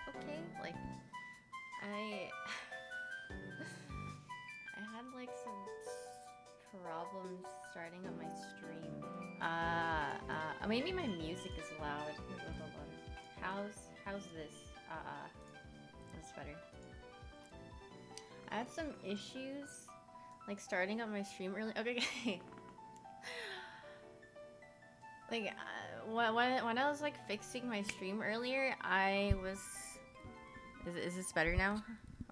okay? Like, I I had like some problems starting on my stream. Maybe my music is loud. Hold on. How's this? That's better. I had some issues like starting up my stream early. Okay, okay. Like when I was like fixing my stream earlier, I was. Is this better now?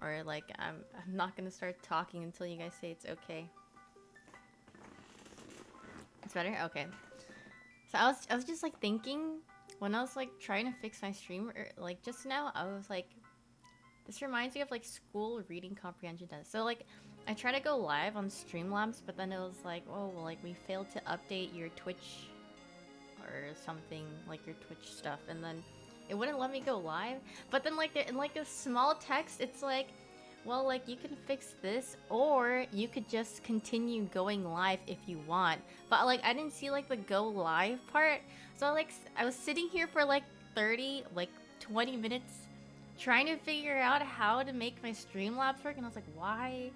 Or like I'm not gonna start talking until you guys say it's okay. It's better? Okay. So I was just like thinking when I was like trying to fix my stream like just now, I was like this reminds me of like school reading comprehension test. So like I tried to go live on Streamlabs, but then it was like, oh well, like we failed to update your Twitch or something, like your Twitch stuff, and then it wouldn't let me go live. But then like in like a small text, it's like, well, like you can fix this, or you could just continue going live if you want. But like I didn't see like the go live part, so like I was sitting here for like 20 minutes trying to figure out how to make my Streamlabs work, and I was like, why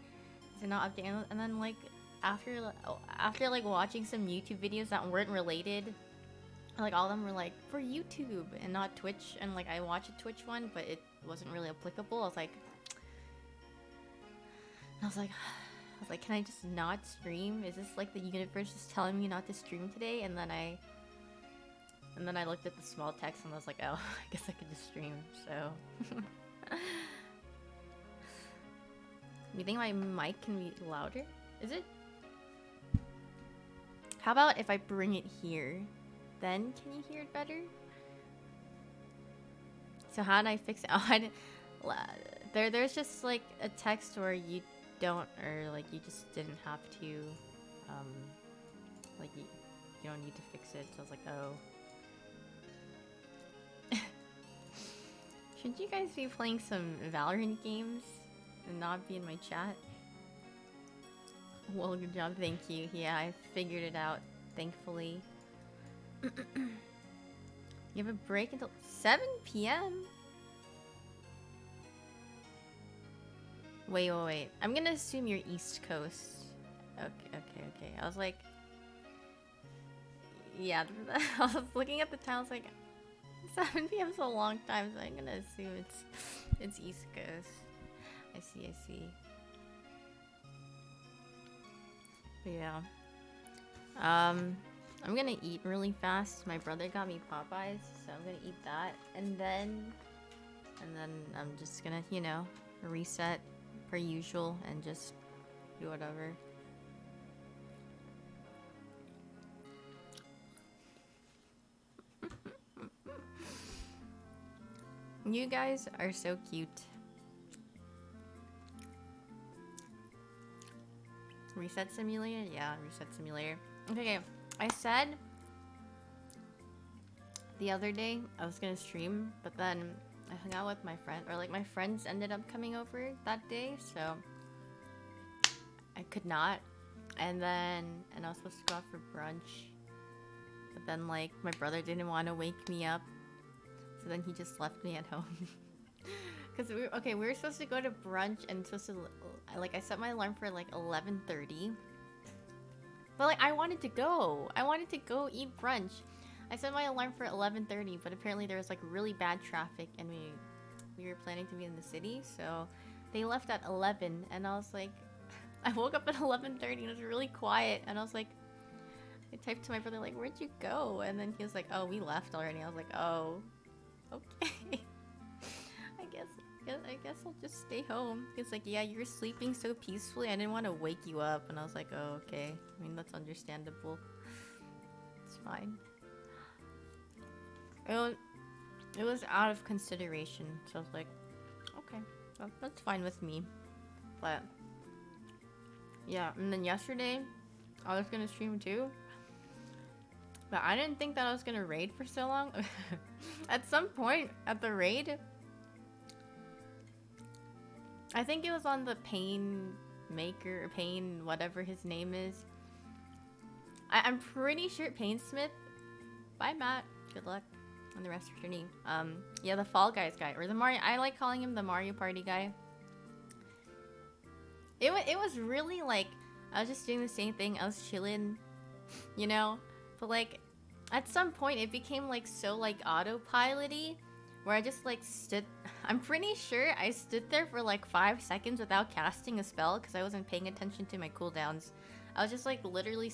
is it not updating? And then like after like watching some YouTube videos that weren't related, like all of them were like for YouTube and not Twitch, and like I watched a Twitch one, but it wasn't really applicable. I was like, can I just not stream? Is this like the universe just telling me not to stream today? And then I looked at the small text and I was like, oh, I guess I could just stream. So, you think my mic can be louder? Is it? How about if I bring it here? Then can you hear it better? So how did I fix it? Oh, I didn't. There's just like a text where you don't, or like you just didn't have to, um, like you don't need to fix it. So I was like, oh. Should you guys be playing some Valorant games and not be in my chat? Well, good job, thank you. Yeah, I figured it out, thankfully. You have a break until 7 p.m.? Wait. I'm gonna assume you're East Coast. Okay. I was like... Yeah, I was looking at the time, I was like... 7 p.m. is a long time, so I'm gonna assume it's East Coast. I see. But yeah. I'm gonna eat really fast. My brother got me Popeyes, so I'm gonna eat that. And then I'm just gonna, reset per usual and just do whatever. You guys are so cute. Reset simulator? Yeah, reset simulator. Okay. I said the other day I was gonna stream, but then I hung out with my friend, or like my friends ended up coming over that day, so I could not. And I was supposed to go out for brunch, but then like my brother didn't want to wake me up, so then he just left me at home. Because we were supposed to go to brunch and I set my alarm for like 11:30. But like I wanted to go. I wanted to go eat brunch. I set my alarm for 11:30, but apparently there was like really bad traffic and we were planning to be in the city, so they left at 11 and I was like I woke up at 11:30 and it was really quiet and I was like I typed to my brother like, "Where'd you go?" And then he was like, "Oh, we left already." I was like, "Oh, okay." I guess I'll just stay home. He's like, "Yeah, you were sleeping so peacefully. I didn't want to wake you up." And I was like, "Oh, okay. I mean, that's understandable. It's fine." It was out of consideration, so I was like, "Okay, well, that's fine with me." But yeah, and then yesterday, I was gonna stream too, but I didn't think that I was gonna raid for so long. At some point at the raid, I think it was on the Pain Maker, Pain, whatever his name is. I'm pretty sure Painsmith. Bye, Matt. Good luck. and the rest of your name. Yeah, the Fall Guys guy or the Mario. I like calling him the Mario Party guy. It was really like I was just doing the same thing. I was chilling, you know, but like at some point it became like so like autopilot-y where I just like stood. I'm pretty sure I stood there for like 5 seconds without casting a spell because I wasn't paying attention to my cooldowns. I was just like literally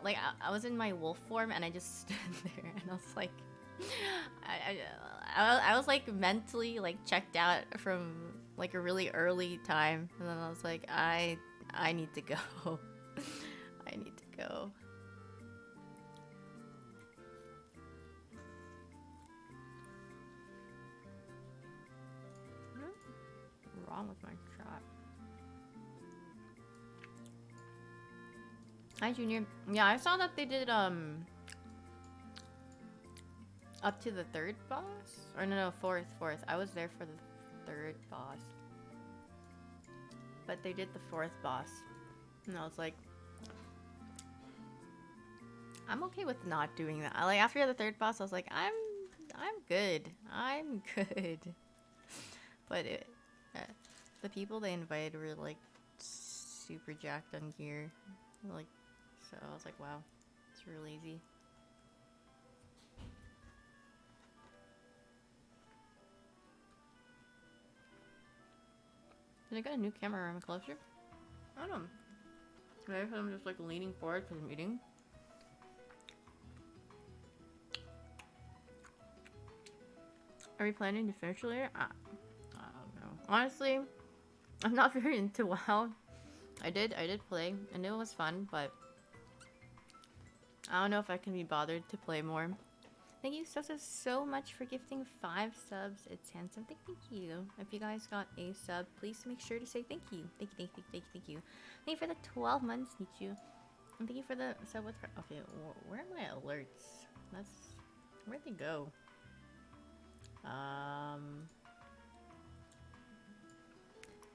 like I was in my wolf form and I just stood there and I was like I was like mentally like checked out from like a really early time, and then I was like I need to go. I need to go. What's wrong with my chat? Hi Junior. Yeah, I saw that they did up to the third boss? Or no, fourth. I was there for the third boss. But they did the fourth boss. And I was like, I'm okay with not doing that. Like after the third boss, I was like, I'm good. I'm good. But the people they invited were like super jacked on gear. Like, so I was like, wow, it's real easy. Did I get a new camera around closer? I don't know. Maybe I'm just like leaning forward because I'm eating. Are we planning to finish later? I don't know. Honestly, I'm not very into WoW. I did play. I knew it was fun, but I don't know if I can be bothered to play more. Thank you so much for gifting 5 subs. It's handsome. Thank you. If you guys got a sub, please make sure to say thank you. Thank you. Thank you for the 12 months, Nichu. And thank you for the sub with her. Okay, where are my alerts? Where'd they go?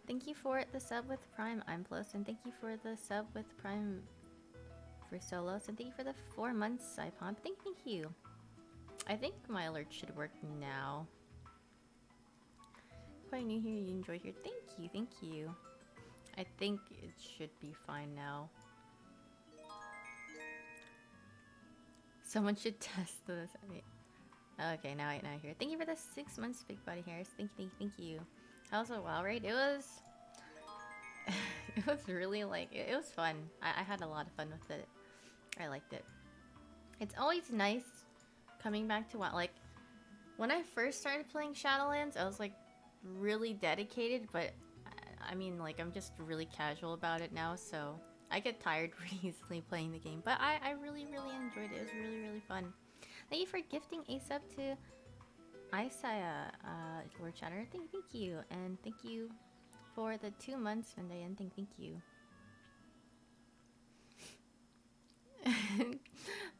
Thank you for the sub with Prime. I'm close, and thank you for the sub with Prime for Solos, and thank you for the 4 months, Saipon. Thank you. I think my alert should work now. Quite new here, you enjoy here. Thank you. I think it should be fine now. Someone should test this. Okay, now I hear. Thank you for the 6 months, Big Body Harris. Thank you. How's a WoW raid? It was it was really like it was fun. I had a lot of fun with it. I liked it. It's always nice coming back to WoW. Like when I first started playing Shadowlands, I was like really dedicated, but I mean like I'm just really casual about it now, so I get tired pretty easily playing the game. But I really enjoyed it. It was really fun. Thank you for gifting a sub to Isaiah, Lord Chatter. Thank you, and thank you for the 2 months, Vendayan. Thank you.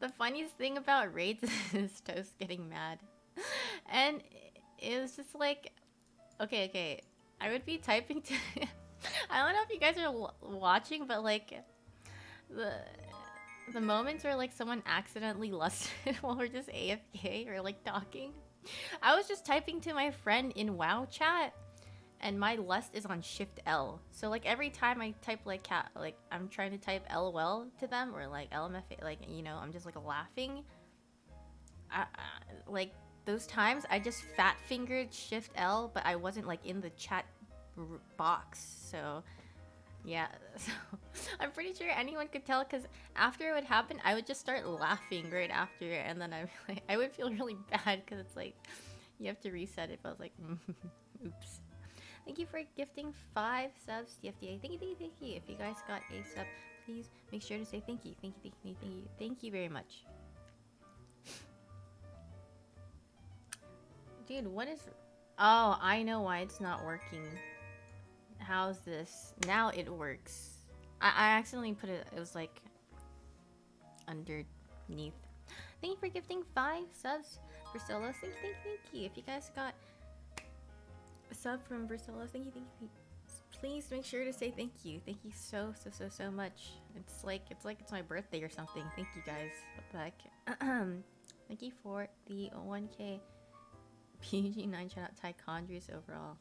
The funniest thing about raids is Toast getting mad, and it was just like, okay. I would be typing to. I don't know if you guys are watching, but like the moments where like someone accidentally lusted while we're just AFK or like talking. I was just typing to my friend in WoW chat, and my lust is on Shift L. So like every time I type like I'm trying to type LOL to them or like LMFA, like you know, I'm just like laughing. Like those times I just fat fingered Shift L, but I wasn't like in the chat box. So yeah, so I'm pretty sure anyone could tell because after it would happen, I would just start laughing right after, and then I would feel really bad because it's like you have to reset it. But I was like, oops. Thank you for gifting 5 subs, TFDA. Thank you. If you guys got a sub, please make sure to say thank you. Thank you very much. Dude, what is... Oh, I know why it's not working. How's this? Now it works. I accidentally put it... It was like... underneath. Thank you for gifting 5 subs for Solos. Thank you. If you guys got a sub from Versolos, thank you. Please make sure to say thank you. Thank you so much. It's like it's my birthday or something. Thank you guys. What the heck? Thank you for the 1K. PG9 shout out Taekwondo overall.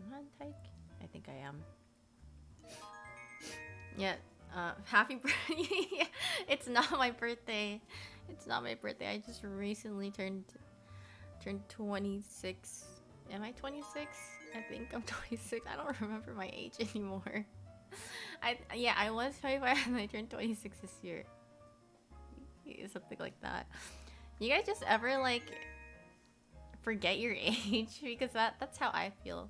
Am I on Taek? I think I am. Yeah, happy birthday. It's not my birthday. It's not my birthday. I just recently turned 26. Am I 26? I think I'm 26. I don't remember my age anymore. I was 25 and I turned 26 this year. Something like that. You guys just ever like forget your age? Because that's how I feel.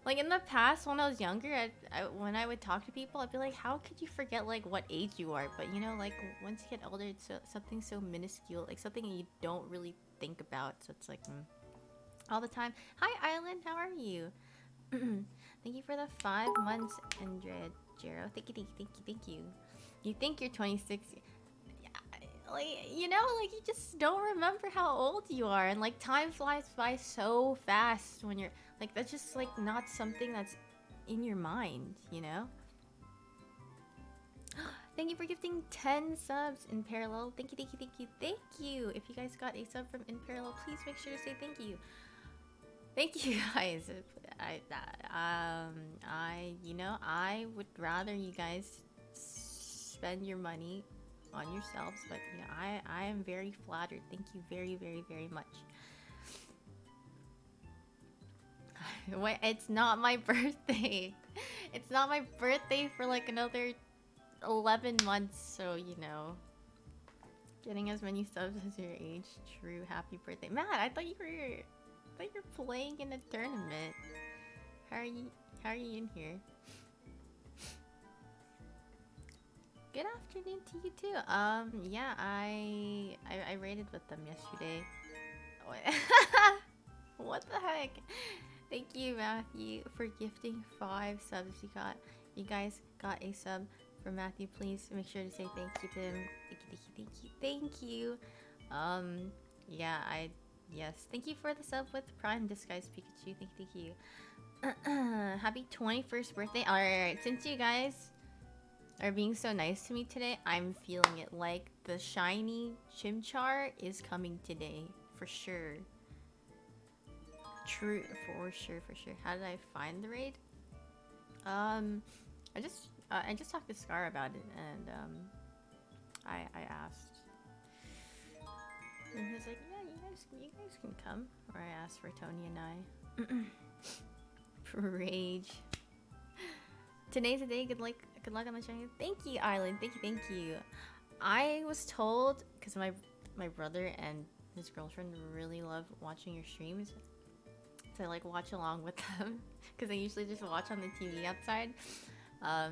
Like in the past, when I was younger, when I would talk to people, I'd be like, "How could you forget like what age you are?" But you know, like once you get older, it's something so minuscule, like something you don't really think about. So it's like all the time. Hi, Island. How are you? Thank you for the 5 months, Andrea Jero. Thank you, thank you, thank you, thank you. You think you're 26? Like, you know, like you just don't remember how old you are, and like time flies by so fast when you're like, that's just like not something that's in your mind, you know. Thank you for gifting 10 subs in parallel. Thank you, thank you, thank you, thank you. If you guys got a sub from in parallel, please make sure to say thank you. Thank you guys. You know, I would rather you guys spend your money on yourselves, but you know, I am very flattered. Thank you very, very, very much. Wait, it's not my birthday. It's not my birthday for like another 11 months, so you know, getting as many subs as your age. True. Happy birthday, Matt. I thought you were playing in a tournament. How are you in here? Good afternoon to you too. Yeah, I raided with them yesterday. What the heck? Thank you, Matthew, for gifting 5 subs. You guys got a sub from Matthew. Please make sure to say thank you to him. Thank you. Yeah, yes. Thank you for the sub with Prime Disguise Pikachu. Thank you. Happy 21st birthday. Alright, since you guys are being so nice to me today, I'm feeling it. Like the shiny Chimchar is coming today for sure. True, for sure. How did I find the raid? I just talked to Scar about it, and I asked, and he was like, yeah, you guys can come. Or I asked for Tony and I. Rage. Today's the day. Good luck on the shiny. Thank you, Island. Thank you. I was told, because my brother and his girlfriend really love watching your streams, to like watch along with them, because I usually just watch on the TV outside. I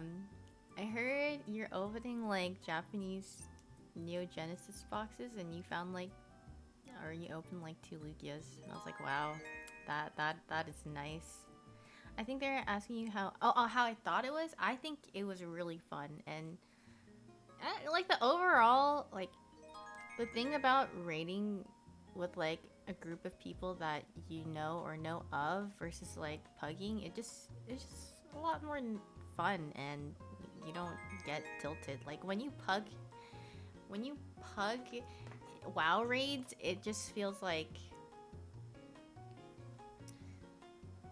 heard you're opening like Japanese Neo Genesis boxes, and you found like, or you opened like 2 Lugias, and I was like, wow, that is nice. I think they're asking you how I thought it was. I think it was really fun, and like the overall, like the thing about raiding with like a group of people that you know or know of versus like pugging, it's just a lot more fun, and you don't get tilted. Like when you pug WoW raids, it just feels like.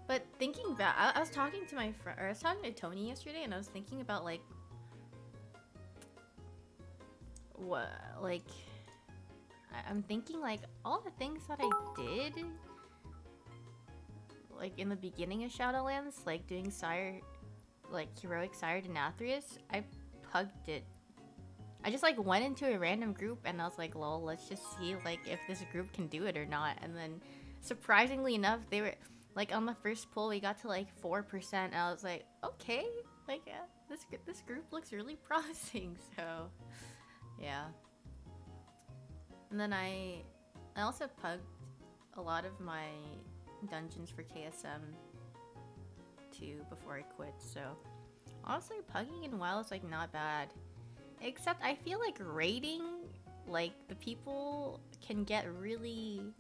But thinking back, I was talking to my friend, or I was talking to Tony yesterday, and I was thinking about like what, like I'm thinking like all the things that I did, like in the beginning of Shadowlands, like doing heroic Sire Denathrius, I pugged it. I just like went into a random group and I was like, lol, let's just see like if this group can do it or not. And then surprisingly enough, they were like on the first pull we got to like 4%, and I was like, okay, like yeah, this group looks really promising. So yeah. And then I also pugged a lot of my dungeons for KSM too before I quit. So honestly, pugging in WoW is like not bad. Except I feel like raiding, like the people can get really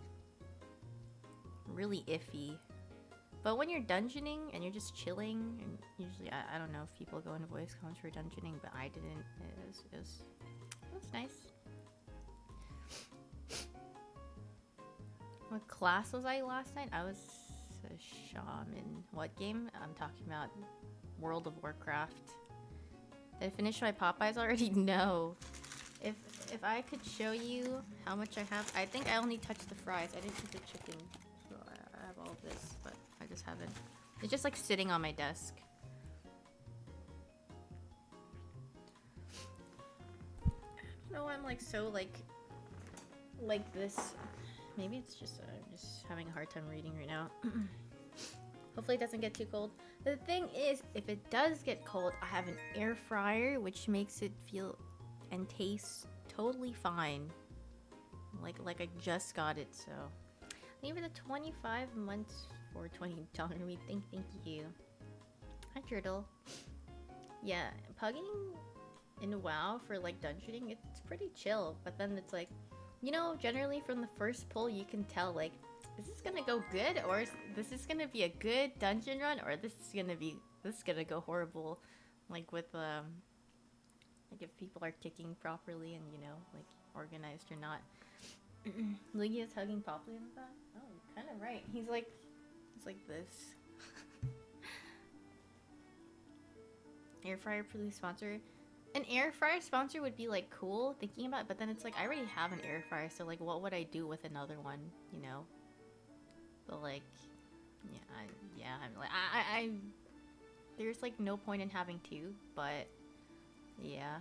iffy. But when you're dungeoning and you're just chilling, and usually I don't know if people go into voice comms for dungeoning, but I didn't. It was nice. class was I last night? I was a shaman. What game? I'm talking about World of Warcraft. Did I finish my Popeyes already? No. If I could show you how much I have, I think I only touched the fries. I didn't eat the chicken. So I have all of this, but I just haven't. It's just like sitting on my desk. I don't know why I'm like so like this. Maybe it's just I'm just having a hard time reading right now. Hopefully it doesn't get too cold. The thing is, if it does get cold, I have an air fryer, which makes it feel and taste totally fine. Like I just got it, so. Leave it at 25 months for $20. Thank you. Hi, Turtle. Yeah, pugging in WoW for like dungeoning, it's pretty chill. But then it's like, you know, generally from the first pull, you can tell like, is this gonna go good, or is this gonna be a good dungeon run, or this is gonna go horrible, like with like if people are ticking properly and, you know, like organized or not. Lugia's hugging Poppy in the back. Oh, kind of right. He's like this. Air fryer please sponsor. An air fryer sponsor would be like cool thinking about it, but then it's like I already have an air fryer, so like what would I do with another one, you know? But like, yeah, I'm like I there's like no point in having two, but yeah.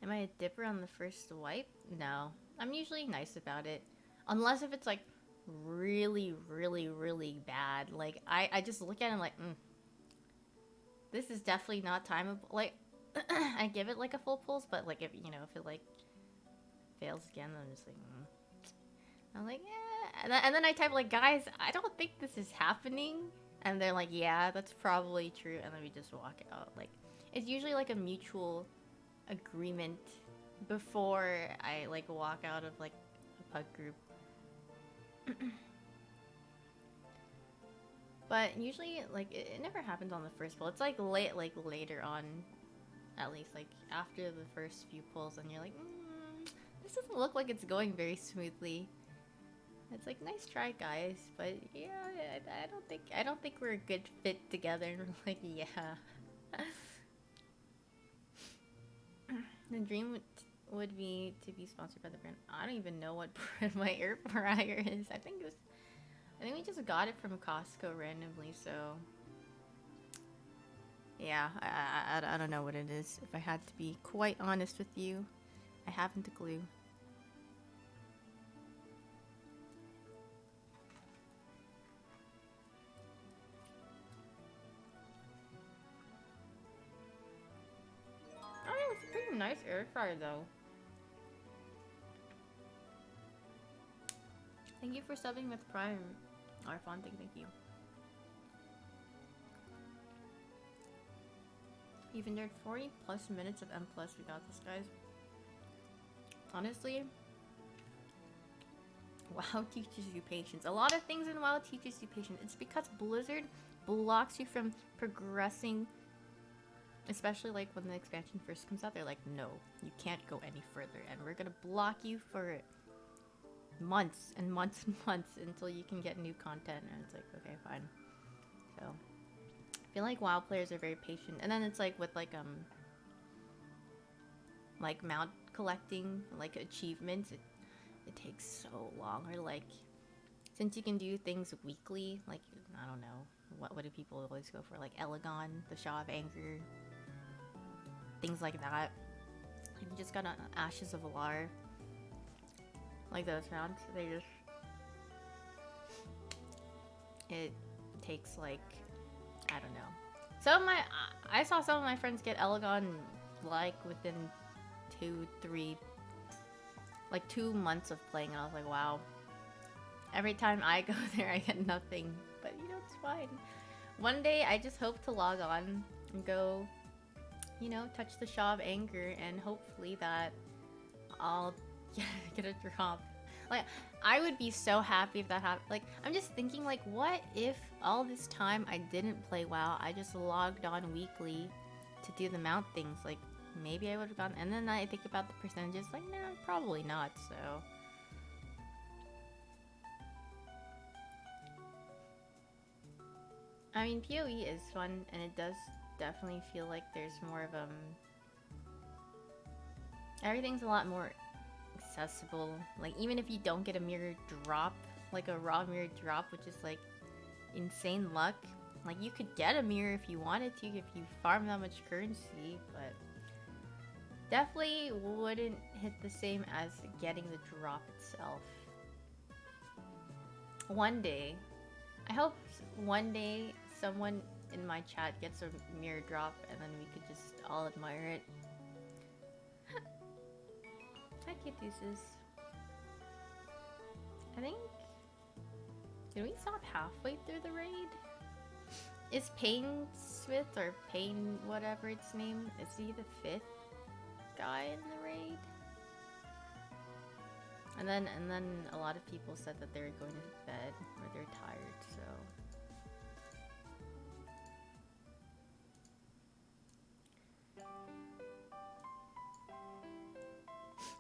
Am I a dipper on the first wipe? No. I'm usually nice about it. Unless if it's like really, really, really bad. Like I just look at it and like, this is definitely not timeable. Like I give it like a full pulse, but like if you know, if it like fails again, I'm just like, I'm like, yeah. And then I type like, guys, I don't think this is happening. And they're like, yeah, that's probably true. And then we just walk out. Like, it's usually like a mutual agreement before I like walk out of like a pug group. But usually like it never happens on the first pull. It's like later on, at least like after the first few pulls, and you're like, this doesn't look like it's going very smoothly. It's like, nice try, guys, but yeah, I don't think we're a good fit together. And we're like, yeah. The dream would be to be sponsored by the brand. I don't even know what brand my air fryer is. I think we just got it from Costco randomly. So yeah, I don't know what it is. If I had to be quite honest with you, I haven't a clue. Oh, it's a pretty nice air fryer though. Thank you for subbing with Prime. Arfonting, thank you. You've endured 40 plus minutes of M+. We got this, guys. Honestly, WoW teaches you patience. A lot of things in WoW teaches you patience. It's because Blizzard blocks you from progressing. Especially like when the expansion first comes out, they're like, no, you can't go any further, and we're gonna block you for months and months and months until you can get new content. And it's like, okay, fine. So I feel like WoW players are very patient. And then it's like with like mount collecting, like achievements, it takes so long. Or like, since you can do things weekly, like I don't know, what do people always go for? Like Elagon, the Shaw of Anger, things like that. Like you just got Ashes of Alar. Like those mounts, they just... It takes like... I don't know. I saw some of my friends get Elagon like within 2 months of playing, and I was like, wow. Every time I go there, I get nothing. But you know, it's fine. One day, I just hope to log on and go, you know, touch the Shaw of Anger, and hopefully that I'll get a drop. Like, I would be so happy if that happened. Like, I'm just thinking, like, what if all this time I didn't play WoW, I just logged on weekly to do the mount things? Like, maybe I would have gotten... And then I think about the percentages, like, nah, probably not, so... I mean, PoE is fun, and it does definitely feel like there's more of everything's a lot more accessible. Like, even if you don't get a mirror drop, like a raw mirror drop, which is like insane luck, like you could get a mirror if you wanted to, if you farm that much currency, but definitely wouldn't hit the same as getting the drop itself. One day, I hope one day someone in my chat gets a mirror drop and then we could just all admire it. Hi, Caduceus. I think... Did we stop halfway through the raid? Is Pain Smith or Pain whatever its name? Is he the 5th guy in the raid? And then a lot of people said that they were going to bed or they're tired, so...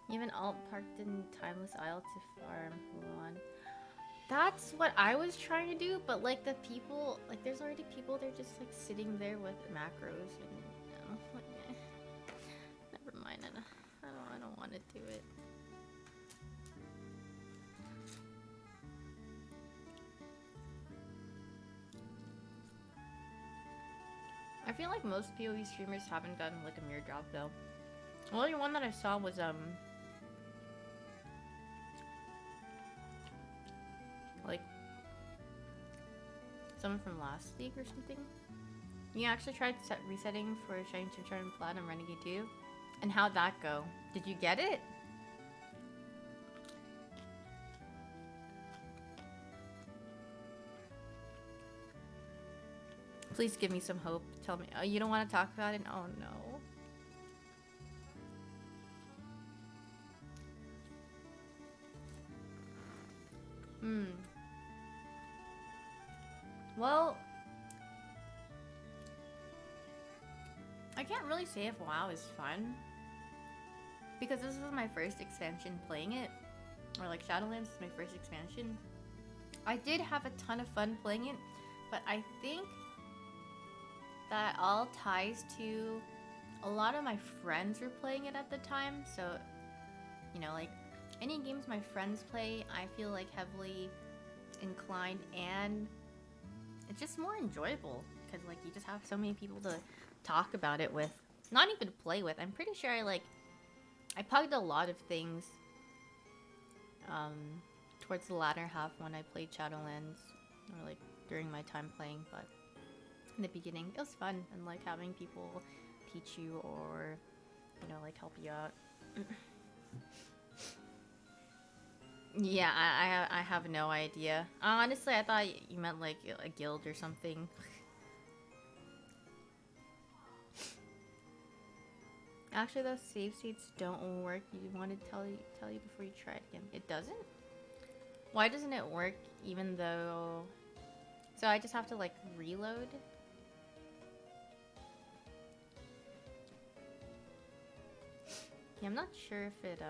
Even alt parked in Timeless Isle to farm Huan. That's what I was trying to do, but like the people, like there's already people, they're just like sitting there with macros and like, never mind. I don't want to do it. I feel like most PoE streamers haven't gotten like a mirror drop though. The only one that I saw was like someone from last league or something. You actually tried resetting for Shining Chimchar Platinum Renegade 2? And how'd that go? Did you get it? Please give me some hope. Tell me. Oh, you don't want to talk about it? Oh no. Well, I can't really say if WoW is fun, because this was my first expansion playing it, or like Shadowlands is my first expansion. I did have a ton of fun playing it, but I think that all ties to a lot of my friends were playing it at the time, so, you know, like, any games my friends play, I feel like heavily inclined, and it's just more enjoyable because like you just have so many people to talk about it with, not even play with. I'm pretty sure I pugged a lot of things towards the latter half when I played Shadowlands, or like during my time playing, but in the beginning it was fun, and like having people teach you or, you know, like help you out. Yeah, I have no idea. Honestly, I thought you meant like a guild or something. Actually, those save states don't work. You want to tell you before you try it again. It doesn't? Why doesn't it work even though... So I just have to like reload? Yeah, I'm not sure if it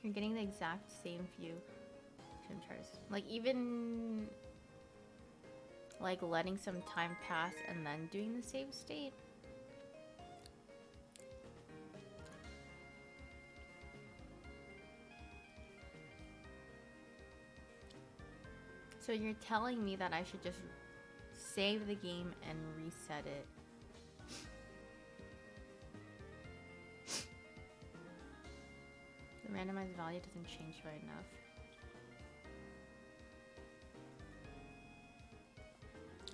You're getting the exact same view. Like even like letting some time pass and then doing the save state. So you're telling me that I should just save the game and reset it. The randomized value doesn't change by enough.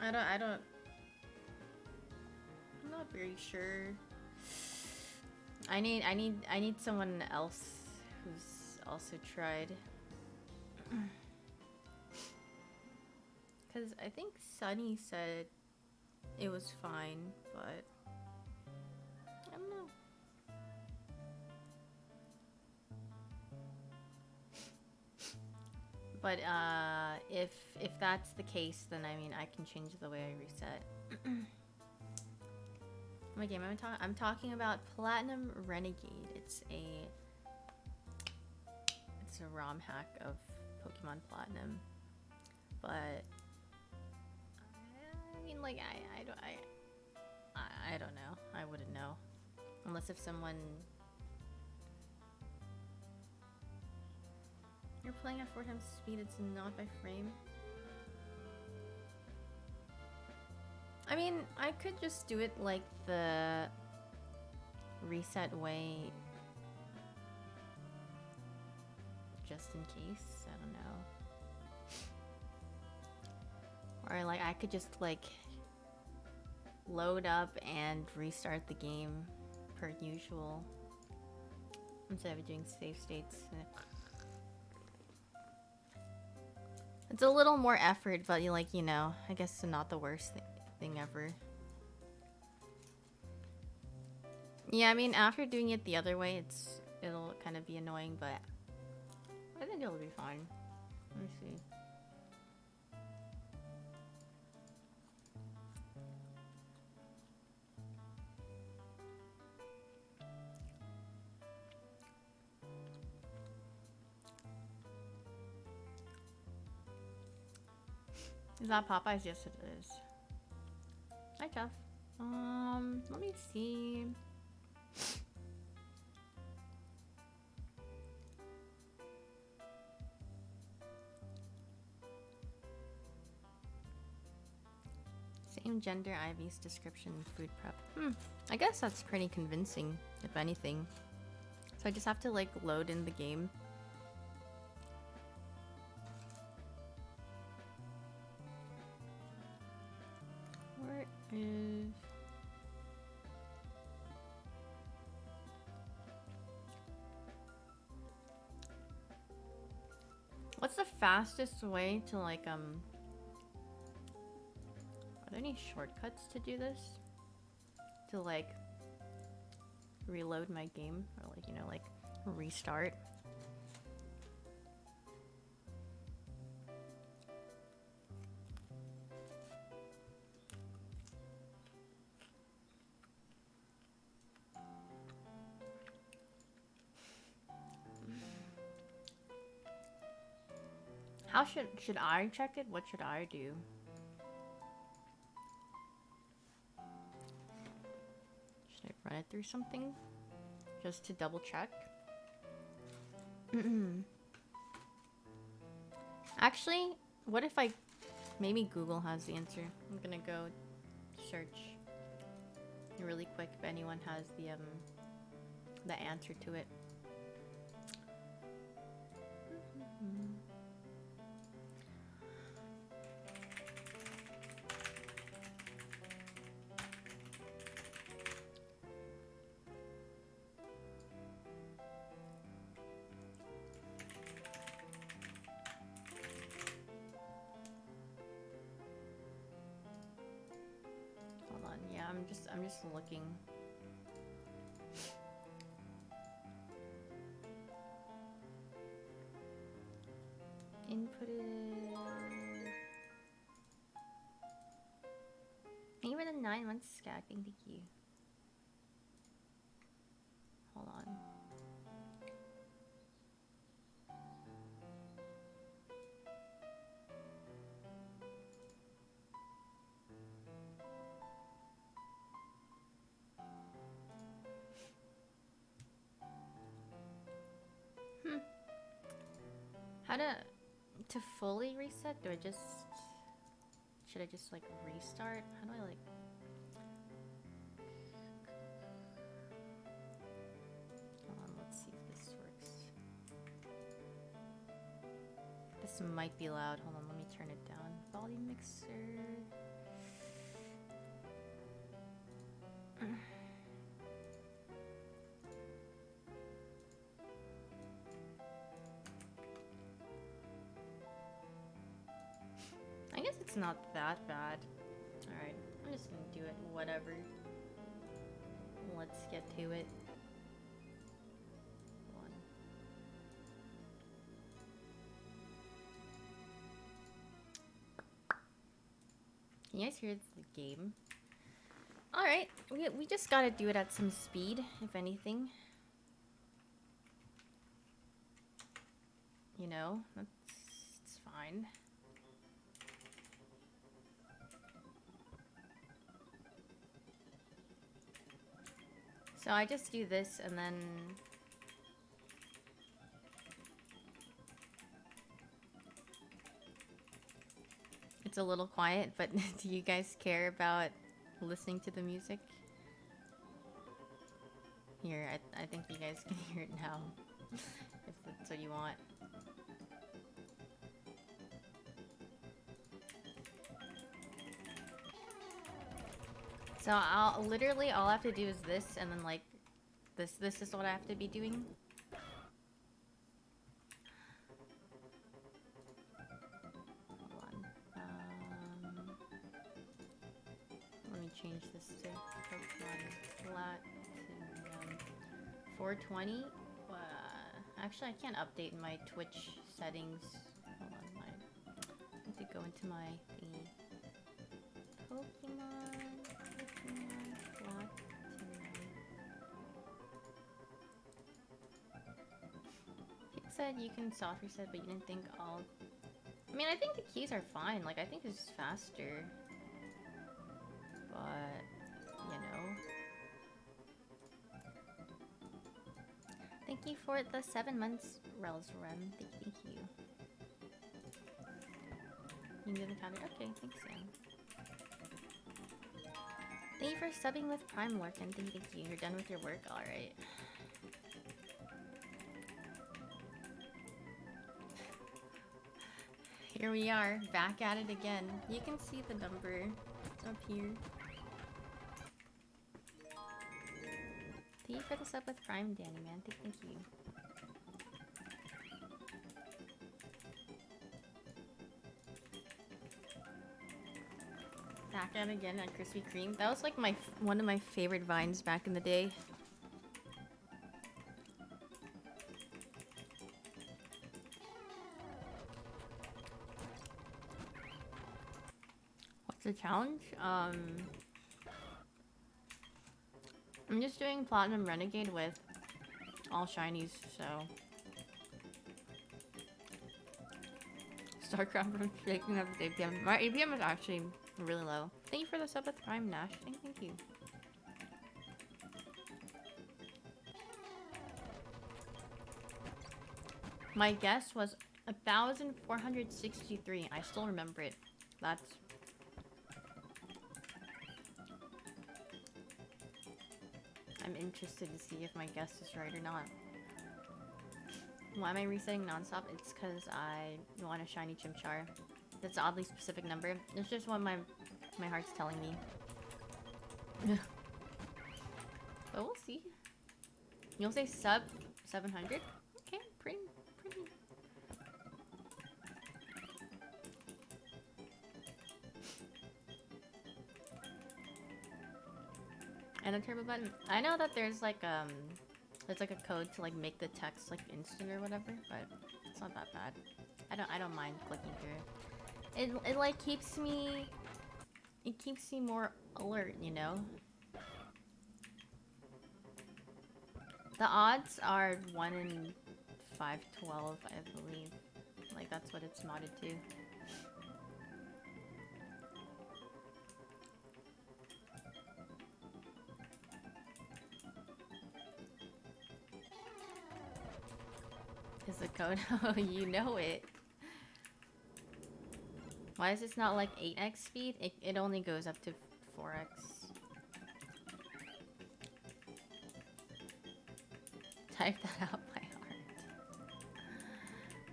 I'm not very sure. I need someone else who's also tried. Cause I think Sunny said it was fine, but I don't know. But if that's the case, then I mean I can change the way I reset. My game I'm talking about Platinum Renegade. It's a ROM hack of Pokemon Platinum. But I mean, like I don't know. I wouldn't know unless if someone you're playing at 4 times speed. It's not by frame. I mean, I could just do it like the reset way, just in case. I don't know. Or like I could just like load up and restart the game per usual instead of doing save states. It's a little more effort, but you like, you know, I guess it's not the worst thing ever. Yeah, I mean, after doing it the other way, it'll kind of be annoying, but I think it'll be fine. Let me see. Is that Popeyes? Yes, it is. Hi, Jeff. Let me see. Same gender, IV's description, food prep. I guess that's pretty convincing, if anything. So I just have to like load in the game. Where is... What's the fastest way to like, are there any shortcuts to do this? To like reload my game or like, you know, like restart? How should I check it? What should I do? Should I run it through something? Just to double check? Actually, what if I... Maybe Google has the answer. I'm gonna go search really quick if anyone has the answer to it. I'm just looking. Input it. Thank you for the 9 months, Skag. Thank you. Hold on. How to fully reset? Should I just like restart? How do I like... Hold on, let's see if this works. This might be loud. Hold on, let me turn it down. Volume mixer. I guess it's not that bad. Alright, I'm just gonna do it, whatever. Let's get to it. Can you guys hear the game? Alright, we just gotta do it at some speed, if anything. You know, that's... fine. So I just do this and then... It's a little quiet, but do you guys care about listening to the music? Here, I think you guys can hear it now. If that's what you want. So literally all I have to do is this, and then like, this is what I have to be doing. Hold on. Let me change this to Pokemon Platinum 420. Actually, I can't update my Twitch settings. Hold on, I need to go into my thingy. Pokemon Platinum. People said you can soft reset, but you didn't think all... I mean, I think the keys are fine. Like, I think this is faster. But, you know. Thank you for the 7 months, Relsrem. Thank you. You can do the counter. Okay, thanks, Sam. Thank you for subbing with Prime Lorcan. Thank you. You're done with your work? Alright. Here we are, back at it again. You can see the number up here. Thank you for the sub with Prime, Danny, man. Thank you. Back at it again at Krispy Kreme. That was like one of my favorite vines back in the day. What's the challenge? I'm just doing Platinum Renegade with all shinies, so... StarCraft from shaking up the APM. My APM is actually really low. Thank you for the sub with Prime, Nash. Thank you. My guess was 1,463. I still remember it. That's... I'm interested to see if my guess is right or not. Why am I resetting nonstop? It's because I want a shiny Chimchar. That's an oddly specific number. It's just what my heart's telling me. But we'll see. You'll say sub 700? Okay, pretty. And a turbo button. I know that there's like a code to like make the text like instant or whatever, but it's not that bad. I don't mind clicking through it. It like keeps me more alert, you know? The odds are 1 in 512, I believe. Like that's what it's modded to. Is the code? Oh, you know it. Why is this not like 8x speed? It only goes up to 4x. Type that out by heart.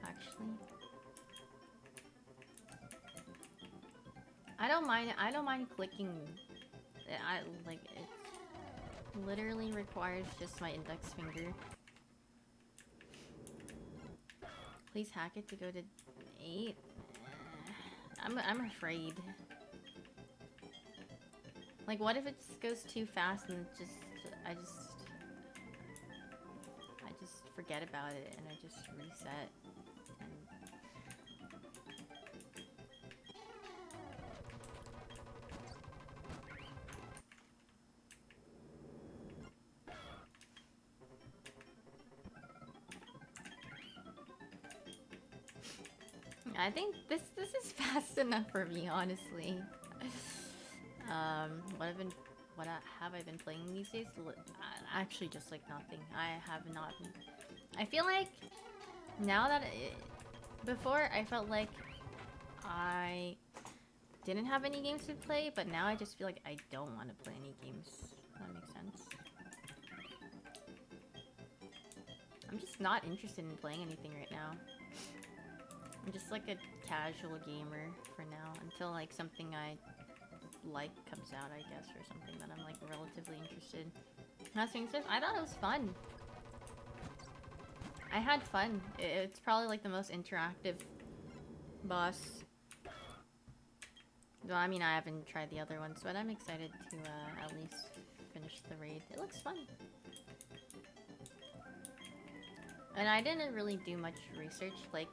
Actually. I don't mind clicking. It literally requires just my index finger. Please hack it to go to 8. I'm afraid. Like, what if it just goes too fast and I just forget about it and I just reset. I think this is fast enough for me, honestly. What have I been playing these days? Actually, just like nothing. I have not. I feel like now that before I felt like I didn't have any games to play, but now I just feel like I don't want to play any games. If that makes sense. I'm just not interested in playing anything right now. I'm just like a casual gamer for now until like something I like comes out, I guess, or something that I'm like relatively interested. That's being said, I thought it was fun. I had fun. It's probably like the most interactive boss. Well, I mean, I haven't tried the other ones, but I'm excited to at least finish the raid. It looks fun. And I didn't really do much research. Like,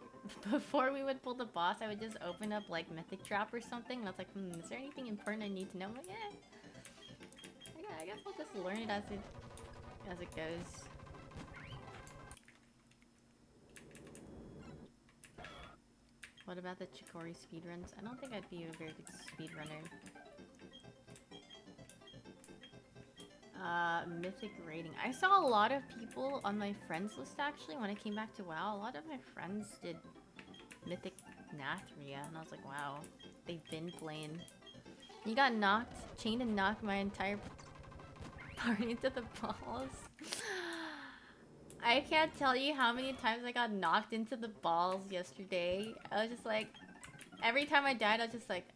before we would pull the boss, I would just open up, like, Mythic Trap or something. And I was like, is there anything important I need to know? I'm like, yeah, I guess I'll just learn it as it goes. What about the Chicory speedruns? I don't think I'd be a very good speedrunner. Mythic rating. I saw a lot of people on my friends list actually when I came back to WoW. A lot of my friends did Mythic Nathria, and I was like, wow, they've been playing. You got knocked, chained and knocked my entire party into the balls. I can't tell you how many times I got knocked into the balls yesterday. I was just like, every time I died, I was just like,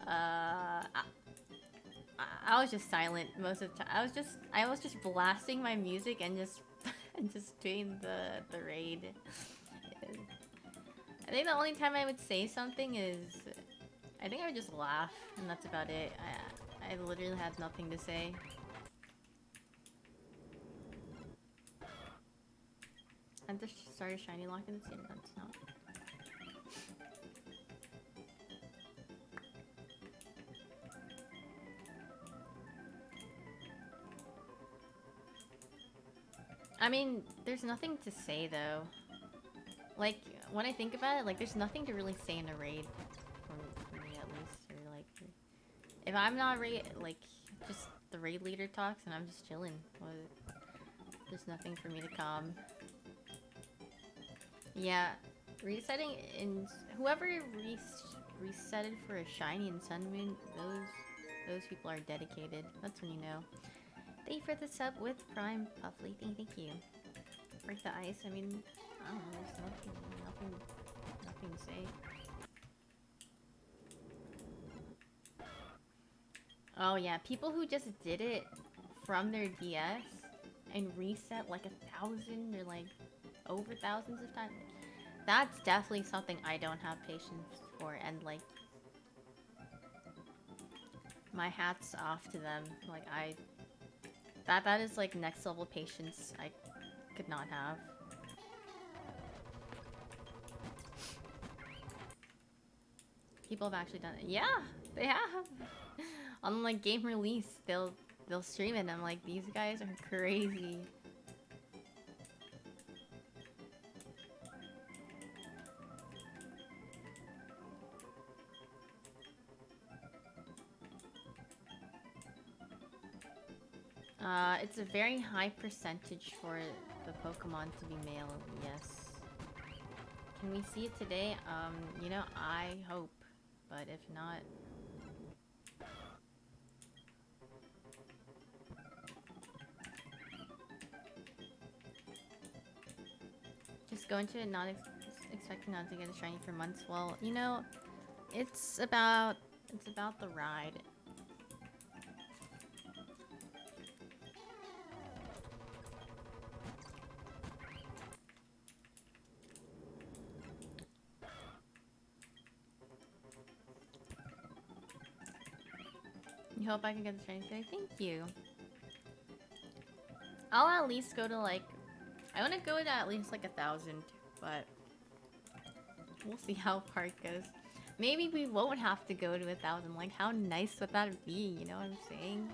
I was just silent most of the time. I was just blasting my music and just and just doing the raid. I think the only time I would say something is, I think I would just laugh, and that's about it. I literally had nothing to say. I just started shiny locking the team. That's not. I mean, there's nothing to say though. Like, when I think about it, like, there's nothing to really say in a raid. For me, at least. Or, like, if I'm not like, just the raid leader talks and I'm just chilling. Well, there's nothing for me to calm. Yeah, resetting in... Whoever resetted for a shiny in Sun Moon, those people are dedicated. That's when you know. Thank you for the sub with Prime Puffly. Thank you. Break the ice. I mean, I don't know. There's nothing to say. Oh yeah, people who just did it from their DS and reset like 1,000 or like over thousands of times. That's definitely something I don't have patience for, and like, my hat's off to them. Like, that is like next level patience I could not have. People have actually done it. Yeah, they have. On like game release, they'll stream it and I'm like, these guys are crazy. It's a very high percentage for the Pokemon to be male, yes. Can we see it today? You know, I hope, but if not... Just go into it not expecting not to get a shiny for months. Well, you know, it's about the ride. You hope I can get the shiny today? Thank you. I'll at least go to like... I want to go to at least like 1,000, but... We'll see how far it goes. Maybe we won't have to go to 1,000. Like, how nice would that be? You know what I'm saying?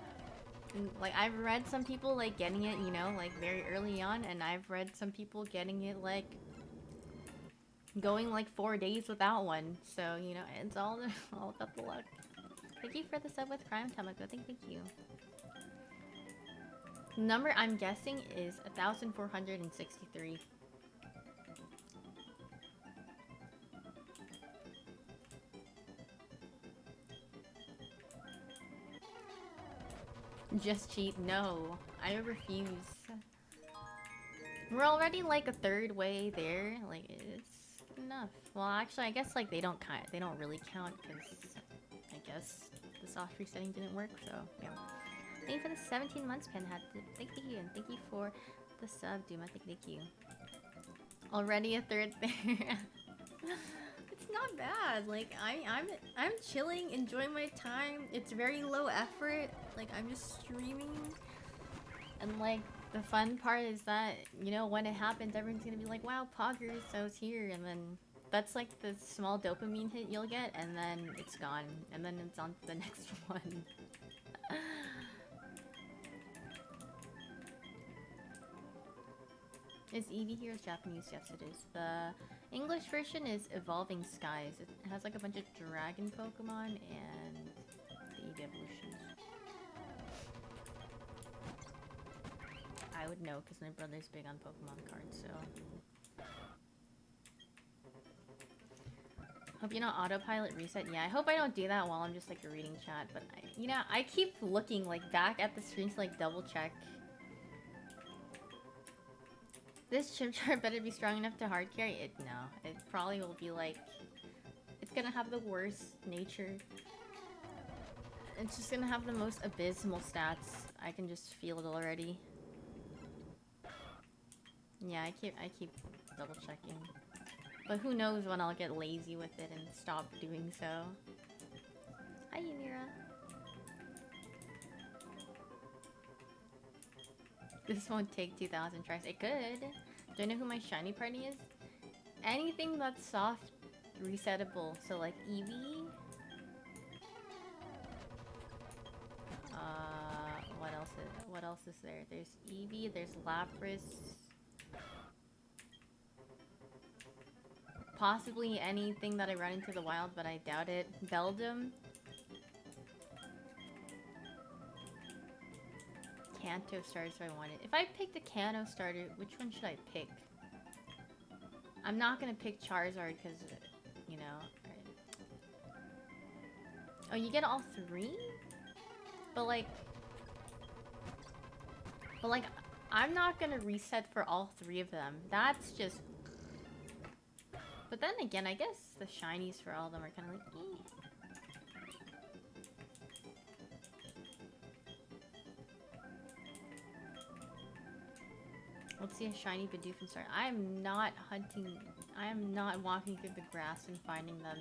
And, like, I've read some people, like, getting it, you know, like, very early on. And I've read some people getting it, like... going like 4 days without one. So, you know, it's all, all about the luck. Thank you for the sub with Crime Tamako. Thank you. Number I'm guessing is 1,463. Just cheat? No, I refuse. We're already like a third way there. Like it's enough. Well, actually, I guess like they don't really count because I guess the soft resetting didn't work. So yeah. Thank you for the 17 months, Penhat. Thank you, and thank you for the sub, Duma. Thank you. Already a third there. It's not bad. Like I'm chilling, enjoying my time. It's very low effort. Like I'm just streaming, and like the fun part is that you know when it happens, everyone's gonna be like, "Wow, Poggers, I was here," and then that's like the small dopamine hit you'll get, and then it's gone, and then it's on to the next one. Is Eevee Heroes Japanese? Yes, it is. The English version is Evolving Skies. It has like a bunch of dragon Pokemon and the Eevee evolutions. I would know because my brother's big on Pokemon cards, so. Hope you don't autopilot reset. Yeah, I hope I don't do that while I'm just like reading chat, but you know, I keep looking like back at the screen to like double check. This Chimchar better be strong enough to hard carry it. No, it probably will be like, it's gonna have the worst nature. It's just gonna have the most abysmal stats. I can just feel it already. Yeah, I keep double checking. But who knows when I'll get lazy with it and stop doing so. Hi, Ymira. This won't take 2,000 tries. It could. Do I know who my shiny party is? Anything that's soft resettable. So like Eevee. What else is there? There's Eevee, there's Lapras. Possibly anything that I run into the wild, but I doubt it. Beldum. Kanto starter, so I want it. If I pick the Kanto starter, which one should I pick? I'm not gonna pick Charizard because, you know. Right. Oh, you get all three? But like, I'm not gonna reset for all three of them. That's just. But then again, I guess the shinies for all of them are kind of like, eh. Let's see a shiny Bidoof start. I am not hunting. I am not walking through the grass and finding them.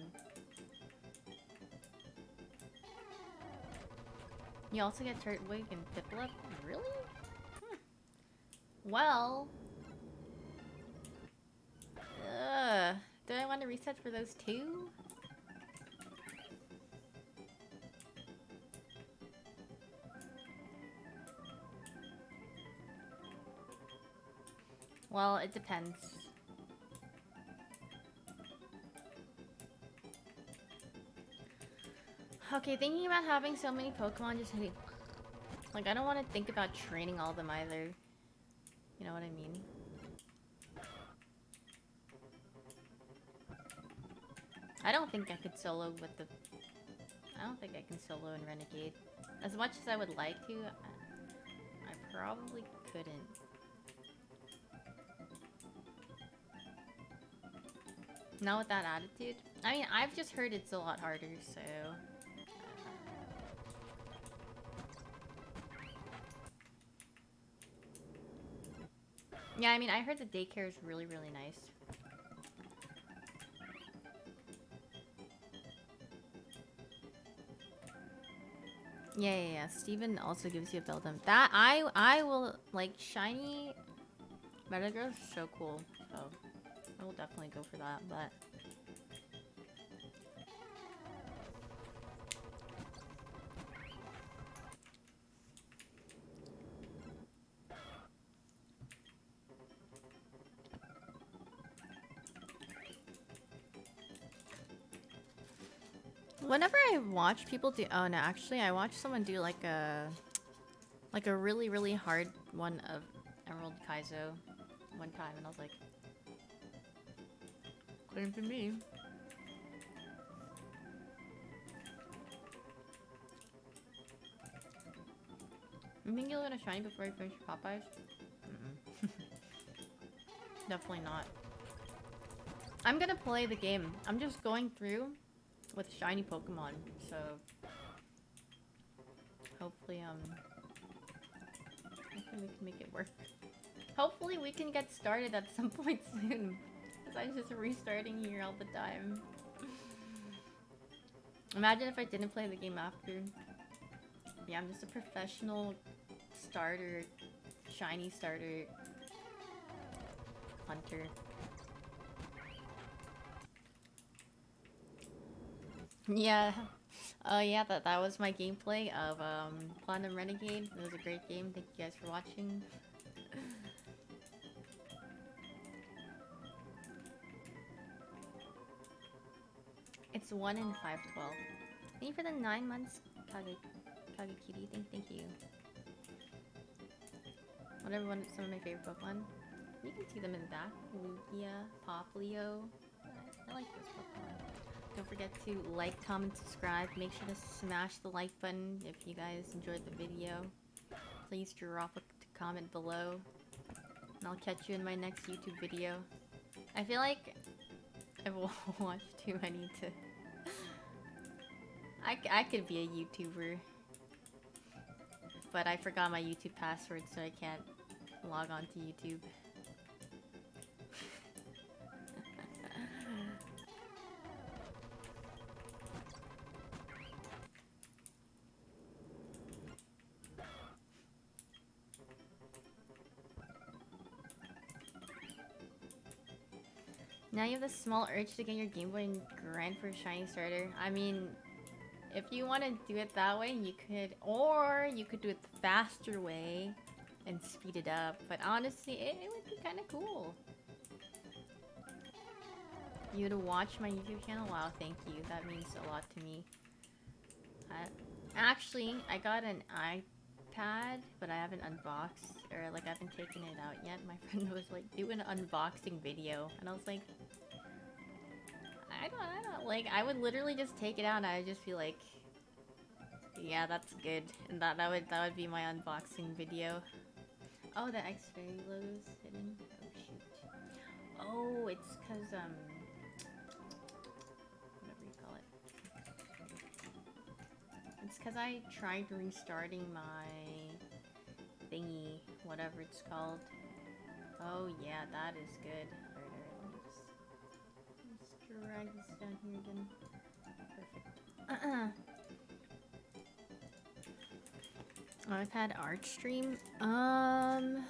You also get Turtwig and Piplup? Really? Well. Do I want to reset for those two? Well, it depends. Okay, thinking about having so many Pokemon just hitting. Like, I don't want to think about training all of them either. You know what I mean? I don't think I could solo with the... I don't think I can solo in Renegade. As much as I would like to, I probably couldn't. Not with that attitude. I mean, I've just heard it's a lot harder, so... Yeah, I mean, I heard the daycare is really, really nice. Yeah. Steven also gives you a Beldum. That, I will, like, shiny Metagross is so cool, so I will definitely go for that, but... Whenever I watch people do, oh no, actually I watched someone do like a really really hard one of Emerald Kaizo one time, and I was like, couldn't be me. You think you'll get a shiny before you finish Popeyes? Mm-mm. Definitely not. I'm gonna play the game. I'm just going through with shiny Pokemon, so hopefully we can make it work. Hopefully we can get started at some point soon, because I'm just restarting here all the time. Imagine if I didn't play the game after. Yeah, I'm just a professional starter, shiny starter hunter. Yeah. Oh yeah, that was my gameplay of Platinum Renegade. It was a great game. Thank you guys for watching. It's 1 in 512. Thank you for the 9 months, Kagekiri. Thank you. Whatever one, some of my favorite Pokemon. You can see them in the back. Lugia, Poplio. I like those Pokemon. Don't forget to like, comment, subscribe. Make sure to smash the like button if you guys enjoyed the video. Please drop a comment below. And I'll catch you in my next YouTube video. I feel like I've watched too many to... I could be a YouTuber. But I forgot my YouTube password, so I can't log on to YouTube. Now you have the small urge to get your Game Boy and grind for a shiny starter. I mean, if you want to do it that way, you could, or you could do it the faster way and speed it up. But honestly, it would be kind of cool. You to watch my YouTube channel? Wow, thank you. That means a lot to me. Actually, I got an iPad, but I haven't unboxed, or like I haven't taken it out yet. My friend was like, do an unboxing video, and I was like, I don't, like, I would literally just take it out and I would just be like, yeah, that's good, and that would be my unboxing video. Oh, the Xfinity logo's hidden. Oh shoot. Oh, it's cause whatever you call it. It's cause I tried restarting my thingy, whatever it's called. Oh yeah, that is good. Alright, let's drag this down here again. Perfect. iPad art stream. Can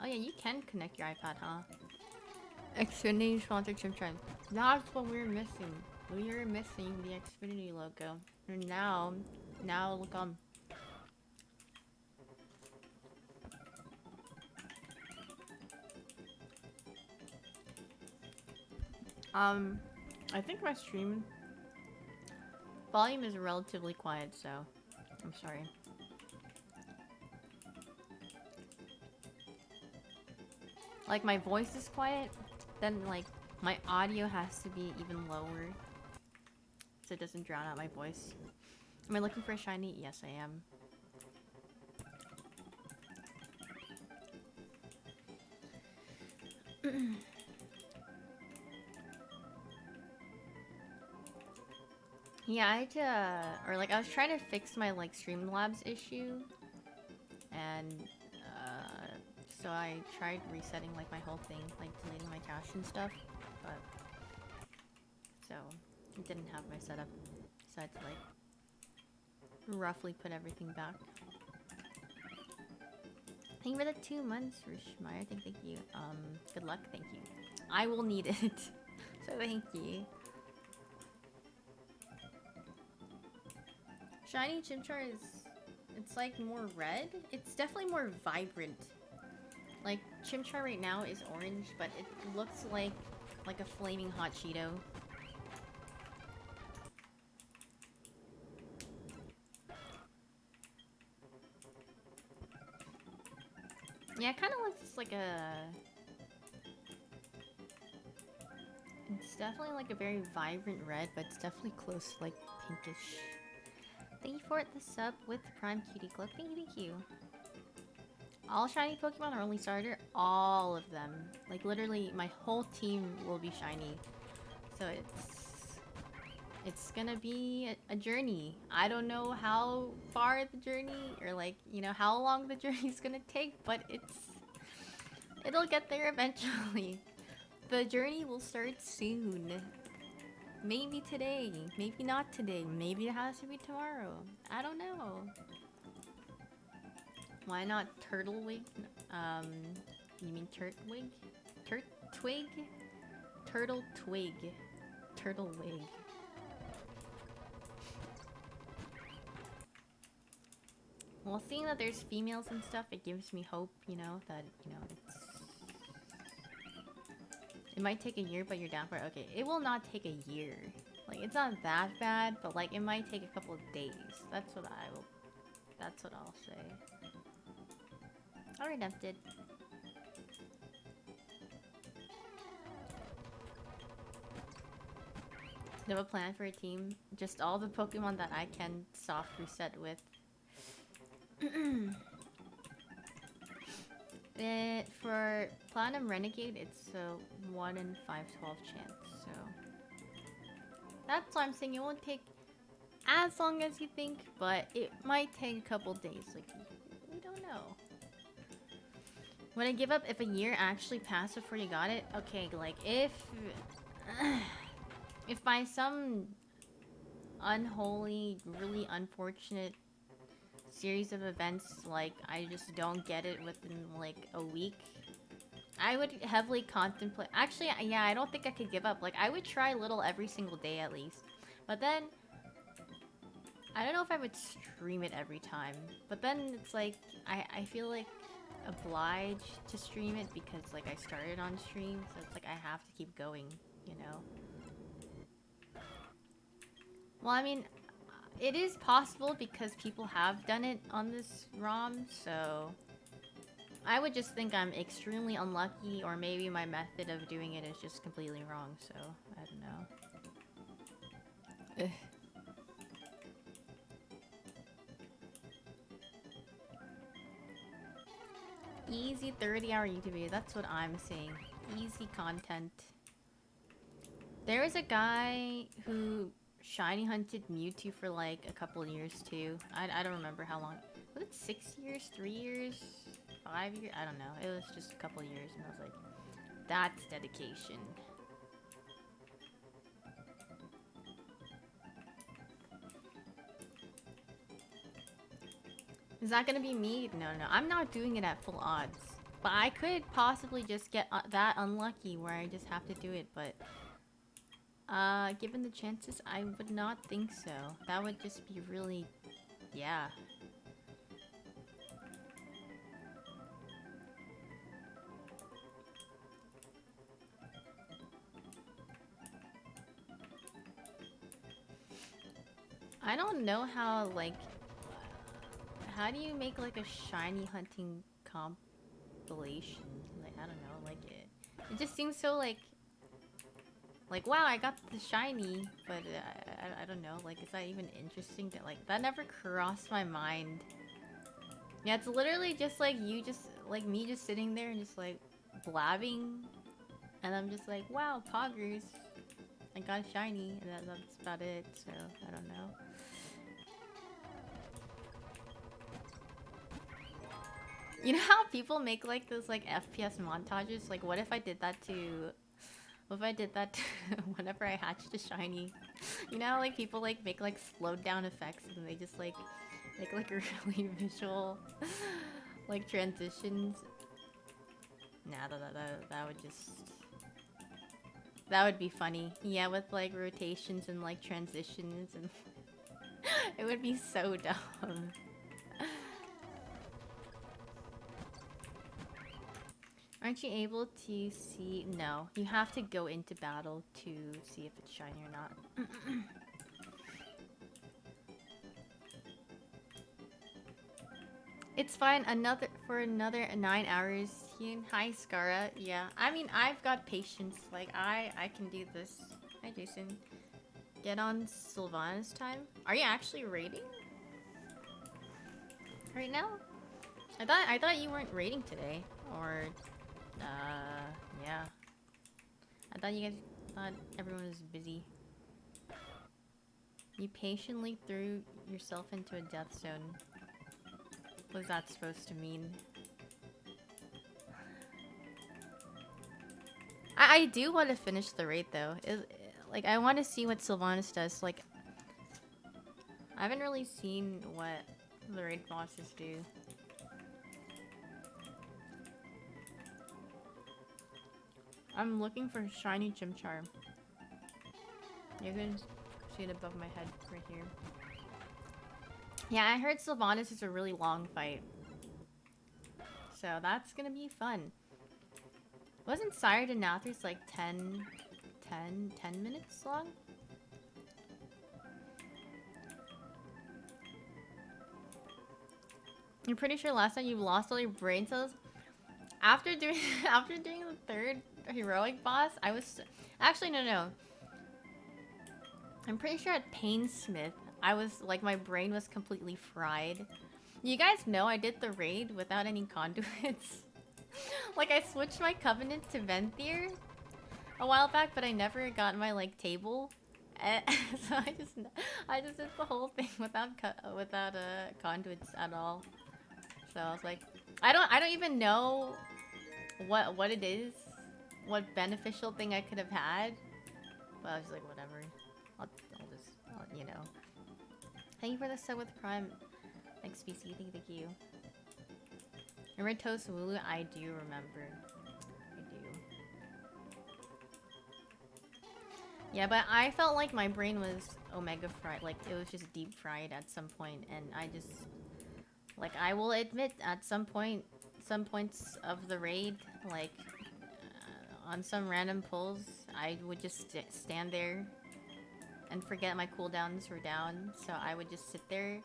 oh yeah, you can connect your iPad, huh? Xfinity sponsored Chimchime. That's what we're missing. We are missing the Xfinity logo. And now look I think my stream volume is relatively quiet, so I'm sorry. Like, my voice is quiet, then like my audio has to be even lower so it doesn't drown out my voice. Am I looking for a shiny? Yes, I am. Yeah, I had to, or like I was trying to fix my like Streamlabs issue, and so I tried resetting like my whole thing, like deleting my cache and stuff, but so it didn't have my setup, so I had to like roughly put everything back. Thank you for the 2 months, Rishmeyer. Thank you. Good luck. Thank you. I will need it. So thank you. Shiny Chimchar is... it's like more red. It's definitely more vibrant. Like, Chimchar right now is orange, but it looks like a flaming hot Cheeto. Yeah, it kind of looks like a... It's definitely like a very vibrant red, but it's definitely close to like pinkish. Thank you for the sub with Prime Cutie Club. Thank you, thank you. All shiny Pokemon are only starter? All of them. Like literally my whole team will be shiny. So it's gonna be a journey. I don't know how far the journey or like, you know, how long the journey's gonna take, but it'll get there eventually. The journey will start soon. Maybe today, maybe not today, maybe it has to be tomorrow. I don't know. Why not Turtlewig? You mean Turtwig? Turtwig? Turtle Twig. Turtlewig. Well, seeing that there's females and stuff, it gives me hope, you know, that, you know, it might take a year, but you're down for it. Okay, it will not take a year. Like, it's not that bad, but like, it might take a couple of days. That's what I'll say. Alright, Redempted. Do you have a plan for a team? Just all the Pokemon that I can soft reset with. For Platinum Renegade, it's a 1 in 512 chance, so... That's why I'm saying it won't take as long as you think, but it might take a couple days, like, we don't know. Would I give up if a year actually passed before you got it? Okay, like, if by some unholy, really unfortunate series of events, like, I just don't get it within, like, a week, I would heavily contemplate... Actually, yeah, I don't think I could give up. Like, I would try little every single day at least. But then... I don't know if I would stream it every time. But then it's like... I feel like obliged to stream it because, like, I started on stream. So it's like I have to keep going, you know? Well, I mean... It is possible because people have done it on this ROM, so... I would just think I'm extremely unlucky, or maybe my method of doing it is just completely wrong, so I don't know. Ugh. Easy 30-hour YouTube video, that's what I'm saying. Easy content. There was a guy who shiny hunted Mewtwo for like a couple years too. I don't remember how long. Was it 6 years? 3 years? 5 years? I don't know. It was just a couple years, and I was like, that's dedication. Is that gonna be me? No, I'm not doing it at full odds. But I could possibly just get that unlucky where I just have to do it, but... given the chances, I would not think so. That would just be really... yeah. I don't know how, like... How do you make, like, a shiny hunting compilation? Like, I don't know, like, it just seems so, like, wow, I got the shiny, but I don't know, like, is that even interesting? Like, that never crossed my mind. Yeah, it's literally just, like, you just, like, me just sitting there and just, like, blabbing, and I'm just like, wow, poggers, I got a shiny, and that's about it, so, I don't know. You know how people make, like, those, like, FPS montages? Like, what if I did that to... What if I did that to whenever I hatched a shiny? You know how, like, people, like, make, like, slowed down effects and they just, like, make, like, really visual, like, transitions? Nah, that would just... That would be funny. Yeah, with, like, rotations and, like, transitions and... It would be so dumb. Aren't you able to see? No, you have to go into battle to see if it's shiny or not. It's fine. Another 9 hours. Hi, Scara. Yeah, I mean, I've got patience. Like, I can do this. Hi, Jason. Get on Sylvanas time. Are you actually raiding right now? I thought you weren't raiding today. Or, yeah. I thought you guys thought everyone was busy. You patiently threw yourself into a death zone. What is that supposed to mean? I do want to finish the raid though. Like, I want to see what Sylvanas does. Like, I haven't really seen what the raid bosses do. I'm looking for shiny Chimchar. You can see it above my head right here. Yeah, I heard Sylvanas is a really long fight. So that's gonna be fun. Wasn't Sire to Nathris like 10 minutes long? I'm pretty sure last time you lost all your brain cells. After doing after doing the third heroic boss, I was actually no. I'm pretty sure at Painsmith, I was like my brain was completely fried. You guys know I did the raid without any conduits. Like I switched my covenant to Venthyr a while back, but I never got my like table. So I just did the whole thing without conduits at all. So I was like, I don't even know what it is, what beneficial thing I could have had. But I was just like, whatever. You know. Thank you for the sub with Prime XPC. Thank you. Remember Toast Wulu? I do remember. I do. Yeah, but I felt like my brain was omega fried. Like, it was just deep fried at some point, and I just... Like, I will admit, at some points of the raid, like, on some random pulls, I would just stand there and forget my cooldowns were down. So I would just sit there,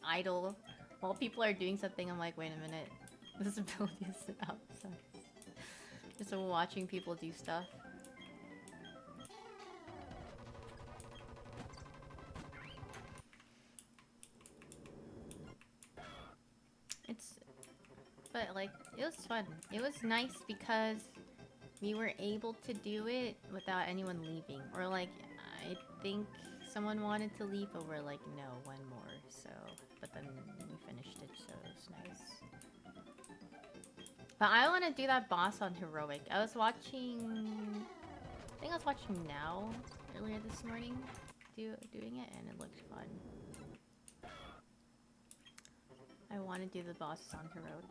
idle, while people are doing something. I'm like, wait a minute, this ability is outside. Just watching people do stuff. But like, it was fun. It was nice because we were able to do it without anyone leaving. Or like, I think someone wanted to leave, but we're like, no, one more. So, but then we finished it, so it was nice. But I want to do that boss on Heroic. I was watching... I think I was watching Now earlier this morning doing it, and it looked fun. I want to do the boss on Heroic.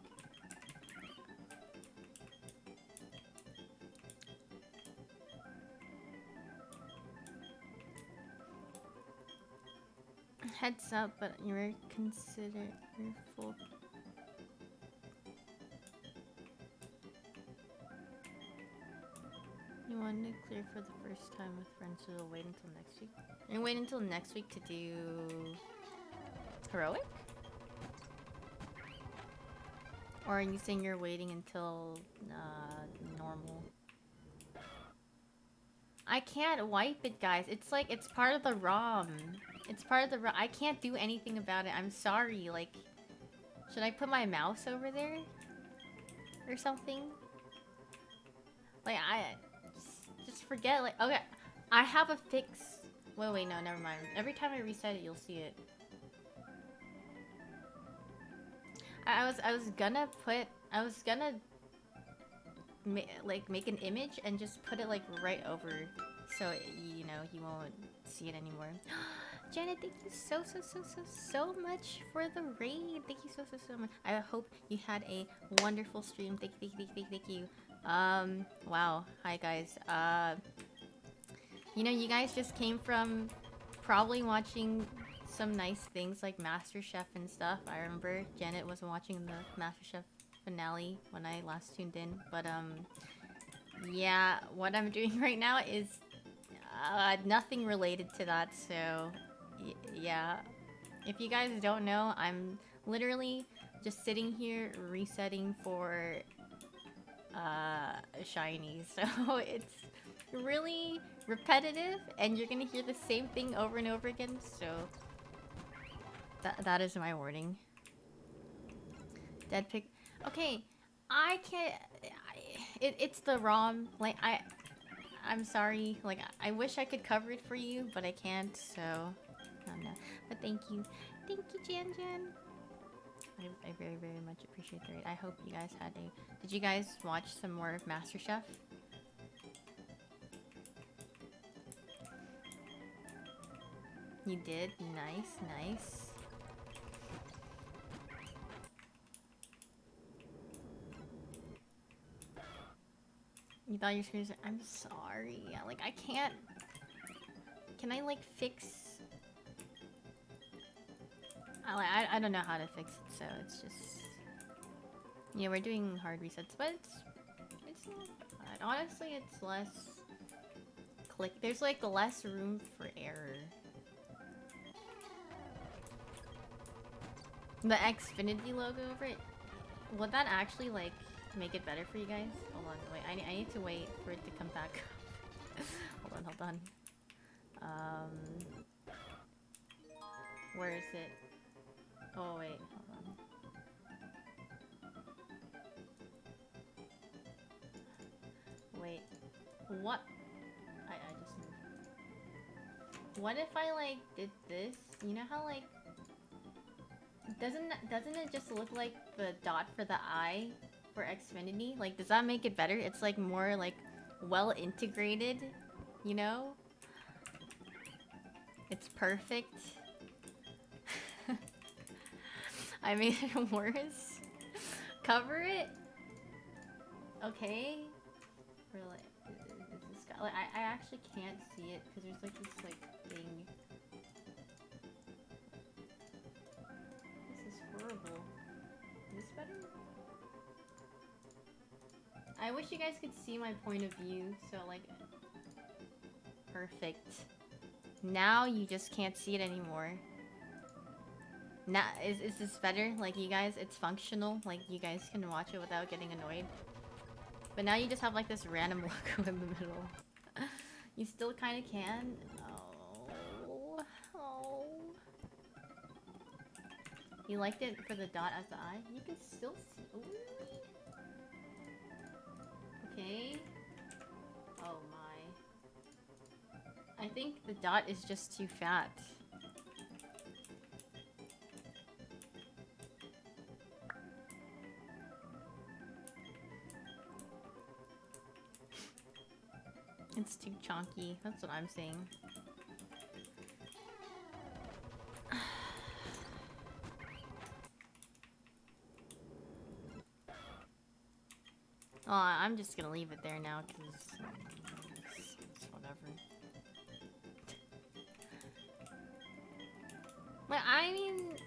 Heads up, but you're considered full. You want to clear for the first time with friends, so we'll wait until next week. You're gonna wait until next week to do Heroic? Or are you saying you're waiting until normal? I can't wipe it, guys. It's like, it's part of the ROM. It's part of the ROM. I can't do anything about it. I'm sorry. Like, should I put my mouse over there? Or something? Like, just forget. Like, okay. I have a fix. Wait, no, never mind. Every time I reset it, you'll see it. I was gonna make an image and just put it like right over, so you know you won't see it anymore. Janet, thank you so much for the raid. Thank you so much. I hope you had a wonderful stream. Thank you. Wow. Hi guys. You know, you guys just came from probably watching some nice things like MasterChef and stuff. I remember Janet was watching the MasterChef finale when I last tuned in, but yeah, what I'm doing right now is nothing related to that, so yeah. If you guys don't know, I'm literally just sitting here resetting for shiny. So it's really repetitive and you're gonna hear the same thing over and over again. So that is my warning. Dead pick. Okay, I can't. It's the ROM. Like I'm sorry. Like I wish I could cover it for you, but I can't. So I don't know. But thank you, Jan Jan. I very very much appreciate the raid. I hope you guys had a. Did you guys watch some more of MasterChef? You did. Nice, nice. You thought your screen was... I'm sorry. Like, I can't... Can I, like, fix... I don't know how to fix it, so it's just... Yeah, we're doing hard resets, but it's not bad. Honestly, it's less... There's, like, less room for error. The Xfinity logo over it... Would that actually, like... make it better for you guys? Hold on, wait. I need to wait for it to come back. hold on. Where is it? Oh wait, hold on. Wait. What? I just moved. What if I like did this? You know how like doesn't it just look like the dot for the eye? For Xfinity, like, does that make it better? It's like more like well integrated, you know? It's perfect. I made it worse. Cover it. Okay. Or like, is this guy? Like, I actually can't see it because there's like this like thing. This is horrible. Is this better? I wish you guys could see my point of view, so like... Perfect. Now you just can't see it anymore. Now, is this better? Like you guys, it's functional, like you guys can watch it without getting annoyed. But now you just have like this random logo in the middle. You still kind of can. Oh. You liked it for the dot as the eye? You can still see... Ooh. Okay. Oh my. I think the dot is just too fat. It's too chunky. That's what I'm saying. Oh, I'm just gonna leave it there now because it's whatever. But I mean,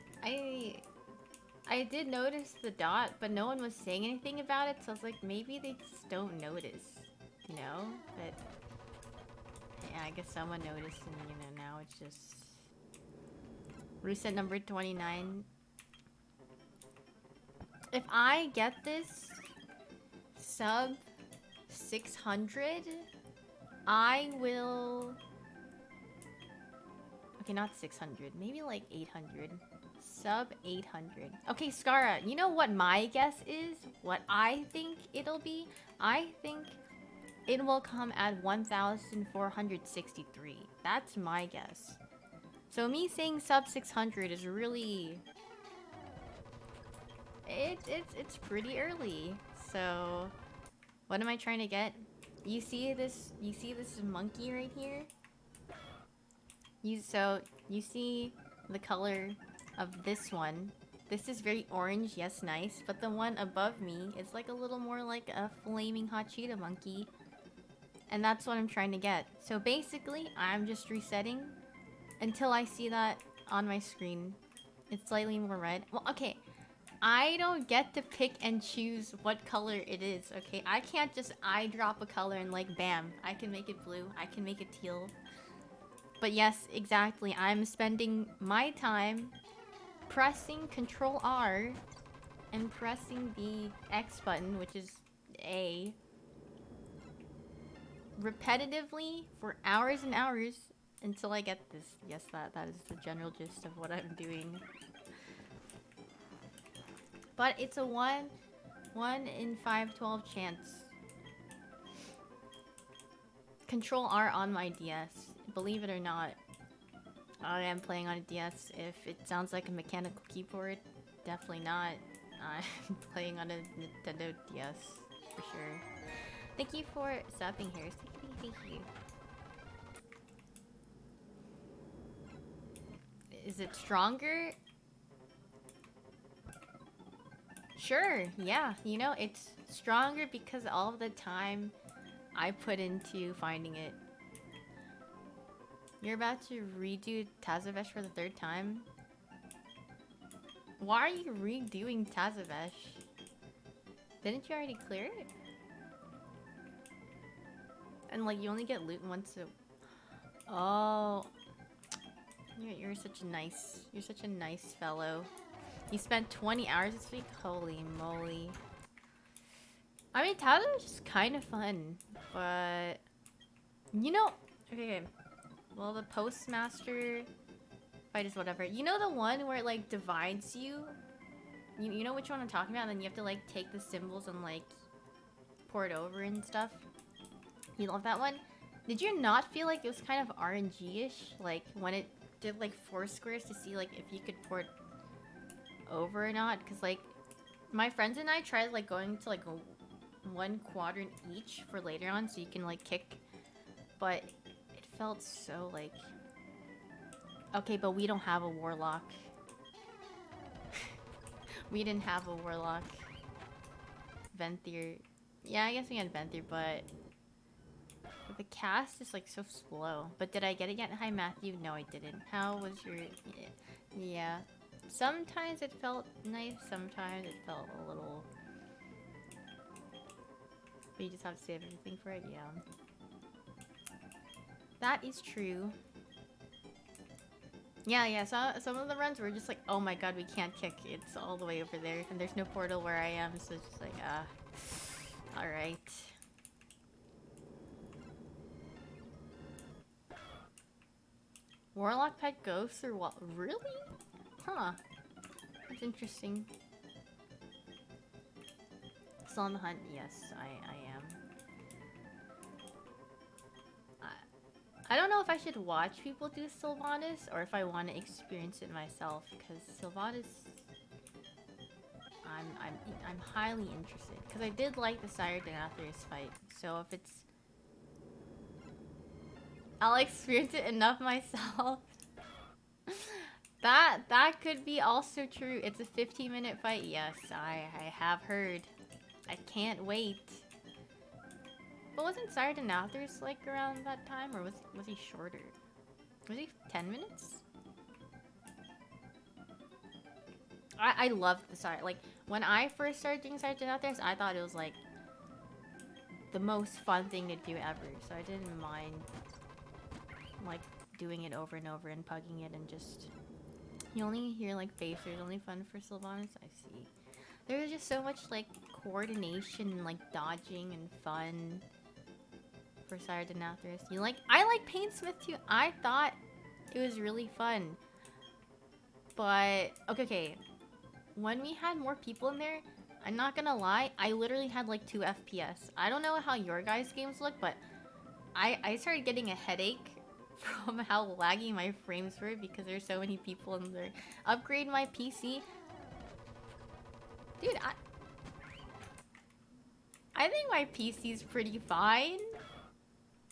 I did notice the dot, but no one was saying anything about it, so I was like, maybe they just don't notice, you know? But yeah, I guess someone noticed, and you know, now it's just reset number 29. If I get this sub 600, I will... Okay, not 600. Maybe like 800. Sub 800. Okay, Skara, you know what my guess is? What I think it'll be? I think it will come at 1,463. That's my guess. So me saying sub 600 is really... It's pretty early. So... What am I trying to get? You see this monkey right here? You see the color of this one. This is very orange, yes, nice. But the one above me is like a little more like a flaming hot Cheetah monkey. And that's what I'm trying to get. So basically, I'm just resetting until I see that on my screen. It's slightly more red. Well, okay. I don't get to pick and choose what color it is, okay? I can't just eyedrop a color and like, bam. I can make it blue. I can make it teal. But yes, exactly. I'm spending my time pressing Control R and pressing the X button, which is A, repetitively for hours and hours until I get this. Yes, that is the general gist of what I'm doing. But it's a 1 in 512 chance. Control R on my DS. Believe it or not, I am playing on a DS. If it sounds like a mechanical keyboard, definitely not. I'm playing on a Nintendo DS for sure. Thank you for stopping here. Thank you. Is it stronger? Sure, yeah. You know, it's stronger because all of the time I put into finding it. You're about to redo Tazavesh for the 3rd time? Why are you redoing Tazavesh? Didn't you already clear it? And like you only get loot once a... Oh. You're such a nice fellow. You spent 20 hours this week? Holy moly. I mean, Tazavesh is kind of fun, but... You know... Okay. Well, the Postmaster fight is whatever. You know the one where it like divides you? You know which one I'm talking about? And then you have to like take the symbols and like pour it over and stuff. You love that one? Did you not feel like it was kind of RNG-ish? Like when it did like 4 squares to see like if you could pour it over or not? Because like my friends and I tried like going to like one quadrant each for later on so you can like kick. But it felt so like... Okay, but we don't have a warlock. We didn't have a warlock. Venthyr. Yeah, I guess we had Venthyr, but the cast is like so slow. But did I get it yet? Hi, Matthew. No, I didn't. How was your... Yeah. Sometimes it felt nice. Sometimes it felt a little... But you just have to save everything for it? Yeah. That is true. Yeah, so some of the runs were just like, oh my god, we can't kick. It's all the way over there. And there's no portal where I am, so it's just like, alright. Warlock pet ghosts or what? Really? Huh. That's interesting. Still on the hunt? Yes, I am. I don't know if I should watch people do Sylvanas or if I want to experience it myself, because Sylvanas, I'm highly interested because I did like the Sire Denathrius fight. So if it's, I'll experience it enough myself. that could be also true. It's a 15-minute fight. Yes, I have heard. I can't wait. But wasn't Sire Denathrius like around that time, or was he shorter? Was he 10 minutes? I love the Sire. Like when I first started doing Sire Denathrius, I thought it was like the most fun thing to do ever. So I didn't mind like doing it over and over and pugging it and just... You only hear like Facers, only fun for Sylvanas. I see. There was just so much like coordination and like dodging and fun for Sire Denathrius. I like Painsmith too. I thought it was really fun. But okay. When we had more people in there, I'm not gonna lie, I literally had like 2 FPS. I don't know how your guys' games look, but I started getting a headache from how laggy my frames were because there's so many people in there. Upgrade my PC. Dude, I think my PC's pretty fine.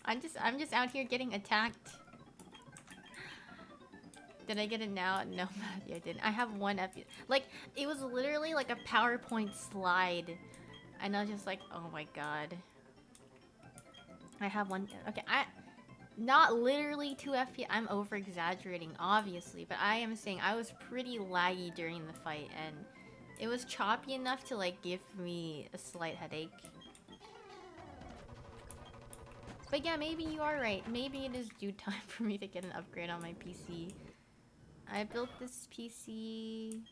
I'm just out here getting attacked. Did I get it now? No, Matthew, I didn't. I have 1 FPS. Like, it was literally like a PowerPoint slide. And I was just like, oh my god. I have 1... Okay, not literally 2 FPS. I'm over-exaggerating, obviously. But I am saying I was pretty laggy during the fight. And it was choppy enough to, like, give me a slight headache. But yeah, maybe you are right. Maybe it is due time for me to get an upgrade on my PC. I built this PC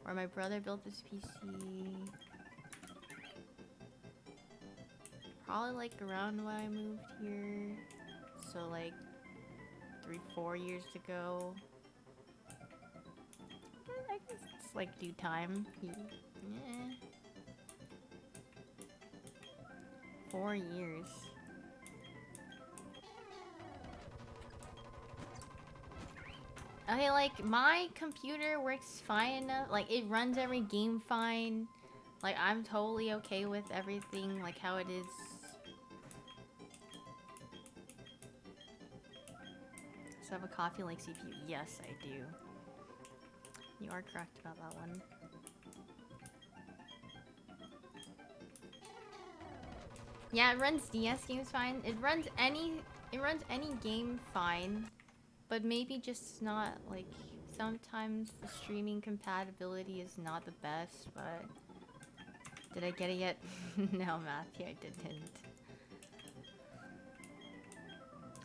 Or my brother built this PC. Probably like around when I moved here. So like 3-4 years ago. I guess it's like due time. Yeah. 4 years. Okay, like my computer works fine enough. Like it runs every game fine. Like I'm totally okay with everything like how it is. So I have a Coffee Lake CPU. Yes, I do. You are correct about that one. Yeah, it runs DS games fine. It runs any game fine. But maybe just not, like, sometimes the streaming compatibility is not the best, but... Did I get it yet? No, Matthew, I didn't.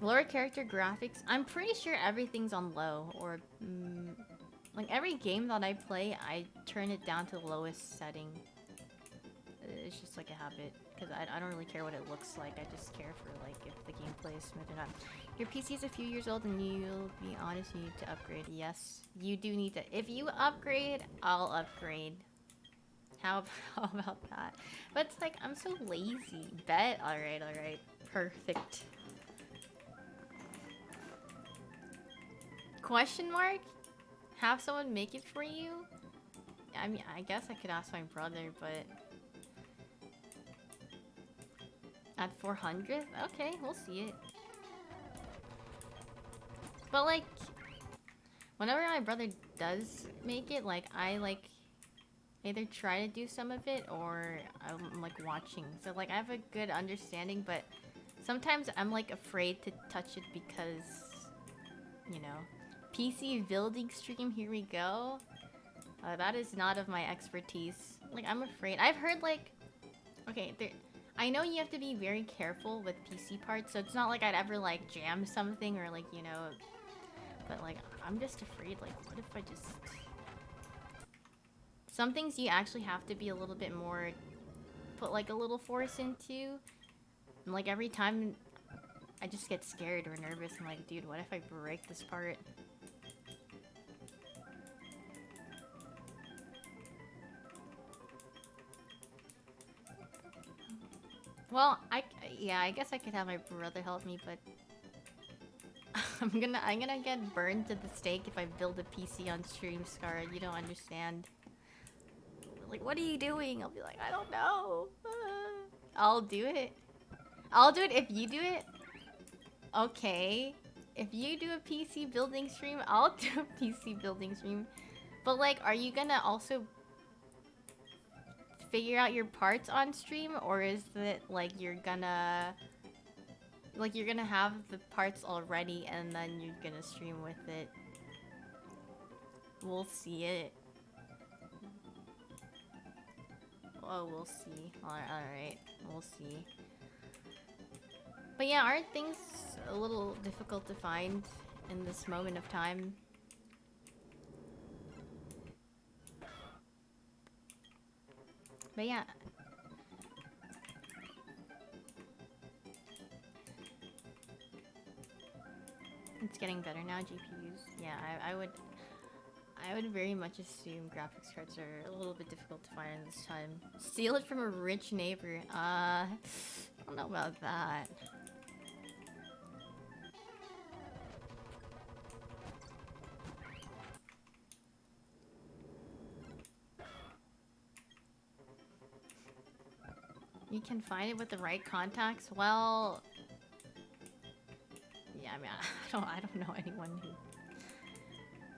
Lower character graphics? I'm pretty sure everything's on low, or... like, every game that I play, I turn it down to the lowest setting. It's just like a habit, because I don't really care what it looks like, I just care for, like, if the gameplay is smooth or not. Your PC is a few years old and you'll be honest, you need to upgrade. Yes, you do need to. If you upgrade, I'll upgrade. How about that? But it's like, I'm so lazy. Bet? Alright, alright. Perfect. Question mark? Have someone make it for you? I mean, I guess I could ask my brother, but... At 400? Okay, we'll see it. But like, whenever my brother does make it, like, I like either try to do some of it or I'm like watching. So like I have a good understanding, but sometimes I'm like afraid to touch it because, you know, PC building stream, here we go. That is not of my expertise. Like, I'm afraid. I've heard like, okay, I know you have to be very careful with PC parts, so it's not like I'd ever like jam something or like, you know, but like, I'm just afraid, like, what if I just... Some things you actually have to be a little bit more... Put like a little force into. And like every time I just get scared or nervous, I'm like, dude, what if I break this part? Well, yeah, I guess I could have my brother help me, but... I'm gonna get burned to the stake if I build a PC on stream, Scar. You don't understand. Like, what are you doing? I'll be like, I don't know. I'll do it. I'll do it if you do it. Okay. If you do a PC building stream, I'll do a PC building stream. But like, are you gonna also figure out your parts on stream? Or is it like you're gonna... Like, you're gonna have the parts already and then you're gonna stream with it? We'll see it. Oh, we'll see. Alright, we'll see. But yeah, aren't things a little difficult to find in this moment of time? But yeah. It's getting better now, GPUs. Yeah, I would very much assume graphics cards are a little bit difficult to find this time. Steal it from a rich neighbor. I don't know about that. You can find it with the right contacts? Well... Yeah, I mean, I don't know anyone who...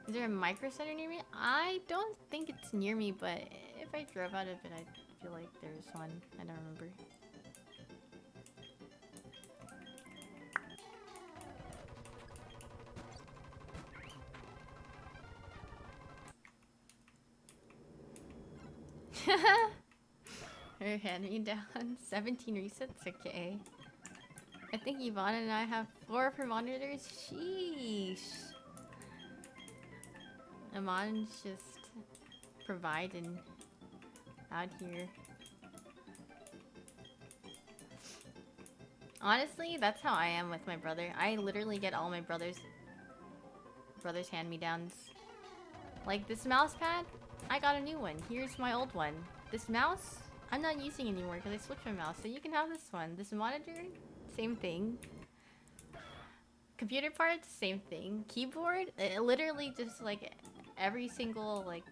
Is there a micro center near me? I don't think it's near me, but if I drove out of it, I feel like there's one. I don't remember. Her hand me down. 17 resets? Okay. I think Yvonne and I have 4 of her monitors. Sheesh. Amon's just providing out here. Honestly, that's how I am with my brother. I literally get all my brother's hand-me-downs. Like this mouse pad, I got a new one. Here's my old one. This mouse, I'm not using anymore because I switched my mouse. So you can have this one. This monitor, same thing. Computer parts, same thing. Keyboard, literally just like every single like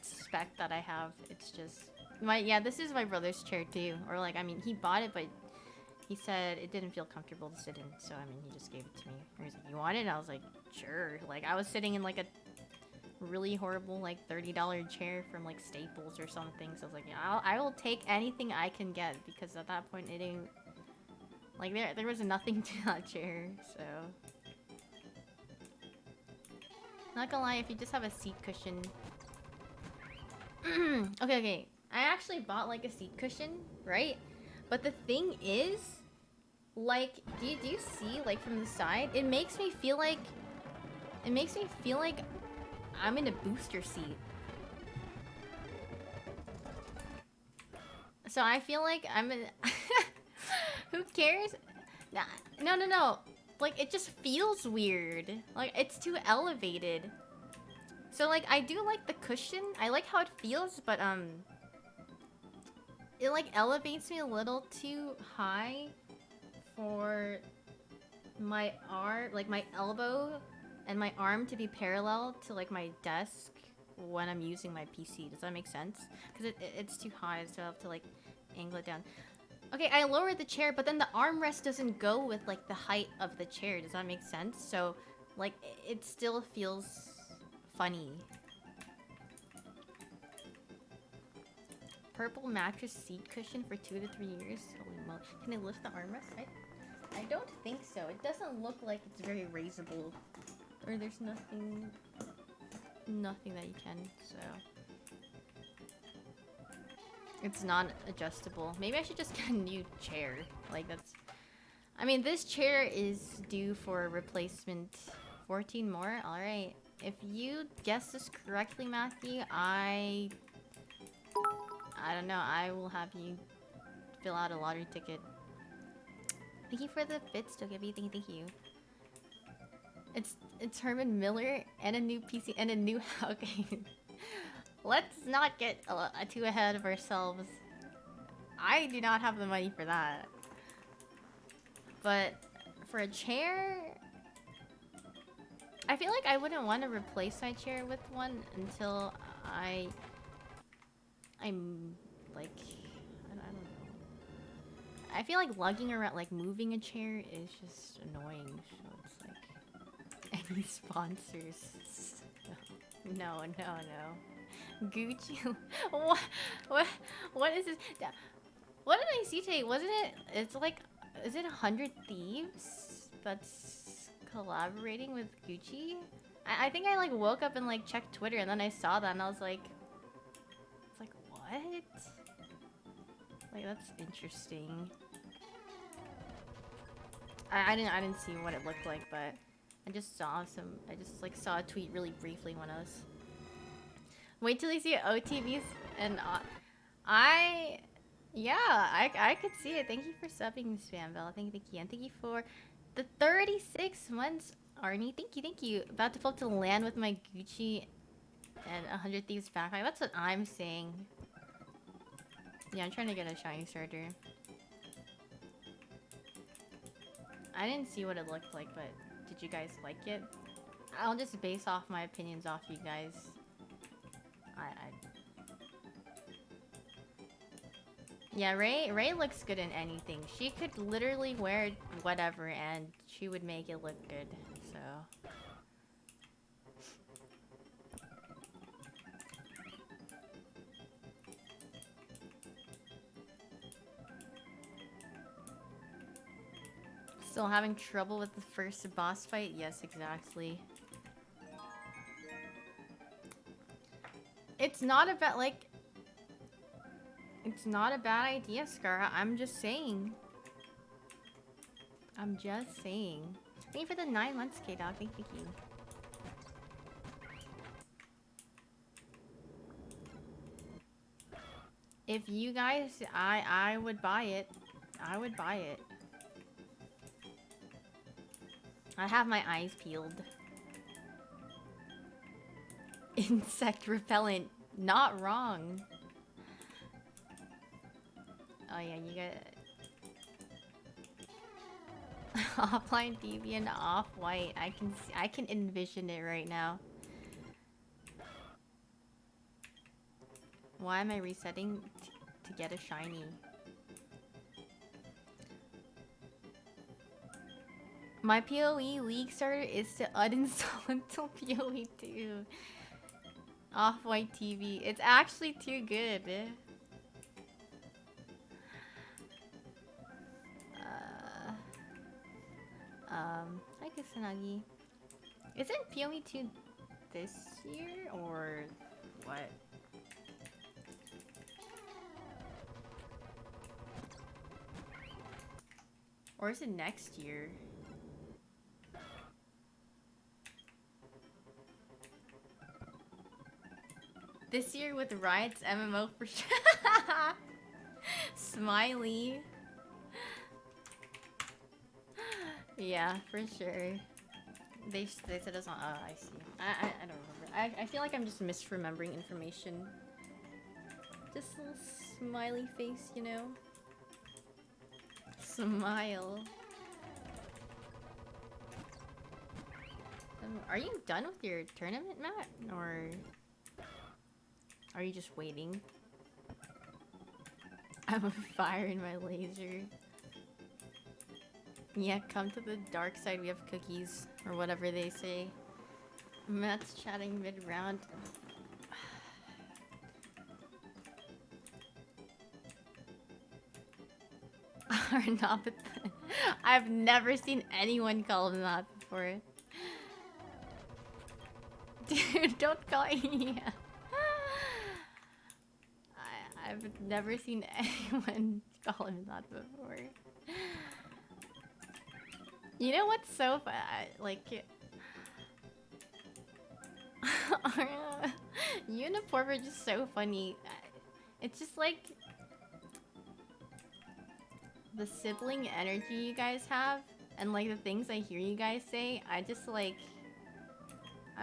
spec that I have. It's just yeah. This is my brother's chair too. Or like I mean, he bought it, but he said it didn't feel comfortable to sit in. So I mean, he just gave it to me. Or he's like, "You want it?" And I was like, "Sure." Like I was sitting in like a really horrible like $30 chair from like Staples or something. So I was like, yeah, I will take anything I can get because at that point it didn't like there was nothing to that chair. So not gonna lie, if you just have a seat cushion. Okay. I actually bought like a seat cushion, right? But the thing is, like, do you see like from the side? It makes me feel like I'm in a booster seat. So I feel like I'm in... Who cares? Nah, no. Like, it just feels weird. Like, it's too elevated. So, like, I do like the cushion. I like how it feels, but, it, like, elevates me a little too high for my arm, like, my elbow and my arm to be parallel to like my desk when I'm using my PC. Does that make sense? Because it's too high, so I have to like angle it down. Okay, I lowered the chair, but then the armrest doesn't go with like the height of the chair. Does that make sense? So like it still feels funny. Purple mattress seat cushion for 2 to 3 years. Holy moly. Can I lift the armrest? I don't think so. It doesn't look like it's very raisable. Or there's nothing that you can, so it's not adjustable. Maybe I should just get a new chair. Like that's, I mean, this chair is due for replacement. 14 more. All right. If you guess this correctly, Matthew, I don't know. I will have you fill out a lottery ticket. Thank you for the bits, Togepi. Thank you. It's Herman Miller and a new PC and a new... Okay. Let's not get too ahead of ourselves. I do not have the money for that. But for a chair... I feel like I wouldn't want to replace my chair with one until I'm like... I don't know. I feel like lugging around, like moving a chair is just annoying. So it's like... Any sponsors? No. Gucci? What is this? What did I see today? Wasn't it? It's like, is it 100 Thieves that's collaborating with Gucci? I think I like woke up and like checked Twitter and then I saw that and I was like, it's like what? Like that's interesting. I didn't see what it looked like, but. I just saw a tweet really briefly when I was... Wait till you see OTVs and... I could see it. Thank you for subbing, Spam Bell. Thank you. And thank you for the 36 months, Arnie. Thank you. About to flip to land with my Gucci and 100 Thieves backpack. That's what I'm saying. Yeah, I'm trying to get a shiny starter. I didn't see what it looked like, but... Did you guys like it? I'll just base off my opinions off you guys. Yeah, Ray looks good in anything. She could literally wear whatever and she would make it look good. So still having trouble with the first boss fight? Yes, exactly. It's not about, like... It's not a bad idea, Scar. I'm just saying. Thank you for the 9 months, K-Dog. Thank you. If you guys, I would buy it. I would buy it. I have my eyes peeled. Insect repellent. Not wrong. Oh yeah, you got offline TV and off-white. I can envision it right now. Why am I resetting to get a shiny? My PoE League starter is to uninstall until PoE 2. Off-white TV. It's actually too good. Hi Kusanagi. Isn't PoE 2 this year or what? Or is it next year? This year with Riot's MMO for sure. Smiley. Yeah, for sure. They said it's on. Oh, I see. I don't remember. I feel like I'm just misremembering information. Just a little smiley face, you know. Smile. Are you done with your tournament, Matt? Or are you just waiting? I'm on fire in my laser. Yeah, come to the dark side. We have cookies. Or whatever they say. Matt's chatting mid-round. Arnopathan. I've never seen anyone call him that before. Dude, don't call me. I've never seen anyone call him that before. You know what's so fun? Like, you and Porp are just so funny. It's just like the sibling energy you guys have, and like the things I hear you guys say. I'm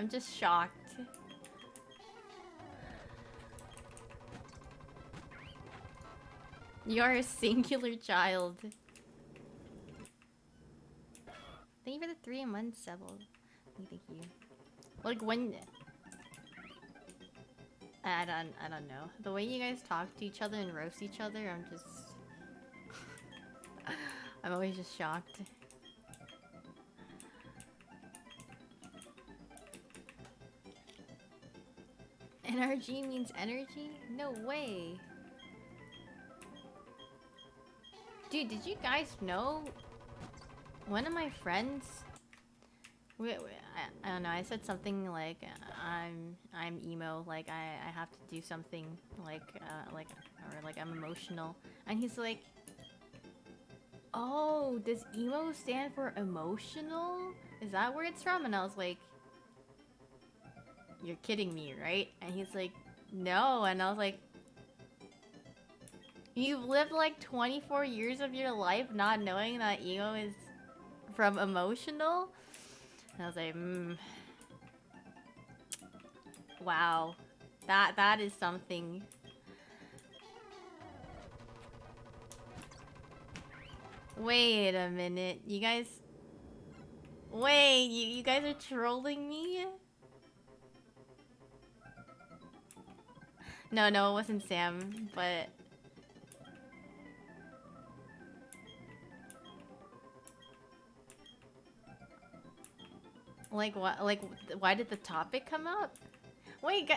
just shocked. You are a singular child. Thank you for the 3 months, Sebel. Thank you. Like when I don't know. The way you guys talk to each other and roast each other, I'm just I'm always just shocked. NRG means energy? No way. Dude, did you guys know one of my friends, I don't know, I said something like I'm emo, like I have to do something like I'm emotional, and he's like, oh, does emo stand for emotional? Is that where it's from? And I was like, you're kidding me, right? And he's like, no. And I was like, you've lived like 24 years of your life not knowing that emo is from emotional? And I was like, wow. That is something. Wait a minute. You guys... Wait, you guys are trolling me? No, it wasn't Sam, but... Like, what? Like, why did the topic come up? Wait,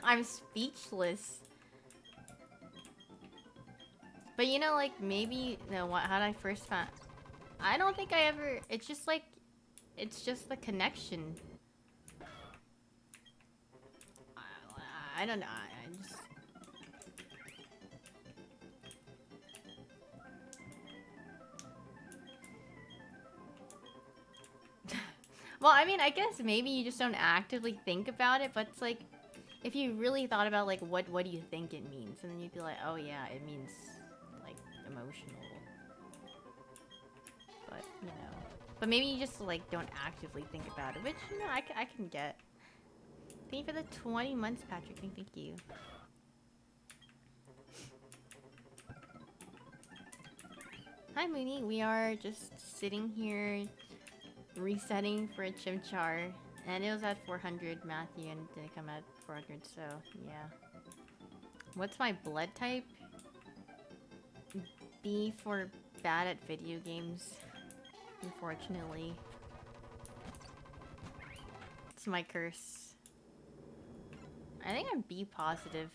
I'm speechless. But you know, like, maybe... No, how did I first find... I don't think I ever... It's just like... It's just the connection. I don't know. I just... Well, I mean, I guess maybe you just don't actively think about it, but it's like, if you really thought about, like, what do you think it means? And then you'd be like, oh yeah, it means, like, emotional. But, you know. But maybe you just, like, don't actively think about it, which, you know, I can get. Thank you for the 20 months, Patrick. Thank you. Hi, Mooney. We are just sitting here resetting for a Chimchar. And it was at 400, Matthew, and it didn't come at 400, so yeah. What's my blood type? B for bad at video games. Unfortunately. It's my curse. I think I'm B positive.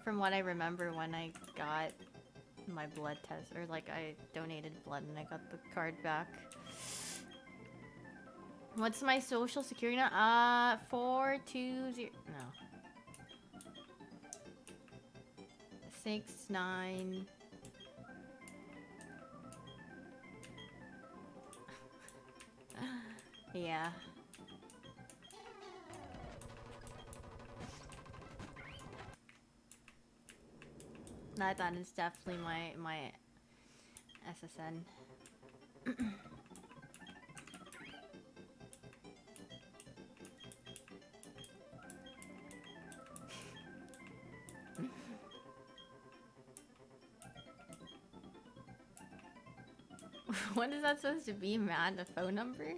From what I remember when I got my blood test, or like I donated blood and I got the card back. What's my social security now? 420. No. 69. Yeah. That is definitely my SSN. What is that supposed to be, man? A phone number?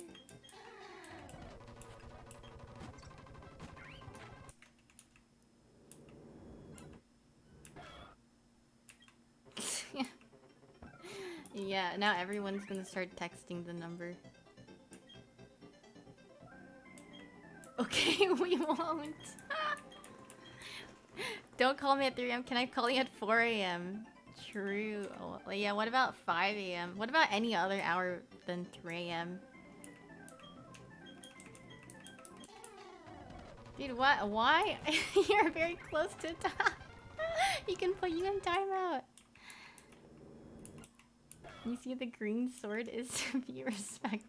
Yeah, now everyone's gonna start texting the number. Okay, we won't. Don't call me at 3 a.m. Can I call you at 4 a.m.? True. Oh, yeah, what about 5 a.m.? What about any other hour than 3 a.m.? Dude, what? Why? You're very close to time. He can put you in timeout. You see, the green sword is to be respected.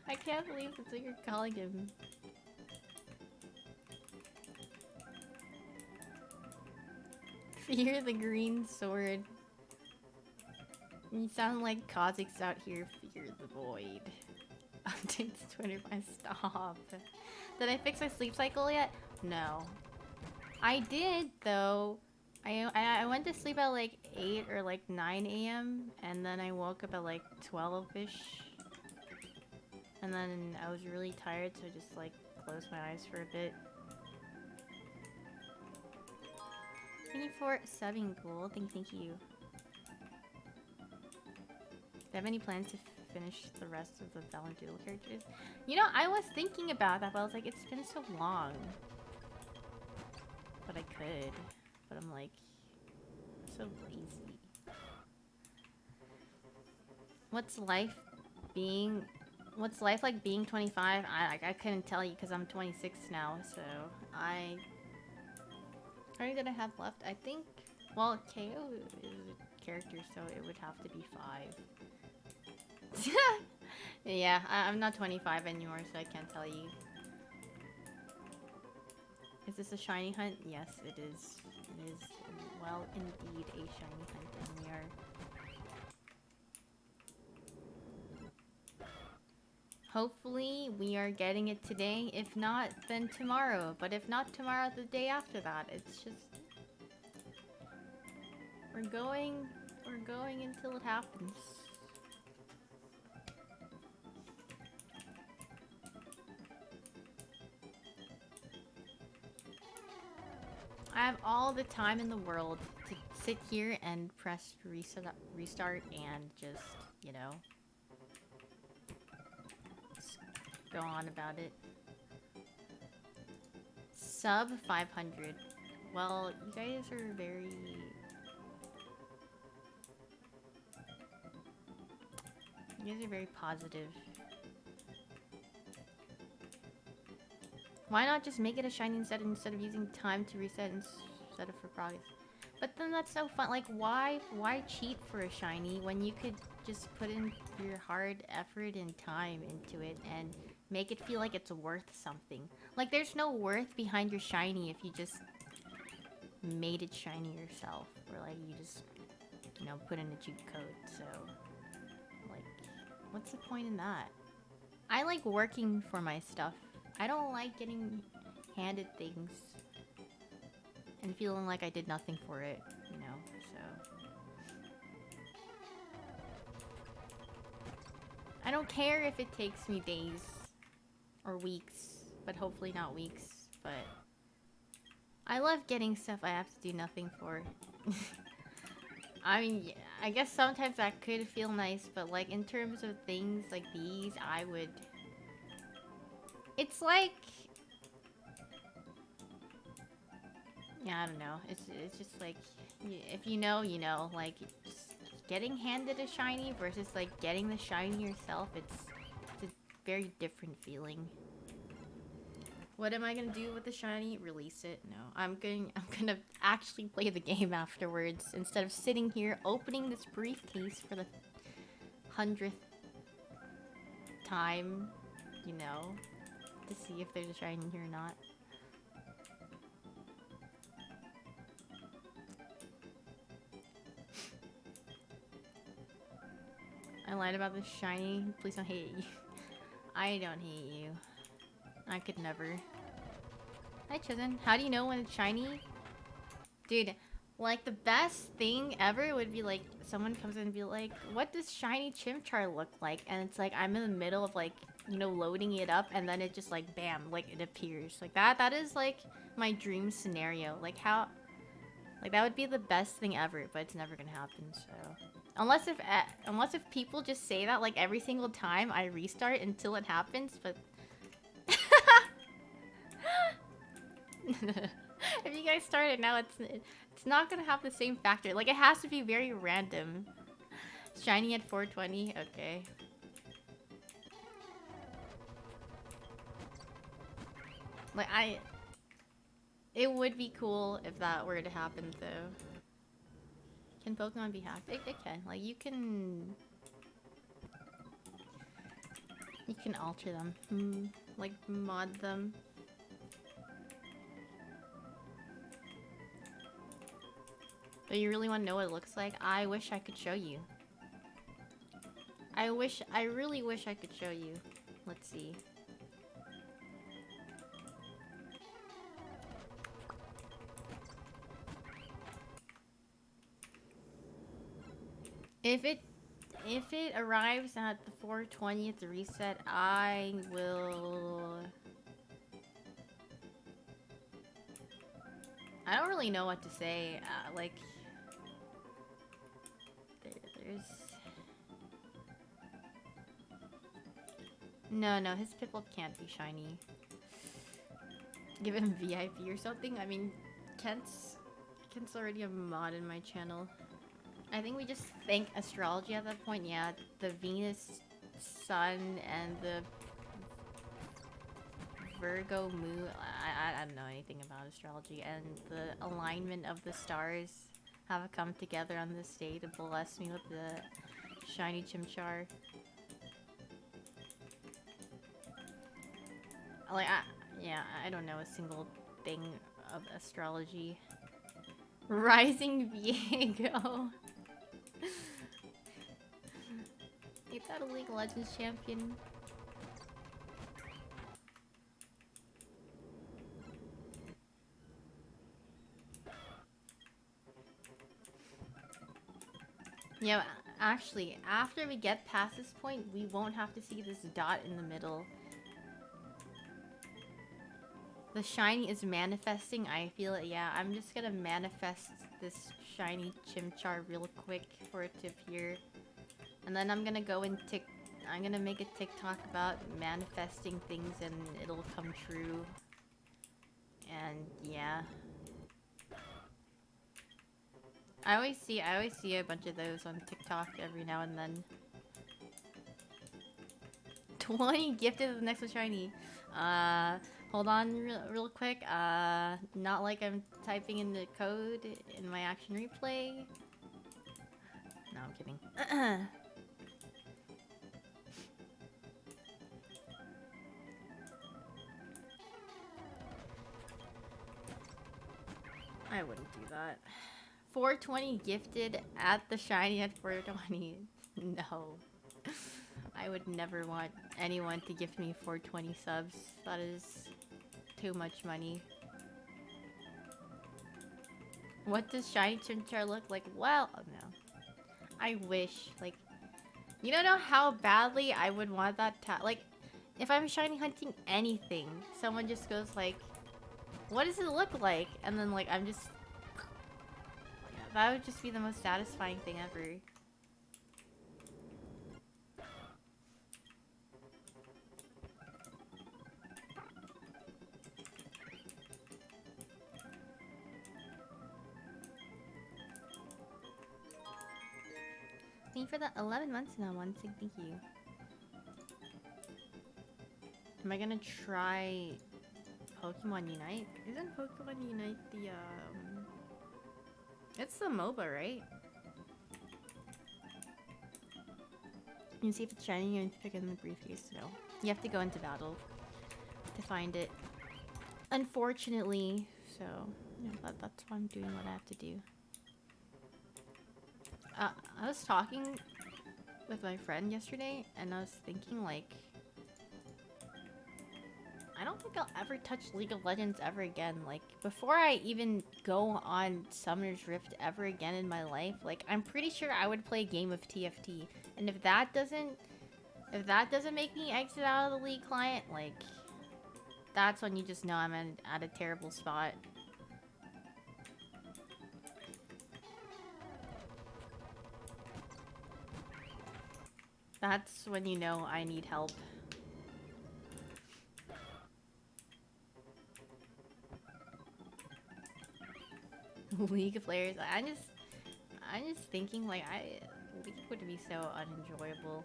I can't believe that's what you're calling him. Fear the green sword. You sound like Kazakhs out here. Fear the void. Updates 25. Stop. Did I fix my sleep cycle yet? No. I did though. I went to sleep at like 8 or like 9 a.m. and then I woke up at like 12-ish. And then I was really tired, so I just like closed my eyes for a bit. Thank you for subbing, Ghoul. Thank you. Do you have any plans to finish the rest of the Valenduel characters? You know, I was thinking about that, but I was like, it's been so long. But I could. But I'm like, so lazy. What's life like being 25? I couldn't tell you because I'm 26 now, so how many did I have left? I think, well, KO is a character, so it would have to be 5. Yeah, I'm not 25 anymore, so I can't tell you. Is this a shiny hunt? Yes, it is. It is, well, indeed a shiny hunt, and we are... Hopefully, we are getting it today. If not, then tomorrow. But if not tomorrow, the day after that. It's just... We're going until it happens. I have all the time in the world to sit here and press restart and just, you know, go on about it. Sub 500. Well, you guys are very... You guys are very positive. Why not just make it a shiny instead of using time to reset instead of for progress? But then that's so fun. Like, why cheat for a shiny when you could just put in your hard effort and time into it and make it feel like it's worth something. Like, there's no worth behind your shiny if you just made it shiny yourself. Or, like, you just, you know, put in a cheat code. So, like, what's the point in that? I like working for my stuff. I don't like getting handed things and feeling like I did nothing for it, you know, so. I don't care if it takes me days or weeks, but hopefully not weeks, but I love getting stuff I have to do nothing for. I mean, yeah, I guess sometimes that could feel nice, but like in terms of things like these, I would... It's like... Yeah, I don't know. It's just like, if you know, you know. Like, just getting handed a shiny versus like getting the shiny yourself, it's a very different feeling. What am I gonna do with the shiny? Release it? No, I'm gonna actually play the game afterwards instead of sitting here opening this briefcase for the 100th time, you know, to see if there's a shiny here or not. I lied about the shiny. Please don't hate you. I don't hate you. I could never. Hi, Chizen. How do you know when it's shiny? Dude, like, the best thing ever would be, like, someone comes in and be like, what does shiny Chimchar look like? And it's like, I'm in the middle of, like, you know, loading it up, and then it just, like, bam, like, it appears. Like, that is, like, my dream scenario. Like, how... Like, that would be the best thing ever, but it's never gonna happen, so... Unless if people just say that, like, every single time I restart until it happens, but... If you guys start it now, it's not gonna have the same factor. Like, it has to be very random. Shiny at 420? Okay. Like, it would be cool if that were to happen, though. Can Pokemon be hacked? It can. Like, you can alter them. Like, mod them. But you really want to know what it looks like? I wish I could show you. I really wish I could show you. Let's see. If it arrives at the 420th reset, I will... I don't really know what to say. Like... There's... No, his Piplup can't be shiny. Give him VIP or something? I mean, Kent's already a mod in my channel. I think we just think astrology at that point. Yeah, the Venus Sun and the Virgo Moon. I don't know anything about astrology. And the alignment of the stars have come together on this day to bless me with the shiny Chimchar. Like, yeah, I don't know a single thing of astrology. Rising Viego. Is that a League of Legends champion? Yeah, actually, after we get past this point, we won't have to see this dot in the middle. The shiny is manifesting. I feel it. Yeah, I'm just gonna manifest this shiny Chimchar real quick for it to appear. And then I'm gonna go and I'm gonna make a TikTok about manifesting things and it'll come true. And yeah. I always see a bunch of those on TikTok every now and then. 20 gifted the next one shiny. Hold on real quick. Not like I'm typing in the code in my action replay. No, I'm kidding. I wouldn't do that. 420 gifted at the shiny at 420. No. I would never want anyone to gift me 420 subs. That is too much money. What does shiny Chimchar look like? Well, oh no. I wish, like, you don't know how badly I would want that like, if I'm shiny hunting anything, someone just goes like, what does it look like? And then like, I'm just, yeah, that would just be the most satisfying thing ever. Thank you for the 11 months now, one sig, thank you. Am I gonna try Pokemon Unite? Isn't Pokemon Unite the, it's the MOBA, right? You can see if it's shiny and pick it in the briefcase. No. You have to go into battle to find it. Unfortunately, so yeah, that's why I'm doing what I have to do. I was talking with my friend yesterday, and I was thinking, like, I don't think I'll ever touch League of Legends ever again. Like, before I even go on Summoner's Rift ever again in my life, like, I'm pretty sure I would play a game of TFT. And if that doesn't make me exit out of the League client, like, that's when you just know I'm at a terrible spot. That's when you know I need help. League of players, I'm just thinking, like, League would be so unenjoyable.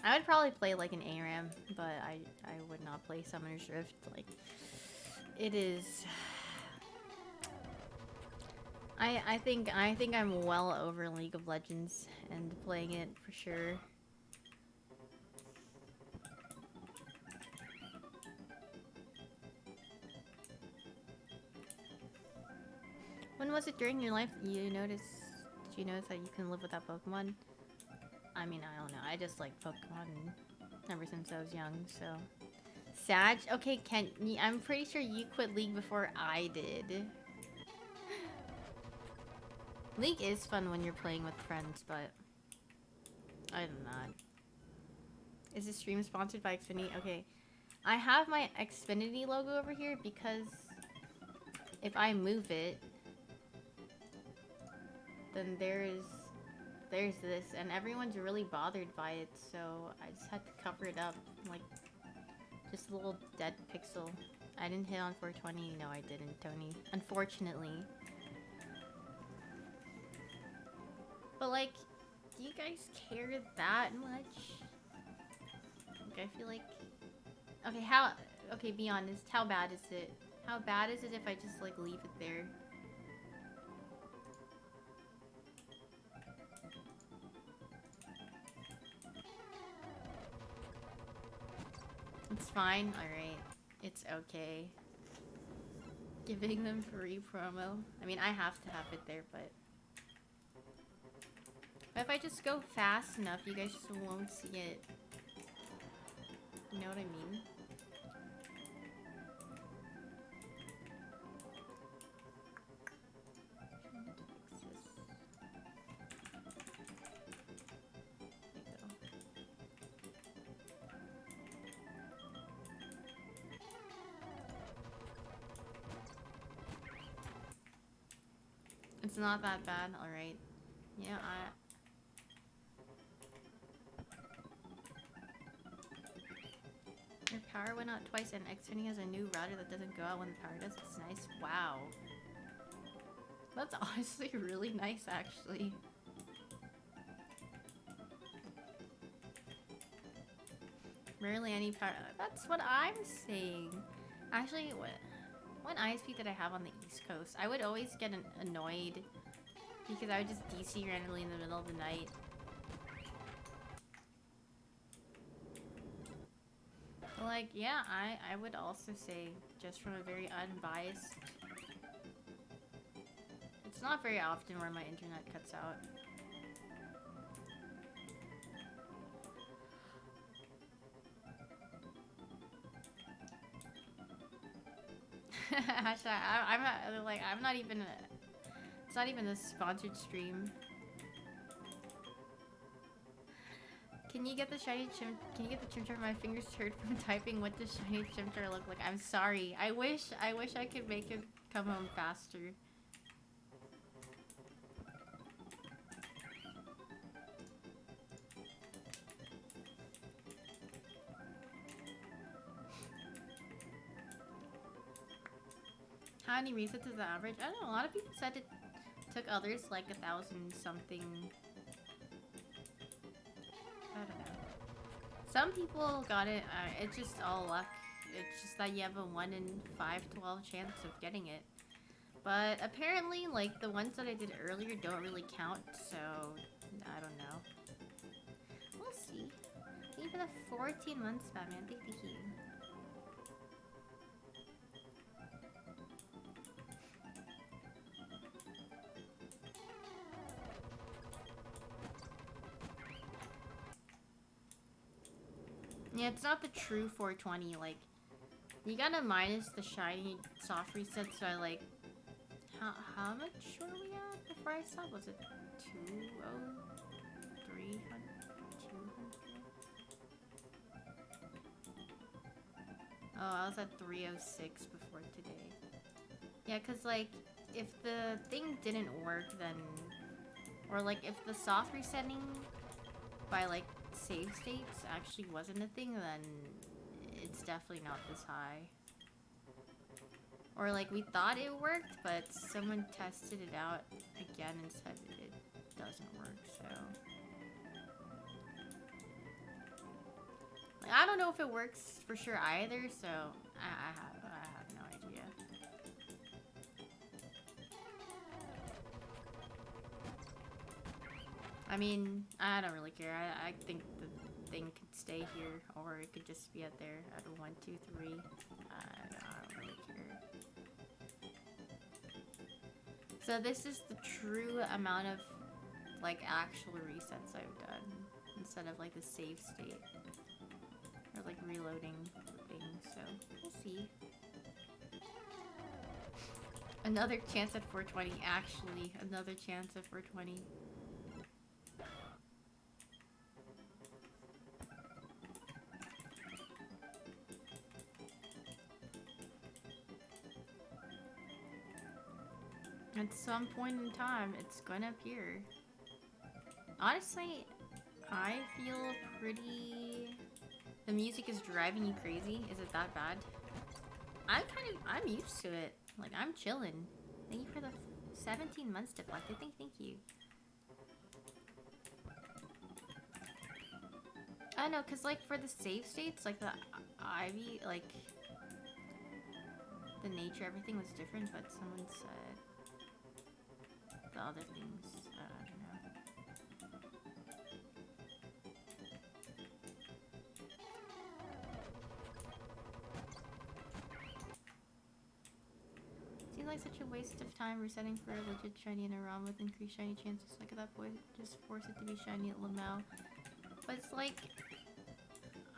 I would probably play like an ARAM, but I would not play Summoner's Rift. Like, it is. I think I'm well over League of Legends and playing it for sure. When was it during your life did you notice that you can live without Pokemon? I mean, I don't know. I just like Pokemon ever since I was young, so. Sag? Okay, Kent, I'm pretty sure you quit League before I did. League is fun when you're playing with friends, but I'm not. Is this stream sponsored by Xfinity? Okay. I have my Xfinity logo over here because if I move it, then there's this, and everyone's really bothered by it, so I just had to cover it up, like, just a little dead pixel. I didn't hit on 420. No, I didn't, Tony. Unfortunately. But, like, do you guys care that much? Like, I feel like... Okay, okay, be honest. How bad is it? How bad is it if I just, like, leave it there? It's fine. Alright. It's okay. Giving them free promo. I mean, I have to have it there, but if I just go fast enough, you guys just won't see it. You know what I mean? It's not that bad, alright. Yeah, Your power went out twice, and Xfinity has a new router that doesn't go out when the power does. It's nice. Wow. That's honestly really nice, actually. Rarely any power. That's what I'm saying. Actually, what ISP did I have on the East Coast? I would always get annoyed because I would just DC randomly in the middle of the night. Like, like, yeah, I would also say, just from a very unbiased... It's not very often where my internet cuts out. Hashtag, I'm not, like, I'm not even it's not even a sponsored stream. Can you get the shiny Can you get the Chimchar? My fingers hurt from typing. What does shiny Chimchar look like? I'm sorry. I wish I could make it come home faster. How many resets is the average? I don't know. A lot of people said it took others like 1,000 something. I don't know. Some people got it. It's just all luck. It's just that you have a 1 in 512 chance of getting it. But apparently, like, the ones that I did earlier don't really count, so I don't know. We'll see. Thank you for the 14 months, Batman. Thank you. Yeah, it's not the true 420, like, you gotta minus the shiny soft reset, so I, like, how much were we at before I stopped? Was it 200? 200? Oh, I was at 306 before today. Yeah, cause, like, if the thing didn't work, then, or, like, if the soft resetting by, like, save states actually wasn't a thing, then it's definitely not this high. Or like we thought it worked, but someone tested it out again and said it doesn't work, so... Like, I don't know if it works for sure either, so I have no idea. I mean, I don't really care. I think the thing could stay here, or it could just be out there at 1, 2, 3. I don't really care. So this is the true amount of, like, actual resets I've done, instead of, like, the save state. Or, like, reloading things, so we'll see. Another chance at 420, actually. Another chance at 420. At some point in time, it's gonna appear. Honestly, I feel pretty... The music is driving you crazy? Is it that bad? I'm used to it. Like, I'm chilling. Thank you for the 17 months deflected. Thank you. I know, cause like for the save states, like the Ivy, like the nature, everything was different, but someone said the other things, I don't know. Seems like such a waste of time resetting for a legit shiny in a ROM with increased shiny chances. Like that boy just force it to be shiny at Lamau. But it's like,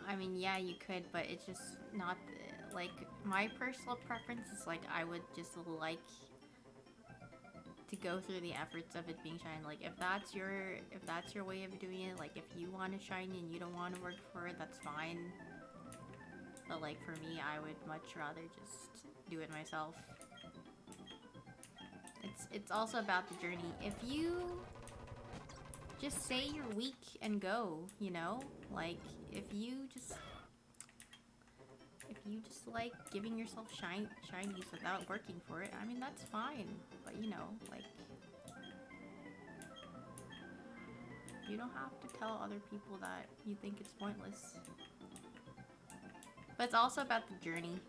I mean, yeah, you could, but it's just not, like, my personal preference is like, I would just like to go through the efforts of it being shiny. Like, if that's your way of doing it, like, if you want it shiny and you don't want to work for it, that's fine. But, like, for me, I would much rather just do it myself. It's also about the journey. If you just say you're weak and go, you know? Like, if you just like giving yourself shinies without working for it, I mean, that's fine. But, you know, like, you don't have to tell other people that you think it's pointless. But it's also about the journey.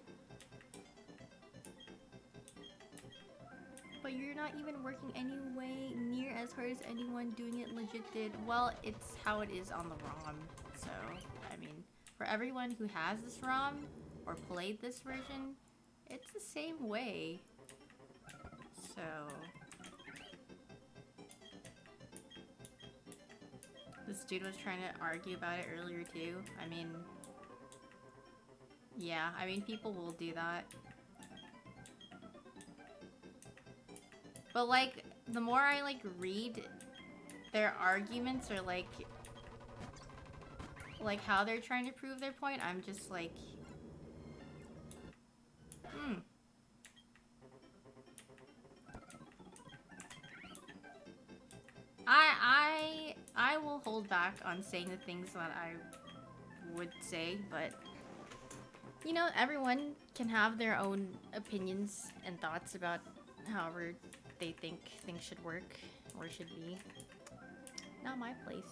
But you're not even working anyway near as hard as anyone doing it legit did. Well, it's how it is on the ROM. So, I mean, For everyone who has this ROM or played this version, it's the same way. So this dude was trying to argue about it earlier too. I mean, yeah, I mean people will do that. But like the more I like read their arguments or like how they're trying to prove their point, I'm just like, I will hold back on saying the things that I would say, but you know, everyone can have their own opinions and thoughts about however they think things should work or should be. Not my place.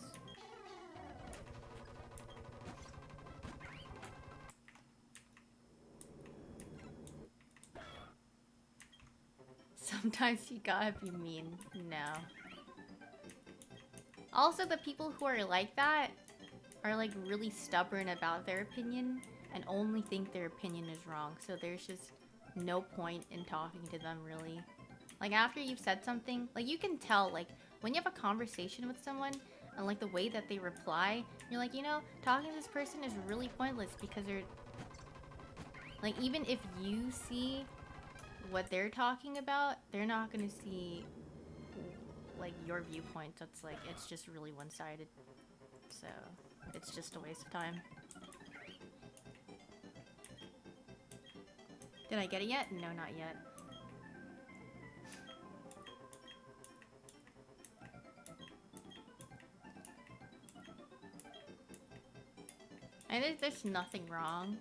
Sometimes you gotta be mean. No. Also, the people who are like that are like really stubborn about their opinion and only think their opinion is wrong. So there's just no point in talking to them, really. Like after you've said something, like you can tell, like when you have a conversation with someone and like the way that they reply, you're like, you know, talking to this person is really pointless because they're like, even if you see what they're talking about, they're not gonna see like your viewpoint. That's like, it's just really one-sided. So it's just a waste of time. Did I get it yet? No, not yet. I think there's nothing wrong.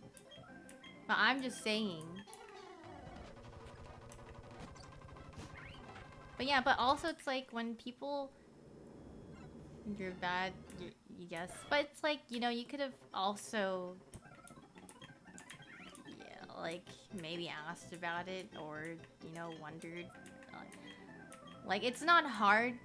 But I'm just saying. But yeah, but also it's like when people... You're bad, yes. But it's like, you know, you could have also... Yeah, like, maybe asked about it or, you know, wondered. Like, it's not hard.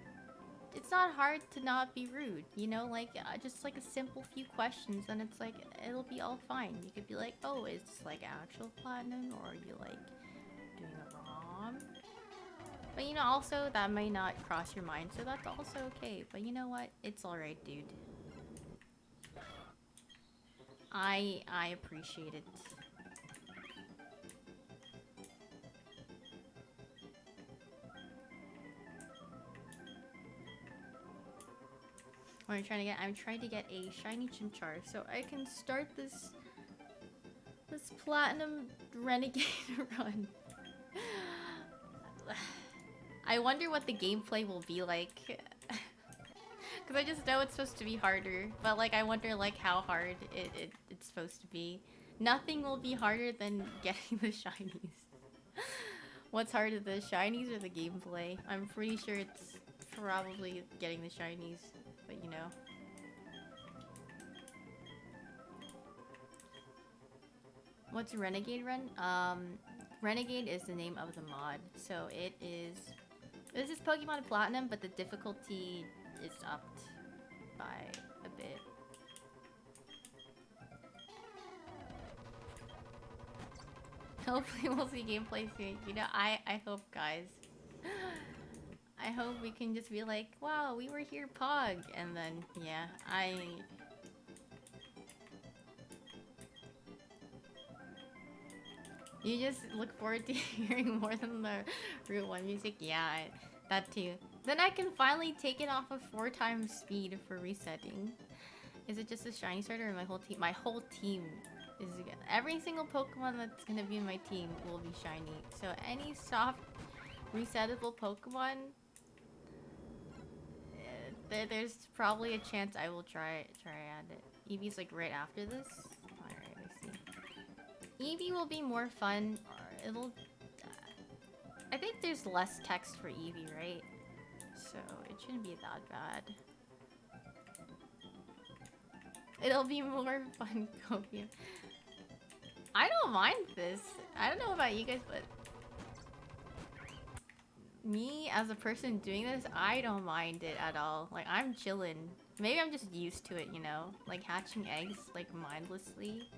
It's not hard to not be rude, you know? Like, just like a simple few questions and it's like, it'll be all fine. You could be like, oh, it's like actual platinum or are you like doing a ROM? But you know, also that may not cross your mind, so that's also okay. But you know what? It's alright, dude. I appreciate it. What are you trying to get? I'm trying to get a shiny Chimchar so I can start this platinum renegade run. I wonder what the gameplay will be like. Because I just know it's supposed to be harder. But like, I wonder like how hard it's supposed to be. Nothing will be harder than getting the shinies. What's harder, the shinies or the gameplay? I'm pretty sure it's probably getting the shinies. But you know. What's Renegade Run? Renegade is the name of the mod. So it is... This is Pokemon Platinum, but the difficulty is upped by a bit. Hopefully we'll see gameplay soon. You know, I hope, guys. I hope we can just be like, wow, we were here, Pog. And then, yeah, You just look forward to hearing more than the Route 1 music? Yeah, that too. Then I can finally take it off of 4 times speed for resetting. Is it just a shiny starter or my whole team? My whole team is... Every single Pokemon that's gonna be in my team will be shiny. So any soft resettable Pokemon... there's probably a chance I will try add it. Eevee's like right after this? Alright, I see. Eevee will be more fun. It'll... I think there's less text for Eevee, right? So it shouldn't be that bad. It'll be more fun, Copium. I don't mind this. I don't know about you guys, but... Me, as a person doing this, I don't mind it at all. Like, I'm chillin'. Maybe I'm just used to it, you know? Like hatching eggs, like mindlessly.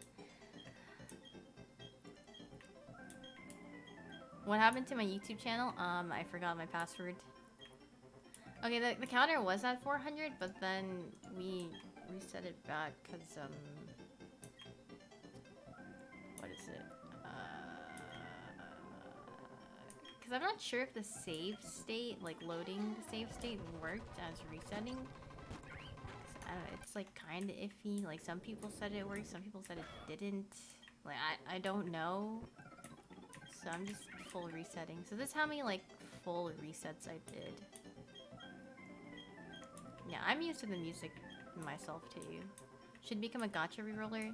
What happened to my YouTube channel? I forgot my password. Okay, the counter was at 400, but then we reset it back because, what is it? Because I'm not sure if the save state, like loading the save state, worked as resetting. I don't know, it's like kind of iffy. Like some people said it worked, some people said it didn't. Like I don't know. So I'm just full resetting. So this is how many like full resets I did. Yeah, I'm used to the music myself too. Should become a gacha reroller.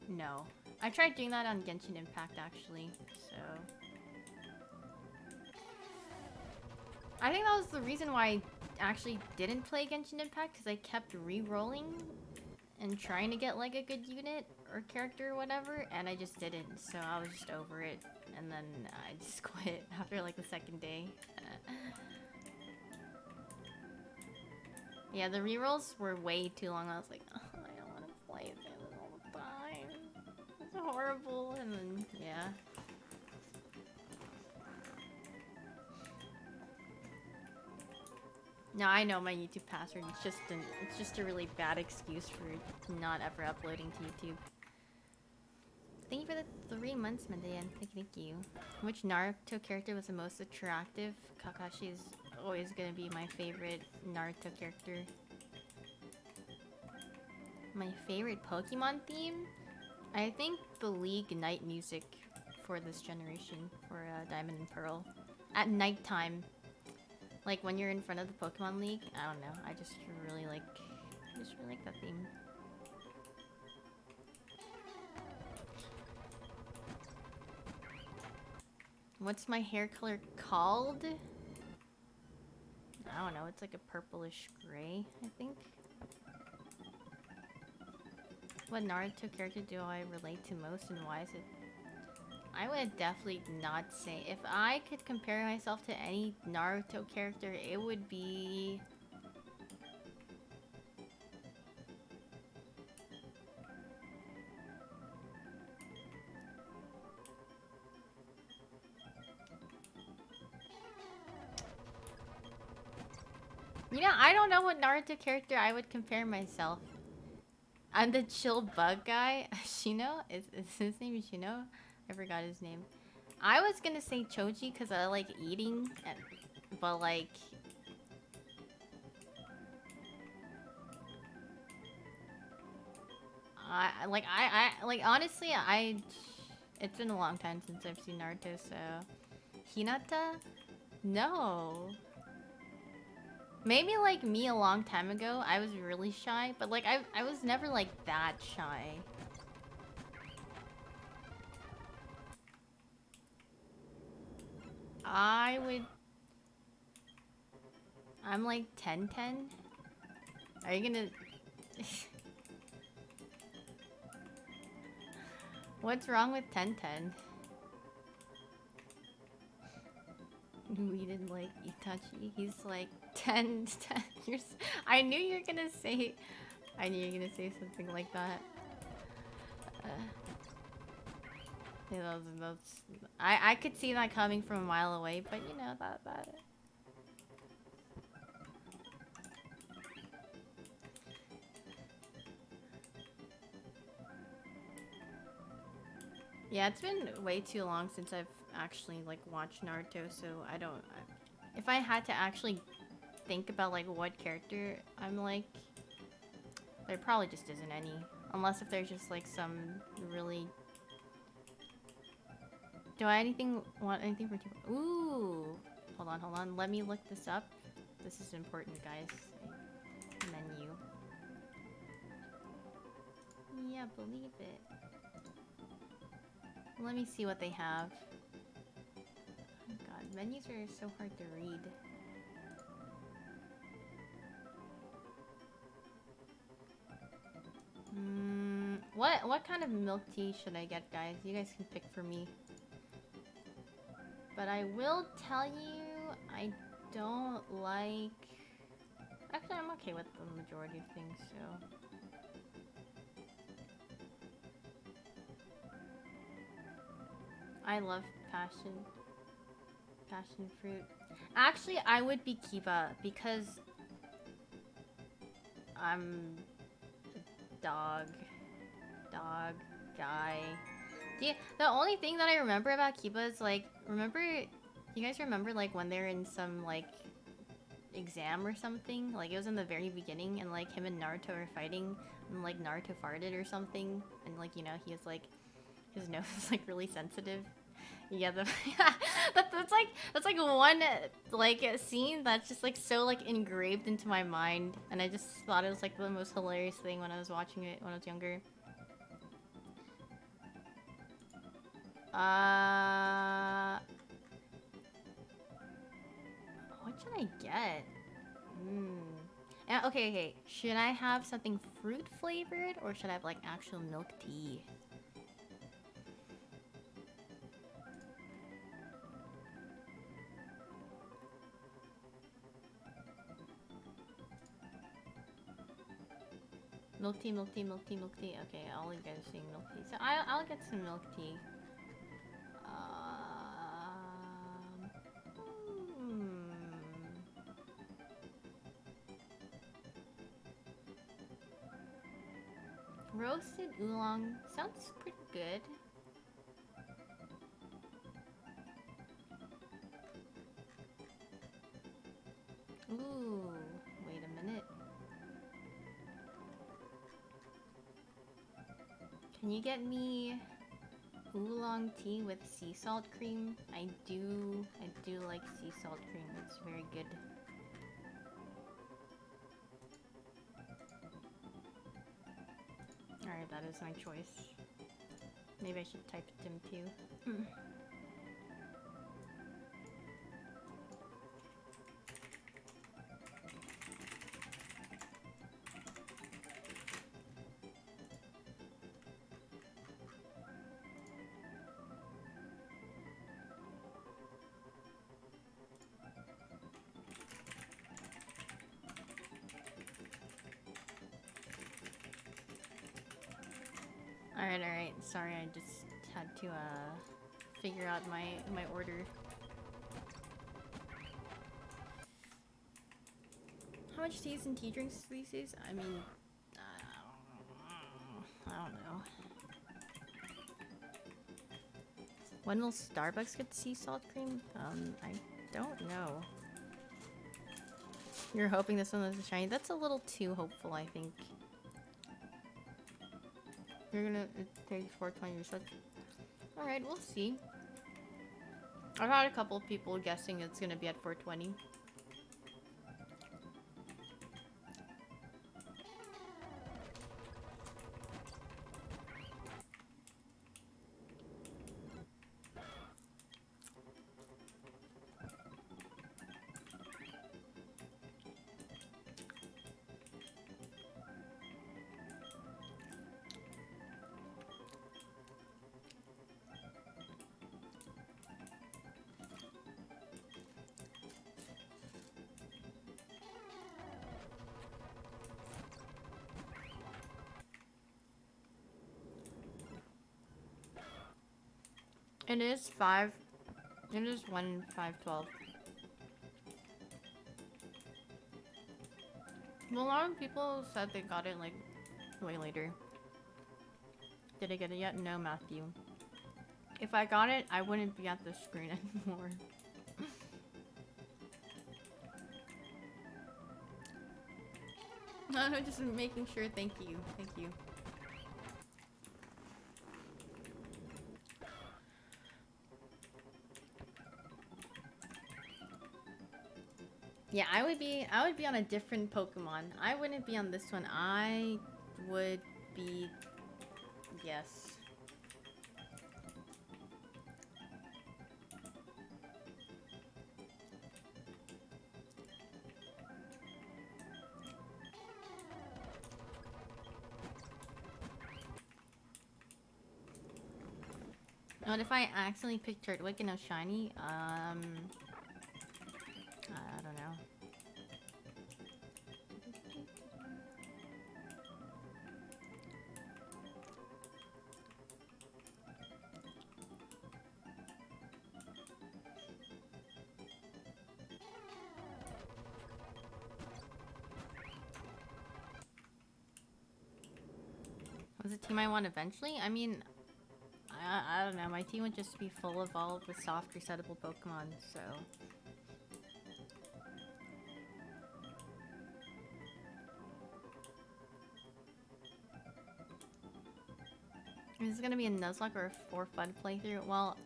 No. I tried doing that on Genshin Impact actually, so... I think that was the reason why I actually didn't play Genshin Impact, because I kept re-rolling and trying to get like a good unit or character or whatever, and I just didn't, so I was just over it, and then I just quit after like the second day. Yeah, the rerolls were way too long. I was like, oh, I don't want to play this all the time. It's horrible, and then, yeah. No, I know my YouTube password. It's just a really bad excuse for not ever uploading to YouTube. Thank you for the 3 months, Mandayan. Thank you. Which Naruto character was the most attractive? Kakashi is always gonna be my favorite Naruto character. My favorite Pokemon theme? I think the League Night music for this generation, for Diamond and Pearl. At nighttime. Like when you're in front of the Pokemon League, I don't know. I just really like that theme. What's my hair color called? I don't know. It's like a purplish gray, I think. What Naruto character do I relate to most, and why is it? I would definitely not say. If I could compare myself to any Naruto character, it would be... You know, I don't know what Naruto character I would compare myself. I'm the chill bug guy. Shino? Is his name Shino? I forgot his name. I was gonna say Choji because I like eating, but like... honestly, it's been a long time since I've seen Naruto, so... Hinata? No. Maybe like me a long time ago, I was really shy, but like I was never like that shy. I'm like 10-10. Are you gonna... What's wrong with 10-10? We didn't like Itachi. He's like 10 years. I knew you were gonna say... I knew you were gonna say something like that. Yeah, that's... I could see that coming from a mile away, but you know, that... Yeah, it's been way too long since I've actually like watched Naruto, so I don't... If I had to actually think about like what character I'm like, there probably just isn't any. Unless if there's just like some really... Do I want anything for... Ooh! Hold on. Let me look this up. This is important, guys. Menu. Yeah, believe it. Let me see what they have. Oh god, menus are so hard to read. What kind of milk tea should I get, guys? You guys can pick for me. But I will tell you, I don't like... Actually, I'm okay with the majority of things, so... I love passion. Passion fruit. Actually, I would be Kiba because I'm a dog guy. Yeah, the only thing that I remember about Kiba is like, you guys remember like when they're in some like exam or something? Like it was in the very beginning and like him and Naruto are fighting and like Naruto farted or something and like, you know, he has like, his nose is like really sensitive. Yeah, that's like one like scene that's just like so like engraved into my mind, and I just thought it was like the most hilarious thing when I was watching it when I was younger. What should I get? Okay. Should I have something fruit flavored or should I have like actual milk tea? Milk tea, milk tea, milk tea, milk tea. Okay, all you guys are saying milk tea. So I'll get some milk tea. Hmm. Roasted oolong sounds pretty good. Ooh, wait a minute. Can you get me oolong tea with sea salt cream? I do like sea salt cream. It's very good. Alright, that is my choice. Maybe I should type Tim too. Alright. Sorry, I just had to figure out my order. How much tea is in tea drinks these days? I mean, I don't know. When will Starbucks get sea salt cream? I don't know. You're hoping this one is shiny? That's a little too hopeful, I think. It takes 420 research. Alright, we'll see. I've had a couple of people guessing it's gonna be at 420. It is 5. It is 1/5/12. Well, a lot of people said they got it like way later. Did I get it yet? No, Matthew. If I got it, I wouldn't be at the screen anymore. No, just making sure. Thank you. Thank you. Yeah, I would be on a different Pokemon. I wouldn't be on this one. I would be, yes. What if I accidentally picked Turtwig and a shiny? I Is a team I want eventually? I mean, I don't know. My team would just be full evolved with soft resettable Pokemon, so. Is this gonna be a Nuzlocke or a for fun playthrough? Well,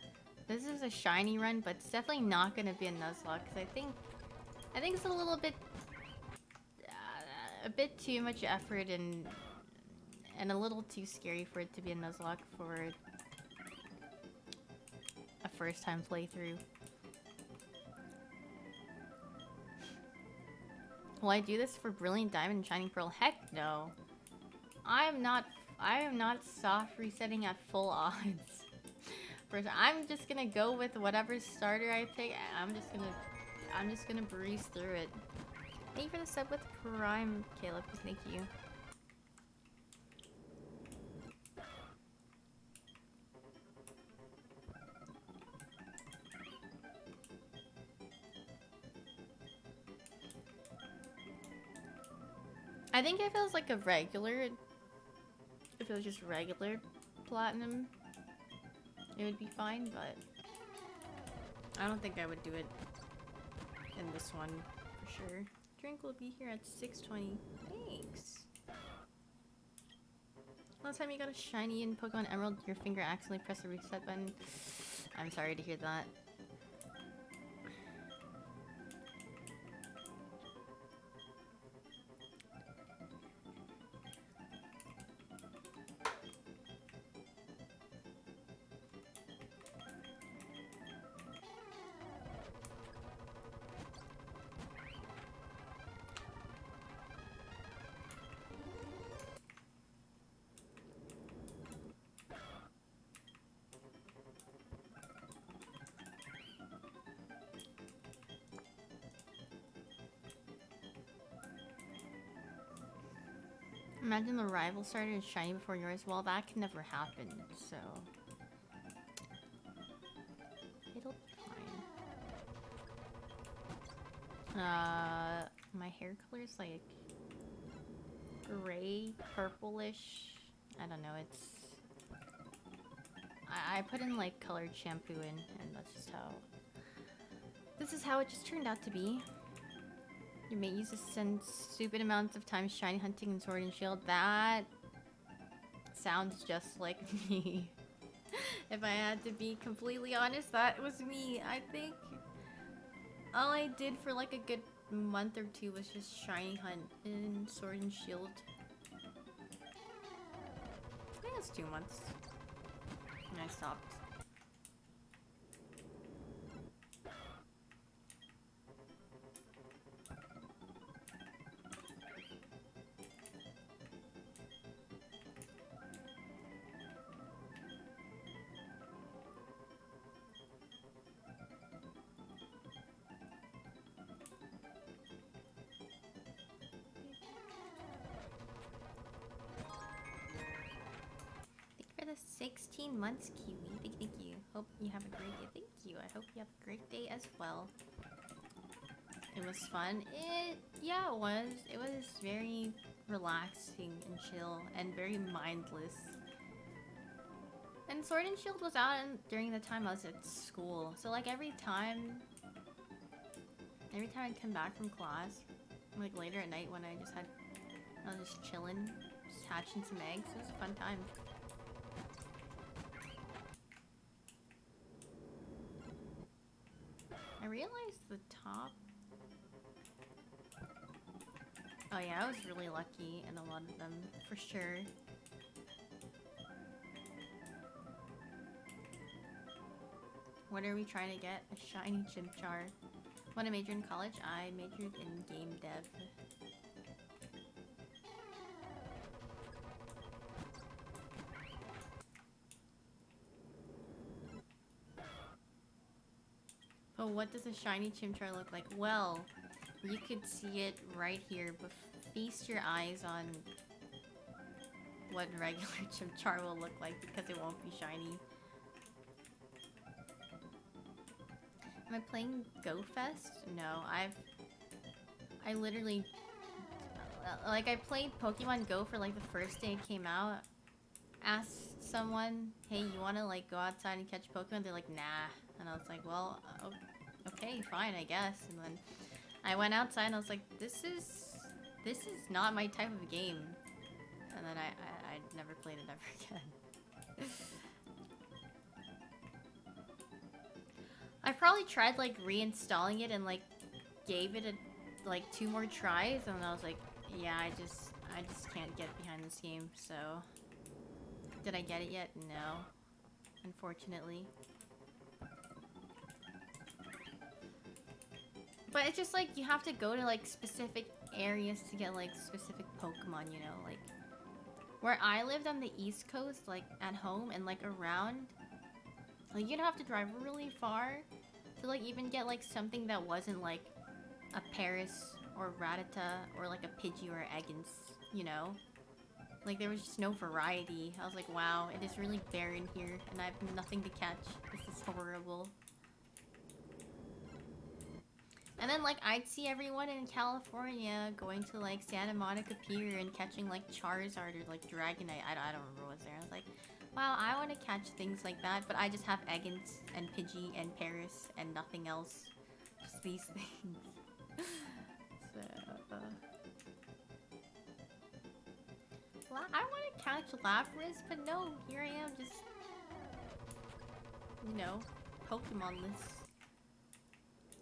this is a shiny run, but it's definitely not gonna be a Nuzlocke because I think it's a little bit, a bit too much effort and a little too scary for it to be a Nuzlocke for a first time playthrough. Will I do this for Brilliant Diamond and Shining Pearl? Heck no. I am not soft resetting at full odds. First, I'm just gonna go with whatever starter I pick. I'm just gonna breeze through it. Thank you for the sub with Prime, Caleb. Thank you. I think if it was like a regular, if it was just regular platinum, it would be fine, but I don't think I would do it in this one for sure. Drink will be here at 6:20. Thanks. Last time you got a shiny in Pokemon Emerald, your finger accidentally pressed the reset button. I'm sorry to hear that. Imagine the rival started shiny before yours. Well, that can never happen, so it'll be fine. My hair color is like gray, purplish. I don't know. It's I put in like colored shampoo in, and that's just how. This is how it just turned out to be. Your mate used to spend stupid amounts of time shiny hunting and Sword and Shield. That sounds just like me. If I had to be completely honest, that was me. I think all I did for like a good month or two was just shiny hunt in Sword and Shield. I think it's 2 months. And I stopped. For the 16 months, Kiwi. Thank you. Hope you have a great day. Thank you. I hope you have a great day as well. It was fun. Yeah, it was. It was very relaxing and chill and very mindless. And Sword and Shield was out during the time I was at school. So like every time I'd come back from class, like later at night when I was just chilling, just hatching some eggs. It was a fun time. I realized the top. Oh yeah, I was really lucky in a lot of them, for sure. What are we trying to get? A shiny Chimchar. When I majored in college, I majored in game dev. But what does a shiny Chimchar look like? Well, you could see it right here, but feast your eyes on what regular Chimchar will look like because it won't be shiny. Am I playing Go Fest? No, I literally, like I played Pokemon Go for like the first day it came out, asked someone, hey, you wanna like go outside and catch Pokemon? They're like, nah. And I was like, well, okay, fine, I guess. And then I went outside and I was like, this is not my type of game. And then I never played it ever again. I probably tried like reinstalling it and like gave it a like 2 more tries, and I was like, yeah, I just can't get behind this game. So did I get it yet? No, unfortunately. But it's just like you have to go to like specific areas to get like specific Pokemon, you know, like where I lived on the East Coast, like at home and like around, like you'd have to drive really far to like even get like something that wasn't like a Paris or Rattata or like a Pidgey or Eggens, you know? Like there was just no variety. I was like, wow, it is really barren here and I have nothing to catch. This is horrible. And then like I'd see everyone in California going to like Santa Monica Pier and catching like Charizard or like Dragonite. I don't remember what's there. I was like, wow, I want to catch things like that, but I just have Eggens and Pidgey and Paris and nothing else. Just these things. So, I want to catch Lapras, but no, here I am just, you know, Pokemon-less.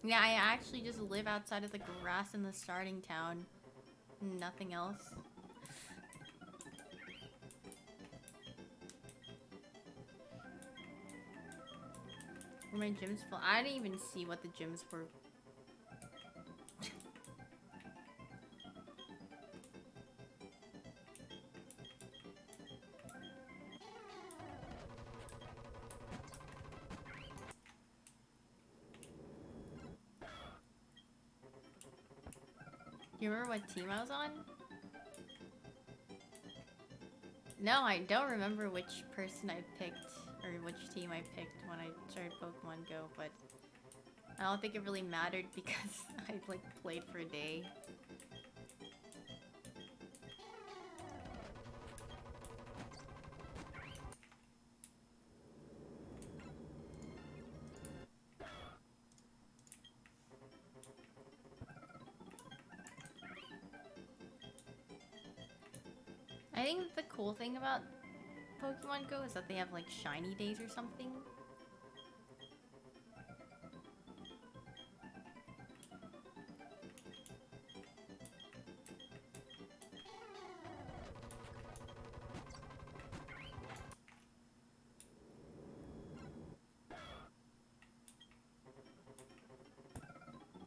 Yeah, I actually just live outside of the grass in the starting town. Nothing else. Were my gyms full? I didn't even see what the gyms were. Do you remember what team I was on? No, I don't remember which person I picked, or which team I picked when I started Pokemon Go, but I don't think it really mattered because I, like, played for a day. I think the cool thing about Pokemon Go is that they have, like, shiny days or something.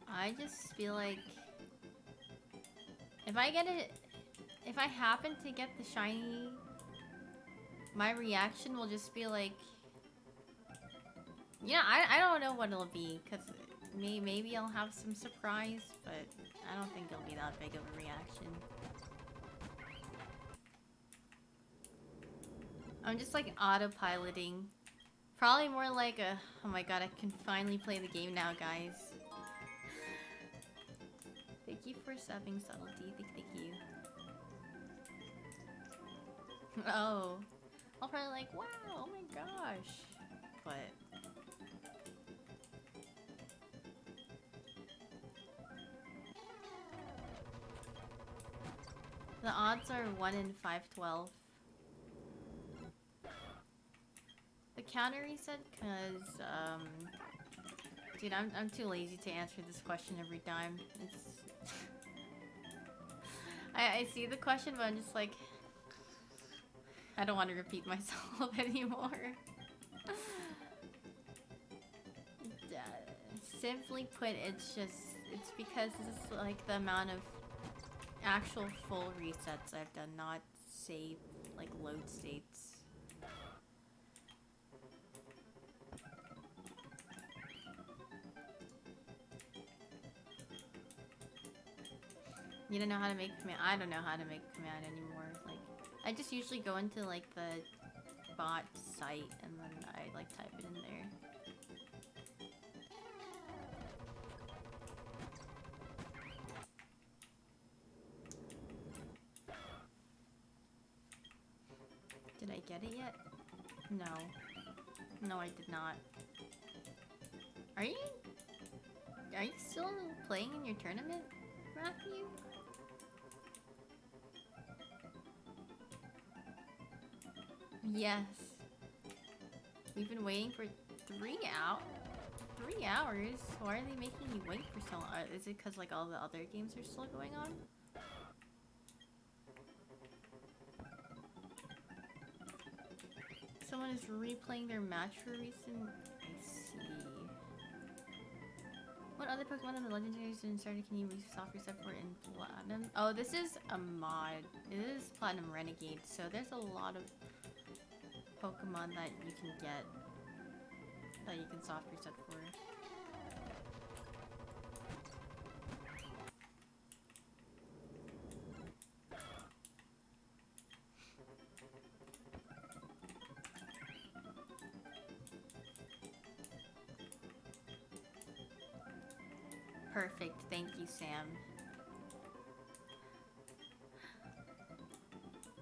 I just feel like if I get it, if I happen to get the shiny, my reaction will just be like, yeah, I don't know what it'll be, because maybe I'll have some surprise, but I don't think it'll be that big of a reaction. I'm just like autopiloting. Probably more like a, oh my god, I can finally play the game now, guys. Thank you for subbing, Subtlety. Thank you. Oh. I'll probably like, wow, oh my gosh. But the odds are 1 in 512. The counter reset, cause dude, I'm too lazy to answer this question every time. It's I see the question, but I'm just like, I don't want to repeat myself anymore. Simply put, it's because this is like the amount of actual full resets I've done, not save, like, load states. You don't know how to make command? I don't know how to make command anymore. Like, I just usually go into, like, the bot site and then I, like, type it in there. Did I get it yet? No. No, I did not. Are you still playing in your tournament, Matthew? Yes. We've been waiting for 3 hours. 3 hours? Why are they making you wait for so long? Is it because like all the other games are still going on? Someone is replaying their match for a reason. I see. What other Pokemon in the legendaries and started can you soft reset for in Platinum? Oh, this is a mod. It is Platinum Renegade, so there's a lot of Pokemon that you can get that you can soft reset for. Perfect, thank you, Sam.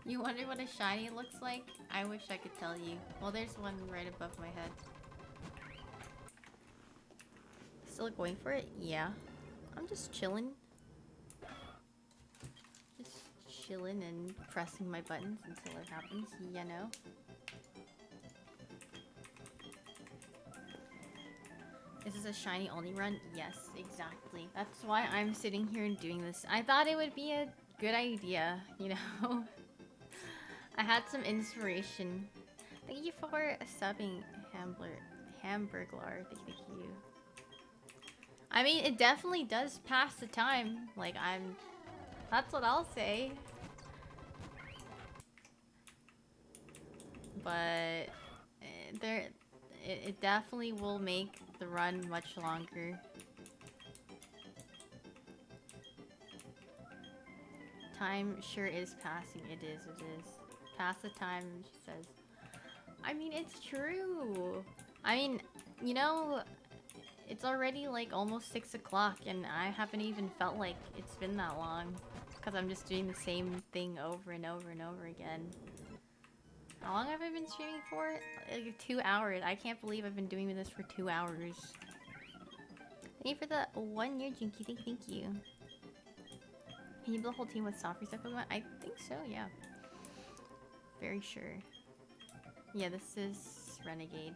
You wonder what a shiny looks like? I wish I could tell you. Well, there's one right above my head. Still going for it? Yeah. I'm just chilling. Just chilling and pressing my buttons until it happens, you know? Is this a shiny only run? Yes, exactly. That's why I'm sitting here and doing this. I thought it would be a good idea, you know? I had some inspiration. Thank you for subbing, Hamburglar. Thank you. I mean, it definitely does pass the time. Like, that's what I'll say. But it definitely will make the run much longer. Time sure is passing. It is. Pass the time, she says. I mean, it's true. I mean, you know, it's already like almost 6 o'clock and I haven't even felt like it's been that long. Because I'm just doing the same thing over and over and over again. How long have I been streaming for? Like 2 hours. I can't believe I've been doing this for 2 hours. Thank you for the 1 year, Jinky. Thank you. Can you build a whole team with soft reset Pokemon? I think so, yeah. Very sure. Yeah, this is Renegade.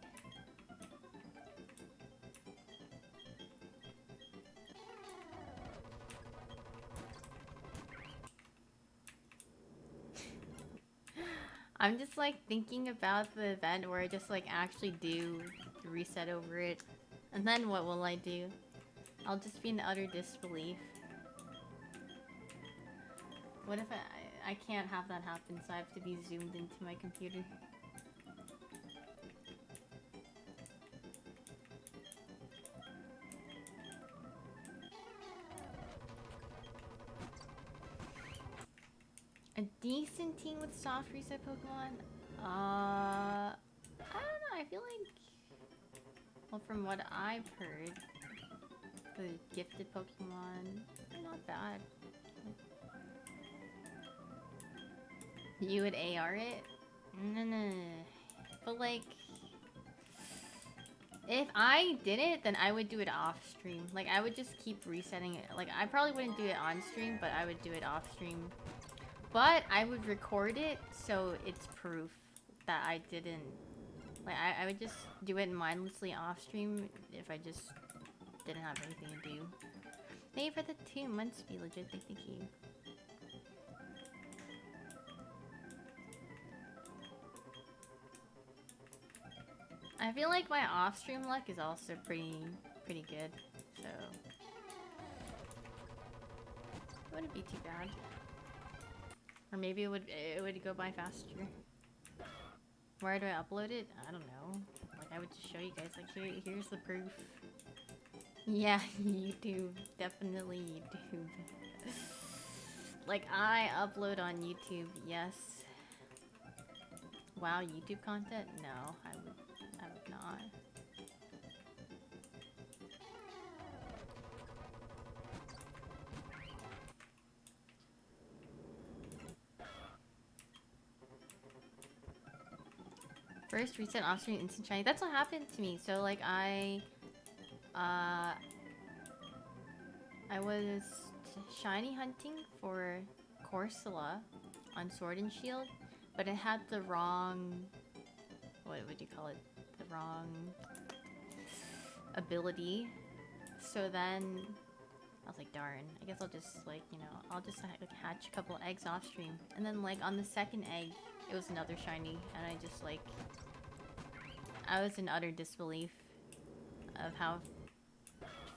I'm just like thinking about the event where I just like actually do the reset over it. And then what will I do? I'll just be in utter disbelief. What if I can't have that happen, so I have to be zoomed into my computer? A decent team with soft reset Pokemon? I don't know, I feel like... Well, from what I've heard, the gifted Pokemon are not bad. You would AR it? No. But like... If I did it, then I would do it off stream. Like, I would just keep resetting it. Like, I probably wouldn't do it on stream, but I would do it off stream. But I would record it, so it's proof that I didn't... Like, I would just do it mindlessly off stream if I just didn't have anything to do. Thank you for the 2 months, be legit. Thank you. I feel like my off-stream luck is also pretty good, so... It wouldn't be too bad. Or maybe it would go by faster. Where do I upload it? I don't know. Like, I would just show you guys, like, here's the proof. Yeah, YouTube. Definitely YouTube. Like, I upload on YouTube, yes. Wow, YouTube content? No, I would not. First reset off-screen instant shiny. That's what happened to me. So like uh, I was shiny hunting for Corsola on Sword and Shield, but it had the wrong, what would you call it? The wrong ability. So then I was like, darn, I guess I'll just like, you know, I'll just like hatch a couple eggs off stream. And then like on the second egg, it was another shiny, and I just like, I was in utter disbelief of how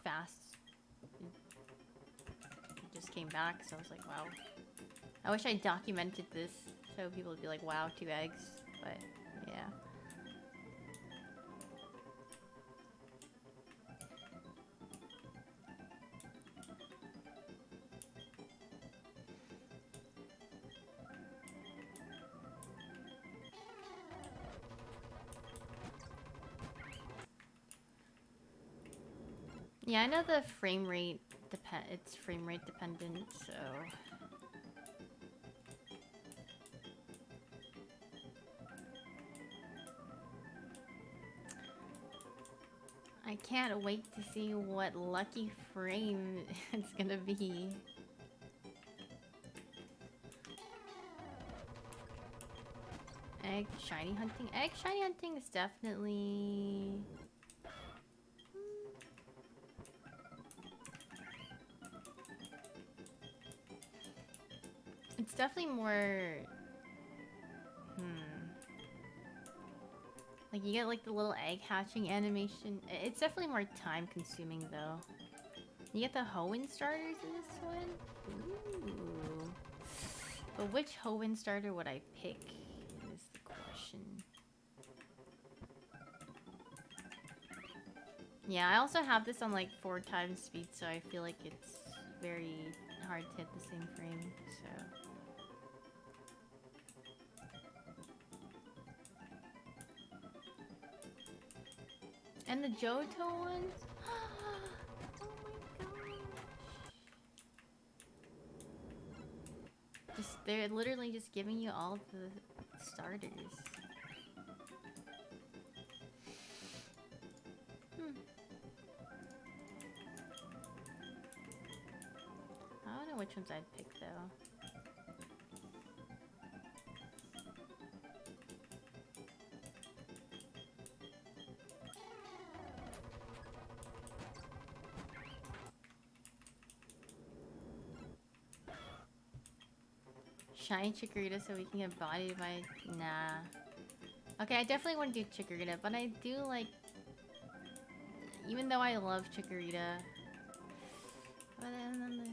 fast it just came back. So I was like, wow. I wish I documented this so people would be like, wow, 2 eggs. But yeah. Yeah, I know the frame rate it's frame rate dependent, so I can't wait to see what lucky frame it's gonna be. Egg shiny hunting. Egg shiny hunting is definitely it's definitely more like you get like the little egg hatching animation. It's definitely more time consuming though. You get the Hoenn starters in this one? Ooh. But which Hoenn starter would I pick is the question. Yeah, I also have this on like 4 times speed, so I feel like it's very hard to hit the same frame, so. And the Johto ones? Oh my gosh. They're literally just giving you all the starters. I don't know which ones I'd pick though. Shiny Chikorita so we can get bodied by... Nah. Okay, I definitely want to do Chikorita, but I do like... Even though I love Chikorita... But then...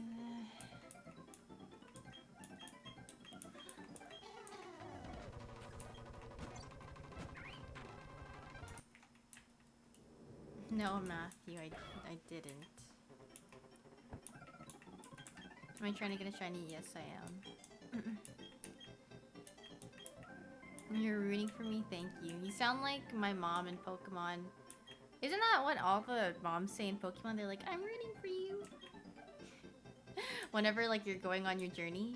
No, Matthew, I didn't. Am I trying to get a shiny? Yes, I am. You're rooting for me? Thank you. You sound like my mom in Pokemon. Isn't that what all the moms say in Pokemon? They're like, I'm rooting for you. Whenever like you're going on your journey.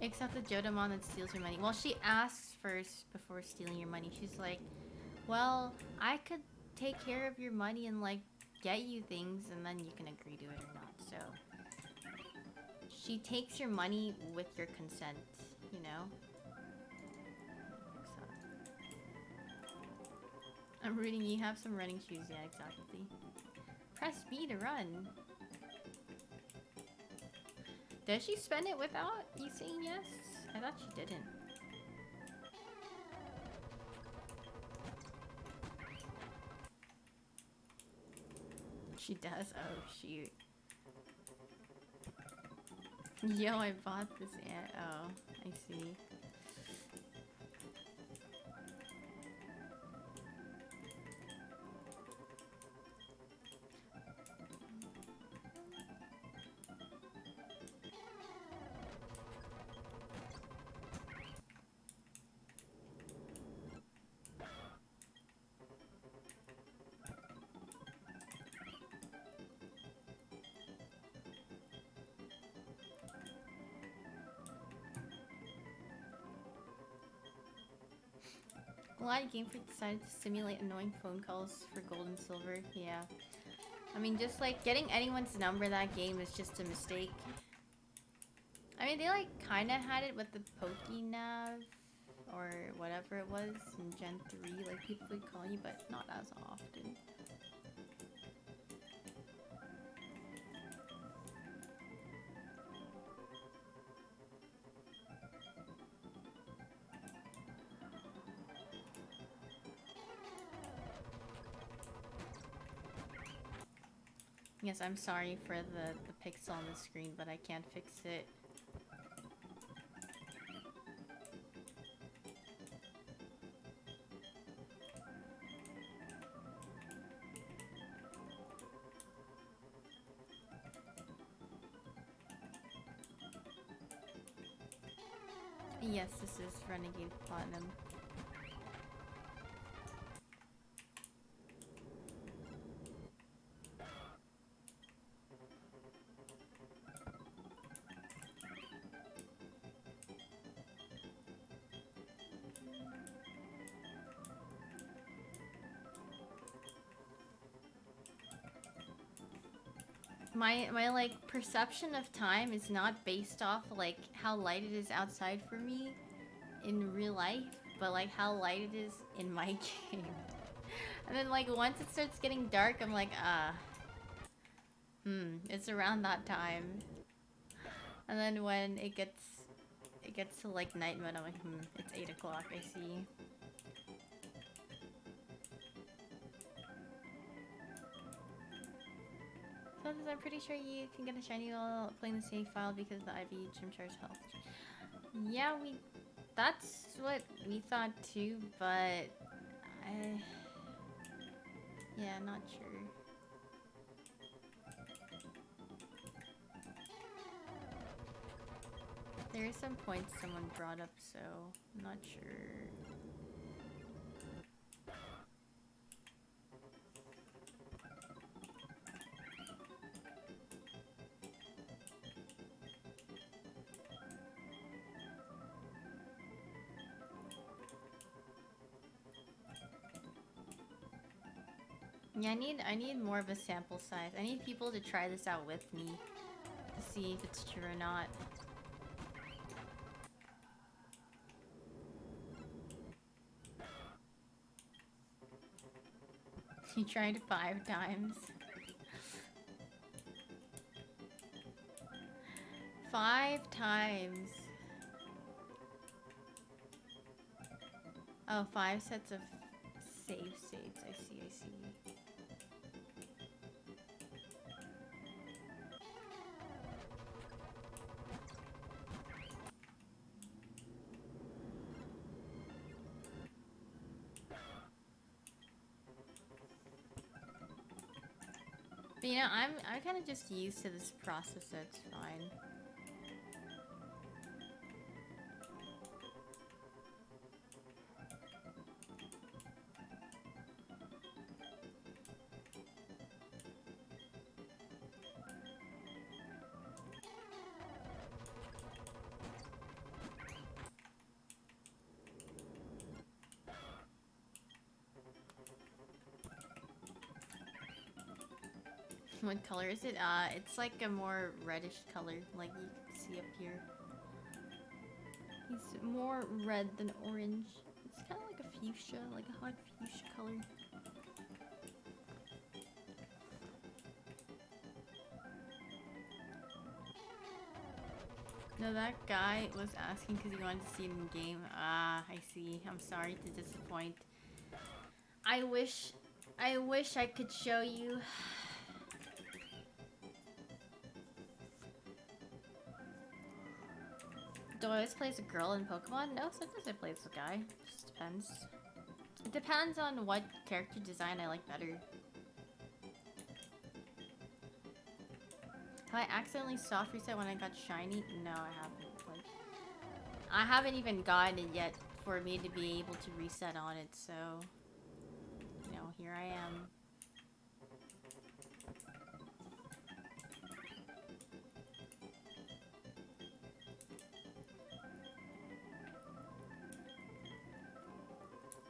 Except the Jotamon that steals your money. Well, she asks first before stealing your money. She's like, well, I could take care of your money and like get you things and then you can agree to it or not. So she takes your money with your consent, you know? So. I'm rooting you. Have some running shoes. Yeah, exactly. Press B to run. Does she spend it without you saying yes? I thought she didn't. She does? Oh, shoot. Yo, I bought this oh, I see. Glad Game Freak decided to simulate annoying phone calls for gold and silver. Yeah. I mean, just like getting anyone's number that game is just a mistake. I mean, they like kind of had it with the PokeNav or whatever it was in Gen 3. Like people would call you, but not as often. Yes, I'm sorry for the pixel on the screen, but I can't fix it. Yes, this is Renegade Platinum. My like perception of time is not based off like how light it is outside for me in real life, but like how light it is in my game. And then like once it starts getting dark, I'm like, it's around that time. And then when it gets to like night mode, I'm like, it's 8 o'clock, I see. So I'm pretty sure you can get a shiny while playing the save file because the IV gym charge health. Yeah, that's what we thought too, but yeah, not sure. There are some points someone brought up, so I'm not sure. Yeah, I need more of a sample size. I need people to try this out with me to see if it's true or not. You tried 5 times. 5 times. Oh, 5 sets of save states. I see, I see. But you know, I'm kind of just used to this process, so it's fine. What color is it? It's like a more reddish color, like you can see up here. He's more red than orange. It's kind of like a fuchsia, like a hot fuchsia color. No, that guy was asking because he wanted to see it in game. Ah, I see. I'm sorry to disappoint. I wish I could show you. Do I always play as a girl in Pokemon? No, sometimes I play as a guy. Just depends. It depends on what character design I like better. Have I accidentally soft reset when I got shiny? No, I haven't. Like, I haven't even gotten it yet for me to be able to reset on it, so... You know, here I am.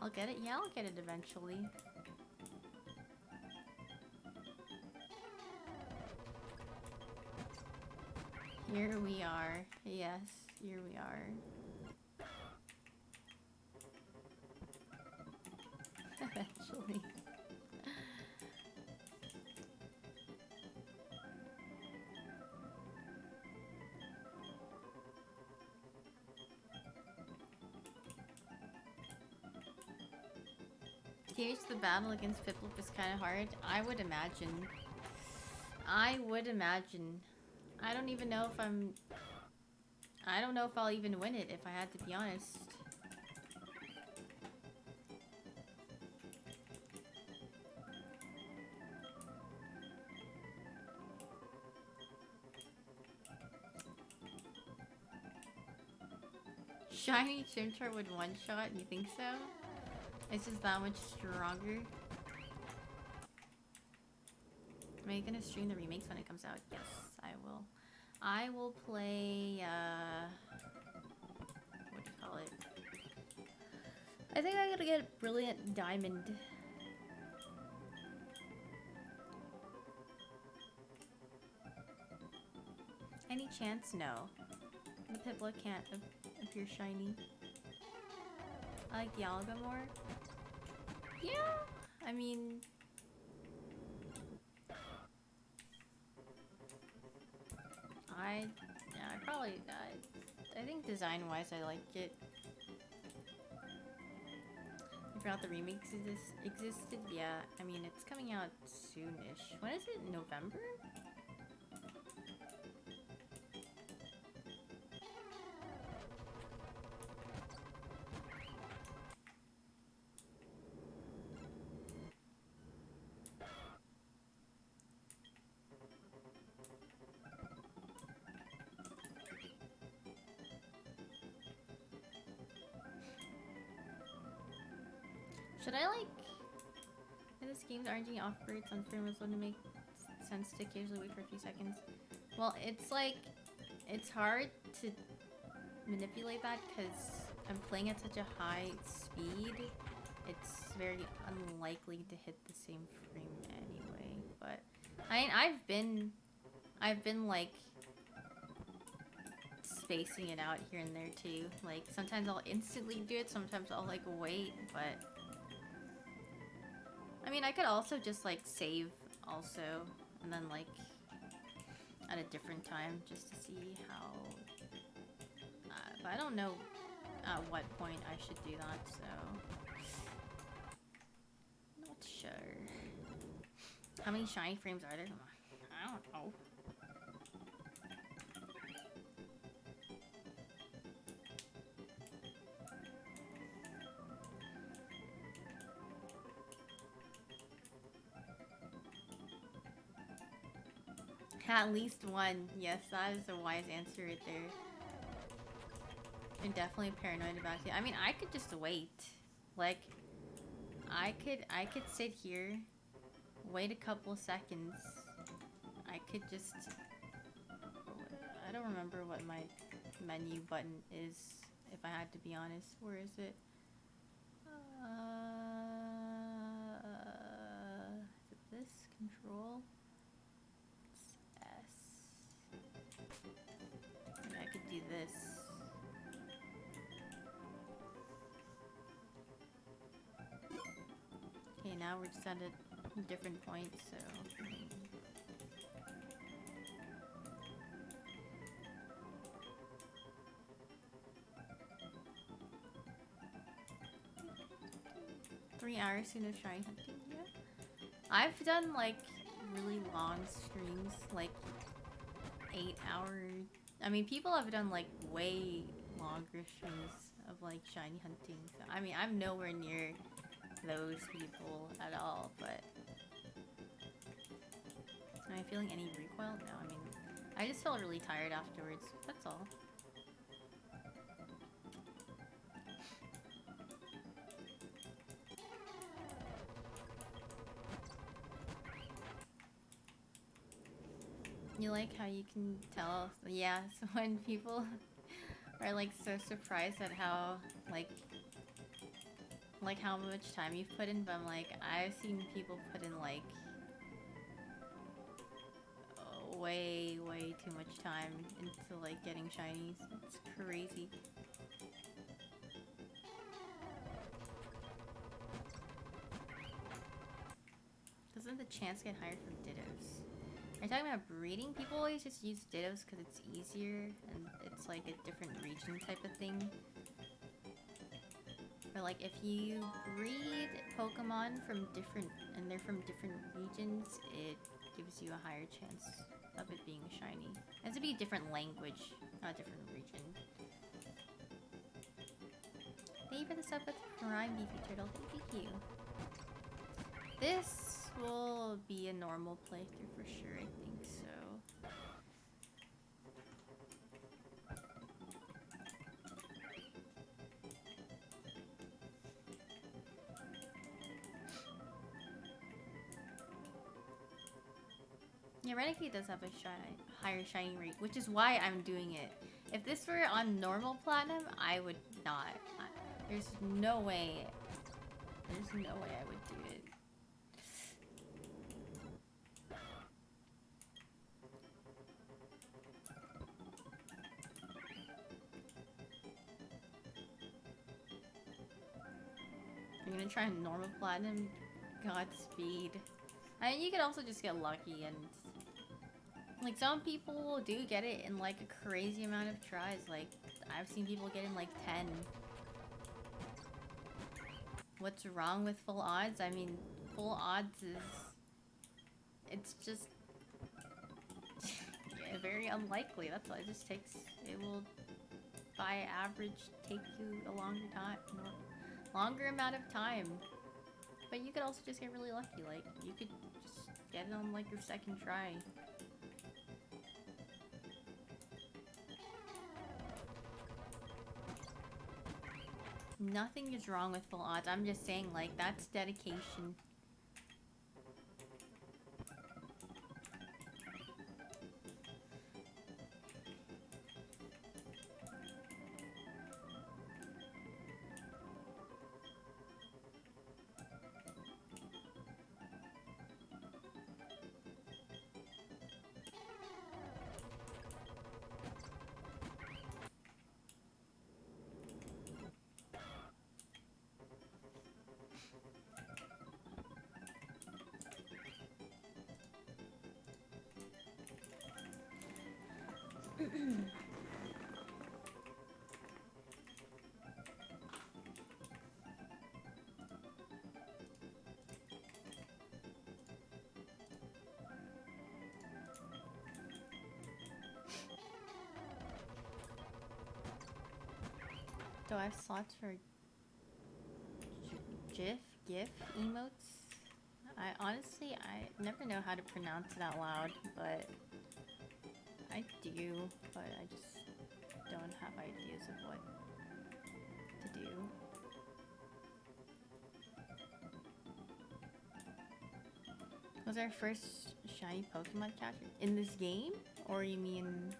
I'll get it. Yeah, I'll get it eventually. Here we are. Yes, here we are. Eventually. Here's the battle against Piplup is kind of hard. I would imagine. I would imagine. I don't even know if I'm... I don't know if I'll even win it, if I had to be honest. Shiny Chimchar would one-shot? You think so? It's just that much stronger. Am I gonna stream the remakes when it comes out? Yes, I will. I will play, what do you call it? I think I gotta get Brilliant Diamond. Any chance? No. The Piplup can't appear shiny. I like Dialga more. Yeah, I mean... I think design-wise I like it. I forgot the remakes existed. Yeah, I mean, it's coming out soonish. When is it? November? Should I like... In this game's RNG operates on firmwares when it makes sense to occasionally wait for a few seconds. Well, it's like... It's hard to manipulate that because I'm playing at such a high speed. It's very unlikely to hit the same frame anyway. But I've been like spacing it out here and there too. Like sometimes I'll instantly do it, sometimes I'll like wait, but I mean I could also just like save also and then like at a different time just to see how but I don't know at what point I should do that, so not sure. How many shiny frames are there? I don't know. At least one. Yes, that is a wise answer right there. I'm definitely paranoid about it. I mean, I could just wait. Like, I could sit here, wait a couple seconds. I could just... I don't remember what my menu button is, if I had to be honest. Where is it? Is it this? Control? Maybe I could do this. Okay, now we're just at a different point, so... Three hours soon of shiny hunting, yeah. I've done, like, really long streams, like 8 hours. I mean, people have done like way longer streams of like shiny hunting. So, I mean, I'm nowhere near those people at all, but... Am I feeling any recoil? No, I mean, I just felt really tired afterwards, that's all. You like how you can tell? Yeah, so when people are like so surprised at how like like how much time you've put in, but I'm like, I've seen people put in like way too much time into like getting shinies. It's crazy. Doesn't the chance get higher from Dittos? Are you talking about breeding? People always just use Dittos because it's easier and it's like a different region type of thing. Or like if you breed Pokemon from different, and they're from different regions, it gives you a higher chance of it being shiny. It has to be a different language, not a different region. Thank you for the sub with Prime Beefy Turtle. Thank you. This will be a normal playthrough for sure, I think so. Yeah, Renegade does have a higher shining rate, which is why I'm doing it. If this were on normal platinum, I would not. There's no way. There's no way I would do it. You're gonna try normal platinum? Godspeed. I mean, you could also just get lucky and... Like, some people do get it in, like, a crazy amount of tries. Like, I've seen people get in, like, 10. What's wrong with full odds? I mean, full odds is... It's just... yeah, very unlikely. That's why it just takes... It will, by average, take you a longer amount of time. But you could also just get really lucky. Like, you could just get it on, like, your second try. Nothing is wrong with full odds. I'm just saying, like, that's dedication. Do I have slots for GIF emotes? I never know how to pronounce it out loud, but I do, but I just don't have ideas of what to do. Was our first shiny Pokemon catcher in this game? Or you mean...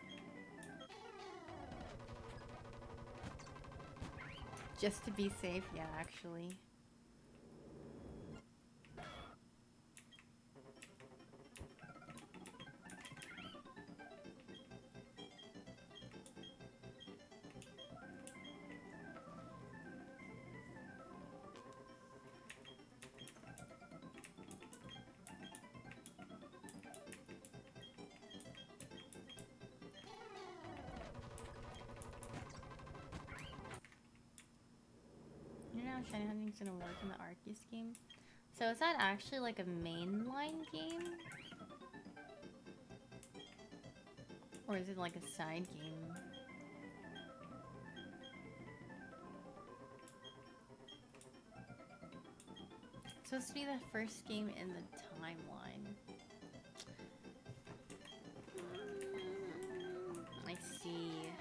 just to be safe? Yeah, actually. Shiny hunting's gonna work in the Arceus game. So is that actually like a mainline game? Or is it like a side game? It's supposed to be the first game in the timeline. I see.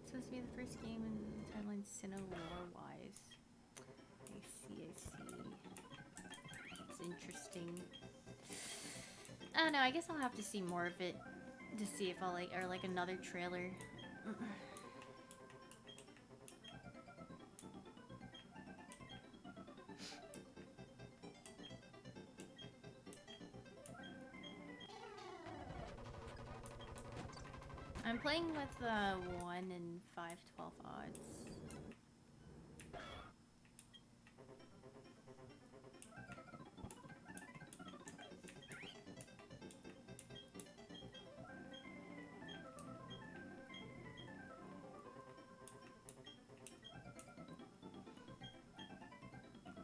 Supposed to be the first game in the timeline, Sinnoh lore-wise. I see. It's interesting. I don't know, I guess I'll have to see more of it to see if I'll like, or like another trailer. I'm playing with 1 and 512 odds.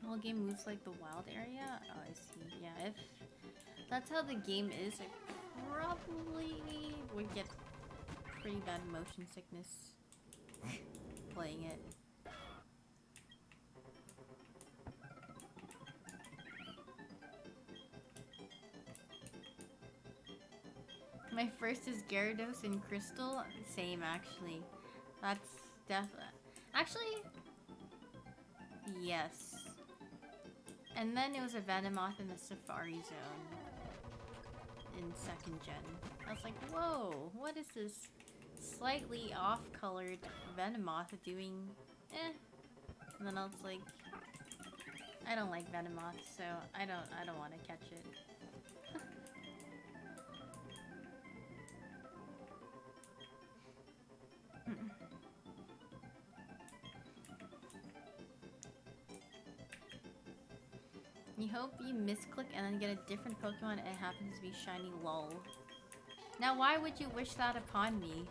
The whole game moves like the wild area? Oh, I see. Yeah, if that's how the game is, I probably would get pretty bad motion sickness playing it. My first is Gyarados and Crystal. Same, actually. That's definitely... Actually, yes. And then it was a Venomoth in the Safari Zone in 2nd gen. I was like, whoa, what is this slightly off-colored Venomoth doing? Eh. And then I was like, I don't like Venomoth, so I don't want to catch it. You hope you misclick and then get a different Pokemon and it happens to be shiny, lol. Now why would you wish that upon me?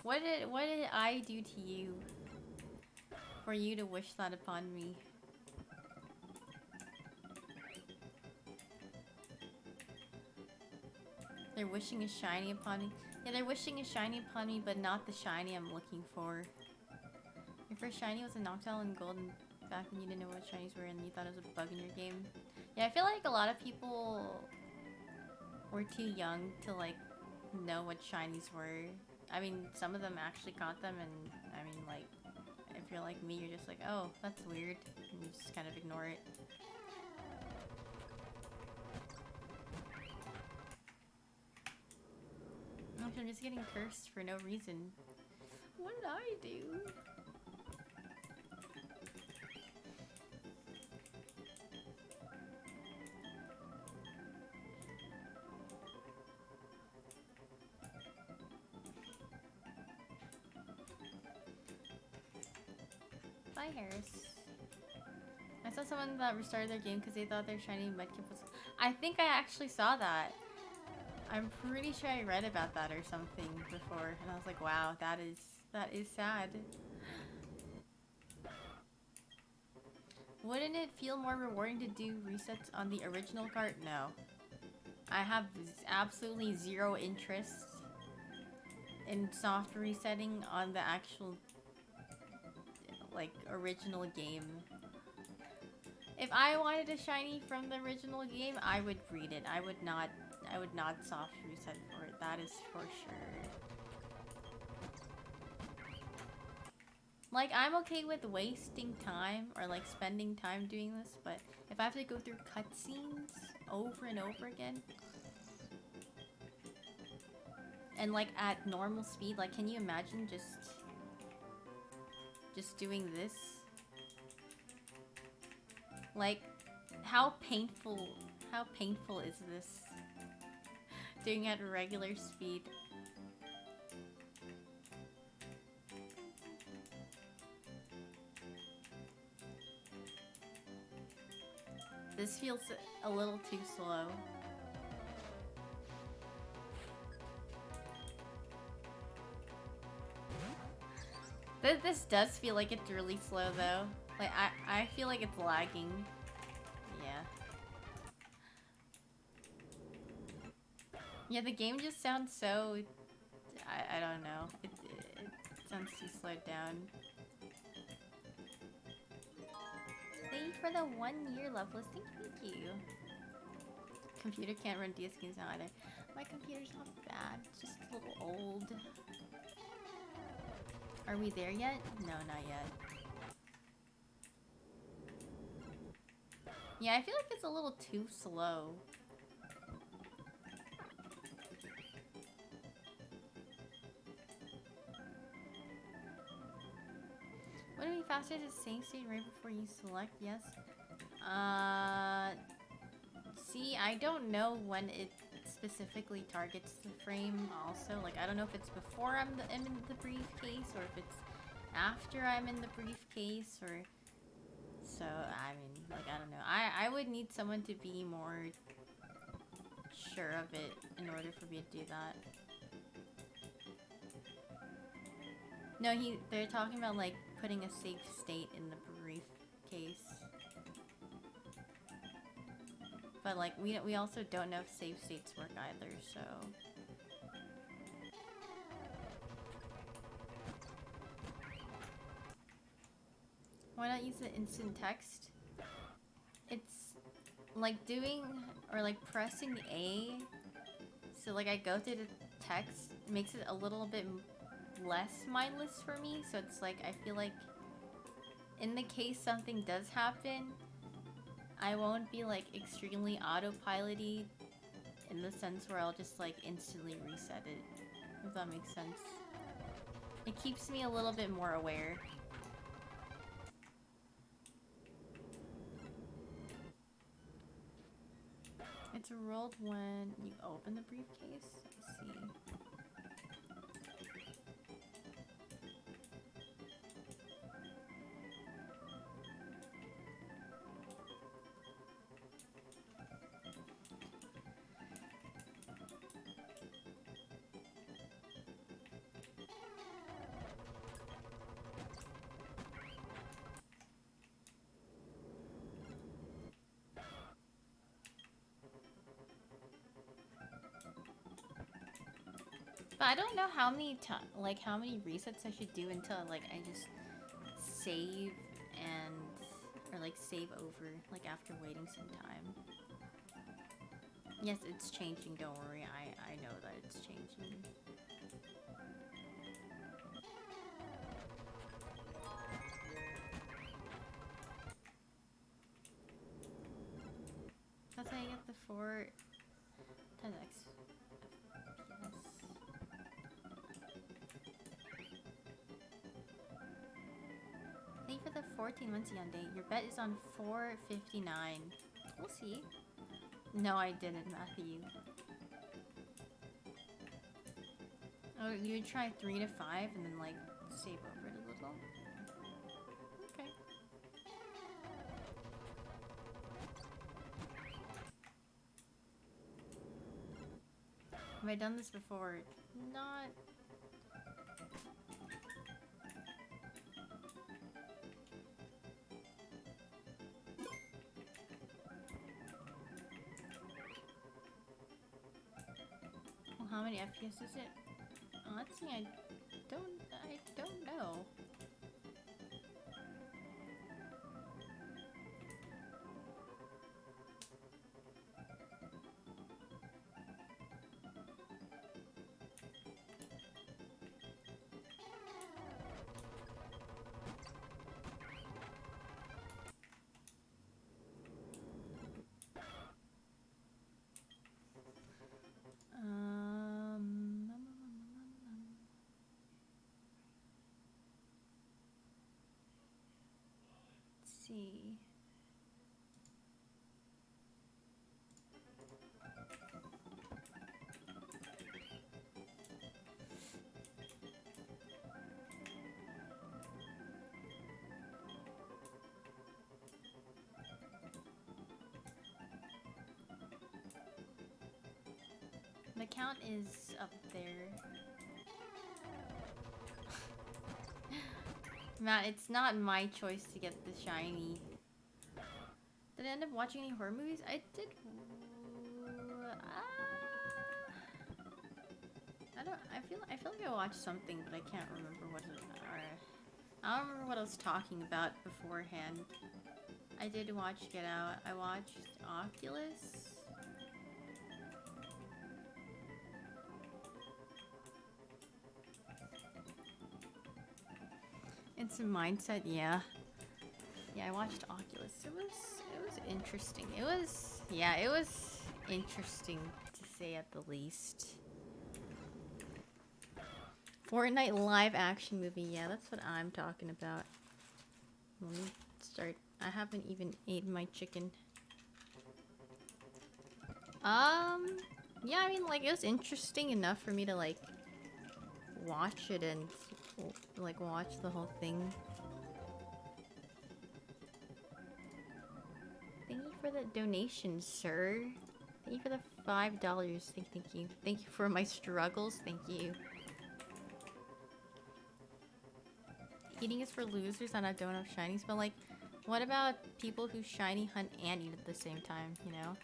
What did I do to you for you to wish that upon me? They're wishing a shiny upon me. Yeah, they're wishing a shiny upon me, but not the shiny I'm looking for. Your first shiny was a Noctowl and Golden back when you didn't know what shinies were and you thought it was a bug in your game. Yeah, I feel like a lot of people were too young to like know what shinies were. I mean, some of them actually caught them, and I mean, like, if you're like me, you're just like, oh, that's weird, and you just kind of ignore it. I'm just getting cursed for no reason. What did I do? Bye, Harris. I saw someone that restarted their game because they thought their shiny Mudkip was... I think I actually saw that. I'm pretty sure I read about that or something before, and I was like, wow, that is sad. Wouldn't it feel more rewarding to do resets on the original cart? No. I have absolutely zero interest in soft resetting on the actual, like, original game. If I wanted a shiny from the original game, I would read it. I would not soft reset for it. That is for sure. Like, I'm okay with wasting time or like spending time doing this, but if I have to go through cutscenes over and over again, and like at normal speed, like, can you imagine just doing this? Like, how painful is this? Doing at regular speed. This feels a little too slow. This does feel like it's really slow though. Like, I feel like it's lagging. Yeah. Yeah, the game just sounds so... I don't know. It sounds too slowed down. Thank you for the 1 year love listing. Thank you. Computer can't run DS games now either. My computer's not bad. It's just a little old. Are we there yet? No, not yet. Yeah, I feel like it's a little too slow. Would it be faster to save state right before you select? Yes. See, I don't know when it's specifically targets the frame also. Like, I don't know if it's before I'm in the briefcase or if it's after I'm in the briefcase or... So, I mean, like, I don't know. I would need someone to be more sure of it in order for me to do that. No, they're talking about, like, putting a safe state in the briefcase. But, like, we also don't know if save states work either, so... Why not use the instant text? It's like doing, or like pressing A, so like I go through the text, makes it a little bit less mindless for me, so it's like I feel like in the case something does happen, I won't be like extremely autopilot-y in the sense where I'll just like instantly reset it, if that makes sense. It keeps me a little bit more aware. It's rolled when you open the briefcase. Let's see. But I don't know how many how many resets I should do until like I just save and or like save over like after waiting some time. Yes, it's changing, don't worry. I know that it's changing. That's how you get the 4 10x. Thank you for the 14 months Hyundai. Your bet is on 459. We'll see. No, I didn't, Matthew. Oh, you would try 3 to 5 and then like save over it a little? Okay. Have I done this before? Not... Well, how many FPS is it? Honestly, I don't know. Let's see. The count is up there. Matt, it's not my choice to get the shiny. Did I end up watching any horror movies? I did. I feel like I watched something, but I can't remember what it. I don't remember what I was talking about beforehand. I did watch Get Out. I watched Oculus. It's a mindset, yeah. Yeah, I watched Oculus. It was interesting. It was interesting to say at the least. Fortnite live action movie, yeah, that's what I'm talking about. Let me start. I haven't even eaten my chicken. Yeah, I mean, like, it was interesting enough for me to, like, watch it and, like, watch the whole thing. Thank you for the donation, sir. Thank you for the $5. Thank you. Thank you for my struggles. Thank you. Eating is for losers and I don't have shinies, but, like, what about people who shiny hunt and eat at the same time, you know?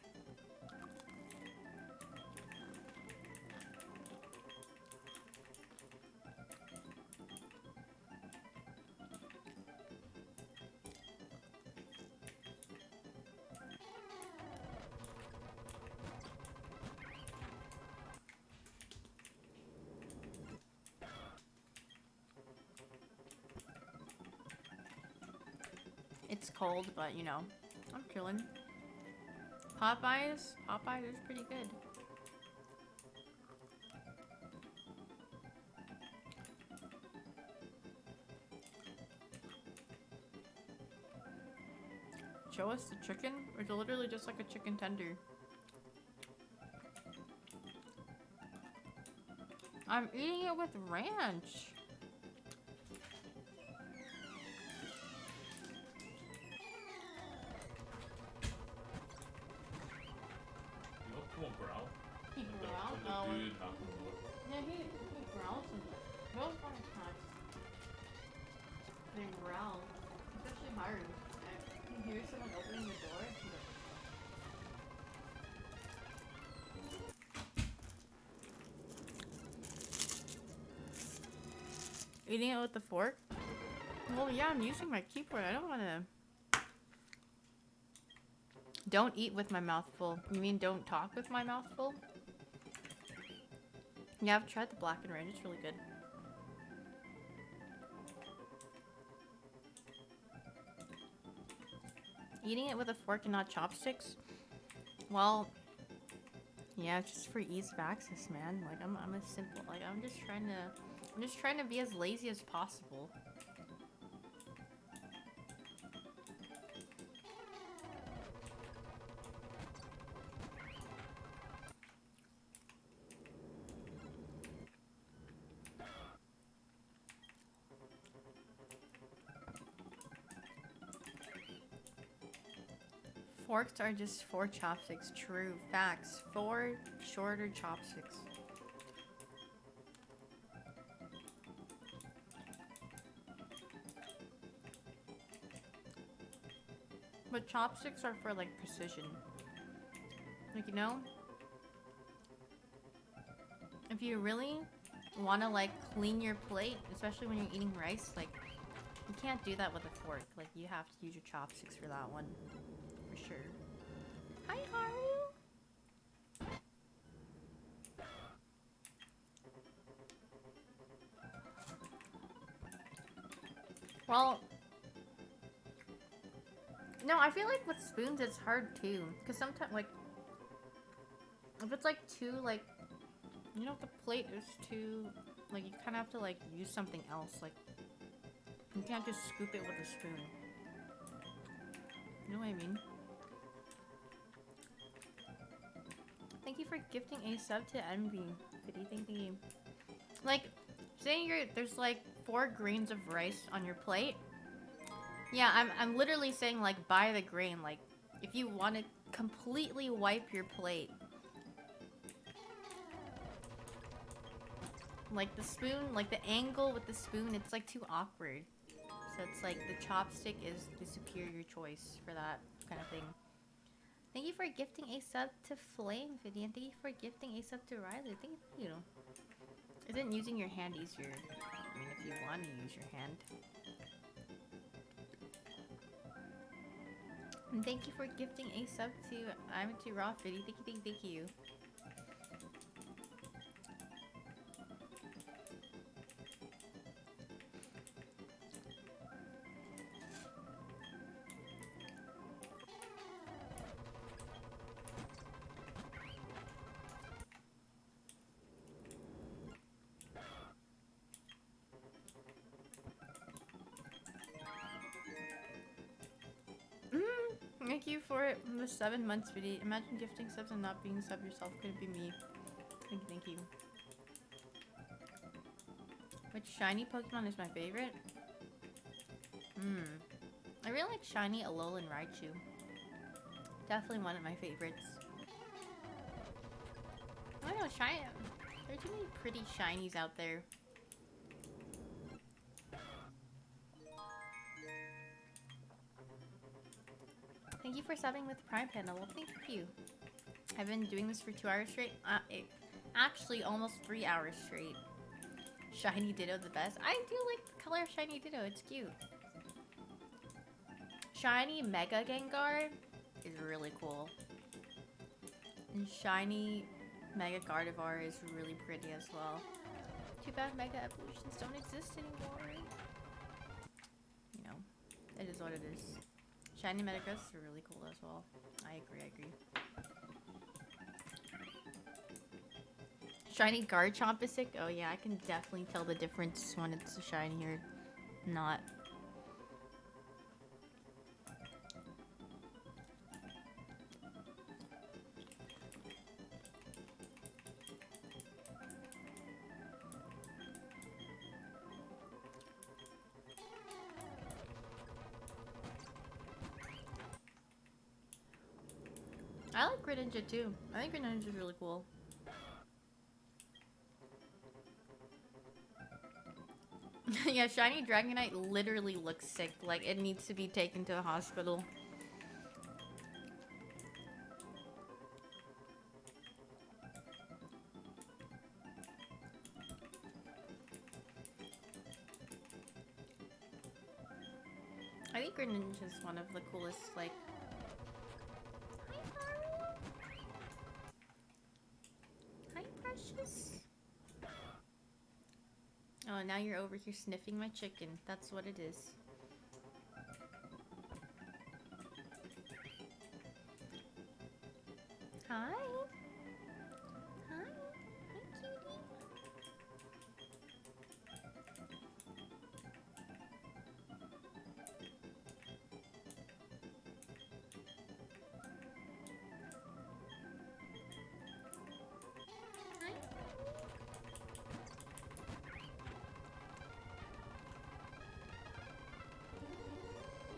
It's cold, but, you know, I'm chilling. Popeyes? Popeyes is pretty good. Show us the chicken? It's literally just like a chicken tender. I'm eating it with ranch. You know, come on, growl. He When growled? the Oh. dude happened to look. Yeah, he growls and those kind of times. They growl. Especially Haru. He hears someone opening the door. Eating it with the fork? Well, yeah, I'm using my keyboard. I don't want to... Don't eat with my mouth full. You mean don't talk with my mouth full? Yeah, I've tried the black and red. It's really good. Eating it with a fork and not chopsticks? Well, yeah, it's just for ease of access, man. Like, I'm a simple... Like, I'm just trying to be as lazy as possible. Forks are just 4 chopsticks. True. Facts. 4 shorter chopsticks. But chopsticks are for, like, precision. Like, you know? If you really want to, like, clean your plate, especially when you're eating rice, like, you can't do that with a fork. Like, you have to use your chopsticks for that one. For sure. Hi, Haru! Well... No, I feel like with spoons it's hard too. Because sometimes, like... If it's, like, too, like... You know, if the plate is too... Like, you kind of have to, like, use something else. Like, you can't just scoop it with a spoon. You know what I mean? Thank you for gifting a sub to Envy. Thank you. Like, saying there's like 4 grains of rice on your plate. Yeah, I'm literally saying like buy the grain. Like, if you want to completely wipe your plate, like the spoon, like the angle with the spoon, it's like too awkward. So it's like the chopstick is the superior choice for that kind of thing. Thank you for gifting a sub to Flame, Vivian. Thank you for gifting a sub to Riley. Thank you. Isn't using your hand easier? I mean, if you want to use your hand. And thank you for gifting a sub to I'm to Raw Fitty. Thank you. Thank you for the 7 months video. Imagine gifting subs and not being sub yourself. Couldn't be me. Thank you. Which shiny Pokemon is my favorite? I really like shiny Alolan Raichu. Definitely one of my favorites. I don't know, shiny. There are too many pretty shinies out there. Thank you for subbing with Prime Panda. Well, thank you. I've been doing this for 2 hours straight. Actually, almost 3 hours straight. Shiny Ditto the best. I do like the color of Shiny Ditto. It's cute. Shiny Mega Gengar is really cool. And Shiny Mega Gardevoir is really pretty as well. Too bad Mega Evolutions don't exist anymore. You know, it is what it is. Shiny Metagross are really cool as well. I agree. Shiny Garchomp is sick. Oh yeah, I can definitely tell the difference when it's a shiny or not. I like Greninja too. I think Greninja is really cool. Yeah, Shiny Dragonite literally looks sick. Like, it needs to be taken to a hospital. I think Greninja is one of the coolest, like... Hi, Precious. Oh, now you're over here sniffing my chicken. That's what it is. Hi. Hi. Hi, cutie. Hi.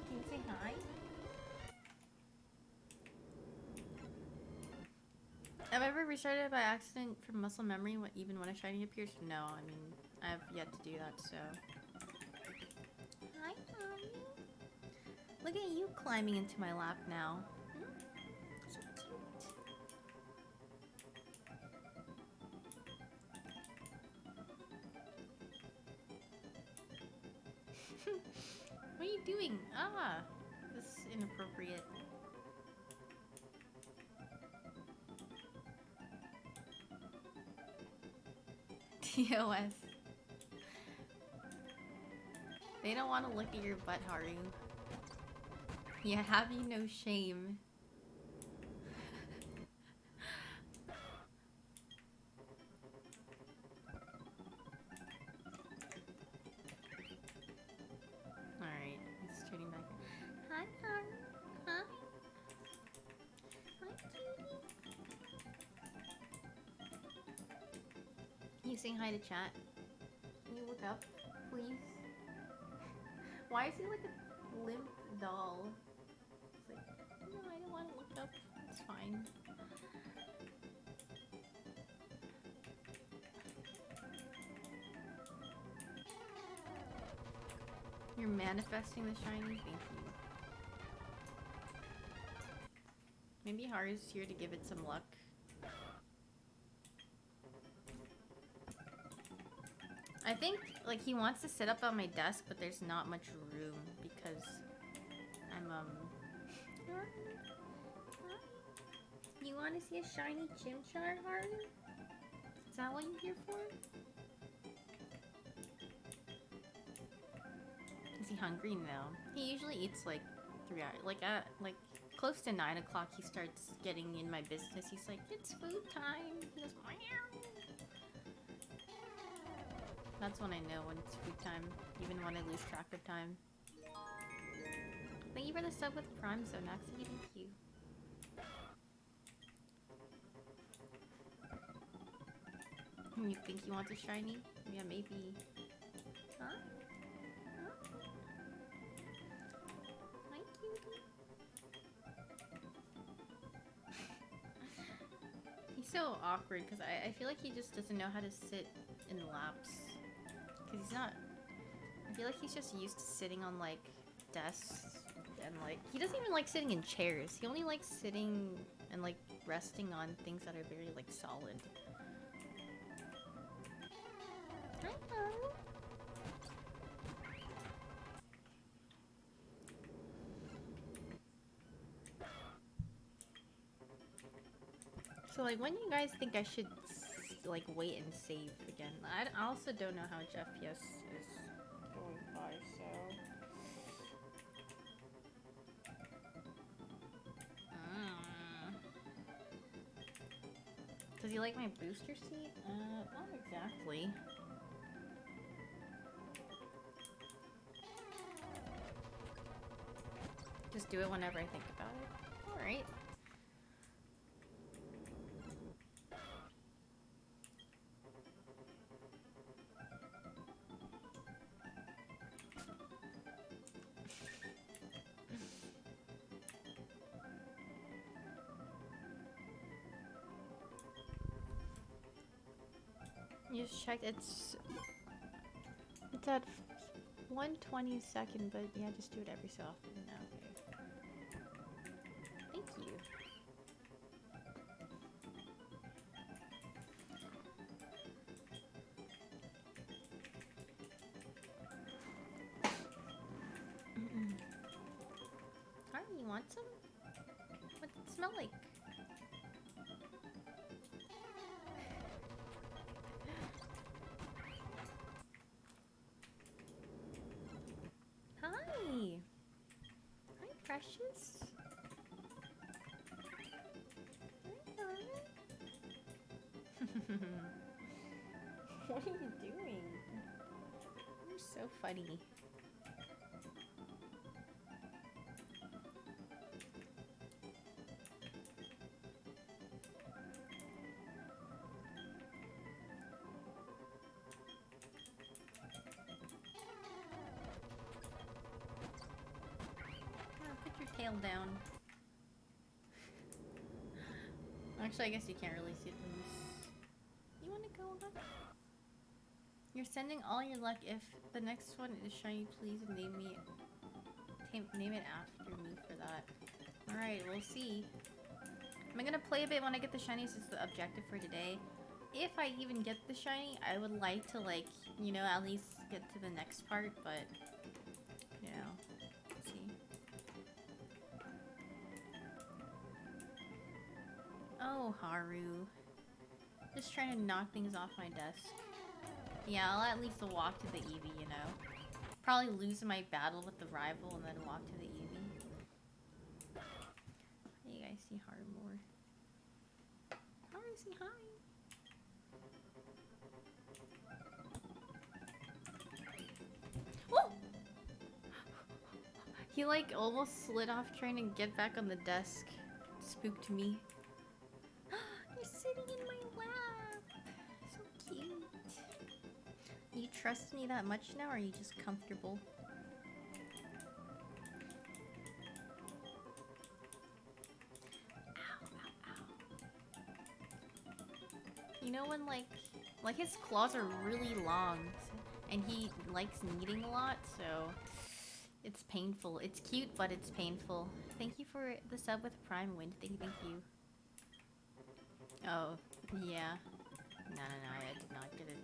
Can you say hi? Have I ever restarted by accident from muscle memory even when a shiny appears? No, I mean, I have yet to do that, so... Hi, Mommy. Look at you climbing into my lap now. So cute. What are you doing? Ah, this is inappropriate. TOS. They don't want to look at your butt, Haru. Yeah, have you no shame? Alright, he's turning back. Hi, Haru. Hi. Hi, cutie. Can you say hi to chat? Can you look up, please? Why is he like a limp doll? It's like, no, I don't want to look up. It's fine. You're manifesting the shiny? Thank you. Maybe Haru's here to give it some luck. I think, like, he wants to sit up on my desk, but there's not much room because I'm, You want to see a shiny Chimchar, Haru? Is that what you're here for? Is he hungry? No. He usually eats, like, 3 hours. Like, like, close to 9 o'clock, he starts getting in my business. He's like, it's food time. He goes, meow. That's when I know when it's food time, even when I lose track of time. Thank you for the sub with Prime Zonax. Thank you. You think you want a shiny? Yeah, maybe. Huh? Huh? Hi, cutie. He's so awkward because I feel like he just doesn't know how to sit in laps. Because he's not. I feel like he's just used to sitting on like desks and like. He doesn't even like sitting in chairs. He only likes sitting and like resting on things that are very like solid. Hi, Mom. So like, when do you guys think I should like wait and save again? I also don't know how much FPS is going by, so. Does he like my booster seat? Not exactly. Just do it whenever I think about it. Alright. You just checked. It's at 1/22, but yeah, just do it every so often. Okay. Thank you. Alright, you want some? What does it smell like? Hi! Hi, precious. What are you doing? You're so funny. Put your tail down. Actually, I guess you can't really see it from this. You wanna go on? You're sending all your luck. If the next one is shiny, please name it after me for that. Alright, we'll see. I'm gonna play a bit when I get the shinies. It's the objective for today. If I even get the shiny, I would like to, like, you know, at least get to the next part, but, you know, let's see. Oh, Haru. Just trying to knock things off my desk. Yeah, I'll at least walk to the Eevee, you know. Probably lose my battle with the rival and then walk to the Eevee. Hey, you guys see Haru more. Haru, say hi. Whoa! He like almost slid off trying to get back on the desk. Spooked me. You're sitting in my lap. So cute. You trust me that much now, or are you just comfortable? Ow, ow, ow. You know when like his claws are really long, and he likes kneading a lot, so it's painful. It's cute, but it's painful. Thank you for the sub with Prime Wind. Thank you. Oh, yeah. No, I did not get it.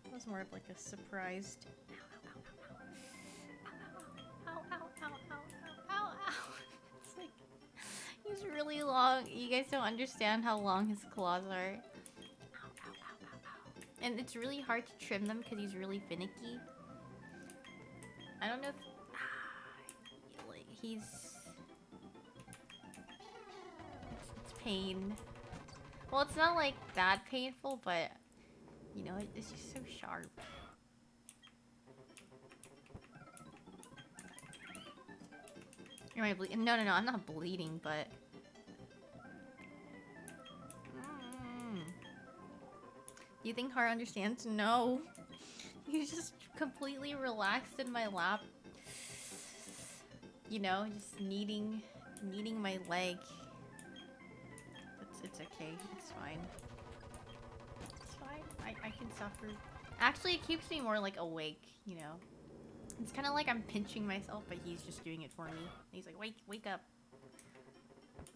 It was more of like a surprised. Ow. It's like, he's really long. You guys don't understand how long his claws are. And it's really hard to trim them because he's really finicky. I don't know if... like, he's... It's pain. Well, it's not like that painful, but... You know, it's just so sharp. Am I bleeding? No, I'm not bleeding, but... You think Har understands? No. He's just completely relaxed in my lap. You know, just kneading my leg. It's okay. It's fine. It's fine. I can suffer. Actually, it keeps me more like awake, you know. It's kind of like I'm pinching myself, but he's just doing it for me. He's like, wake up.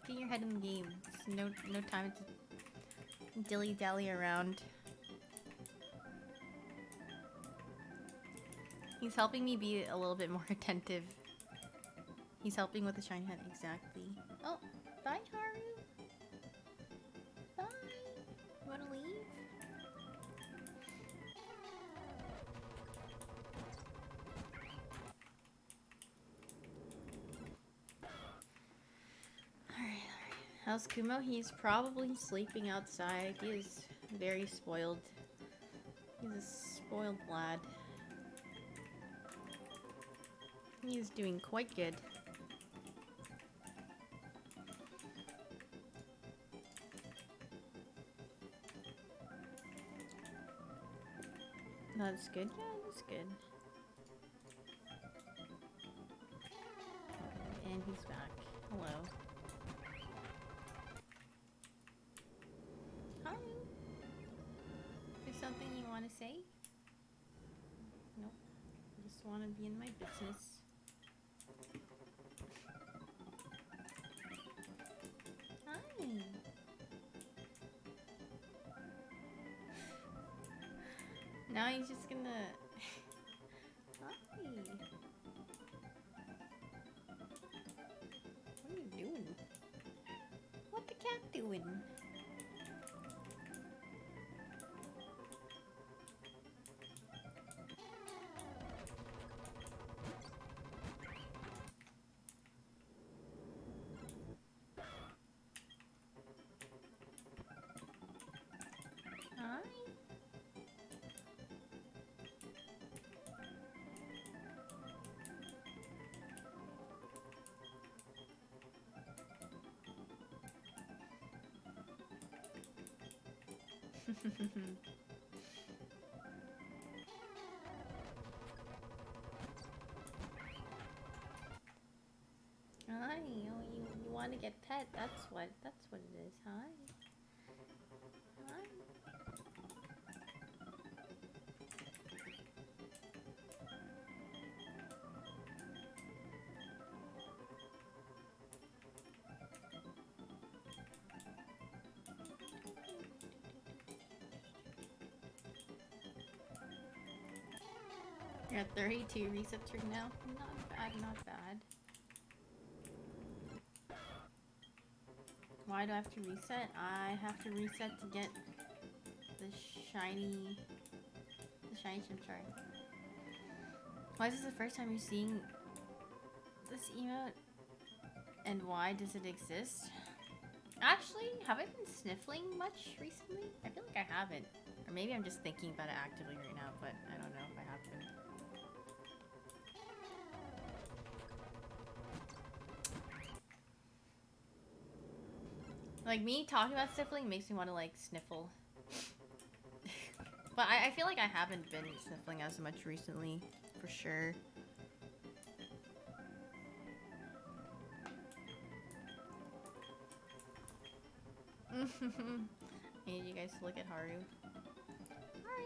Get your head in the game. It's no time to dilly-dally around. He's helping me be a little bit more attentive. He's helping with the shiny head, exactly. Oh, bye, Haru. Bye. You wanna leave? Alright. How's Kumo? He's probably sleeping outside. He is very spoiled. He's a spoiled lad. He is doing quite good. That's good. Yeah, that's good. And he's back. Hello. Hi. Is something you want to say? Nope. I just want to be in my business. Hi. Now he's just gonna... Hi. What are you doing? What the cat doing? Hi. Hi. Oh, you want to get pet? That's what it is. Hi. Hi. You're at 32 resets right now. Not bad, not bad. Why do I have to reset? I have to reset to get the shiny Chimchar. Why is this the first time you're seeing this emote? And why does it exist? Actually, have I been sniffling much recently? I feel like I haven't. Or maybe I'm just thinking about it actively right now, but I don't know if I have been. Like, me talking about sniffling makes me want to, like, sniffle. But I feel like I haven't been sniffling as much recently, for sure. I need you guys to look at Haru. Hi.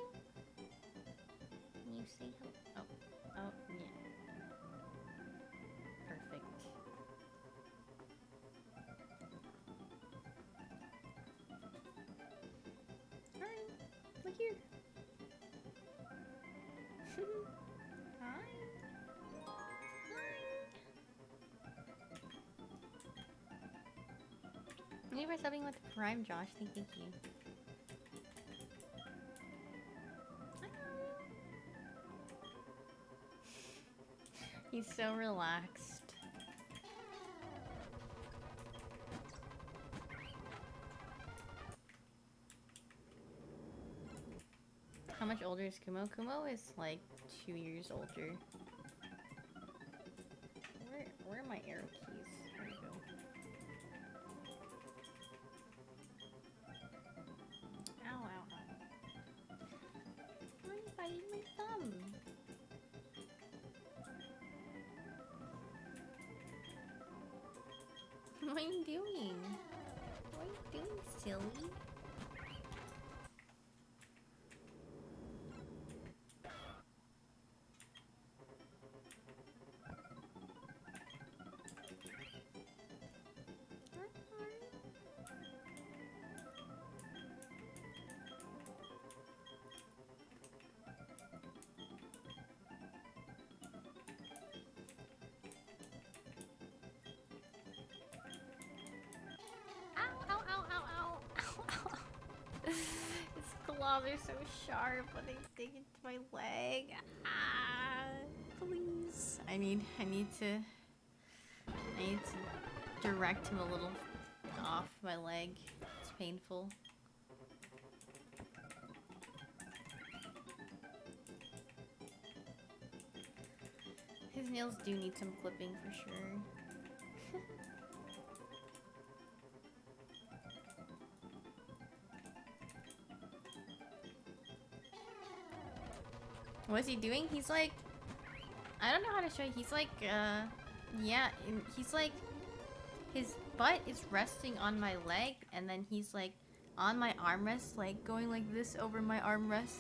Can you say hello? Oh, yeah. Perfect. Hi. Look here. Hi. Thank you for subbing with Prime, Josh. Thank you. He's so relaxed. How much older is Kumo? Kumo is like 2 years older. Where are my arrow keys? What are you doing? What are you doing, silly? Ow, ow, ow, ow, ow, ow, ow. His claws are so sharp when they dig into my leg. Ah, please. I need to direct him a little off my leg. It's painful. His nails do need some clipping for sure. What's he doing? He's like, I don't know how to show you. He's like, yeah, he's like, his butt is resting on my leg, and then he's like on my armrest, like going like this over my armrest.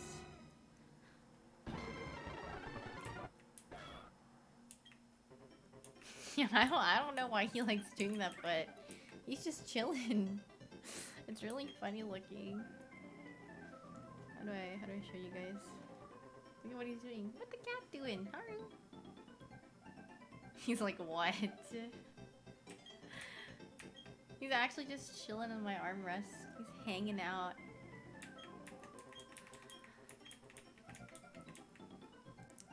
Yeah, I don't know why he likes doing that, but he's just chilling. It's really funny looking. How do I show you guys? Look at what he's doing. What the cat doing? Haru. He's like, what? He's actually just chilling on my armrest. He's hanging out.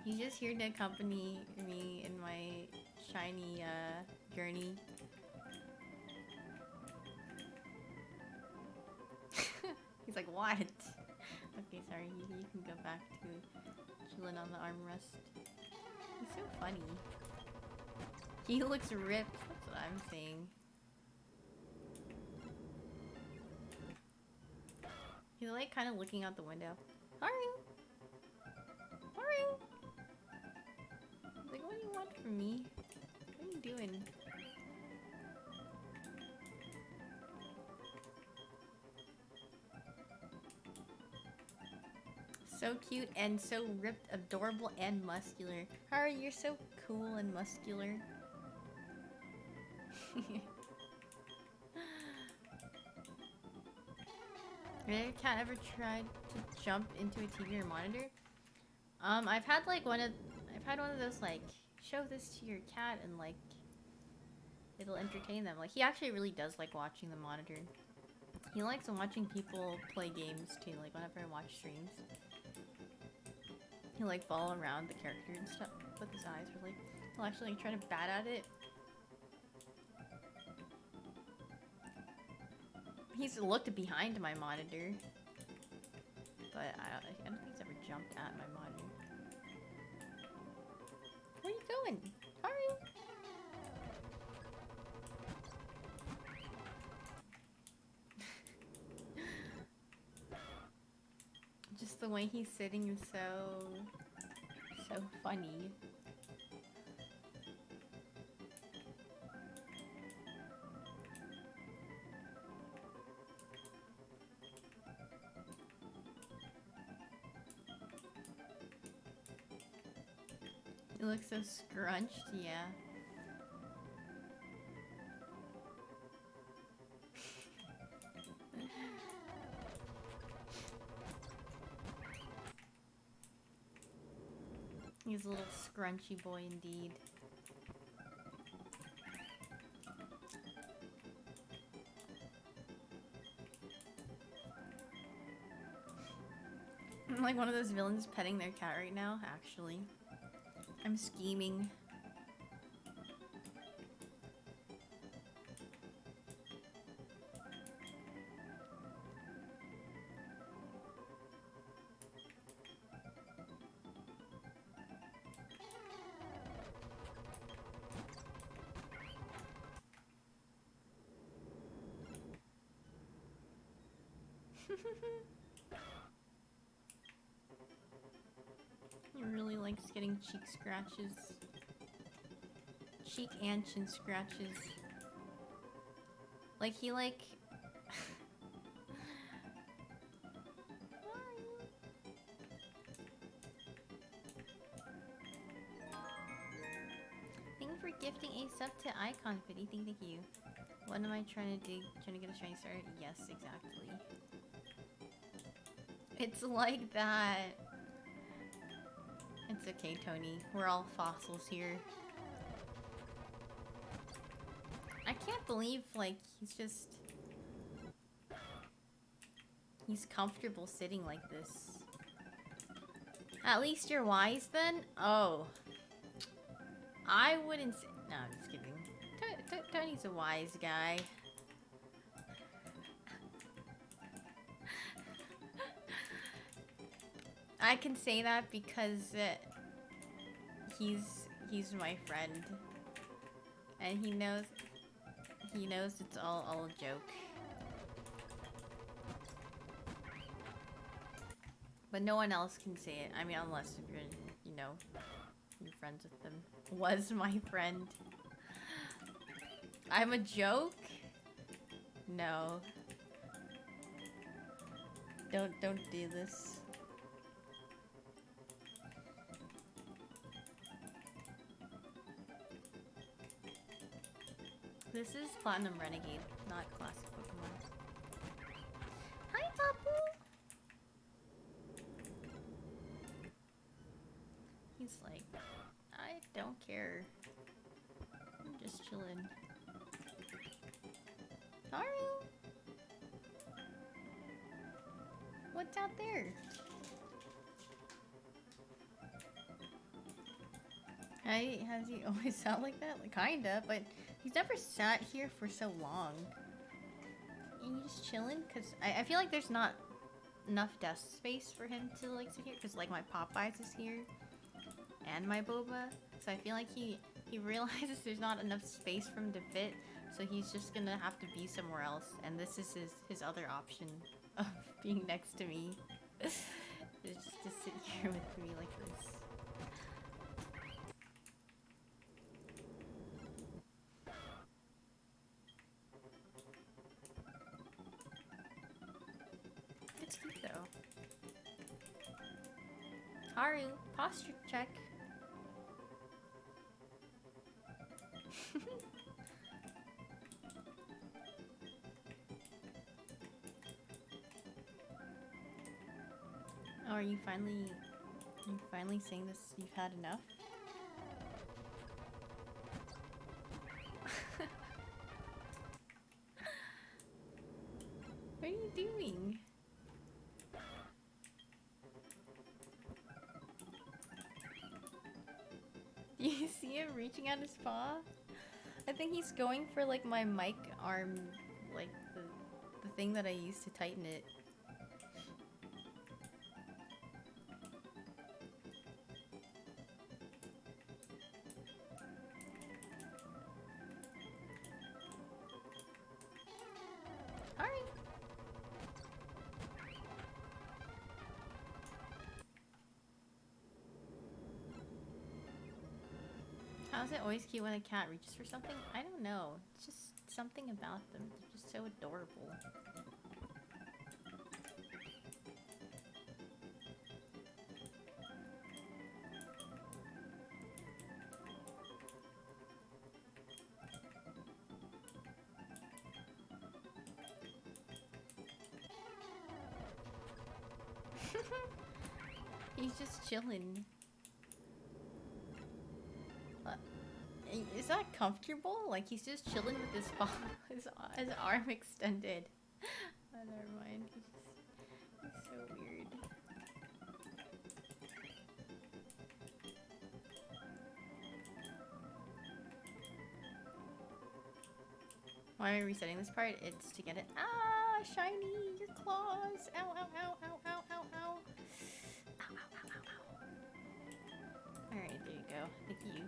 He's just here to accompany me in my shiny journey. He's like, what? Okay, sorry, you can go back to chilling on the armrest. He's so funny. He looks ripped, that's what I'm saying. He's like kind of looking out the window. Haru! Haru! Like, what do you want from me? What are you doing? So cute and so ripped, adorable and muscular. Haru, you're so cool and muscular. Have your cat ever tried to jump into a TV or monitor? I've had one of those like show this to your cat and like it'll entertain them. Like he actually really does like watching the monitor. He likes watching people play games too. Like whenever I watch streams, he'll like follow around the character and stuff with his eyes. Or like he'll actually like try to bat at it. He's looked behind my monitor, but I don't think he's ever jumped at my monitor. Where are you going? Haru? Just the way he's sitting is so funny. It looks so scrunched, yeah. He's a little scrunchy boy indeed. I'm like one of those villains petting their cat right now, actually. I'm scheming. He really likes getting cheek scratches. Cheek and chin scratches. Like, he, like... Thank you for gifting a sub to Icon Fitty. Thank you. What am I trying to do? Trying to get a shiny star? Yes, exactly. It's like that. It's okay, Tony. We're all fossils here. I can't believe, like, he's just... He's comfortable sitting like this. At least you're wise, then? Oh. I wouldn't say... No, I'm just kidding. Tony's a wise guy. I can say that because he's my friend, and he knows it's all a joke. But no one else can say it. I mean, unless if you're, you know, you're friends with them. Was my friend. I'm a joke? No. Don't do this. This is Platinum Renegade, not Classic Pokemon. Hi, Papu! He's like, I don't care. I'm just chilling. Haru! What's out there? Has he always sat like that? Like, kinda, but he's never sat here for so long. And you just chilling? Because I feel like there's not enough desk space for him to, like, sit here. Because, like, my Popeyes is here. And my Boba. So I feel like he realizes there's not enough space for him to fit. So he's just gonna have to be somewhere else. And this is his other option of being next to me. Is just to sit here with me like this. It's cute though. Haru, posture check. Oh, are you finally saying this? You've had enough? What are you doing? Do you see him reaching out his paw? I think he's going for like my mic arm, like the thing that I use to tighten it. How's it always cute when a cat reaches for something? I don't know. It's just something about them. They're just so adorable. He's just chilling. Is that comfortable? Like he's just chilling with his paw, his arm extended. Oh, never mind. He's so weird. Why am I resetting this part? It's to get it. Ah, shiny! Your claws! Ow, ow, ow, ow, ow, ow, ow. Ow, ow, ow, ow, ow. Alright, there you go. Thank you.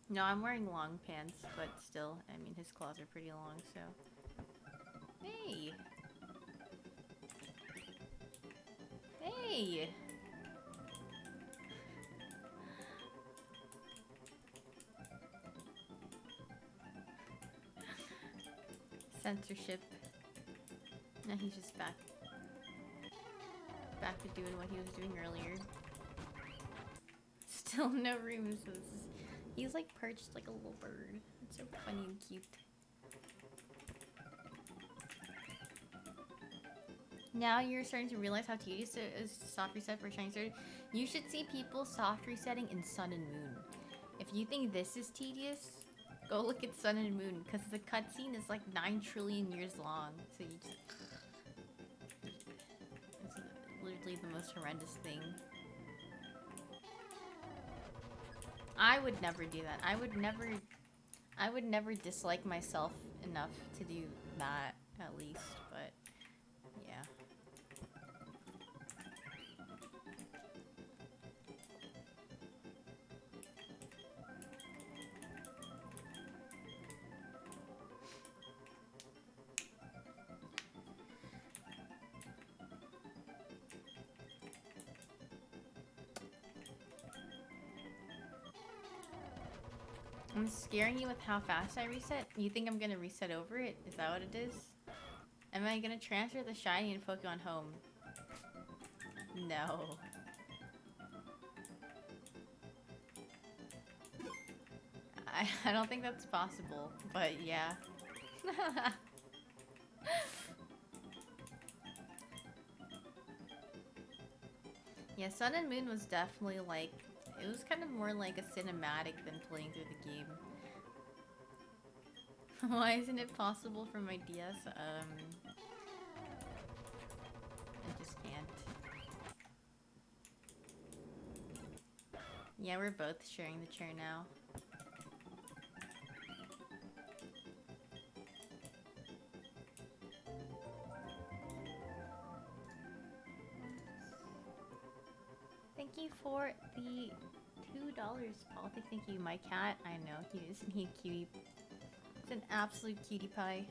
No, I'm wearing long pants, but still, I mean, his claws are pretty long, so. Hey! Hey! Censorship. Now he's just back. Back to doing what he was doing earlier. Still no room, so this is... He's like perched like a little bird. It's so funny and cute. Now you're starting to realize how tedious it is to soft reset for Shiny Sword. You should see people soft resetting in Sun and Moon. If you think this is tedious, go look at Sun and Moon, because the cutscene is like 9 trillion years long. So you just... It's literally the most horrendous thing. I would never do that. I would never dislike myself enough to do that, at least, but yeah. I'm scaring you with how fast I reset? You think I'm gonna reset over it? Is that what it is? Am I gonna transfer the shiny in Pokemon Home? No. I don't think that's possible, but yeah. Yeah, Sun and Moon was definitely like... It was kind of more like a cinematic than playing through the game. Why isn't it possible for my DS? I just can't. Yeah, we're both sharing the chair now. Thank you for the $2, Paul. Thank you, my cat. I know, isn't he a cutie? It's an absolute cutie pie.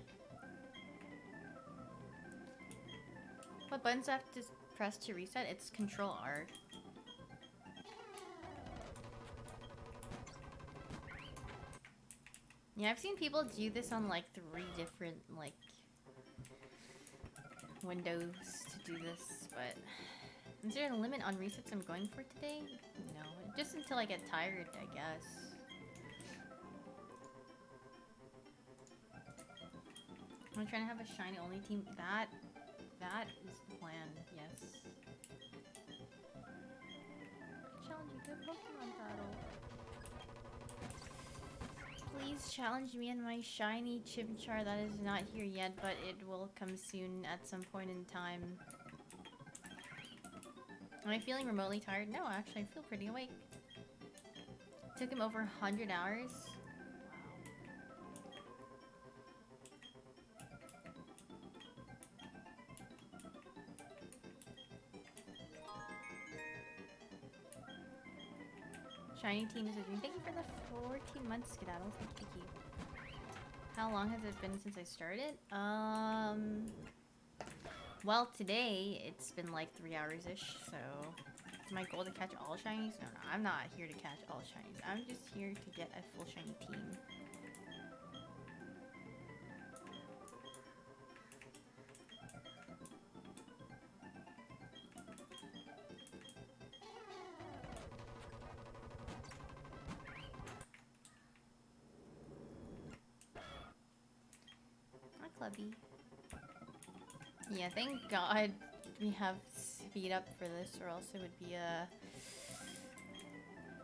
What buttons do I have to press to reset? It's Control R. Yeah, I've seen people do this on like 3 different like windows to do this, but is there a limit on resets I'm going for today? No, just until I get tired, I guess. I'm trying to have a shiny only team. That is the plan, yes. I challenge you to a Pokemon battle. Please challenge me in my shiny Chimchar that is not here yet, but it will come soon at some point in time. Am I feeling remotely tired? No, actually, I feel pretty awake. Took him over 100 hours. Shiny team is a dream. Thank you for the 14 months, Skedaddle. Thank you. How long has it been since I started? Well, today it's been like 3 hours-ish, so... Is my goal to catch all shinies? No, I'm not here to catch all shinies. I'm just here to get a full shiny team. Hi, Clubby. Yeah, thank God we have speed up for this, or else it would be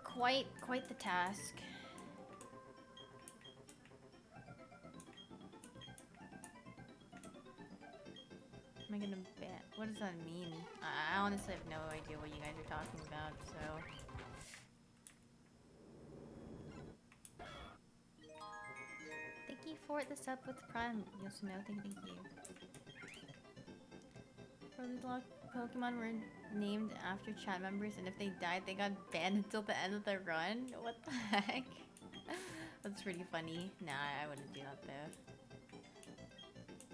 quite the task. Am I gonna bet? What does that mean? I honestly have no idea what you guys are talking about, so... Thank you for the sub with Prime, Yosuno. Thank you. Probably Pokemon were named after chat members, and if they died, they got banned until the end of the run? What the heck? That's pretty funny. Nah, I wouldn't do that though.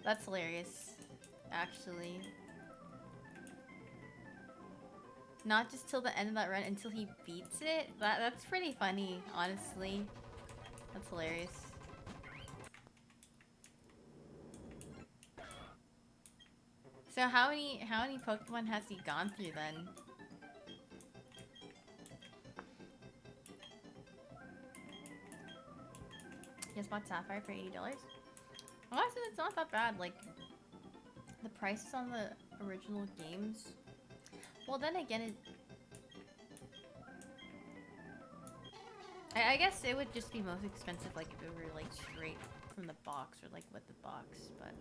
That's hilarious, actually. Not just till the end of that run, until he beats it? That's pretty funny, honestly. That's hilarious. So how many Pokemon has he gone through then? He just bought Sapphire for $80? Honestly, it's not that bad. Like, the prices on the original games. Well, then again, I guess it would just be most expensive, like, if it were, like, straight from the box, or, like, with the box, but...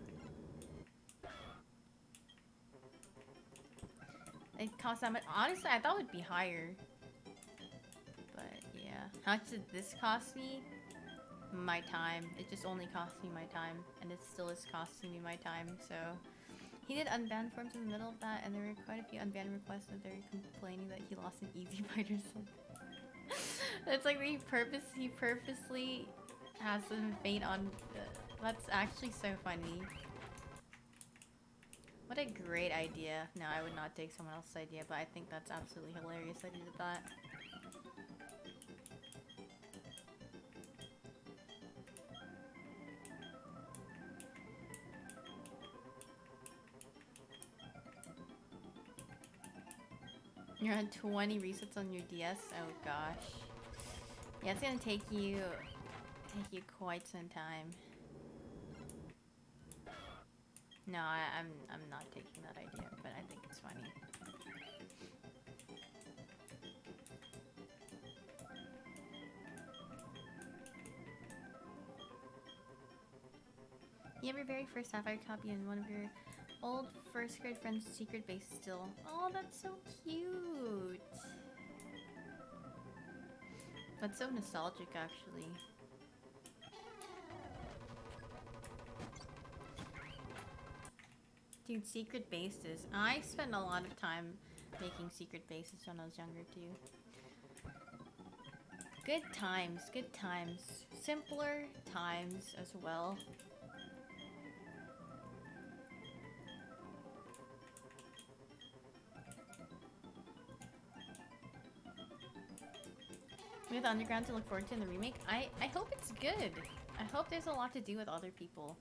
It costs that much. Honestly, I thought it would be higher. But, yeah. How much did this cost me? My time. It just only cost me my time, and it still is costing me my time, so... He did unban forms in the middle of that, and there were quite a few unban requests, and they're complaining that he lost an easy fight or something. It's like he purposely has them faint on... that's actually so funny. What a great idea. No, I would not take someone else's idea, but I think that's absolutely hilarious that he did that. You're at 20 resets on your DS? Oh gosh. Yeah, it's gonna take you quite some time. No, I'm not taking that idea, but I think it's funny. You have your very first Sapphire copy and one of your old first grade friend's secret base still. Oh, that's so cute. That's so nostalgic, actually. Dude, secret bases. I spent a lot of time making secret bases when I was younger, too. Good times, good times. Simpler times as well. With Underground to look forward to in the remake, I hope it's good. I hope there's a lot to do with other people.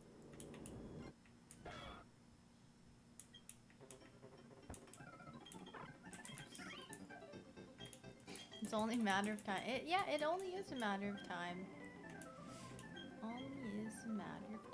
It's only a matter of time. Yeah, it only is a matter of time. Only is a matter of time.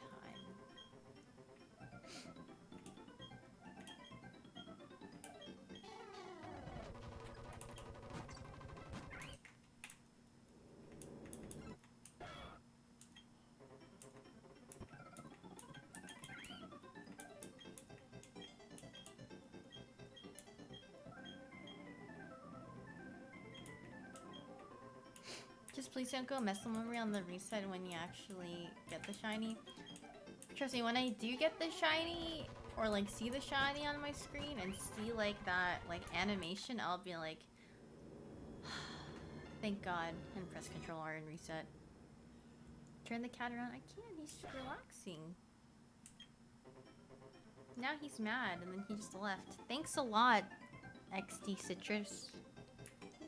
Just please don't go muscle memory on the reset when you actually get the shiny. Trust me, when I do get the shiny, or like see the shiny on my screen and see like that like animation, I'll be like, thank God, and press Control R and reset. Turn the cat around. I can't, he's relaxing. Now he's mad and then he just left. Thanks a lot, XD Citrus. You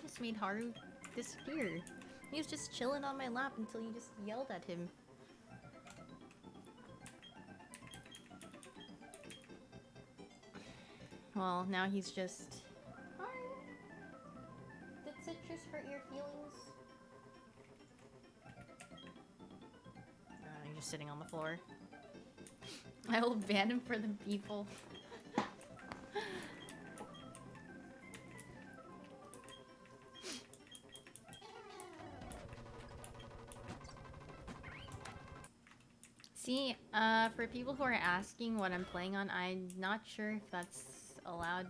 just made Haru disappear. He was just chilling on my lap until you just yelled at him. Well, now he's just... Haru, did Citrus hurt your feelings? You're just sitting on the floor. I will ban him for the people. See, for people who are asking what I'm playing on, I'm not sure if that's allowed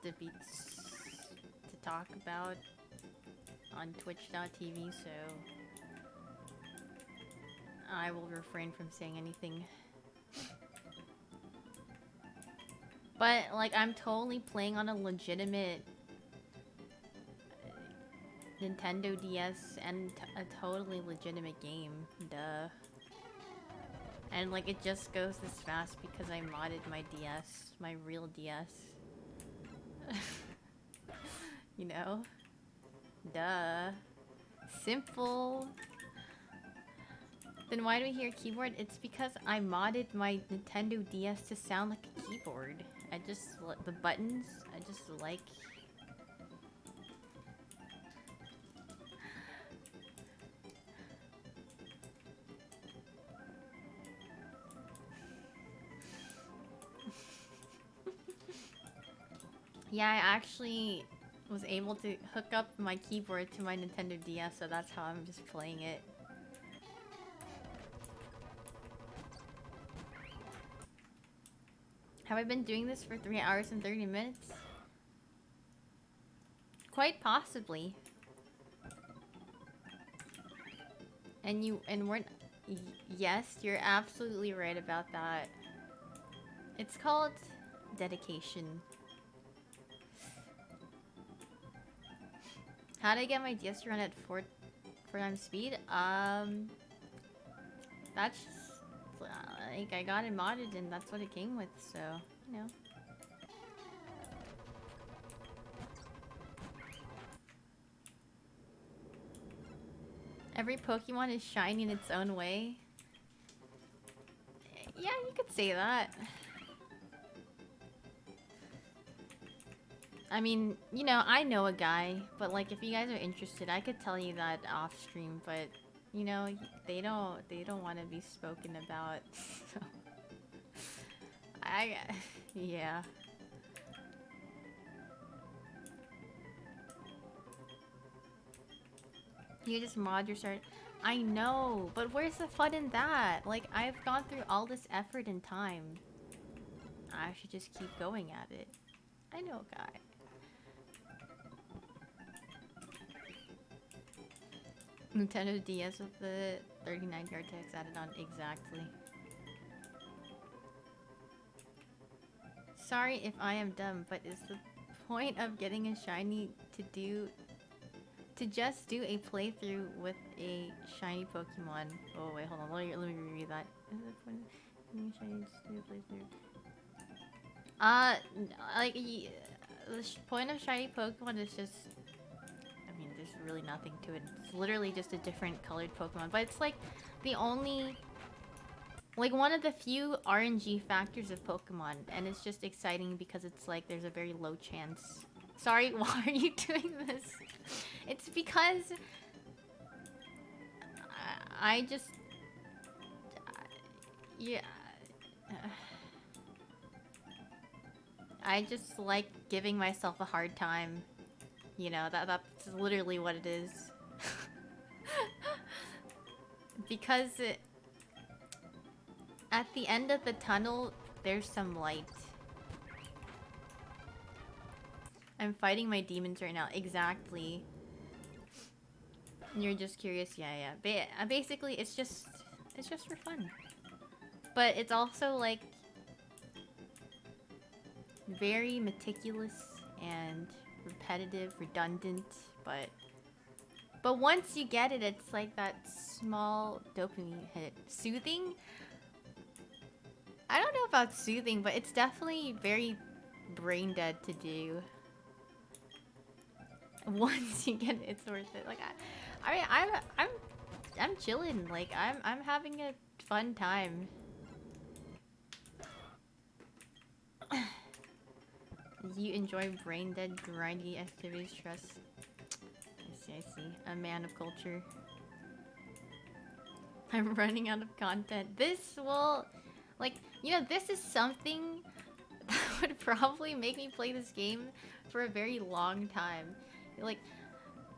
to be to talk about on Twitch.tv, so I will refrain from saying anything. But, like, I'm totally playing on a legitimate Nintendo DS and a totally legitimate game. Duh. And, like, it just goes this fast because I modded my DS. My real DS. You know? Duh. Simple. Then why do we hear keyboard? It's because I modded my Nintendo DS to sound like a keyboard. I just the buttons. I just like. Yeah, I actually was able to hook up my keyboard to my Nintendo DS, so that's how I'm just playing it. Have I been doing this for 3 hours and 30 minutes? Quite possibly. And we're yes, you're absolutely right about that. It's called dedication. How did I get my DS to run at 4 times speed? That's just, like, I got it modded and that's what it came with, so, you know. Every Pokemon is shiny in its own way. Yeah, you could say that. I mean, you know, I know a guy, but like if you guys are interested, I could tell you that off stream, but you know, they don't want to be spoken about. So I yeah. You just mod your start. I know, but where's the fun in that? Like I've gone through all this effort and time. I should just keep going at it. I know a guy. Nintendo DS with the 39 yard text added on exactly. Sorry if I am dumb, but is the point of getting a shiny to just do a playthrough with a shiny Pokemon? Oh wait, hold on. Let me reread that. Is the point of getting a shiny just to do a playthrough? Like the point of shiny Pokemon is just. I mean, there's really nothing to it. It's literally just a different colored Pokemon, but it's like the only. Like one of the few RNG factors of Pokemon, and it's just exciting because it's like there's a very low chance. Sorry, why are you doing this? It's because I just yeah. I just like giving myself a hard time. You know, that's literally what it is. Because at the end of the tunnel, there's some light. I'm fighting my demons right now. Exactly. You're just curious, yeah. Basically, it's just for fun. But it's also like very meticulous and repetitive, redundant. But once you get it, it's like that small dopamine hit. Soothing. I don't know about soothing, but it's definitely very brain dead to do. Once you get it, it's worth it. Like I'm chilling. Like I'm having a fun time. You enjoy brain dead grindy activities, trust. I see. A man of culture. I'm running out of content. This will like you know, this is something that would probably make me play this game for a very long time. Like,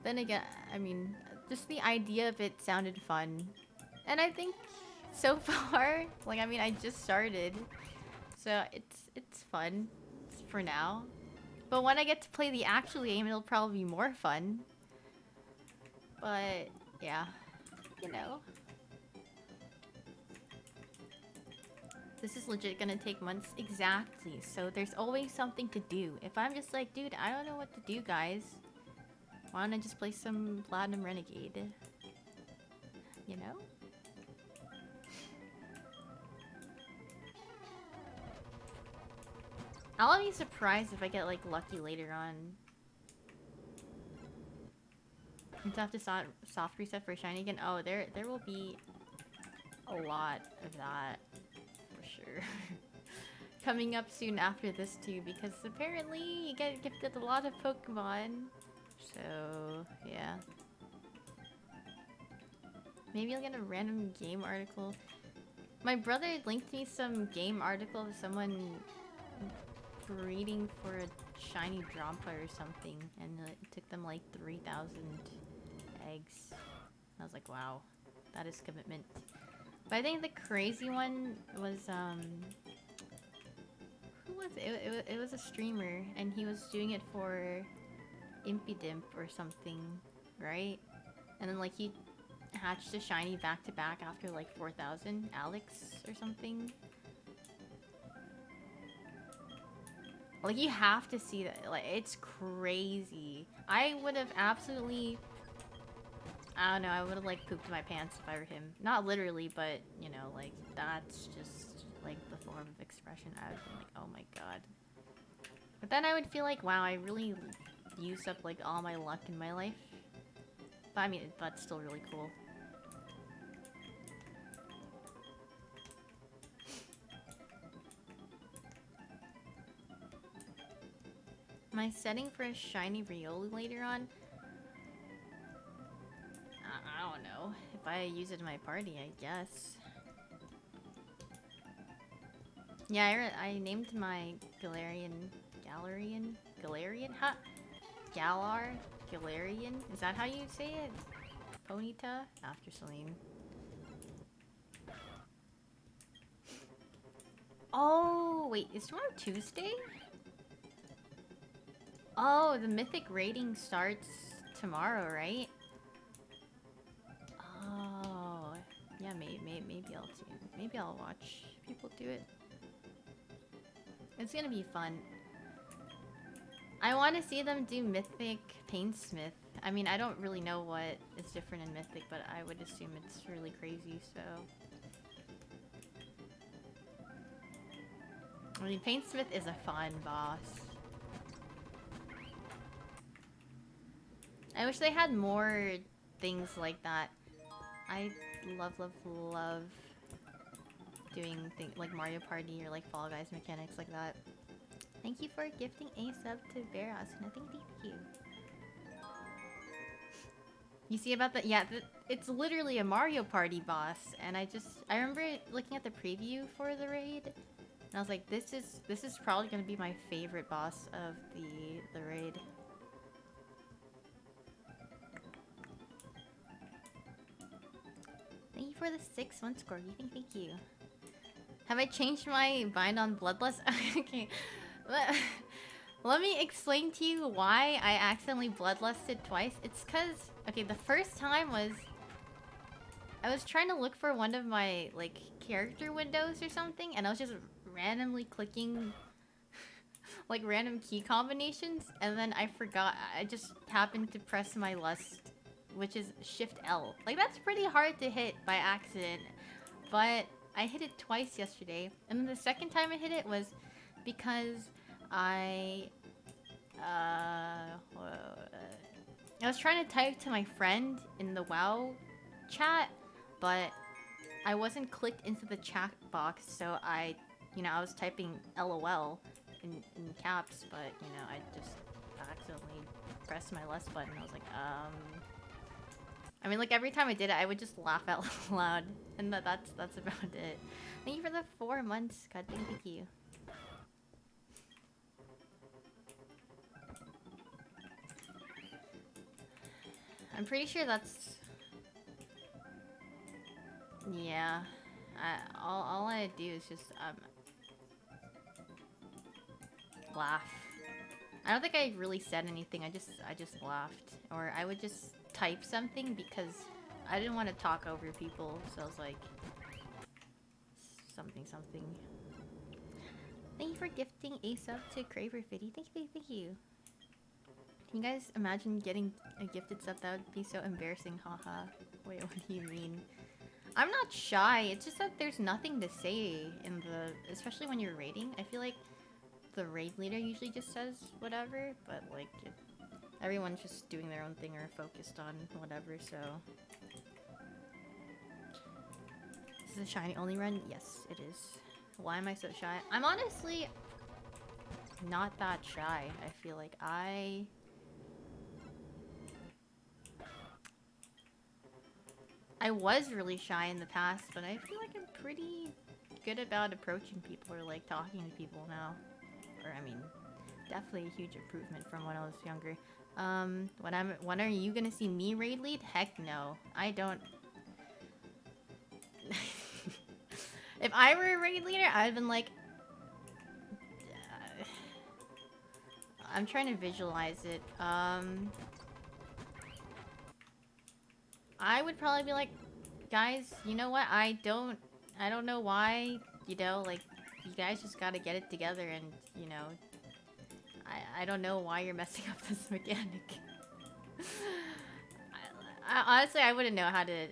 then again, I mean, just the idea of it sounded fun. And I think so far, like, I mean, I just started. So it's fun for now. But when I get to play the actual game, it'll probably be more fun. But, yeah. You know. This is legit gonna take months. Exactly. So there's always something to do. If I'm just like, dude, I don't know what to do, guys. Why don't I just play some Platinum Renegade? You know? I'll be surprised if I get, like, lucky later on. It's have to soft reset for shiny again. Oh, there will be a lot of that for sure. Coming up soon after this too, because apparently you get gifted a lot of Pokemon. So yeah. Maybe I'll get a random game article. My brother linked me some game article of someone breeding for a shiny Drampa or something, and it took them like 3,000 eggs. I was like, wow, that is commitment. But I think the crazy one was who was it? It was a streamer, and he was doing it for Impidimp or something, right? And then like he hatched a shiny back to back after like 4,000, Alex or something. Like you have to see that. Like it's crazy. I would have absolutely. I don't know. I would have like pooped my pants if I were him. Not literally, but you know, like that's just like the form of expression. I would be like, oh my god. But then I would feel like, wow, I really used up like all my luck in my life. But I mean, that's still really cool. Am I setting for a shiny Riolu later on? I don't know. If I use it in my party, I guess. Yeah, I named my Galarian... Galarian? Ha! Galarian? Is that how you say it? Ponyta? After Celine. Oh, wait. Is tomorrow Tuesday? Oh, the mythic rating starts tomorrow, right? Oh, yeah. Maybe I'll watch people do it. It's gonna be fun. I want to see them do mythic Painsmith. I mean, I don't really know what is different in mythic, but I would assume it's really crazy. So, I mean, Painsmith is a fun boss. I wish they had more things like that. I love doing things like Mario Party or like Fall Guys mechanics like that. Thank you for gifting a sub to Veras. Nothing, thank you. You see about that? Yeah, it's literally a Mario Party boss, and I remember looking at the preview for the raid, and I was like, this is probably gonna be my favorite boss of the raid. Thank you for the 6 months, Corgi. Thank you. Have I changed my bind on Bloodlust? Okay. Let me explain to you why I accidentally bloodlusted twice. It's cause okay, the first time was I was trying to look for one of my like character windows or something, and I was just randomly clicking like random key combinations, and then I forgot. I just happened to press my lust, which is Shift L. Like that's pretty hard to hit by accident, but I hit it twice yesterday, and then the second time I hit it was because I was trying to type to my friend in the WoW chat, but I wasn't clicked into the chat box, so I was typing LOL in caps, but I just accidentally pressed my less button. I was like, I mean, like every time I did it, I would just laugh out loud, and that's about it. Thank you for the 4 months, God, thank you. I'm pretty sure that's... Yeah. All I do is just, laugh. I don't think I really said anything, I just laughed. Or I would just type something because I didn't want to talk over people, so I was like... Something. Thank you for gifting a sub to Craver Fitty. Thank you. Can you guys imagine getting a gifted sub? That would be so embarrassing, haha. Wait, what do you mean? I'm not shy, it's just that there's nothing to say in the... Especially when you're rating. I feel like the raid leader usually just says whatever, but like everyone's just doing their own thing or focused on whatever, so. Is this a shiny only run? Yes, it is. Why am I so shy? I'm honestly not that shy. I feel like I was really shy in the past, but I feel like I'm pretty good about approaching people or like talking to people now. Or I mean, definitely a huge improvement from when I was younger. When are you gonna see me raid lead? Heck no. I don't. If I were a raid leader, I'd been like, I'm trying to visualize it. I would probably be like, guys, you know what? I don't know why, you know, like, you guys just gotta get it together and, you know, I don't know why you're messing up this mechanic. Honestly, I wouldn't know how to,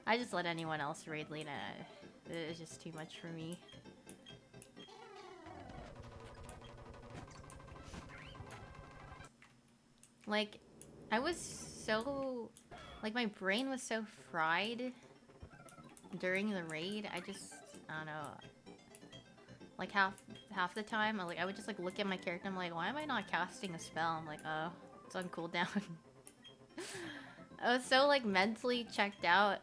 I just let anyone else raid lead. It's just too much for me. Like, I was so... Like, my brain was so fried during the raid. I don't know. Like, half the time, I would just, like, look at my character. I'm like, why am I not casting a spell? I'm like, oh, it's on cooldown. I was so, like, mentally checked out.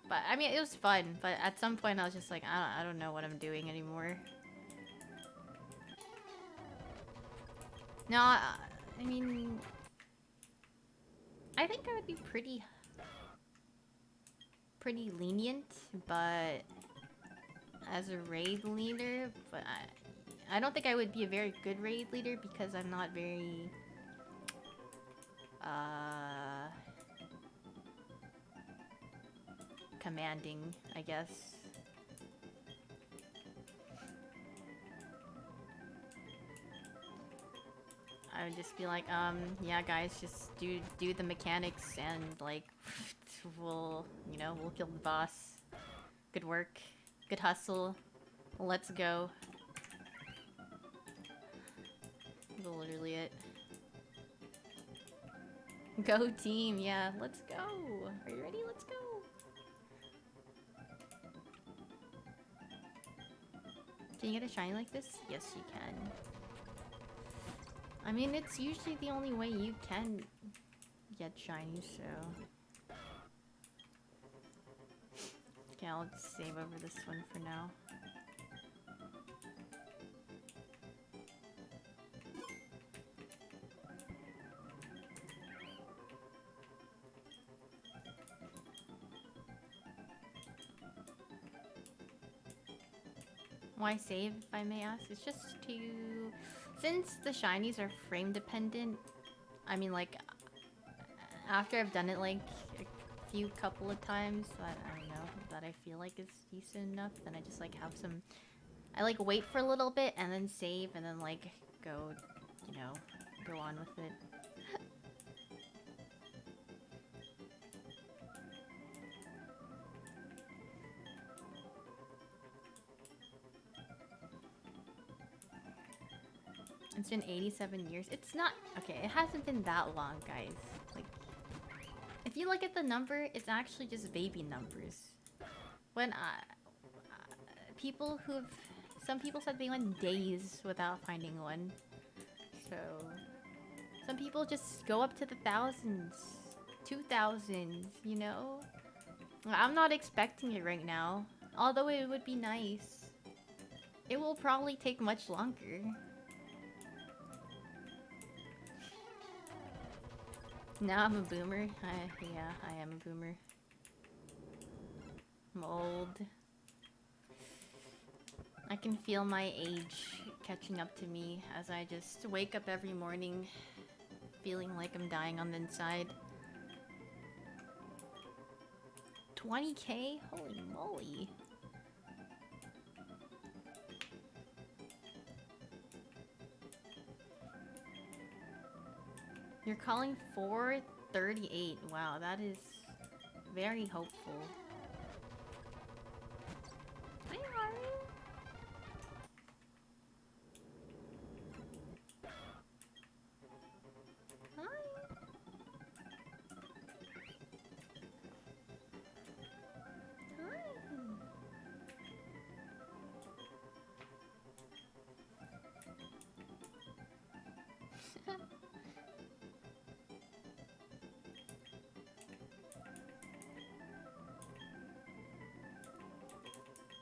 But, I mean, it was fun. But at some point, I was just like, I don't know what I'm doing anymore. No, I mean... I think I would be pretty lenient, but as a raid leader, but I don't think I would be a very good raid leader because I'm not very commanding, I guess. I would just be like, yeah, guys, just do the mechanics and like we'll kill the boss. Good work. Good hustle. Let's go. That's literally it. Go team, yeah, let's go. Are you ready? Let's go. Can you get a shiny like this? Yes, you can. I mean, it's usually the only way you can get shiny, so... Okay, I'll just save over this one for now. Why save, if I may ask? It's just to... Since the shinies are frame dependent, I mean, like, after I've done it, like, a couple of times, that, I don't know, that I feel like is decent enough, then I just, like, have some... I, like, wait for a little bit, and then save, and then, like, go, you know, go on with it. It's been 87 years. It's not... Okay, it hasn't been that long, guys. Like, if you look at the number, it's actually just baby numbers. When people who've... Some people said they went days without finding one. So... Some people just go up to the thousands. 2,000s, you know? I'm not expecting it right now. Although it would be nice. It will probably take much longer. Now I'm a boomer. Yeah, I am a boomer. I'm old. I can feel my age catching up to me as I just wake up every morning feeling like I'm dying on the inside. 20k? Holy moly. You're calling 438. Wow, that is very hopeful. Hi, Haru.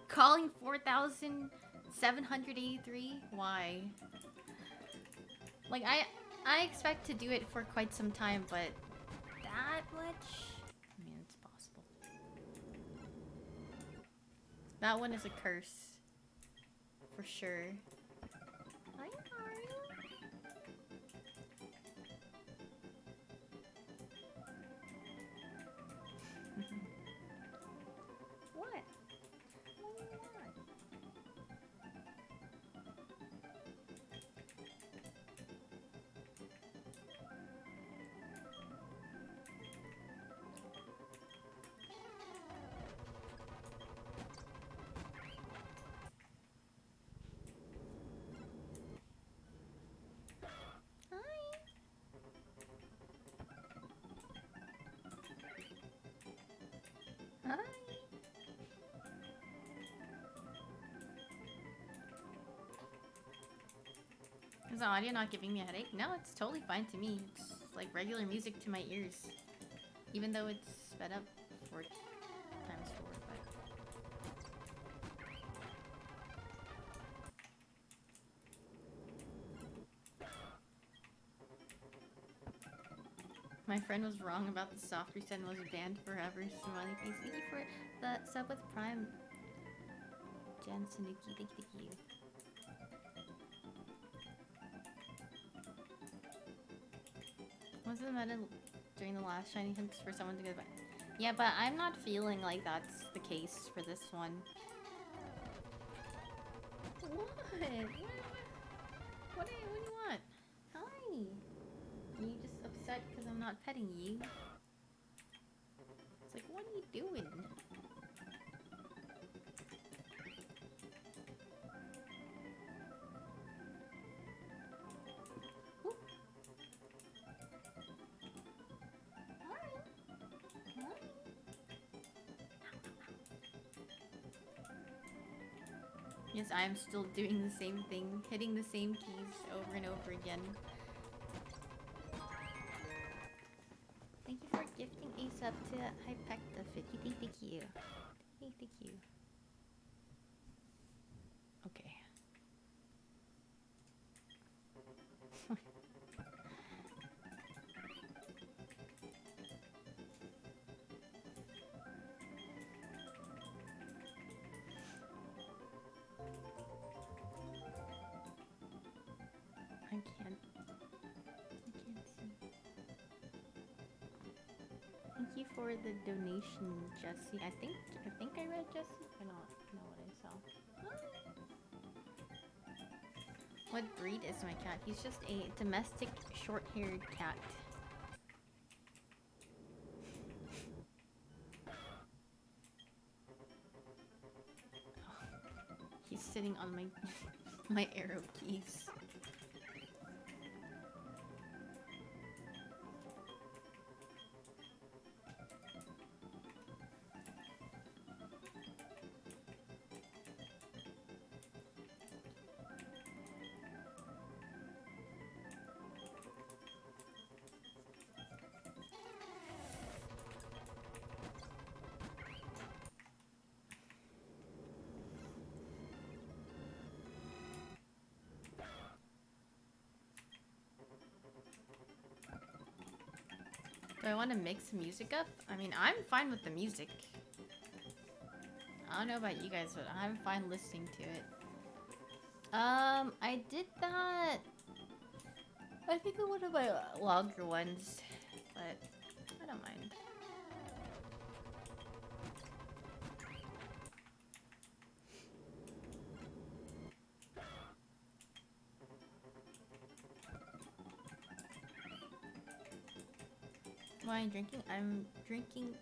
Calling 4,783? Why? Like, I expect to do it for quite some time, but that much? I mean, it's possible. That one is a curse. For sure. Hi, Mario. What? What do you want? Hi. Hi. Is the audio not giving me a headache? No, it's totally fine to me. It's like regular music to my ears. Even though it's sped up 4 times 4, but... My friend was wrong about the soft reset and was banned forever. Smiley face. Thank you for the sub with Prime. Jan Sanuki, thank you. Was the meta during the last shiny hints for someone to go back? Yeah, but I'm not feeling like that's the case for this one. What? What do you want? Hi. Are you just upset because I'm not petting you? It's like, what are you doing? Ooh. Hi. Hi. Yes, I am still doing the same thing, hitting the same keys over and over again. Thank you for gifting a sub to Hypecta 50. Thank you. Thank you. Okay. I can't see. Thank you for the donation, Jesse. I think I read Jesse. I don't know what I saw. What breed is my cat? He's just a domestic short-haired cat. He's sitting on my my arrow keys. Do I want to mix music up? I mean, I'm fine with the music. I don't know about you guys, but I'm fine listening to it. I did that. I think in one of my longer ones, but I don't mind. What am I drinking? I'm drinking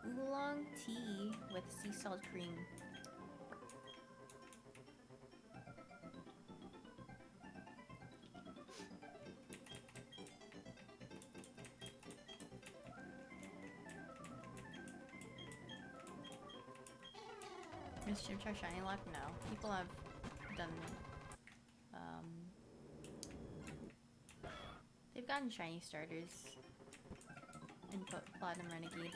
oolong tea with sea salt cream. Is Chimchar Shiny Lock? No. People have done gotten shiny starters in Platinum Renegade.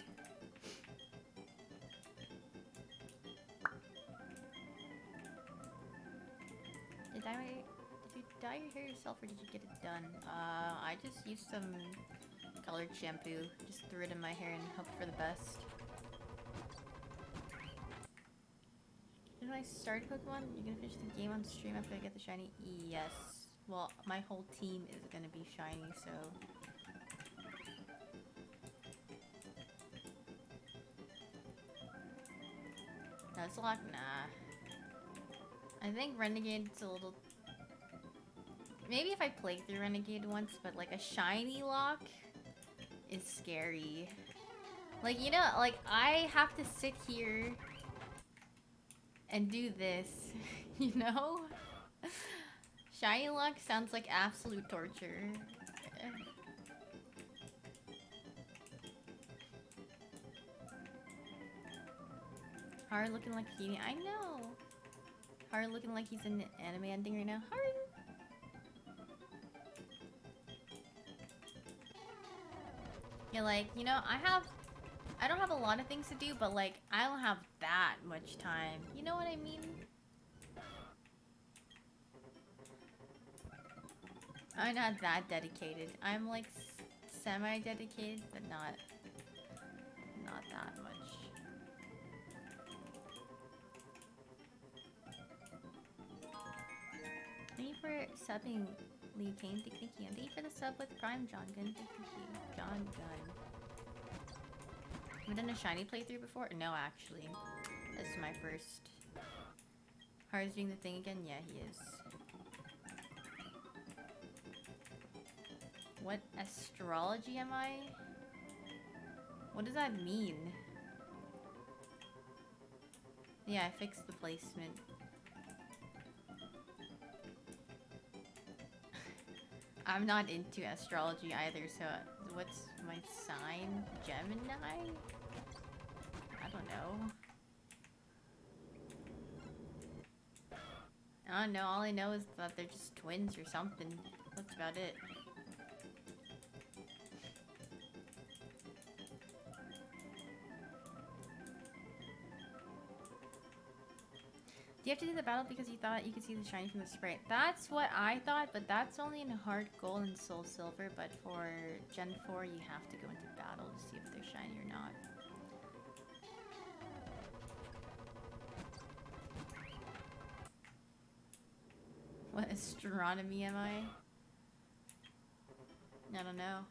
Did you dye your hair yourself or did you get it done? I just used some colored shampoo. Just threw it in my hair and hoped for the best. Did I start Pokemon? You're gonna finish the game on stream after I get the shiny? Yes. Well, my whole team is gonna be shiny, so... Nuzlocke? Nah. I think Renegade's a little... Maybe if I played through Renegade once, but like a shiny lock is scary. Like, you know, like I have to sit here and do this, you know? Shiny lock sounds like absolute torture. Haru looking like he... I know! Haru looking like he's in the anime ending right now. Haru! Yeah, like, you know, I don't have a lot of things to do, but like, I don't have that much time. You know what I mean? I'm not that dedicated. I'm like semi-dedicated, but not that much. Thank you for subbing, Lee Kane. Thank you. And thank you for the sub with Prime, John Gunn. Thank you. John Gunn. Have you done a shiny playthrough before? No, actually. This is my first. Haru's doing the thing again? Yeah, he is. What astrology am I? What does that mean? Yeah, I fixed the placement. I'm not into astrology either, so what's my sign? Gemini? I don't know. I don't know, all I know is that they're just twins or something. That's about it. Do you have to do the battle because you thought you could see the shiny from the sprite? That's what I thought, but that's only in Heart Gold and Soul Silver. But for Gen 4, you have to go into battle to see if they're shiny or not. What astronomy am I? I don't know.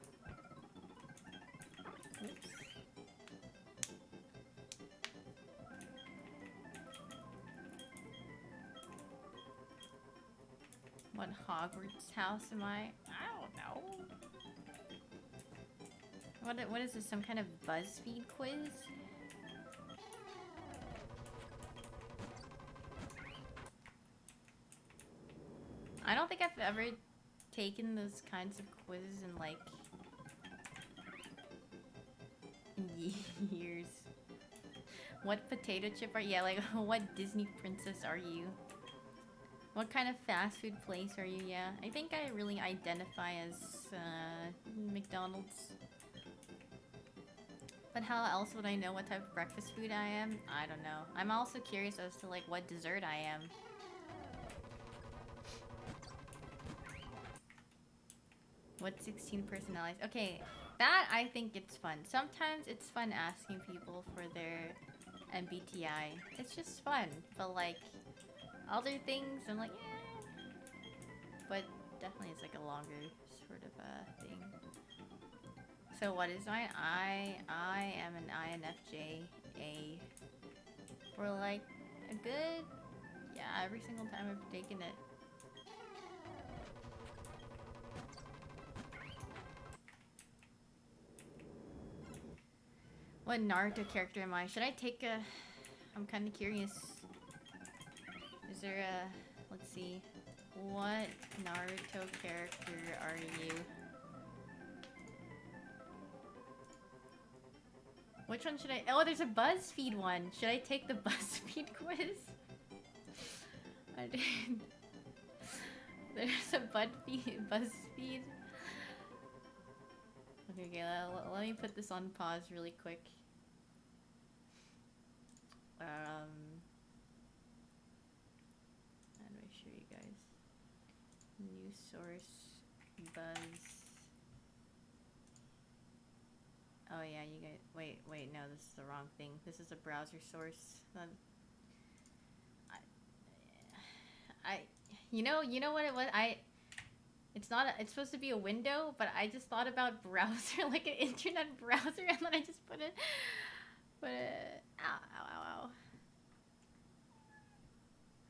Oops. What Hogwarts house am I? I don't know. What is this? Some kind of BuzzFeed quiz? I don't think I've ever taken those kinds of quizzes in like years. What potato chip are you? Yeah, like what Disney princess are you? What kind of fast food place are you? Yeah, I think I really identify as McDonald's. But how else would I know what type of breakfast food I am? I don't know. I'm also curious as to like what dessert I am. What 16 personalities? Okay, that I think it's fun. Sometimes it's fun asking people for their MBTI. It's just fun, but like other things, I'm like, eh. But definitely it's like a longer sort of thing. So what is mine? I am an INFJ. For like a good, yeah, every single time I've taken it. What Naruto character am I? Should I take a... I'm kind of curious. Is there a... Let's see. What Naruto character are you? Which one should I... Oh, there's a BuzzFeed one. Should I take the BuzzFeed quiz? I did. There's a BuzzFeed... Okay, let me put this on pause really quick. How do I show you guys? News source, Buzz. Oh yeah, you guys. Wait, no, this is the wrong thing. This is a browser source. You know what it was? It's not. It's supposed to be a window, but I just thought about browser, like an internet browser, and then I just put it. Ow, ow, ow, ow.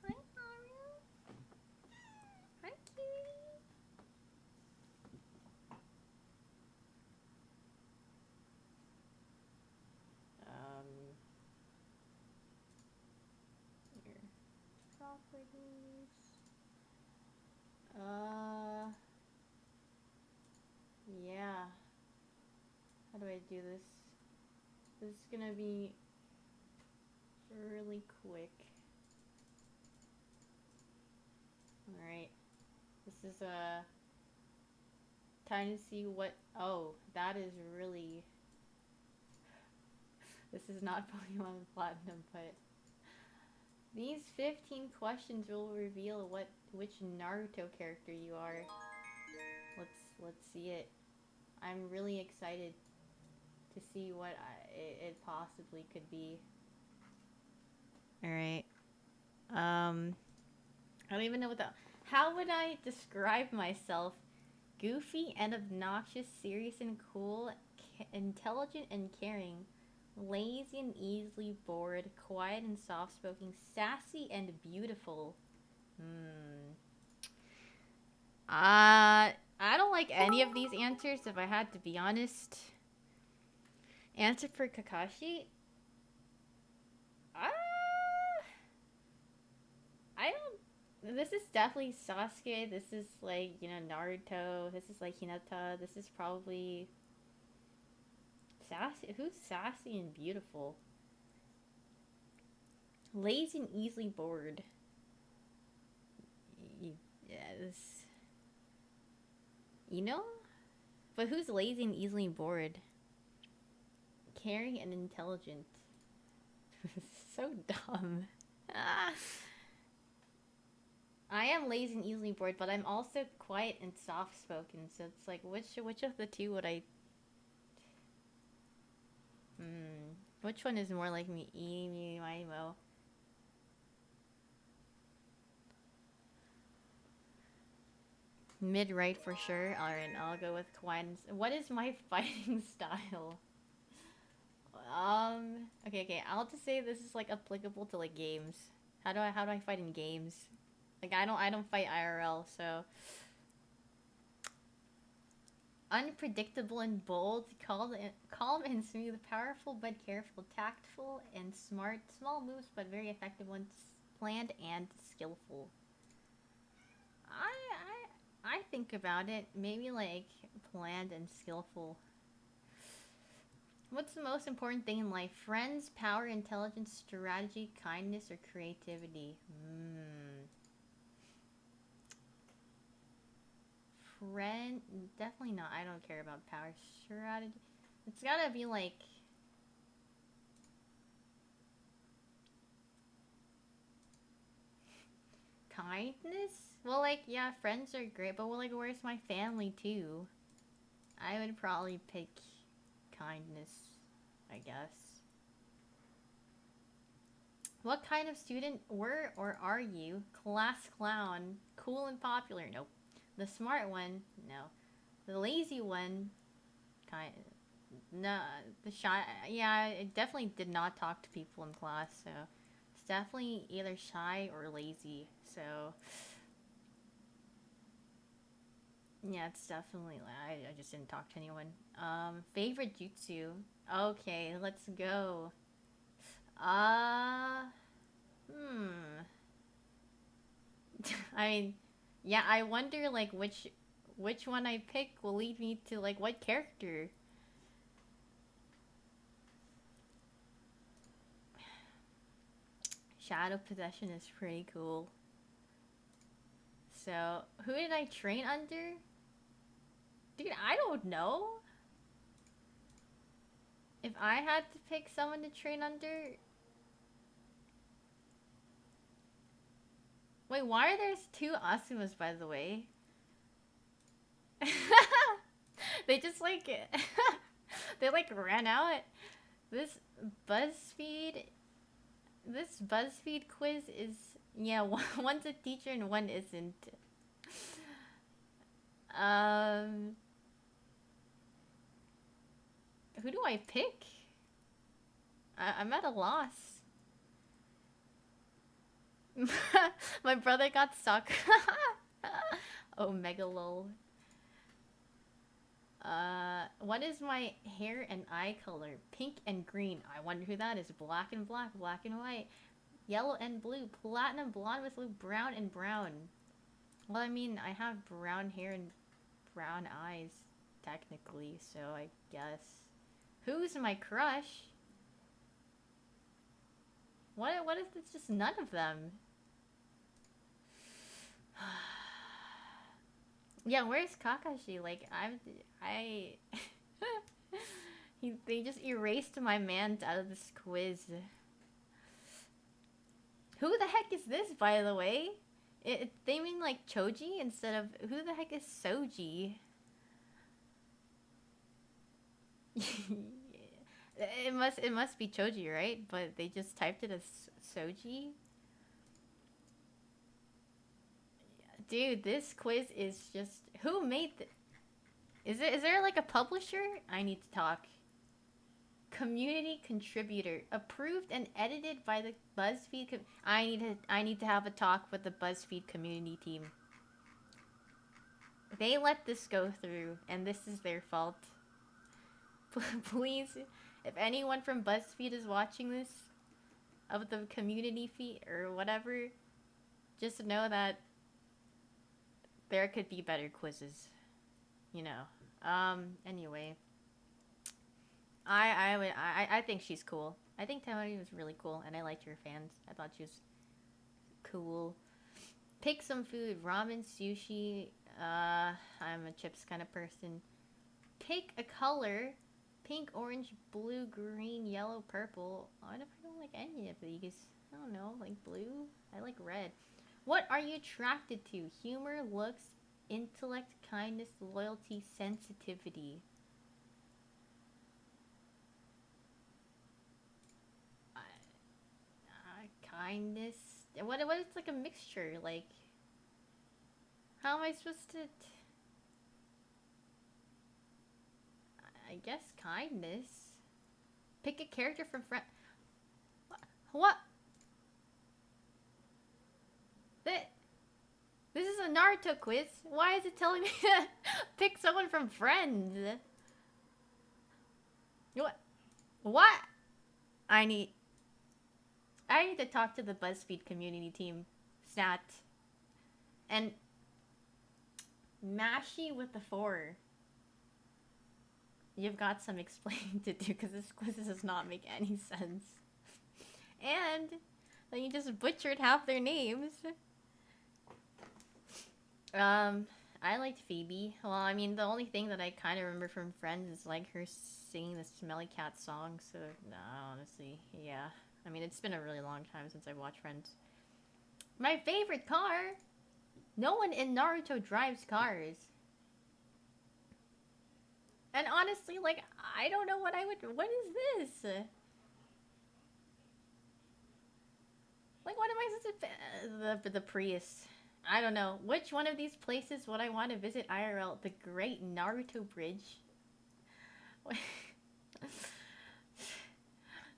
Hi, Haru. Hi, cutie. Here. Properties. Yeah. How do I do this? This is gonna be really quick. Alright. This is time to see what. Oh, that is really. This is not Pokemon Platinum, but these 15 questions will reveal which Naruto character you are. Let's see it. I'm really excited to see what it possibly could be. All right. I don't even know what the. How would I describe myself? Goofy and obnoxious, serious and cool, intelligent and caring, lazy and easily bored, quiet and soft-spoken, sassy and beautiful. I don't like any of these answers, if I had to be honest. Answer for Kakashi? I don't. This is definitely Sasuke. This is like, Naruto. This is like Hinata. This is probably. Sassy? Who's sassy and beautiful? Lazy and easily bored. Yes. But who's lazy and easily bored? Caring and intelligent. So dumb. I am lazy and easily bored, but I'm also quiet and soft-spoken. So it's like, which of the two would I? Which one is more like me? Emo. Mid-right for sure. Alright, I'll go with quiet. What is my fighting style? Okay. I'll just say this is like applicable to like games. How do I fight in games? Like I don't fight IRL, so unpredictable and bold, calm and smooth, powerful but careful, tactful and smart, small moves but very effective ones, planned and skillful. I think about it, maybe like planned and skillful. What's the most important thing in life? Friends, power, intelligence, strategy, kindness, or creativity? Friend, definitely not. I don't care about power. Strategy, it's gotta be like. Kindness? Well, like, yeah, friends are great, but well, like, where's my family too? I would probably pick kindness, I guess. What kind of student were or are you? Class clown. Cool and popular? Nope. The smart one? No. The lazy one? Kind. No. The shy. Yeah, I definitely did not talk to people in class, so it's definitely either shy or lazy. So yeah, it's definitely. I just didn't talk to anyone. Favorite jutsu? Okay, let's go. Uh, I mean, yeah, I wonder like which one I pick will lead me to like what character. Shadow Possession is pretty cool. So, who did I train under? Dude, I don't know. If I had to pick someone to train under... Wait, why are there two Asumas, by the way? They just like... they like ran out. This BuzzFeed... This BuzzFeed quiz is... Yeah, one's a teacher and one isn't. Who do I pick? I'm at a loss. My brother got stuck. Oh, mega lol. What is my hair and eye color? Pink and green. I wonder who that is. Black and black, black and white. Yellow and blue. Platinum blonde with blue. Brown and brown. Well, I mean, I have brown hair and brown eyes, technically, so I guess. Who's my crush? What if it's just none of them? Yeah, where's Kakashi? Like, they just erased my man out of this quiz. Who the heck is this, by the way? They mean like Choji instead of... Who the heck is Soji? It must be Choji, right? But they just typed it as Soji. Dude, this quiz is just... Who made Is there like a publisher? I need to talk. Community contributor. Approved and edited by the BuzzFeed... I need to have a talk with the BuzzFeed community team. They let this go through, and this is their fault. Please, if anyone from BuzzFeed is watching this, of the community feed or whatever, just know that there could be better quizzes. You know. Anyway. I think she's cool. I think Tamari was really cool, and I liked her fans. I thought she was cool. Pick some food. Ramen, sushi. I'm a chips kind of person. Pick a color. Pink, orange, blue, green, yellow, purple. What if I don't like any of these? I don't know. Like blue? I like red. What are you attracted to? Humor, looks, intellect, kindness, loyalty, sensitivity. Kindness. What is like a mixture? Like, how am I supposed to... I guess kindness. Pick a character from friend... What? This is a Naruto quiz. Why is it telling me to pick someone from Friends? What? I need to talk to the BuzzFeed community team. Stat. And Mashi with the 4. You've got some explaining to do because this quiz does not make any sense. And then you just butchered half their names. I liked Phoebe. Well, I mean, the only thing that I kind of remember from Friends is like her singing the Smelly Cat song. So, no, honestly, yeah. I mean, it's been a really long time since I watched Friends. My favorite car? No one in Naruto drives cars. And honestly, like, I don't know what I would... What is this? Like, what am I supposed to... The Prius. I don't know. Which one of these places would I want to visit IRL? The Great Naruto Bridge?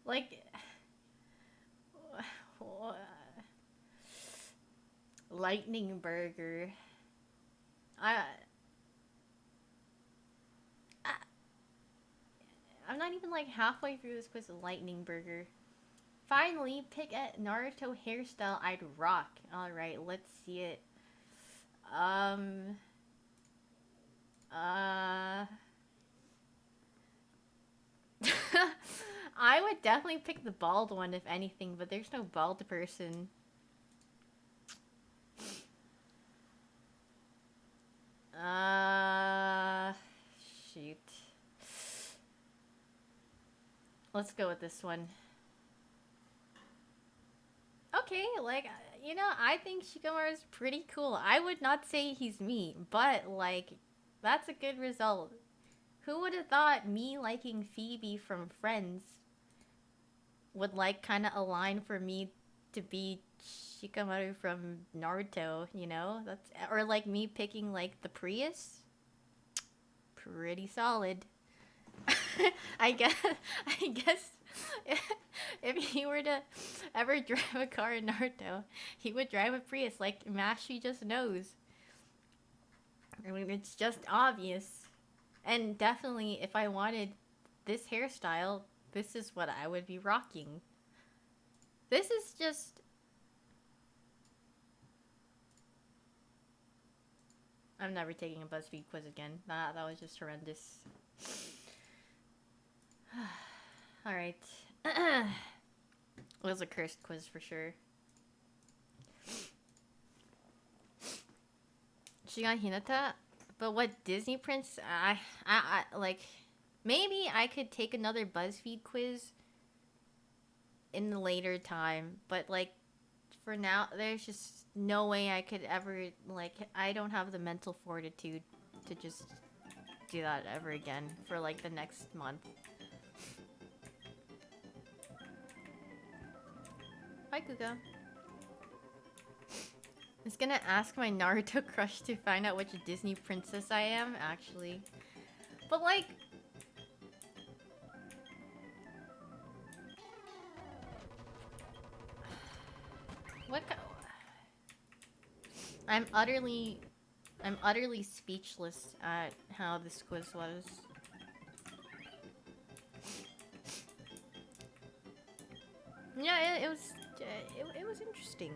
Like... Lightning Burger. I'm not even like halfway through this quiz. Lightning Burger. Finally, pick a Naruto hairstyle I'd rock. Alright, let's see it. I would definitely pick the bald one if anything, but there's no bald person. Shoot. Let's go with this one. Okay, like, you know, I think Shikamaru is pretty cool. I would not say he's me, but, like, that's a good result. Who would have thought me liking Phoebe from Friends would, like, kind of align for me to be Shikamaru from Naruto, you know? That's, or, like, me picking, like, the Prius? Pretty solid. I guess, I guess if he were to ever drive a car in Naruto, he would drive a Prius. Like Mashi just knows. I mean, it's just obvious. And definitely, if I wanted this hairstyle, this is what I would be rocking. This is just. I'm never taking a BuzzFeed quiz again. That was just horrendous. Alright. It was a cursed quiz for sure. She got Hinata? But what Disney prince? I like, maybe I could take another BuzzFeed quiz in the later time. But like, for now, there's just no way I could ever, like, I don't have the mental fortitude to just do that ever again for like the next month. Hi, Kuga. I was gonna ask my Naruto crush to find out which Disney princess I am, actually. But like... What I'm utterly speechless at how this quiz was. Yeah, it was... It was interesting.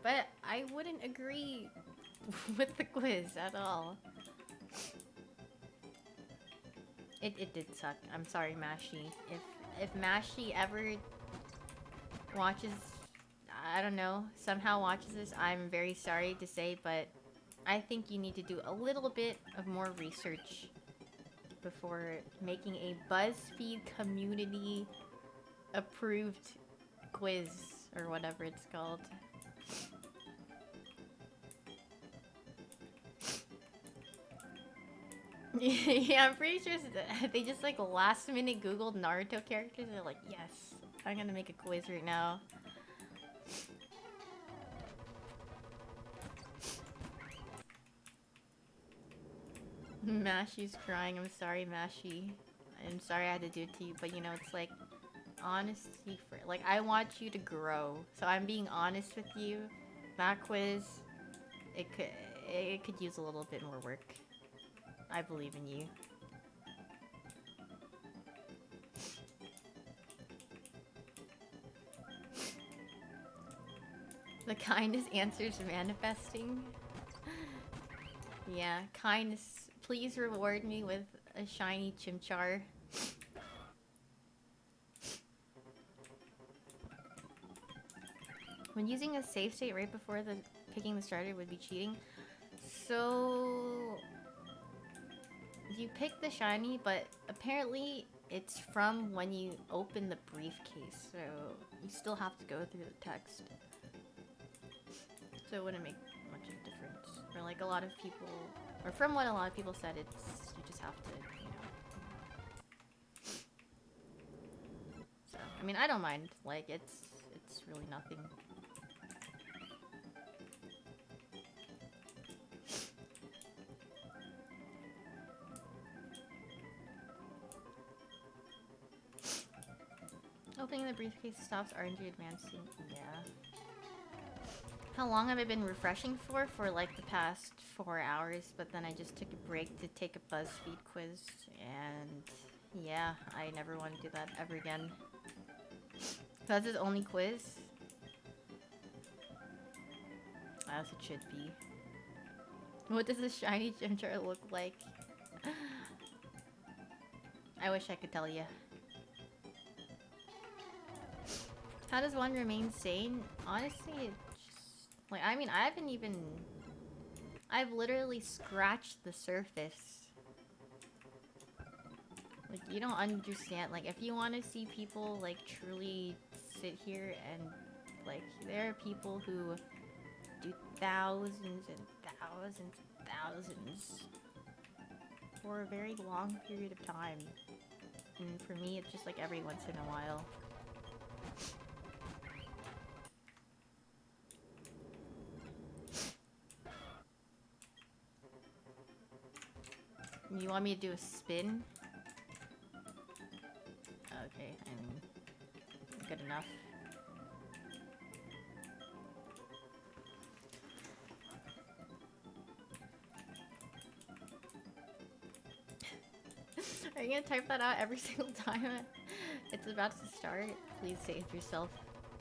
But I wouldn't agree with the quiz at all. It did suck. I'm sorry, Mashi. If Mashi ever watches, I don't know, somehow watches this, I'm very sorry to say, but I think you need to do a little bit of more research before making a BuzzFeed community approved quiz or whatever it's called. Yeah, I'm pretty sure they just like last minute Googled Naruto characters and they're like, yes, I'm gonna make a quiz right now. Mashi's crying. I'm sorry, Mashi. I'm sorry I had to do it to you, but you know, it's like honesty for like I want you to grow. So I'm being honest with you. That quiz, it could use a little bit more work. I believe in you. The kindness answers manifesting. Yeah, kindness. Please reward me with a shiny Chimchar. When using a save state right before picking the starter would be cheating. So you pick the shiny, but apparently it's from when you open the briefcase, so you still have to go through the text. So it wouldn't make much of a difference. Or like a lot of people, or from what a lot of people said, it's you just have to, you know. So I mean, I don't mind. Like it's really nothing. Opening the briefcase stops RNG advancing. Yeah. How long have I been refreshing for? For like the past 4 hours, but then I just took a break to take a BuzzFeed quiz, and yeah, I never want to do that ever again. That's his only quiz? As it should be. What does a shiny Chimchar look like? I wish I could tell you. How does one remain sane? Honestly, it's just... Like, I mean, I've literally scratched the surface. Like, you don't understand. Like, if you want to see people, like, truly sit here and, like, there are people who do thousands and thousands and thousands for a very long period of time. And for me, it's just like every once in a while. You want me to do a spin? Okay, I mean, good enough. Are you gonna type that out every single time it's about to start? Please save yourself.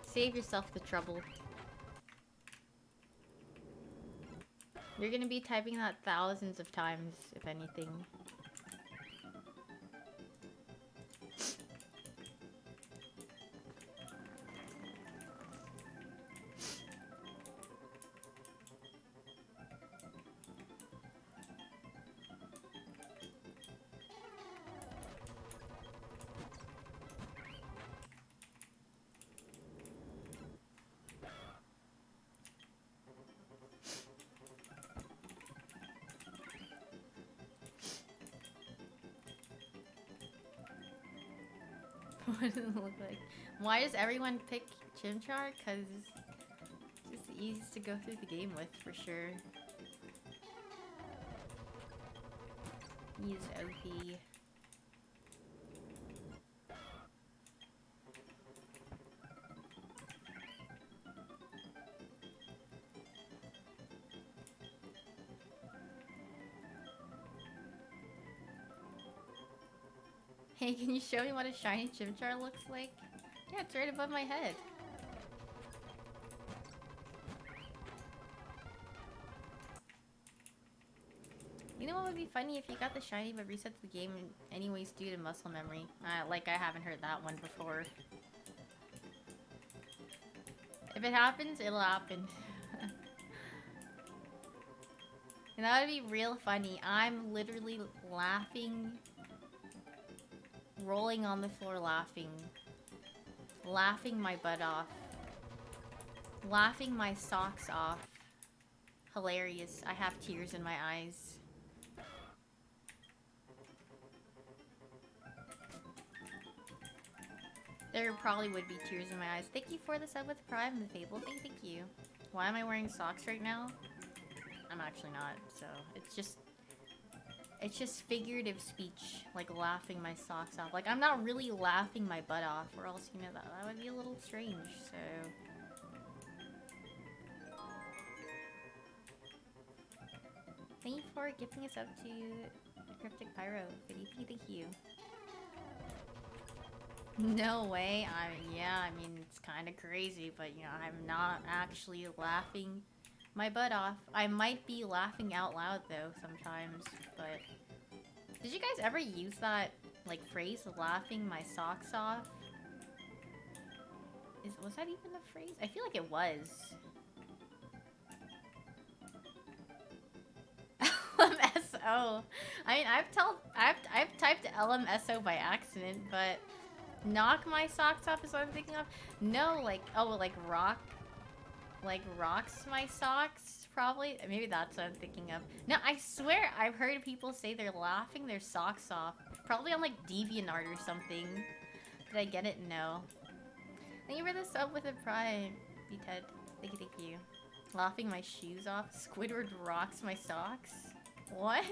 Save yourself the trouble. You're gonna be typing that thousands of times, if anything. What does it look like? Why does everyone pick Chimchar? Because it's just the easiest to go through the game with, for sure. He's OP. Hey, can you show me what a shiny Chimchar looks like? Yeah, it's right above my head. You know what would be funny if you got the shiny but resets the game anyways due to muscle memory? Like I haven't heard that one before. If it happens, it'll happen. And that would be real funny. I'm literally laughing, rolling on the floor laughing. Laughing my butt off. Laughing my socks off. Hilarious. I have tears in my eyes. There probably would be tears in my eyes. Thank you for the sub with Prime, the Fable. Thank you. Why am I wearing socks right now? I'm actually not, so it's just figurative speech, like laughing my socks off. Like, I'm not really laughing my butt off, or else, you know, that would be a little strange, so... Thank you for gifting us up to Cryptic Pyro. Thank you. No way. Yeah, I mean, it's kind of crazy, but, you know, I'm not actually laughing my butt off. I might be laughing out loud, though, sometimes, but... Did you guys ever use that, like, phrase, laughing my socks off? Was that even a phrase? I feel like it was. LMSO. I mean, I've typed LMSO by accident, but knock my socks off is what I'm thinking of. No, like, oh, like rocks my socks, probably. Maybe that's what I'm thinking of. No, I swear I've heard people say they're laughing their socks off. Probably on, like, DeviantArt or something. Did I get it? No. Thank you for the sub with a prime, B-Ted. Thank you. Laughing my shoes off. Squidward rocks my socks. What?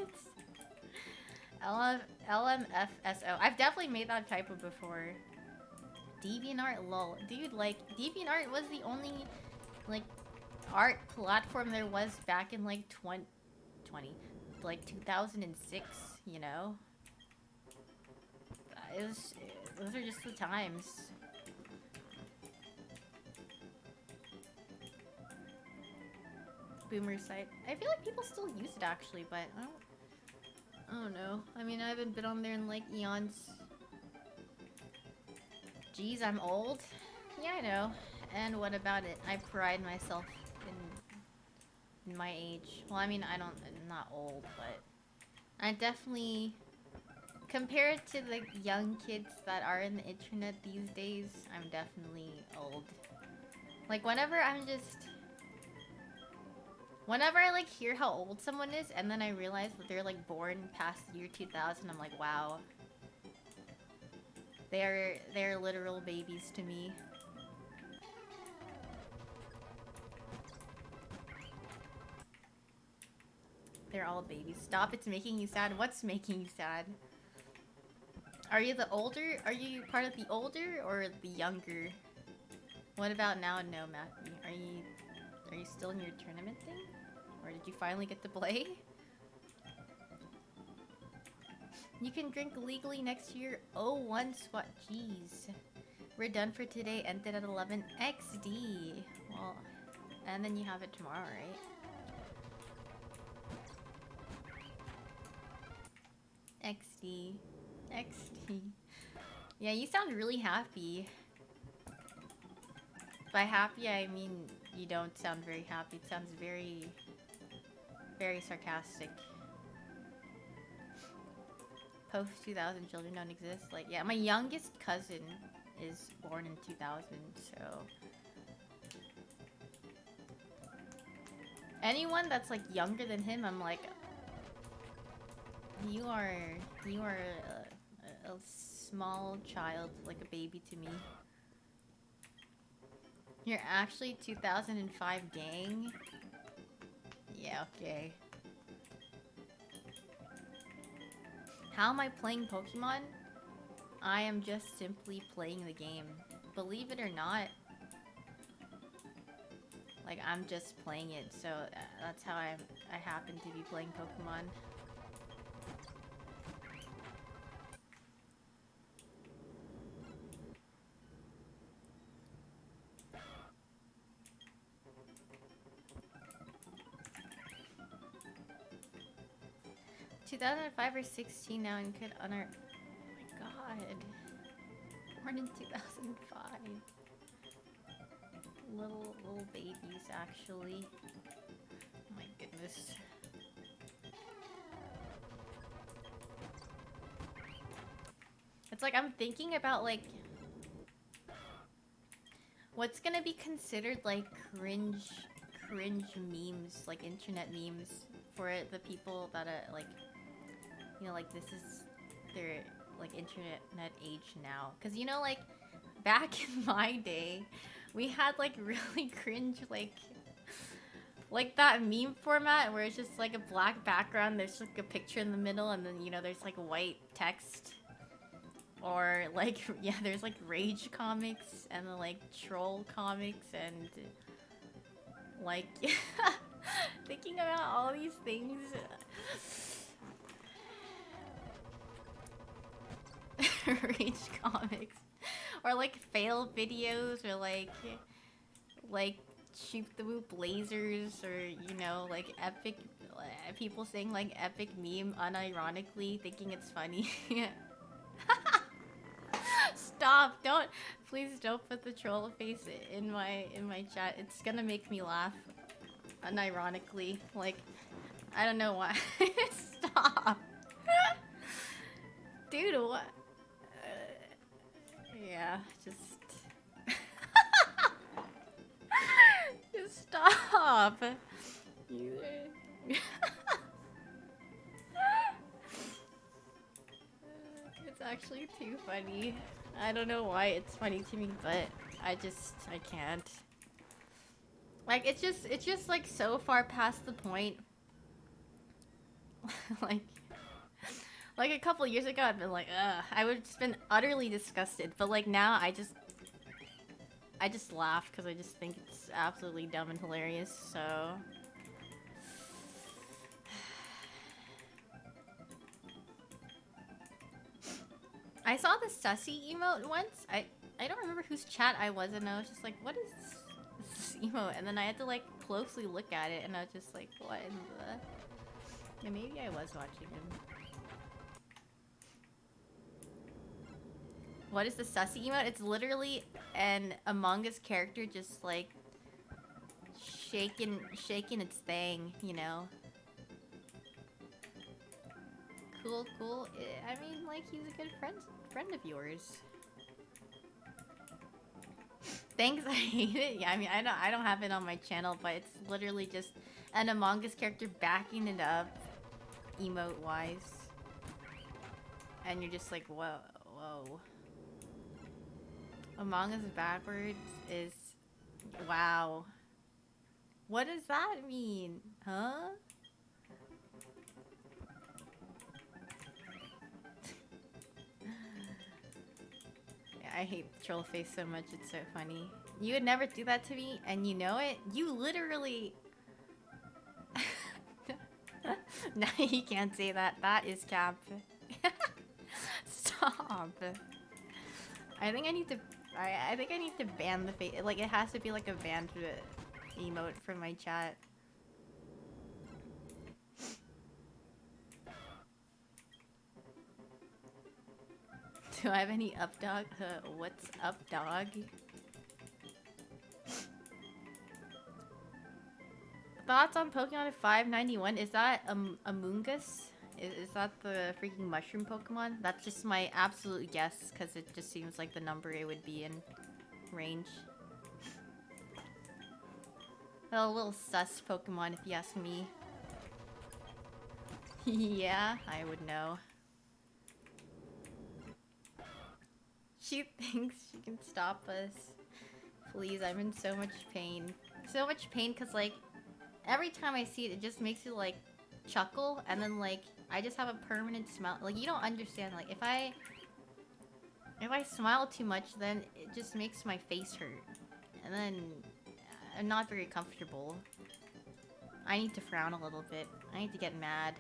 LMFSO. I've definitely made that typo before. DeviantArt, lol. Dude, like, DeviantArt was the only, like, art platform there was back in, like, 2006, you know? Those are just the times. Boomer site. I feel like people still use it, actually, but I don't know. I mean, I haven't been on there in, like, eons. Geez, I'm old? Yeah, I know. And what about it? I pride myself in my age. Well, I mean, I'm not old, but I definitely Compared to the young kids that are in the internet these days, I'm definitely old. Like whenever I like hear how old someone is and then I realize that they're like born past the year 2000, I'm like, wow. They're literal babies to me. They're all babies. Stop, it's making you sad. What's making you sad? Are you the older? Are you part of the older or the younger? What about now? No, Matthew. Are you still in your tournament thing? Or did you finally get to play? You can drink legally next year. Oh, one squat. Jeez. We're done for today. Ended at 11 XD. Well, and then you have it tomorrow, right? XD. XD. Yeah, you sound really happy. By happy, I mean you don't sound very happy. It sounds very, very sarcastic. Post-2000 children don't exist. Like, yeah, my youngest cousin is born in 2000, so... Anyone that's, like, younger than him, I'm like... You are a small child, like a baby to me. You're actually 2005 gang? Yeah, okay. How am I playing Pokemon? I am just simply playing the game. Believe it or not, like I'm just playing it, so that's how I happen to be playing Pokemon. ...2005 or 16 now and could honor... Oh my god. Born in 2005. Little babies, actually. Oh my goodness. It's like I'm thinking about like... what's gonna be considered like cringe memes, like internet memes for the people that are like... You know, like this is their like internet age now. Cause you know, like back in my day, we had like really cringe like that meme format where it's just like a black background, there's like a picture in the middle, and then you know there's like white text. Or like yeah, there's like rage comics and then like troll comics and like thinking about all these things. Rage comics, or like fail videos, or like shoot the whoop lasers, or you know like epic people saying like epic meme unironically thinking it's funny. Stop, please don't put the troll face in my chat. It's gonna make me laugh unironically, like I don't know why. Stop. Dude, what? Yeah, just... just stop! It's actually too funny. I don't know why it's funny to me, but I can't. Like, it's just like so far past the point. Like a couple years ago, I've been like, ugh. I would just been utterly disgusted. But like now, I just laugh because I just think it's absolutely dumb and hilarious. So I saw the sussy emote once. I don't remember whose chat I was in. I was just like, what is this emote? And then I had to like closely look at it, and I was just like, what in the... Yeah, maybe I was watching him. What is the sussy emote? It's literally an Among Us character just like shaking its thing, you know. Cool, cool. I mean, like, he's a good friend of yours. Thanks, I hate it. Yeah, I mean, I don't have it on my channel, but it's literally just an Among Us character backing it up, emote-wise. And you're just like, whoa, whoa. Among Us backwards is... Wow. What does that mean? Huh? I hate troll face so much, it's so funny. You would never do that to me, and you know it? You literally... No, you can't say that. That is cap. Stop. I think I need to... I think I need to ban the face. Like, it has to be like a banned emote from my chat. Do I have any up dog? What's up, dog? Thoughts on Pokemon at 591? Is that Among Us? Is that the freaking mushroom Pokemon? That's just my absolute guess, because it just seems like the number it would be in range. Well, a little sus Pokemon, if you ask me. Yeah, I would know. She thinks she can stop us. Please, I'm in so much pain. So much pain, because, like, every time I see it, it just makes you, like, chuckle, and then, like, I just have a permanent smile. Like, you don't understand. Like, if I smile too much, then it just makes my face hurt. And then I'm not very comfortable. I need to frown a little bit. I need to get mad.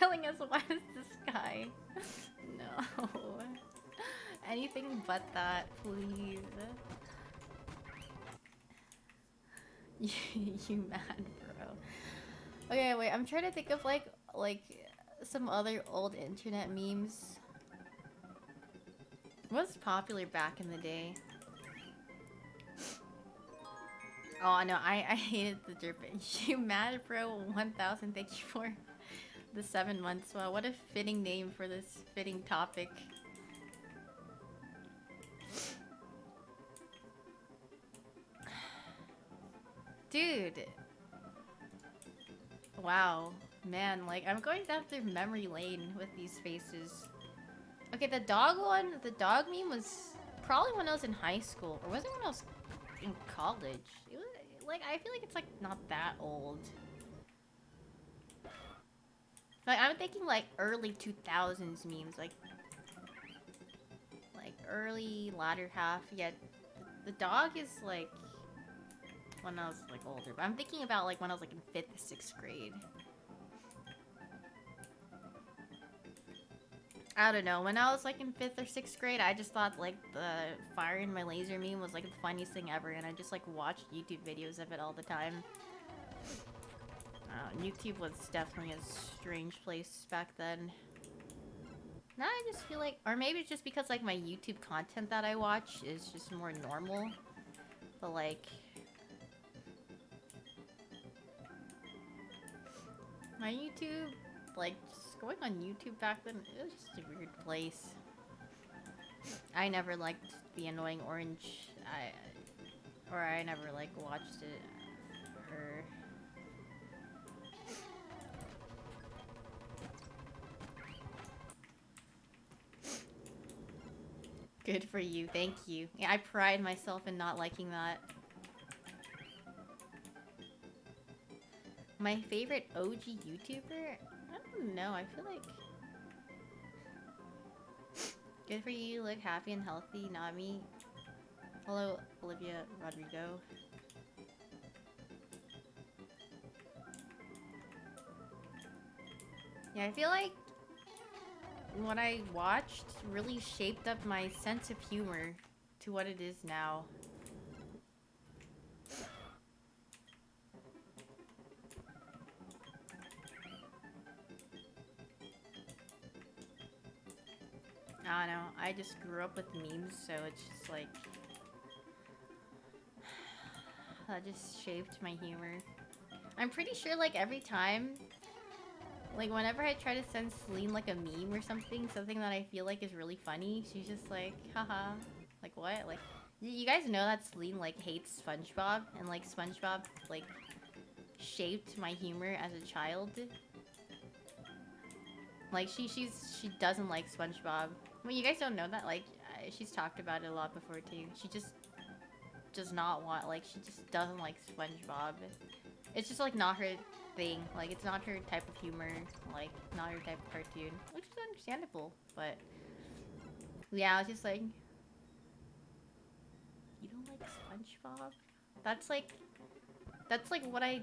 Smiling as white as the sky. No. Anything but that, please. You mad, bro. Okay, wait, I'm trying to think of like some other old internet memes. What's popular back in the day? Oh no, I hated the derp. You mad, bro? 1000, thank you for the 7 months. Wow, what a fitting name for this fitting topic. Dude. Wow. Man, like, I'm going down through memory lane with these faces. Okay, the dog one, the dog meme was probably when I was in high school. Or was it when I was in college? It was, like, I feel like it's, like, not that old. Like, I'm thinking, like, early 2000s memes. Like early, latter half. Yeah, the dog is, like... when I was, like, older. But I'm thinking about, like, when I was, like, in 5th, 6th grade. I don't know. When I was, like, in 5th or 6th grade, I just thought, like, the fire in my laser meme was, like, the funniest thing ever. And I just, like, watched YouTube videos of it all the time. YouTube was definitely a strange place back then. Now I just feel like... or maybe it's just because, like, my YouTube content that I watch is just more normal. But, like... my YouTube, like, just going on YouTube back then, it was just a weird place. I never liked the annoying orange, I never, like, watched it, or... Good for you, thank you. Yeah, I pride myself in not liking that. My favorite OG YouTuber? I don't know, I feel like... good for you, look happy and healthy, Nami. Hello, Olivia Rodrigo. Yeah, I feel like what I watched really shaped up my sense of humor to what it is now. I don't know, I just grew up with memes, so it's just like... that just shaped my humor. I'm pretty sure like every time, like whenever I try to send Celine like a meme or something, something that I feel like is really funny, she's just like, haha. Like what? Like, you guys know that Celine like hates SpongeBob, and like SpongeBob like shaped my humor as a child. Like she doesn't like SpongeBob. I mean, you guys don't know that. Like she's talked about it a lot before too. She just does not want, like, she just doesn't like SpongeBob. It's just like not her thing. Like it's not her type of humor. Like not her type of cartoon, which is understandable. But yeah, I was just like, you don't like SpongeBob? That's like what I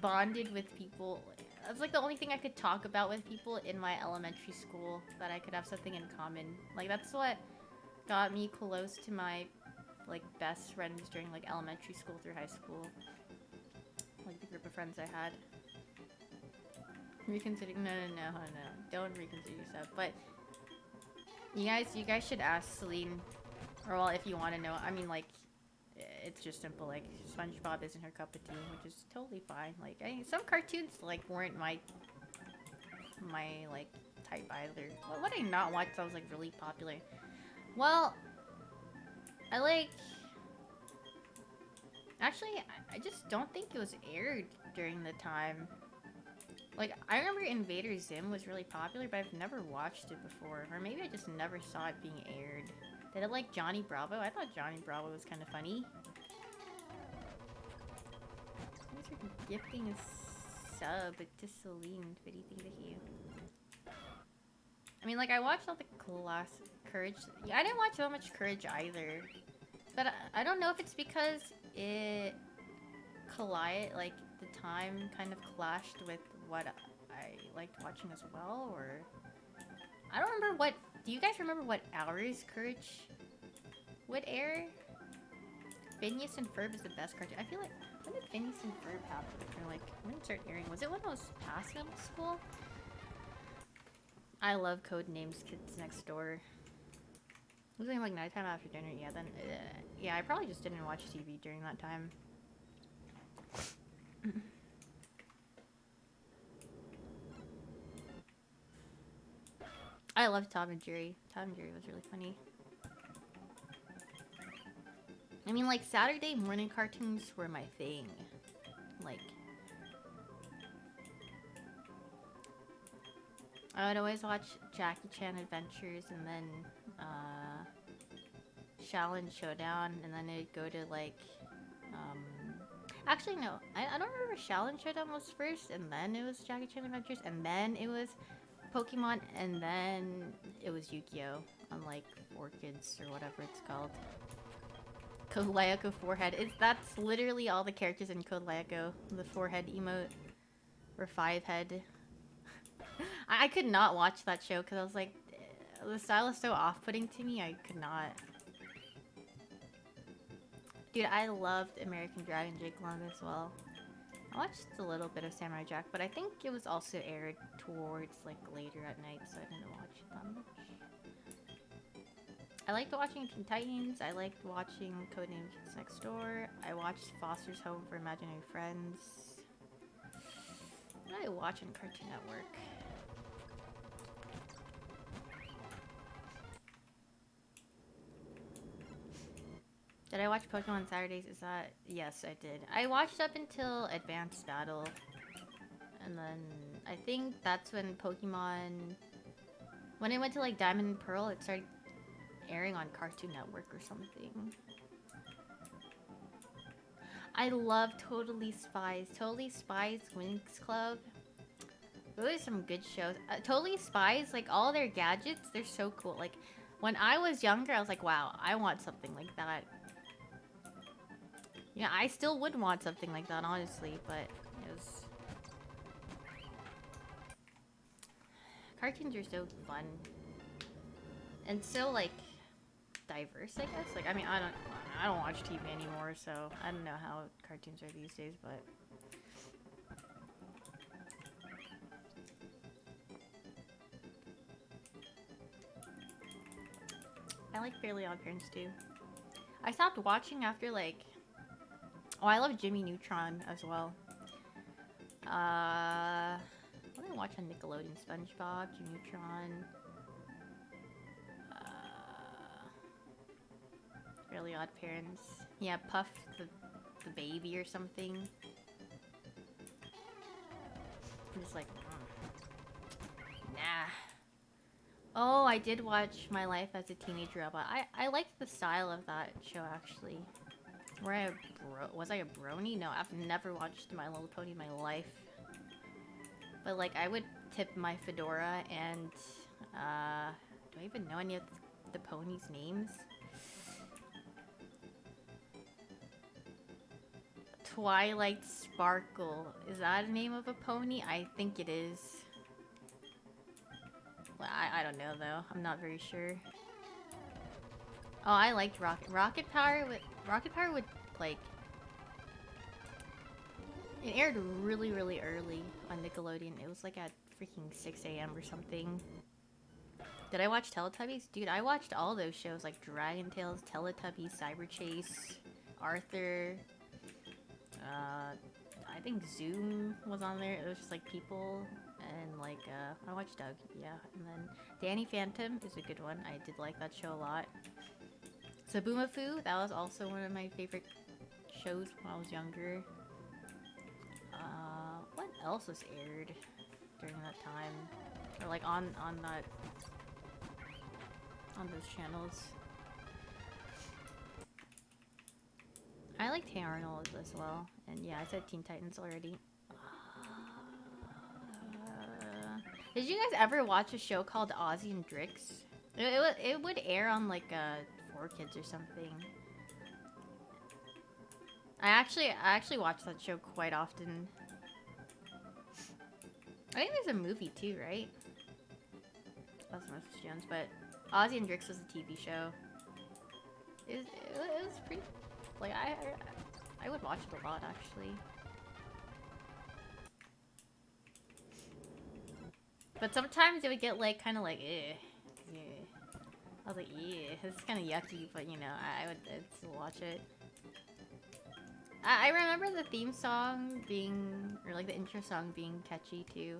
bonded with people. That's like the only thing I could talk about with people in my elementary school, that I could have something in common. Like that's what got me close to my like best friends during like elementary school through high school. Like the group of friends I had. Reconsider? No. Don't reconsider yourself. But you guys should ask Celine, or well, if you want to know. I mean, like, it's just simple. Like SpongeBob isn't her cup of tea, which is totally fine. Like some cartoons like weren't my like type either. What did I not watch that was like really popular? Well, I like. Actually, I just don't think it was aired during the time. Like, I remember Invader Zim was really popular, but I've never watched it before. Or maybe I just never saw it being aired. Did it like Johnny Bravo? I thought Johnny Bravo was kind of funny. Thanks for gifting a sub to Celine. 50, thank you. I mean, like, I watched all the class Courage. Yeah, I didn't watch that much Courage either. But I don't know if it's because it like, the time kind of clashed with what I liked watching as well, or... I don't remember what... Do you guys remember what hours Courage would air? Phineas and Ferb is the best cartoon. I feel like... When did Phineas and Ferb happen? Or, like, when did it start airing? Was it when I was past middle school? I love Codenames Kids Next Door. It was like nighttime after dinner. Yeah, then... yeah, I probably just didn't watch TV during that time. I loved Tom and Jerry. Tom and Jerry was really funny. I mean, like, Saturday morning cartoons were my thing. Like, I would always watch Jackie Chan Adventures and then, Shaolin Showdown, and then it'd go to, like, actually, no. I don't remember Shaolin Showdown was first, and then it was Jackie Chan Adventures, and then it was Pokemon, and then it was Yu-Gi-Oh! On, like, Orchids, or whatever it's called. Code Lyoko forehead. That's literally all the characters in Code Lyoko. The forehead emote. Or 5-head. I could not watch that show, because I was like, the style is so off-putting to me, I could not. Dude, I loved American Dragon Jake Long as well. I watched a little bit of Samurai Jack, but I think it was also aired towards, like, later at night, so I didn't watch it that much. I liked watching Teen Titans. I liked watching Codename Kids Next Door. I watched Foster's Home for Imaginary Friends. What did I watch on Cartoon Network? Did I watch Pokemon Saturdays? Is that... Yes, I did. I watched up until Advanced Battle. And then I think that's when Pokemon... When it went to, like, Diamond and Pearl, it started airing on Cartoon Network or something. I love Totally Spies. Totally Spies, Winx Club. Those are some good shows. Totally Spies, like, all their gadgets, they're so cool. Like, when I was younger, I was like, wow, I want something like that. Yeah, I still would want something like that, honestly, but it was... Cartoons are so fun. And so, like, diverse, I guess. Like, I mean, I don't watch TV anymore, so I don't know how cartoons are these days, but... I like Fairly Odd Parents, too. I stopped watching after, like... Oh, I love Jimmy Neutron as well. What did I watch on Nickelodeon? SpongeBob, Jimmy Neutron. Really Odd Parents. Yeah, Puff the baby or something. I'm just like, nah. Oh, I did watch My Life as a Teenage Robot. I liked the style of that show actually. Was I a brony? No, I've never watched My Little Pony in my life. But like, I would tip my fedora and do I even know any of the ponies' names? Twilight Sparkle. Is that a name of a pony? I think it is. Well, I don't know though. I'm not very sure. Oh, I liked Rocket Power would like it aired really early on Nickelodeon. It was like at freaking 6 a.m. or something. Did I watch Teletubbies? Dude, I watched all those shows like Dragon Tales, Teletubbies, Cyber Chase, Arthur. I think Zoom was on there. It was just like people and like I watched Doug, yeah, and then Danny Phantom is a good one. I did like that show a lot. Sabumafu, that was also one of my favorite shows when I was younger. What else was aired during that time, or like on those channels? I liked Hey Arnold as well, and yeah, I said Teen Titans already. Did you guys ever watch a show called Ozzy and Drix? It would air on like 4Kids or something. I actually watch that show quite often. I think there's a movie too, right? That's Mrs. Jones, but Ozzy and Drix was a TV show. It was pretty. Like I would watch it a lot actually. But sometimes it would get like kind of like yeah. I was like, yeah, this is kind of yucky, but you know, I'd still watch it. I remember the theme song being, or like the intro song being catchy too.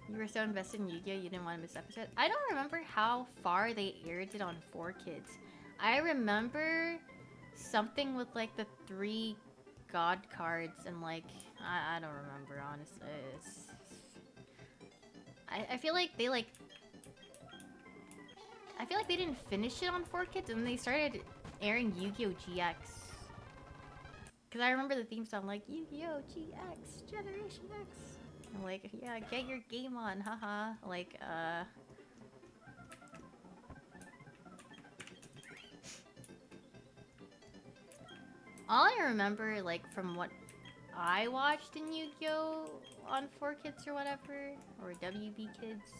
You were so invested in Yu-Gi-Oh! You didn't want to miss episode. I don't remember how far they aired it on 4Kids. I remember something with like the 3 god cards and like I don't remember honestly. I feel like they didn't finish it on 4Kids and they started airing Yu-Gi-Oh! GX. Cause I remember the theme song like Yu-Gi-Oh! GX Generation X. I'm like, yeah, get your game on, haha. Like, all I remember, like, from what I watched in Yu-Gi-Oh! On 4Kids or whatever, or WB Kids,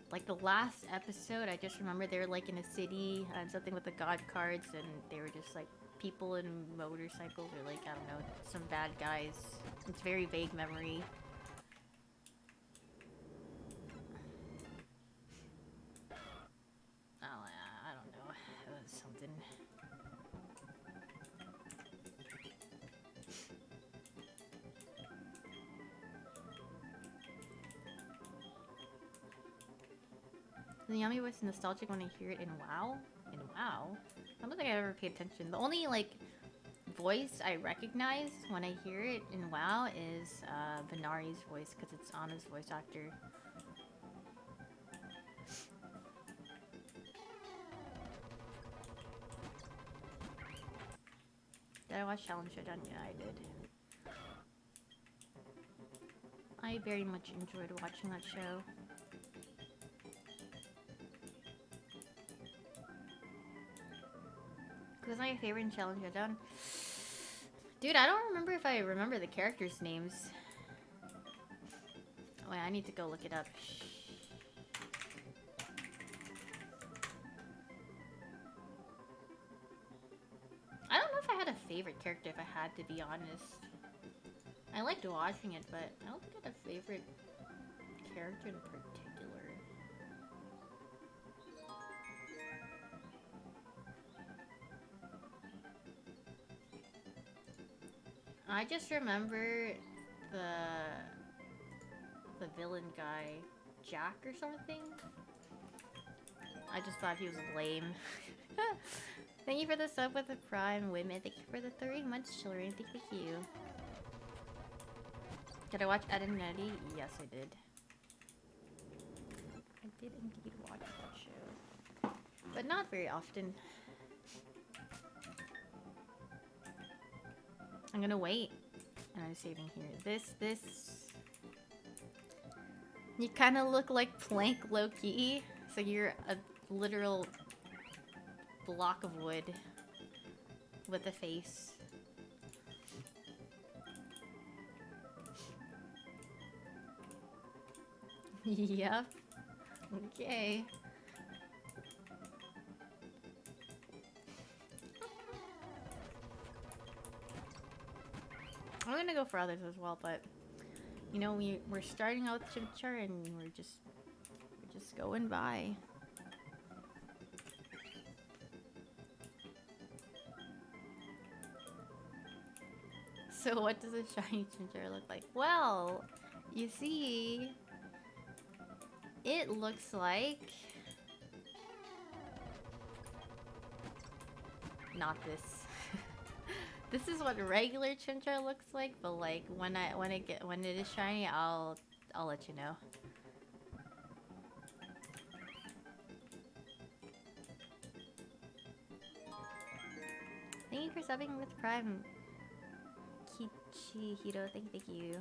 like the last episode, I just remember they were like in a city and something with the god cards, and they were just like people in motorcycles or like I don't know, some bad guys. It's very vague memory. Oh, I don't know. It was something. The Yummy voice is nostalgic when I hear it in WoW. In WoW? I don't think I ever paid attention. The only, like, voice I recognize when I hear it in WoW is Venari's voice, because it's Anna's voice actor. Did I watch Challenge Showdown? Yeah, I did. I very much enjoyed watching that show. Who's my favorite in Challenge Showdown? Dude, I don't remember if I remember the characters' names. Oh, wait, I need to go look it up. I don't know if I had a favorite character, if I had to be honest. I liked watching it, but I don't think I had a favorite character in particular. I just remember the the villain guy, Jack or something. I just thought he was lame. Thank you for the sub with the Prime Women. Thank you for the 3 months, children. Thank you. Did I watch Ed and Eddie? Yes, I did. I did indeed watch that show. But not very often. I'm gonna wait. And I'm saving here. This. You kind of look like Plank Loki. So you're a literal block of wood with a face. Yep. Okay. I'm gonna go for others as well, but you know, we're starting out with Chimchar and we're just going by. So what does a shiny Chimchar look like? Well, you see, it looks like not this. This is what regular Chimchar looks like, but like when it is shiny, I'll let you know. Thank you for subbing with Prime. Kichihiro, thank you.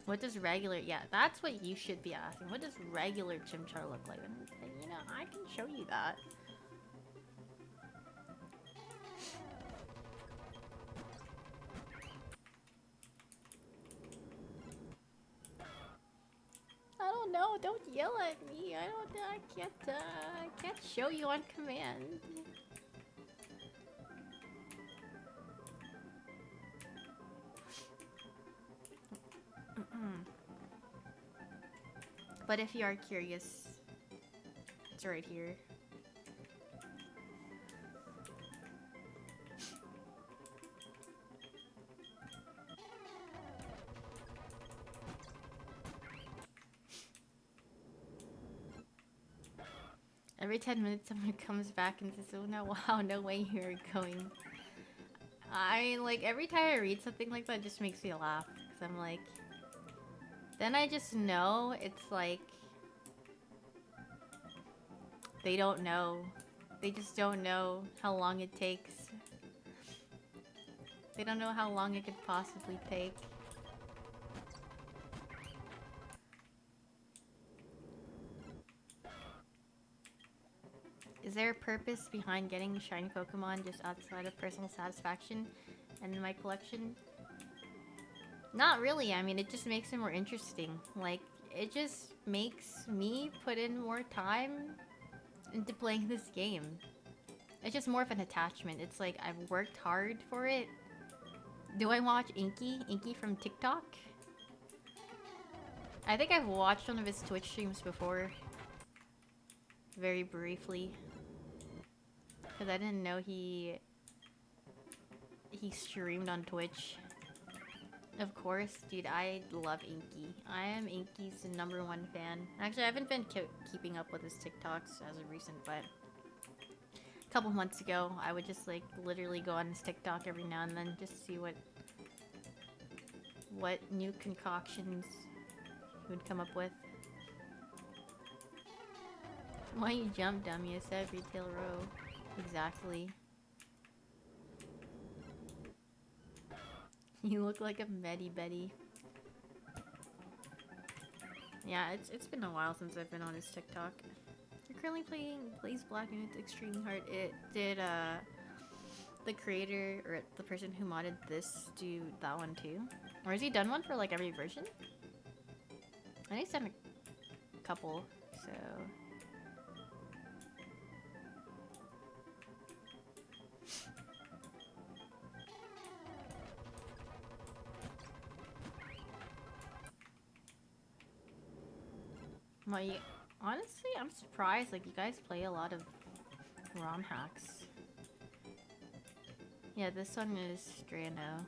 What does regular... Yeah, that's what you should be asking. What does regular Chimchar look like? And, you know, I can show you that. I don't know. Don't yell at me. I can't show you on command. But if you are curious, it's right here. Every 10 minutes someone comes back and says, oh no, wow, no way you're going. I mean, like, every time I read something like that, it just makes me laugh. Because I'm like... Then I just know it's like... They don't know. They just don't know how long it takes. They don't know how long it could possibly take. Is there a purpose behind getting shiny Pokemon just outside of personal satisfaction and in my collection? Not really. I mean, it just makes it more interesting. Like, it just makes me put in more time into playing this game. It's just more of an attachment. It's like, I've worked hard for it. Do I watch Inky? Inky from TikTok? I think I've watched one of his Twitch streams before. Very briefly. Because I didn't know he streamed on Twitch. Of course, dude, I love Inky. I am Inky's #1 fan. Actually, I haven't been keeping up with his TikToks as of recent, but a couple months ago, I would just like literally go on his TikTok every now and then just to see what new concoctions he would come up with. Why you jump, dummy? I said retail row. Exactly. You look like a Medi Betty. Yeah, it's been a while since I've been on his TikTok. I'm currently playing Blaze Black and it's extremely hard. It did the creator or the person who modded this do that one too? Or has he done one for like every version? I think he's done a couple, so honestly, I'm surprised. Like, you guys play a lot of ROM hacks. Yeah, this one is Strano.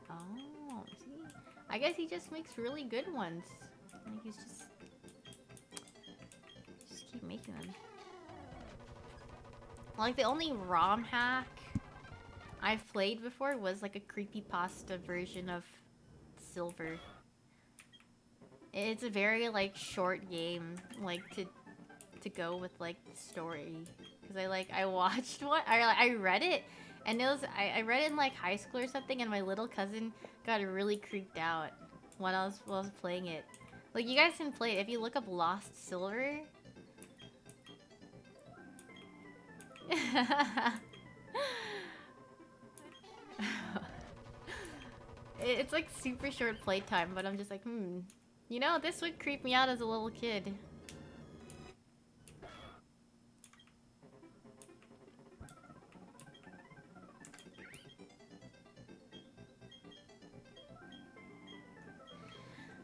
Oh, see? I guess he just makes really good ones. Like, he's just keep making them. Like, the only ROM hack I've played before was like a creepypasta version of Silver. It's a very like short game, like to go with like the story. Cause I watched one, I read it, and it was I read it in like high school or something, and my little cousin got really creeped out when I was playing it. Like, you guys can play it if you look up Lost Silver. It's like super short playtime, but I'm just like, you know, this would creep me out as a little kid.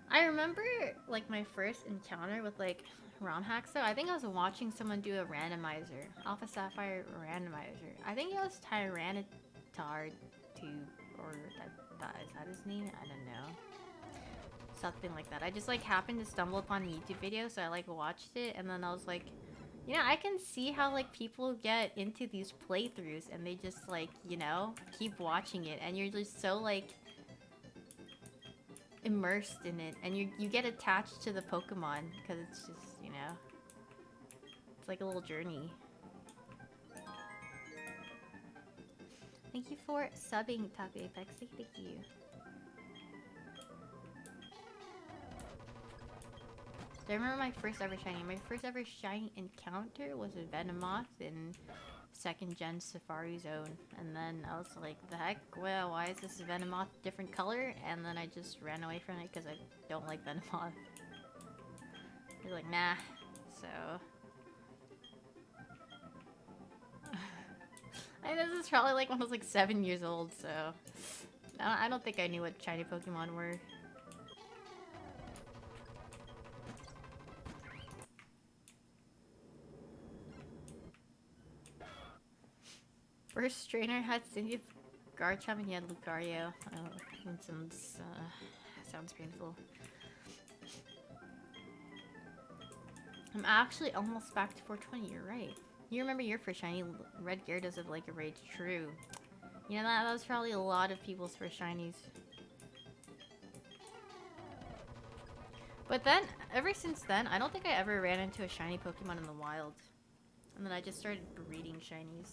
I remember like my first encounter with like ROM hacks though. I think I was watching someone do a randomizer, Alpha Sapphire randomizer. I think it was Tyranitar Tube, or is that his name? I don't know. Something like that. I just like happened to stumble upon a YouTube video, so I like watched it, and then I was like, you know, I can see how like people get into these playthroughs and they just like, you know, keep watching it, and you're just so like immersed in it, and you get attached to the Pokemon because it's just, you know, it's like a little journey. Thank you for subbing, Taco Apex. Thank you. So I remember my first ever shiny. My first ever shiny encounter was a Venomoth in 2nd gen Safari Zone. And then I was like, the heck? Well, why is this Venomoth different color? And then I just ran away from it because I don't like Venomoth. You're like, nah. So... I know this is probably like when I was like 7 years old, so... I don't think I knew what shiny Pokemon were. First trainer had Cindy Garchomp and he had Lucario. Oh, that sounds painful. I'm actually almost back to 420, you're right. You remember your first shiny, Red Gyarados of like a Rage, true. You know, that was probably a lot of people's first shinies. But then, ever since then, I don't think I ever ran into a shiny Pokemon in the wild. And then I just started breeding shinies.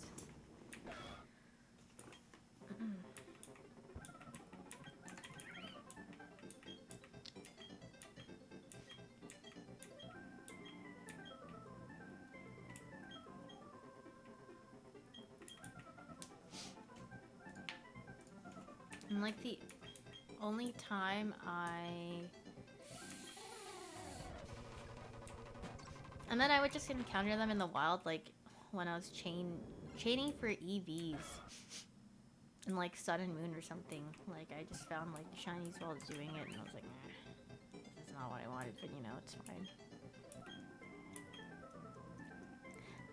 And like the only time and then I would just encounter them in the wild, like when I was chaining for EVs in like Sun and Moon or something. Like I just found like shinies while I was doing it, and I was like, nah, this is not what I wanted, but you know, it's fine.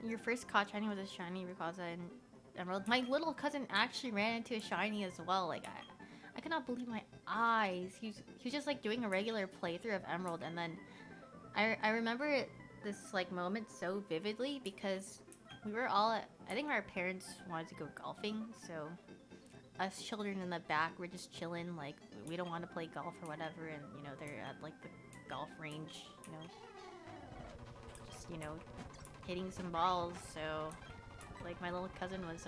Your first caught shiny was a shiny Rayquaza and Emerald. My little cousin actually ran into a shiny as well. Like I could not believe my eyes. He was just like doing a regular playthrough of Emerald, and then I remember this like moment so vividly because we were all I think our parents wanted to go golfing, so us children in the back were just chilling, like we don't want to play golf or whatever, and you know they're at like the golf range, you know, just, you know, hitting some balls. So like my little cousin was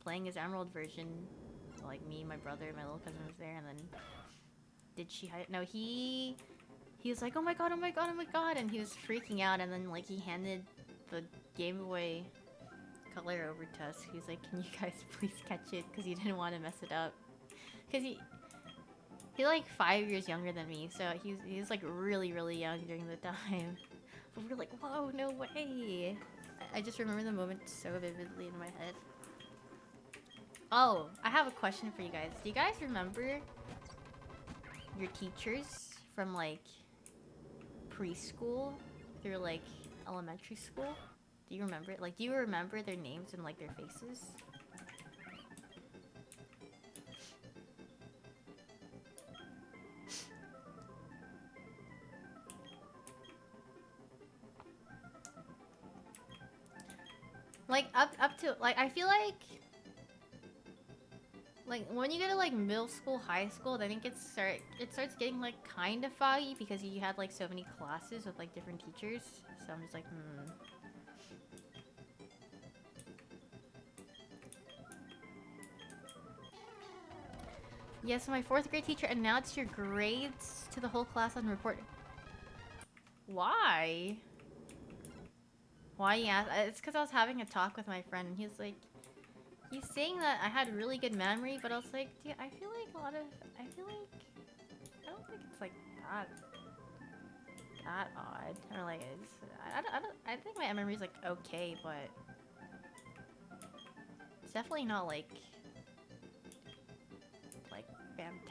playing his Emerald version, like me, my brother, my little cousin was there, and then did she hide? No, he was like, oh my god, oh my god, oh my god, and he was freaking out, and then like he handed the Game Boy Color over to us. He was like, can you guys please catch it, because he didn't want to mess it up, because he's like 5 years younger than me, so he was like really young during the time. But we're like, whoa, no way. I just remember the moment so vividly in my head. Oh, I have a question for you guys. Do you guys remember your teachers from like preschool through like elementary school? Do you remember it? Like, do you remember their names and like their faces? Like up to like I feel like when you get to like middle school, high school, I think it starts getting like kind of foggy because you had like so many classes with like different teachers. So I'm just like, Yes, my 4th grade teacher announced your grades to the whole class on report. Why? Why? Yeah, it's because I was having a talk with my friend, and he's like, he's saying that I had really good memory, but I was like, dude, I feel like I don't think it's like that odd, or like, I think my memory's like okay, but it's definitely not like fantastic.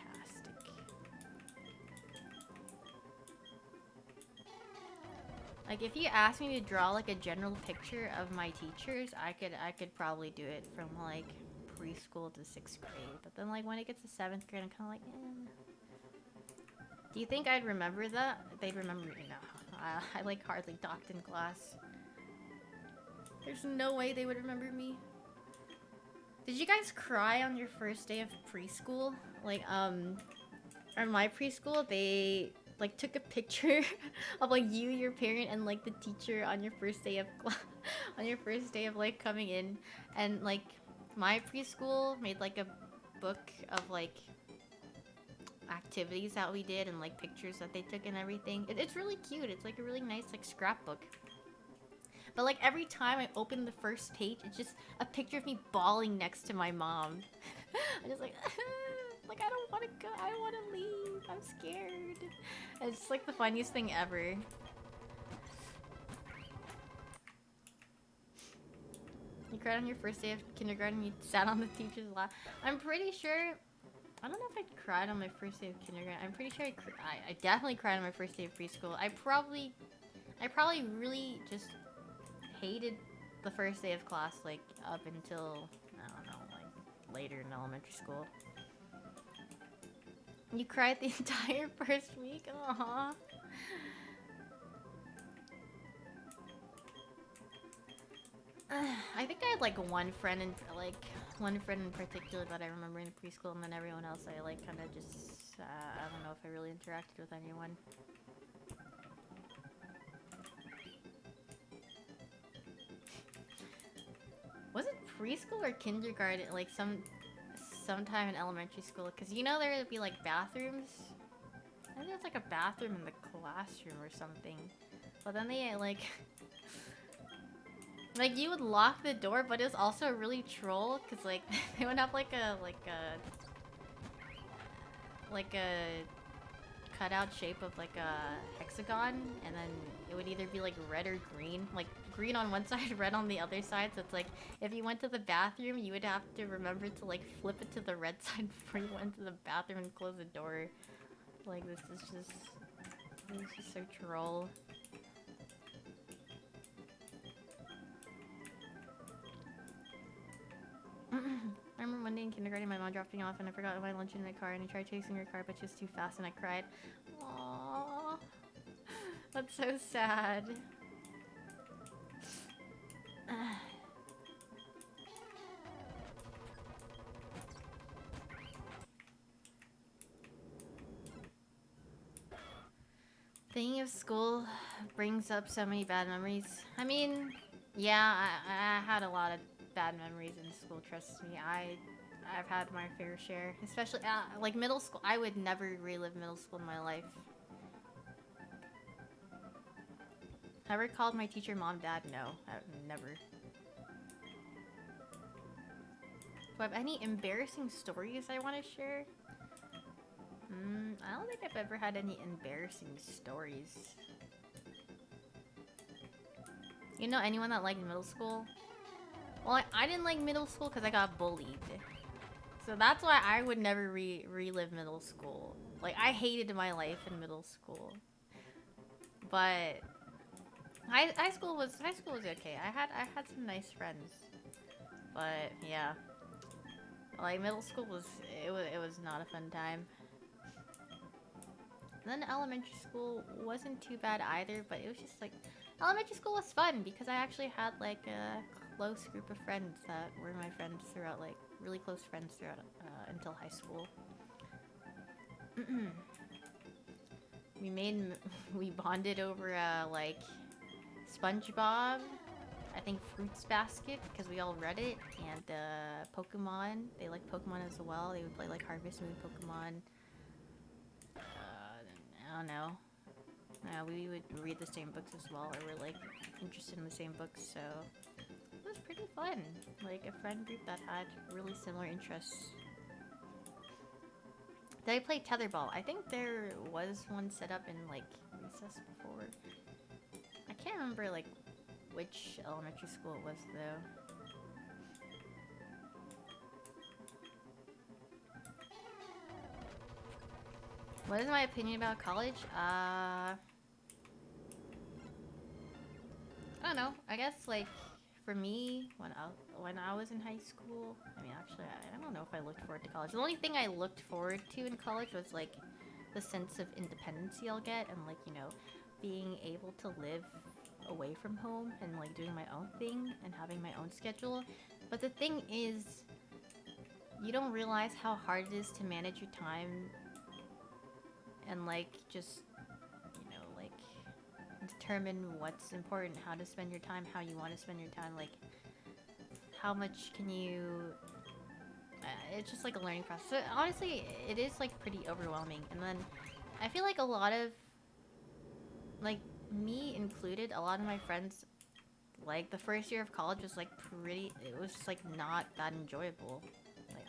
Like if you asked me to draw like a general picture of my teachers, I could probably do it from like preschool to 6th grade. But then like when it gets to 7th grade, I'm kind of like, Do you think I'd remember that? They'd remember me. No, I like hardly talked in class. There's no way they would remember me. Did you guys cry on your first day of preschool? Like in my preschool, they like took a picture of like you, your parent, and like the teacher on your first day of on your first day of like coming in, and like my preschool made like a book of like activities that we did and like pictures that they took and everything. It's really cute. It's like a really nice like scrapbook. But like every time I open the first page, it's just a picture of me bawling next to my mom. I'm just like, like I don't want to go. I don't want to leave. I'm scared. It's just like the funniest thing ever. You cried on your first day of kindergarten. You sat on the teacher's lap. I'm pretty sure. I don't know if I cried on my first day of kindergarten. I'm pretty sure I definitely cried on my first day of preschool. I probably really just hated the first day of class, like up until I don't know, like later in elementary school. You cried the entire first week? Aww. I think I had like one friend in particular that I remember in preschool, and then everyone else I like kind of just I don't know if I really interacted with anyone. Was it preschool or kindergarten? Like sometime in elementary school, because you know there would be like bathrooms. I think it's like a bathroom in the classroom or something. But then they like like you would lock the door, but it was also really troll because like they would have like a cutout shape of like a hexagon, and then it would either be like red or green, like green on one side, red on the other side. So it's like if you went to the bathroom, you would have to remember to like flip it to the red side before you went to the bathroom and close the door. Like this is just so troll. I remember one day in kindergarten, my mom dropped me off and I forgot my lunch in my car, and I tried chasing her car, but she was too fast and I cried. Aww. That's so sad. Thinking of school brings up so many bad memories. I mean, yeah, I had a lot of bad memories in school, trust me. I've had my fair share, especially like middle school. I would never relive middle school in my life. Ever called my teacher mom, dad? No, never. Do I have any embarrassing stories I want to share? I don't think I've ever had any embarrassing stories. You know anyone that liked middle school? Well, I didn't like middle school because I got bullied. So that's why I would never relive middle school. Like, I hated my life in middle school. But high school was okay. I had some nice friends, but yeah, like middle school was not a fun time. And then elementary school wasn't too bad either, but it was just like elementary school was fun because I actually had like a close group of friends that were my friends throughout, like really close friends throughout until high school. we made we bonded over like SpongeBob, I think Fruits Basket because we all read it, and Pokemon. They like Pokemon as well. They would play like Harvest Moon Pokemon. I don't know. We would read the same books as well, or we're like interested in the same books, so it was pretty fun. Like a friend group that had really similar interests. Did I play tetherball? I think there was one set up in like recess before. I can't remember like which elementary school it was though. What is my opinion about college? I don't know. I guess like for me, when I was in high school, I mean, actually, I don't know if I looked forward to college. The only thing I looked forward to in college was like the sense of independency I'll get, and like being able to live away from home and like doing my own thing and having my own schedule. But the thing is, you don't realize how hard it is to manage your time and like just like determine what's important, how to spend your time, how you want to spend your time, like how much can you it's just like a learning process. So honestly, it is like pretty overwhelming. And then I feel like a lot of like me included, a lot of my friends, like the first year of college was like it was like not that enjoyable. Like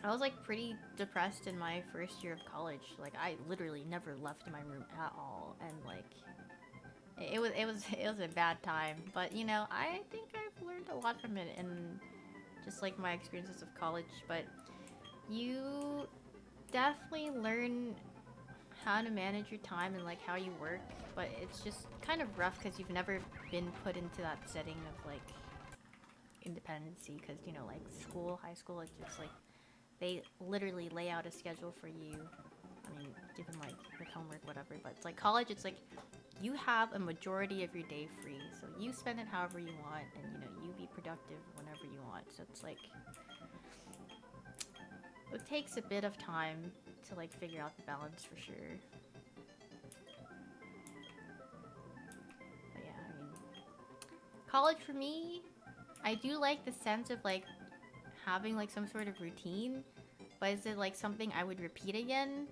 I was like pretty depressed in my first year of college. Like I literally never left my room at all, and like it was a bad time. But I think I've learned a lot from it, and just like my experiences of college. But you definitely learn how to manage your time and like how you work. But it's just kind of rough because you've never been put into that setting of like independency. Because like school, high school, it's just like they literally lay out a schedule for you. I mean, given like with homework, whatever. But it's like college, it's like you have a majority of your day free, so you spend it however you want, and you be productive whenever you want. So it's like it takes a bit of time to like figure out the balance for sure. But yeah, I mean, college for me, I do like the sense of like having like some sort of routine, but is it like something I would repeat again?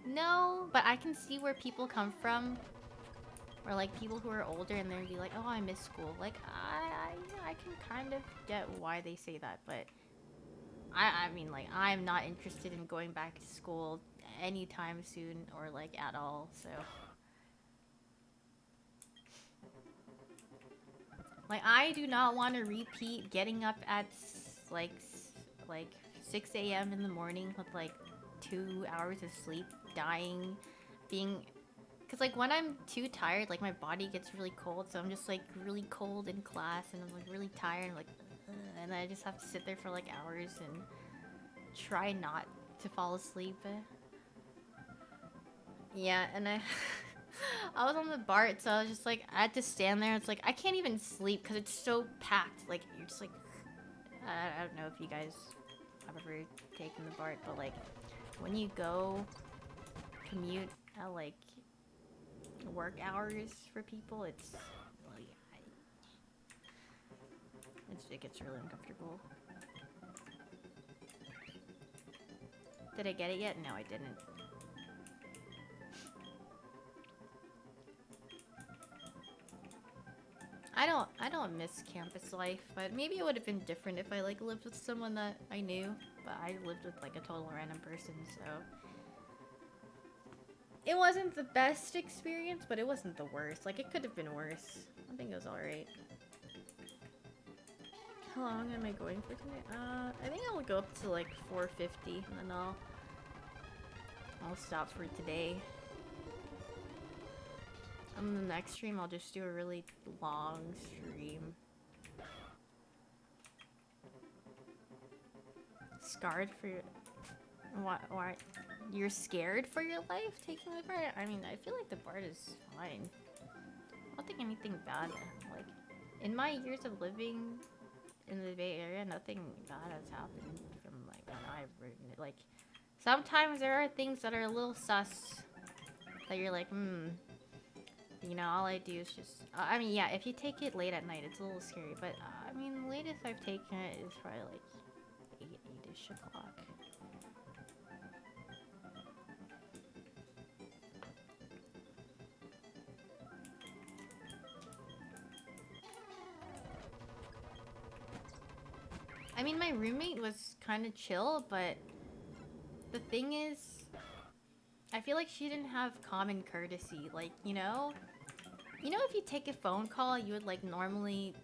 No, but I can see where people come from. Or like people who are older and they'd be like, "Oh, I miss school." Like I can kind of get why they say that, but I mean like I'm not interested in going back to school anytime soon or like at all. So like I do not want to repeat getting up at like 6 a.m. in the morning with like 2 hours of sleep, dying, being because, like, when I'm too tired, like, my body gets really cold. So I'm just, like, really cold in class. And I'm, like, really tired. And, like, and I just have to sit there for, like, hours and try not to fall asleep. Yeah, and I... I was on the BART, so I was just, like, I had to stand there. It's, like, I can't even sleep because it's so packed. Like, you're just, like... I don't know if you guys have ever taken the BART, but, like, when you go commute at, like... work hours for people, it gets really uncomfortable. Did I get it yet? No, I didn't. I don't miss campus life, but maybe it would have been different if I like lived with someone that I knew, but I lived with like a total random person, so it wasn't the best experience, but it wasn't the worst. Like, it could have been worse. I think it was alright. How long am I going for today? I think I'll go up to like 4:50, and then I'll stop for today. On the next stream, I'll just do a really long stream. Scarred for your... Why? You're scared for your life taking the BART? I mean, I feel like the BART is fine. I don't think anything bad, like, in my years of living in the Bay Area, nothing bad has happened from, like, when I've ridden it. Like, sometimes there are things that are a little sus that you're like, you know, all I do is just... I mean, yeah, if you take it late at night, it's a little scary, but, I mean, the latest I've taken it is probably, like, 8-ish o'clock. I mean, my roommate was kind of chill, but the thing is, I feel like she didn't have common courtesy. Like, you know, if you take a phone call, you would like normally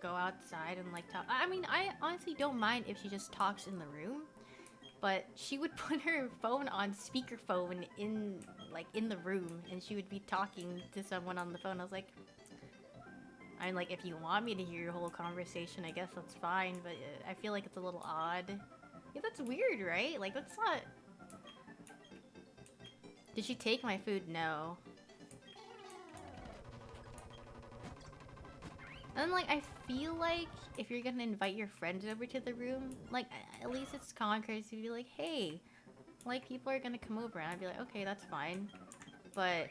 go outside and like talk. I mean, I honestly don't mind if she just talks in the room, but she would put her phone on speakerphone in the room, and she would be talking to someone on the phone. I was like, I'm like, if you want me to hear your whole conversation, I guess that's fine, but I feel like it's a little odd. Yeah, that's weird, right? Like, that's not... Did she take my food? No. And then, like, I feel like if you're gonna invite your friends over to the room, like, at least it's common courtesy to be like, hey, like, people are gonna come over, and I'd be like, okay, that's fine. But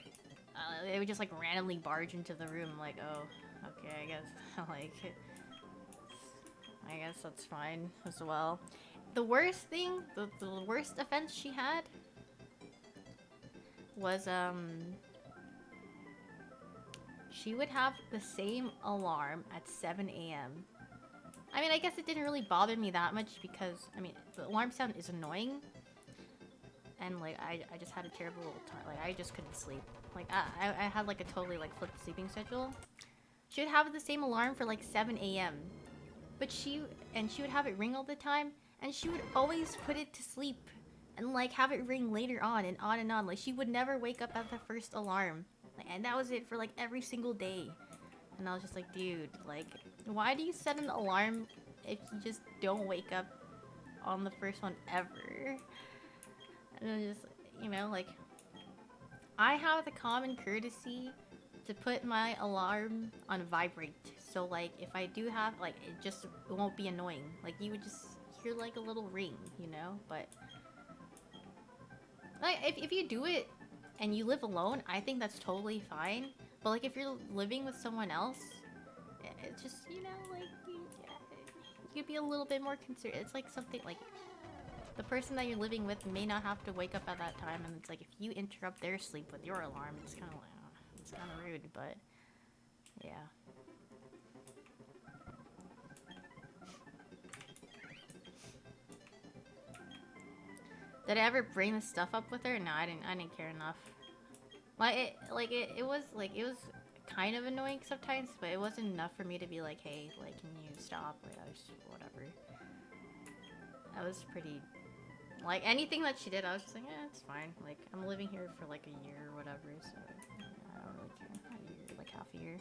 they would just, like, randomly barge into the room, like, oh... Okay, I guess, like, I guess that's fine as well. The worst thing, the worst offense she had was, she would have the same alarm at 7 a.m. I mean, I guess it didn't really bother me that much because, I mean, the alarm sound is annoying. And, like, I just had a terrible time. Like, I just couldn't sleep. Like, I had, like, a totally, like, flipped sleeping schedule. She would have the same alarm for like 7 a.m. But she would have it ring all the time, and she would always put it to sleep and like have it ring later on and on and on. Like she would never wake up at the first alarm. Like, and that was it for like every single day. And I was just like, dude, like, why do you set an alarm if you just don't wake up on the first one ever? And then just, you know, like, I have the common courtesy to put my alarm on vibrate, so like if I do have like it won't be annoying. Like you would just hear like a little ring, you know. But like if you do it and you live alone, I think that's totally fine. But like if you're living with someone else, it's just, you know, like you'd be a little bit more concerned. It's like something like the person that you're living with may not have to wake up at that time, and it's like if you interrupt their sleep with your alarm, it's kind of like. It's kind of rude, but yeah. Did I ever bring the stuff up with her? No, I didn't care enough. It was kind of annoying sometimes, but it wasn't enough for me to be like, hey, like, can you stop? Like, I was whatever. I was pretty. Like anything that she did, I was just like, it's fine. Like I'm living here for like a year or whatever, so. I don't really care. Not a year, like half a year.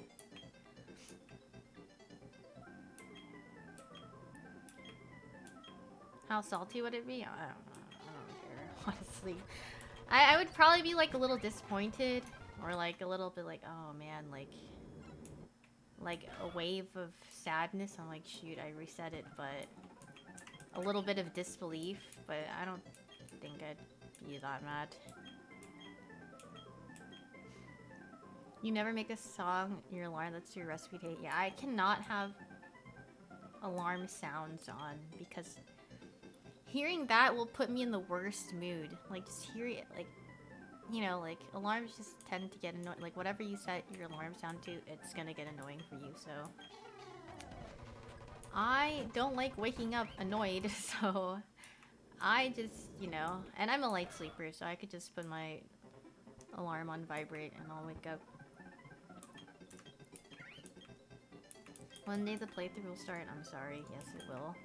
How salty would it be? I don't know. I don't care, honestly. I would probably be like a little disappointed, or like a little bit like, oh man, like a wave of sadness. I'm like, shoot, I reset it, but a little bit of disbelief. But I don't think I'd be that mad. You never make a song in your alarm, that's your recipe to... Yeah, I cannot have alarm sounds on because hearing that will put me in the worst mood. Like, just hearing it, like, you know, like, alarms just tend to get annoying. Like, whatever you set your alarm sound to, it's gonna get annoying for you, so... I don't like waking up annoyed, so... I just, you know... And I'm a light sleeper, so I could just put my alarm on vibrate and I'll wake up. One day the playthrough will start. I'm sorry. Yes, it will.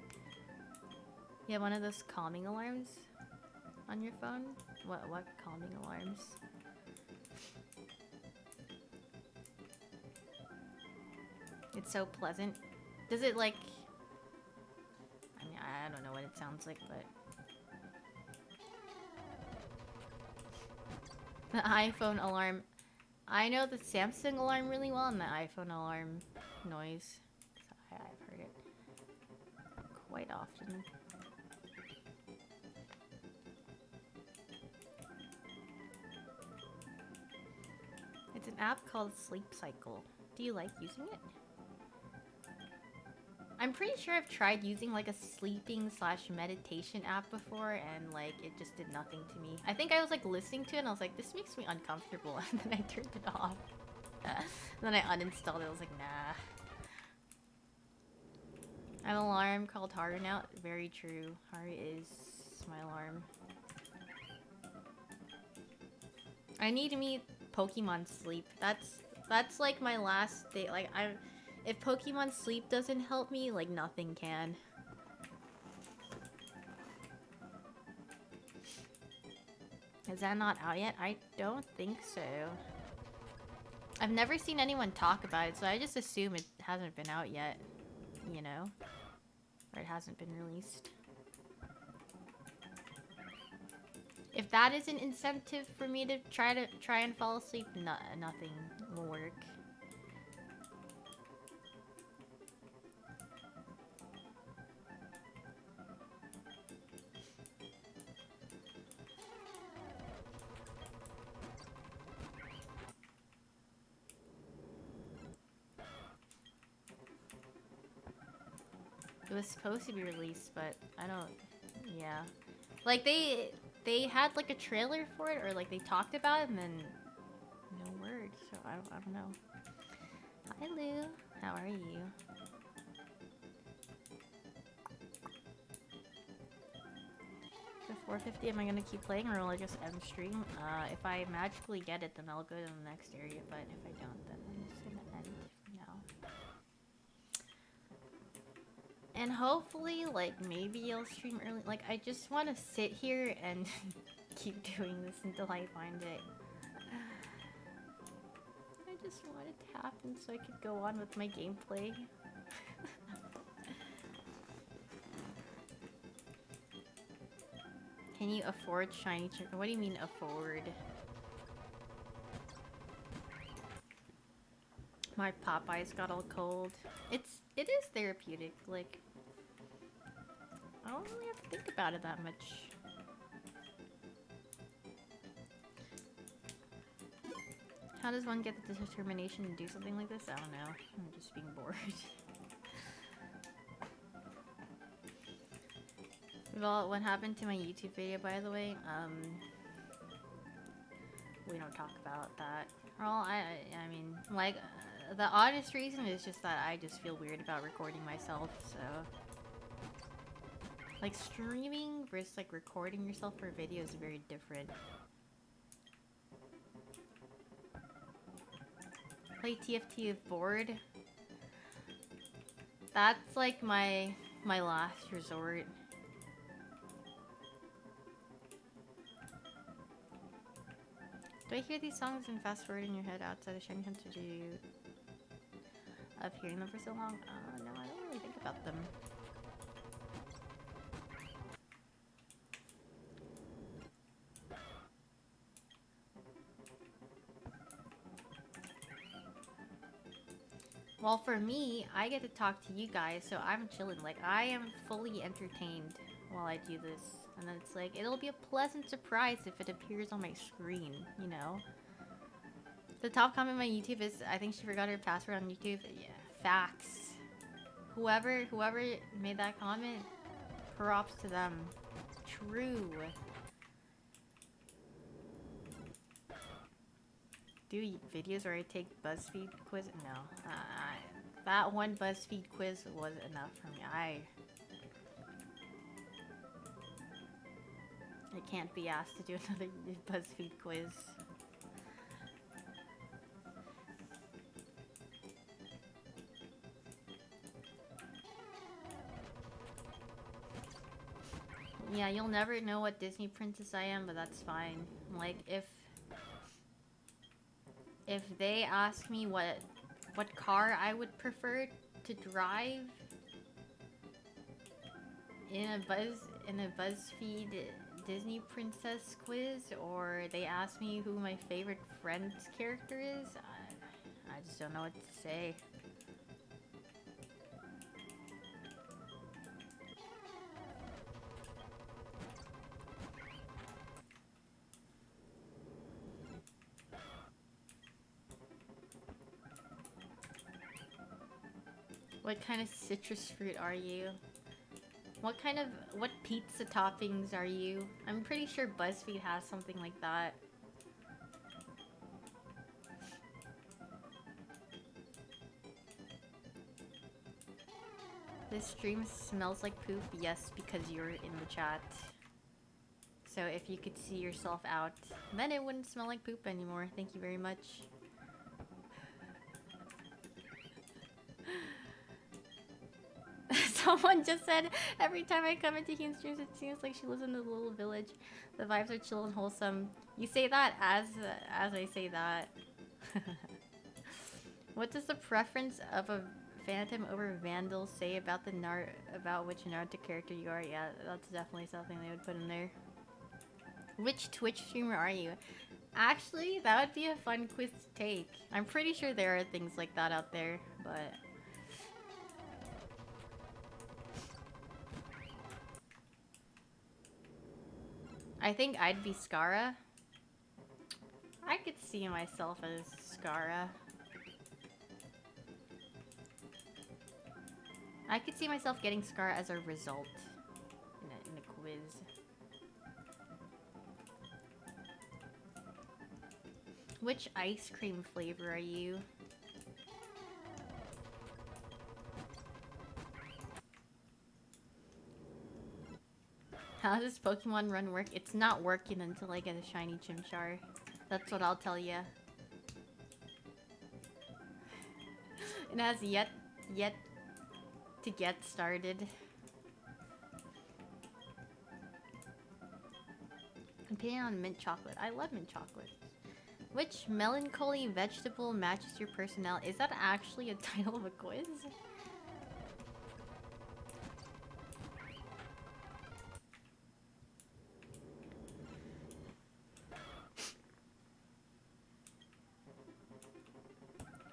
You have one of those calming alarms on your phone? What calming alarms? It's so pleasant. Does it like... I mean, I don't know what it sounds like, but... The iPhone alarm. I know the Samsung alarm really well and the iPhone alarm noise. So I've heard it quite often. It's an app called Sleep Cycle. Do you like using it? I'm pretty sure I've tried using like a sleeping slash meditation app before and like it just did nothing to me. I think I was like listening to it and I was like, this makes me uncomfortable, and then I turned it off. Then I uninstalled it. I was like, nah. I have an alarm called Haru now. Very true. Haru is my alarm. I need to meet Pokemon Sleep. That's like my last day. Like if Pokemon Sleep doesn't help me, like nothing can. Is that not out yet? I don't think so. I've never seen anyone talk about it, so I just assume it hasn't been out yet. You know? Or it hasn't been released. If that is an incentive for me to try and fall asleep, nothing will work. It was supposed to be released, but I don't... Yeah. Like, they had, like, a trailer for it, or, like, they talked about it, and then no word, so I don't know. Hi, Lou. How are you? The 450, am I gonna keep playing, or will I just end stream? If I magically get it, then I'll go to the next area, but if I don't, then I'm just gonna end for now. And hopefully, like, maybe I'll stream early. Like, I just want to sit here and keep doing this until I find it. I just want it to happen so I could go on with my gameplay. Can you afford shiny chicken? What do you mean afford? My Popeyes got all cold. It is therapeutic, like... I don't really have to think about it that much. How does one get the determination to do something like this? I don't know. I'm just being bored. Well, what happened to my YouTube video, by the way? We don't talk about that. Well, I mean, like, the honest reason is just that I just feel weird about recording myself, so... Like, streaming versus, like, recording yourself for a video is very different. Play TFT if bored. That's, like, my last resort. Do I hear these songs and fast forward in your head outside of Shiny Hunt, or do you... of hearing them for so long? No, I don't really think about them. Well, for me, I get to talk to you guys, so I'm chilling. Like, I am fully entertained while I do this. And then it's like, it'll be a pleasant surprise if it appears on my screen, you know? The top comment on my YouTube is, I think she forgot her password on YouTube. Yeah, facts. Whoever made that comment, props to them. True. Do videos where I take BuzzFeed quiz? No. That one BuzzFeed quiz was enough for me. I can't be asked to do another BuzzFeed quiz. Yeah, you'll never know what Disney princess I am, but that's fine. Like, if they ask me what what car I would prefer to drive in a BuzzFeed Disney princess quiz, or they ask me who my favorite Friends character is. I just don't know what to say. What kind of citrus fruit are you? What pizza toppings are you? I'm pretty sure BuzzFeed has something like that. This stream smells like poop, yes, because you're in the chat. So if you could see yourself out, then it wouldn't smell like poop anymore. Thank you very much. Someone just said, every time I come into Hume streams, it seems like she lives in a little village. The vibes are chill and wholesome. You say that as I say that. What does the preference of a Phantom over Vandal say about about which Naruto character you are? Yeah, that's definitely something they would put in there. Which Twitch streamer are you? Actually, that would be a fun quiz to take. I'm pretty sure there are things like that out there, but... I think I'd be Skara. I could see myself as Skara. I could see myself getting Skara as a result in a quiz. Which ice cream flavor are you? How does Pokemon Run work? It's not working until I get a shiny Chimchar. That's what I'll tell ya. It has yet to get started. Opinion on mint chocolate. I love mint chocolate. Which melancholy vegetable matches your personality? Is that actually a title of a quiz?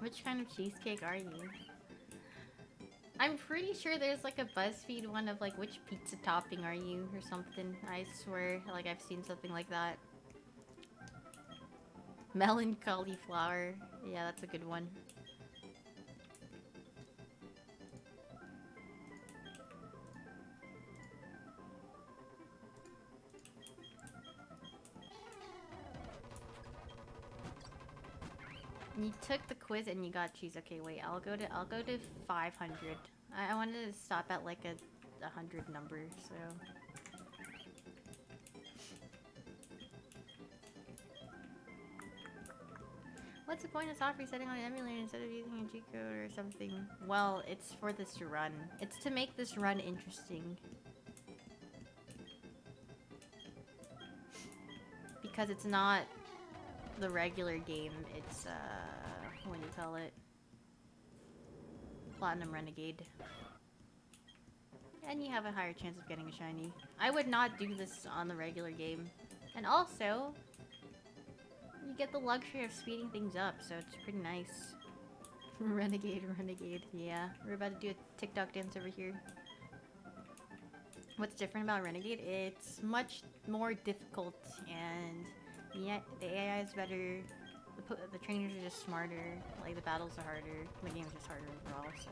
Which kind of cheesecake are you? I'm pretty sure there's like a BuzzFeed one of like which pizza topping are you or something. I swear, like I've seen something like that. Melon cauliflower. Yeah, that's a good one. You took the quiz and you got cheese. Okay, wait. I'll go to 500. I wanted to stop at like a 100 number, so. What's the point of soft resetting on an emulator instead of using a G code or something? Well, it's for this run. It's to make this run interesting. Because it's not the regular game, it's what do you call it? Platinum Renegade. And you have a higher chance of getting a shiny. I would not do this on the regular game. And also, you get the luxury of speeding things up, so it's pretty nice. Renegade. Yeah, we're about to do a TikTok dance over here. What's different about Renegade? It's much more difficult, and the AI is better. The trainers are just smarter. Like, the battles are harder. The game is just harder overall, so.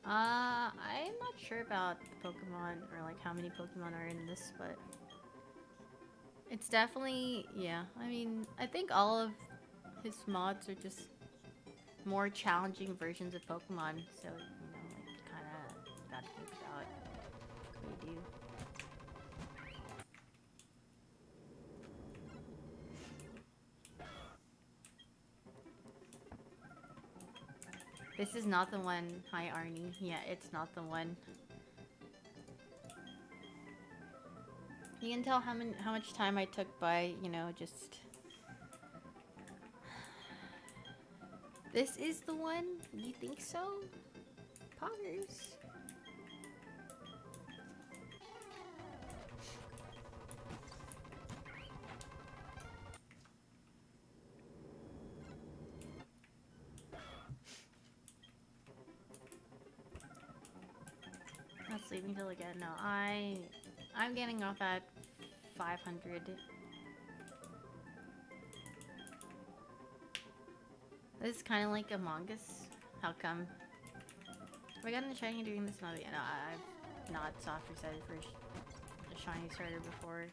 I'm not sure about the Pokemon, or like how many Pokemon are in this, but it's definitely, yeah. I mean, I think all of his mods are just more challenging versions of Pokemon, so, you know, like, kinda gotta think about what you do. This is not the one. Hi, Arnie. Yeah, it's not the one. You can tell how much time I took by, you know, just... This is the one? You think so? Poggers. Let's leave me till again. No, I'm getting off at 500. This is kind of like Among Us. How come? Have I gotten a shiny doing this? No, I've not soft resetted for a shiny starter before.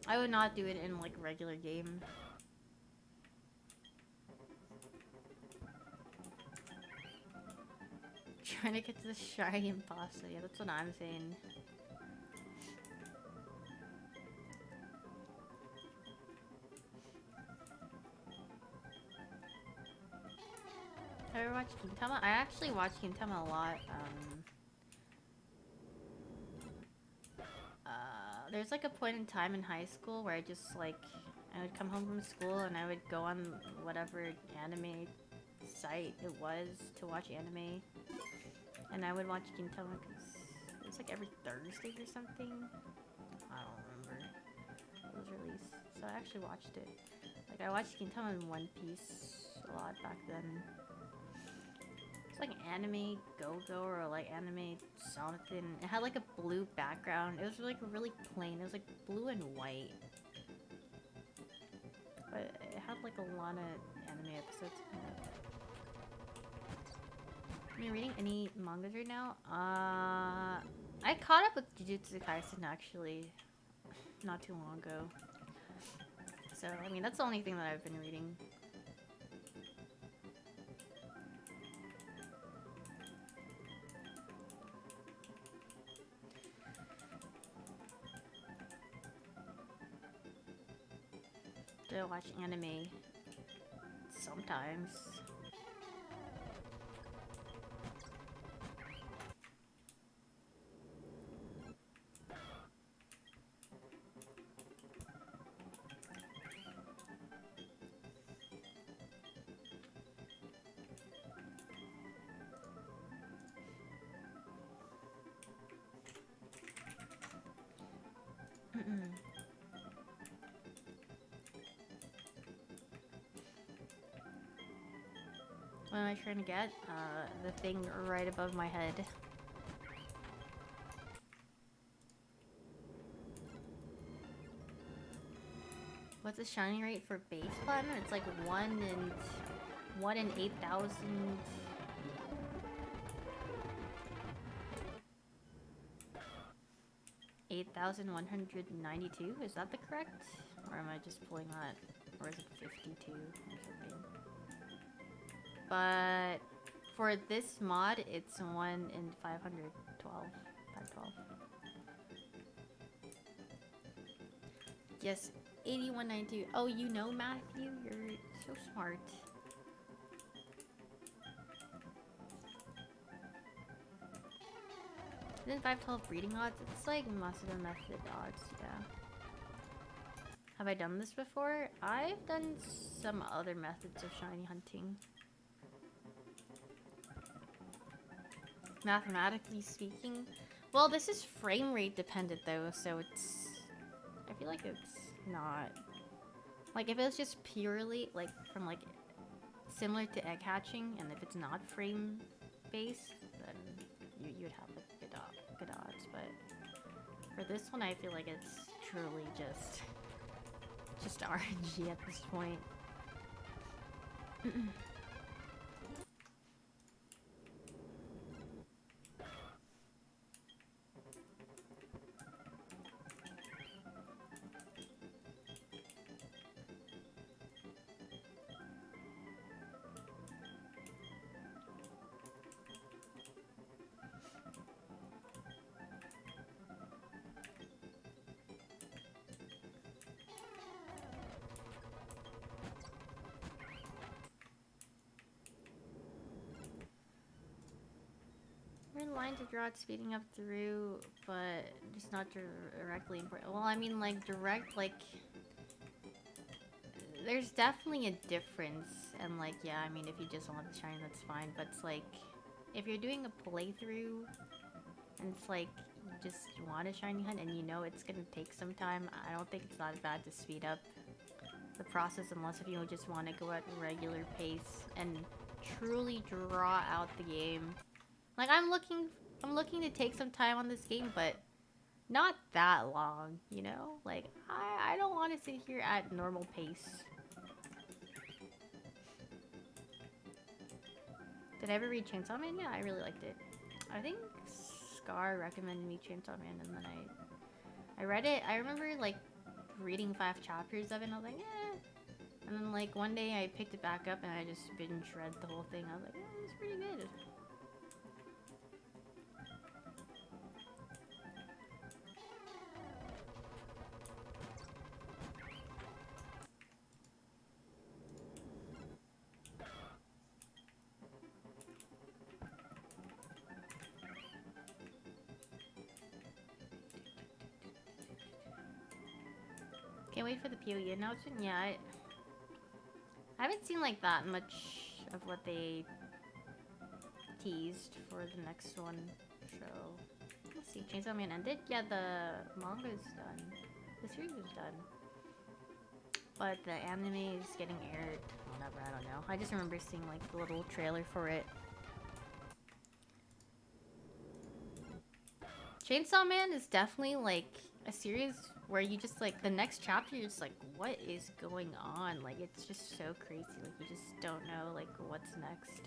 I would not do it in like regular game. Trying to get to the shiny imposter. Yeah, that's what I'm saying. Have you ever watched Gintama? I actually watch Gintama a lot. There's like a point in time in high school where I just like, I would come home from school and I would go on whatever anime site it was to watch anime. And I would watch Gintama because it was like every Thursday or something. I don't remember. It was released. So I actually watched it. Like I watched Gintama and One Piece a lot back then. It's like anime go-go or like anime something. It had like a blue background. It was like really plain. It was like blue and white. But it had like a lot of anime episodes in it. Am I reading any mangas right now? I caught up with Jujutsu Kaisen actually not too long ago. So, I mean, that's the only thing that I've been reading. Do I watch anime? Sometimes. What am I trying to get? The thing right above my head. What's the shiny rate for base platinum? It's like 1 in 8,000. 8,192? Is that the correct? Or am I just pulling that? Or is it 52 or something? But for this mod, it's 1 in 512. 512. Yes, 8192. Oh, you know Matthew? You're so smart. Then 512 breeding odds? It's like most of the method odds, yeah. Have I done this before? I've done some other methods of shiny hunting. Mathematically speaking, well, this is frame rate dependent though, so it's, I feel like it's not, like if it was just purely like from like similar to egg hatching, and if it's not frame based, then you'd have like good odds. But for this one, I feel like it's truly just RNG at this point. in line to draw it speeding up through, but just not directly important. Well, I mean, like, direct, like... There's definitely a difference, and like, yeah, I mean, if you just want the shine, that's fine, but it's like, if you're doing a playthrough, and it's like, you just want a shiny hunt, and you know it's gonna take some time, I don't think it's that bad to speed up the process, unless if you just want to go at a regular pace, and truly draw out the game. Like, I'm looking to take some time on this game, but not that long, you know? Like, I don't want to sit here at normal pace. Did I ever read Chainsaw Man? Yeah, I really liked it. I think Scar recommended me Chainsaw Man, and then I read it. I remember, like, reading 5 chapters of it, and I was like, eh. And then, like, one day I picked it back up, and I just binge read the whole thing. I was like, yeah, it's pretty good. Can't wait for the PoE announcement. Yeah, I haven't seen like that much of what they teased for the next one. So let's see. Chainsaw Man ended. Yeah, the manga's done. The series is done. But the anime is getting aired. Whatever, I don't know. I just remember seeing like the little trailer for it. Chainsaw Man is definitely like a series where you just like the next chapter you're just like, what is going on? Like, it's just so crazy. Like, you just don't know like what's next.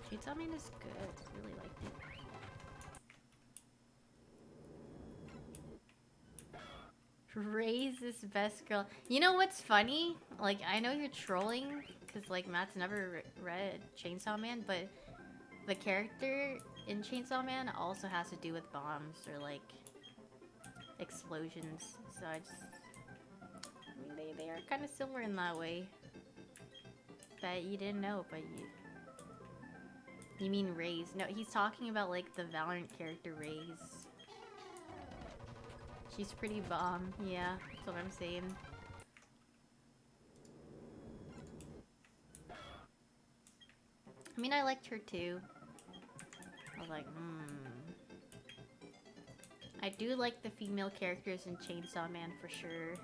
Chainsaw Man is good. I really liked it. Raise this best girl. You know what's funny? Like, I know you're trolling because like Matt's never read Chainsaw Man, but the character in Chainsaw Man also has to do with bombs or like explosions. So I mean, they are kind of similar in that way. That you didn't know, but you mean Raze? No, he's talking about like the Valorant character Raze. She's pretty bomb. Yeah, that's what I'm saying. I mean, I liked her too. I was like, I do like the female characters in Chainsaw Man for sure.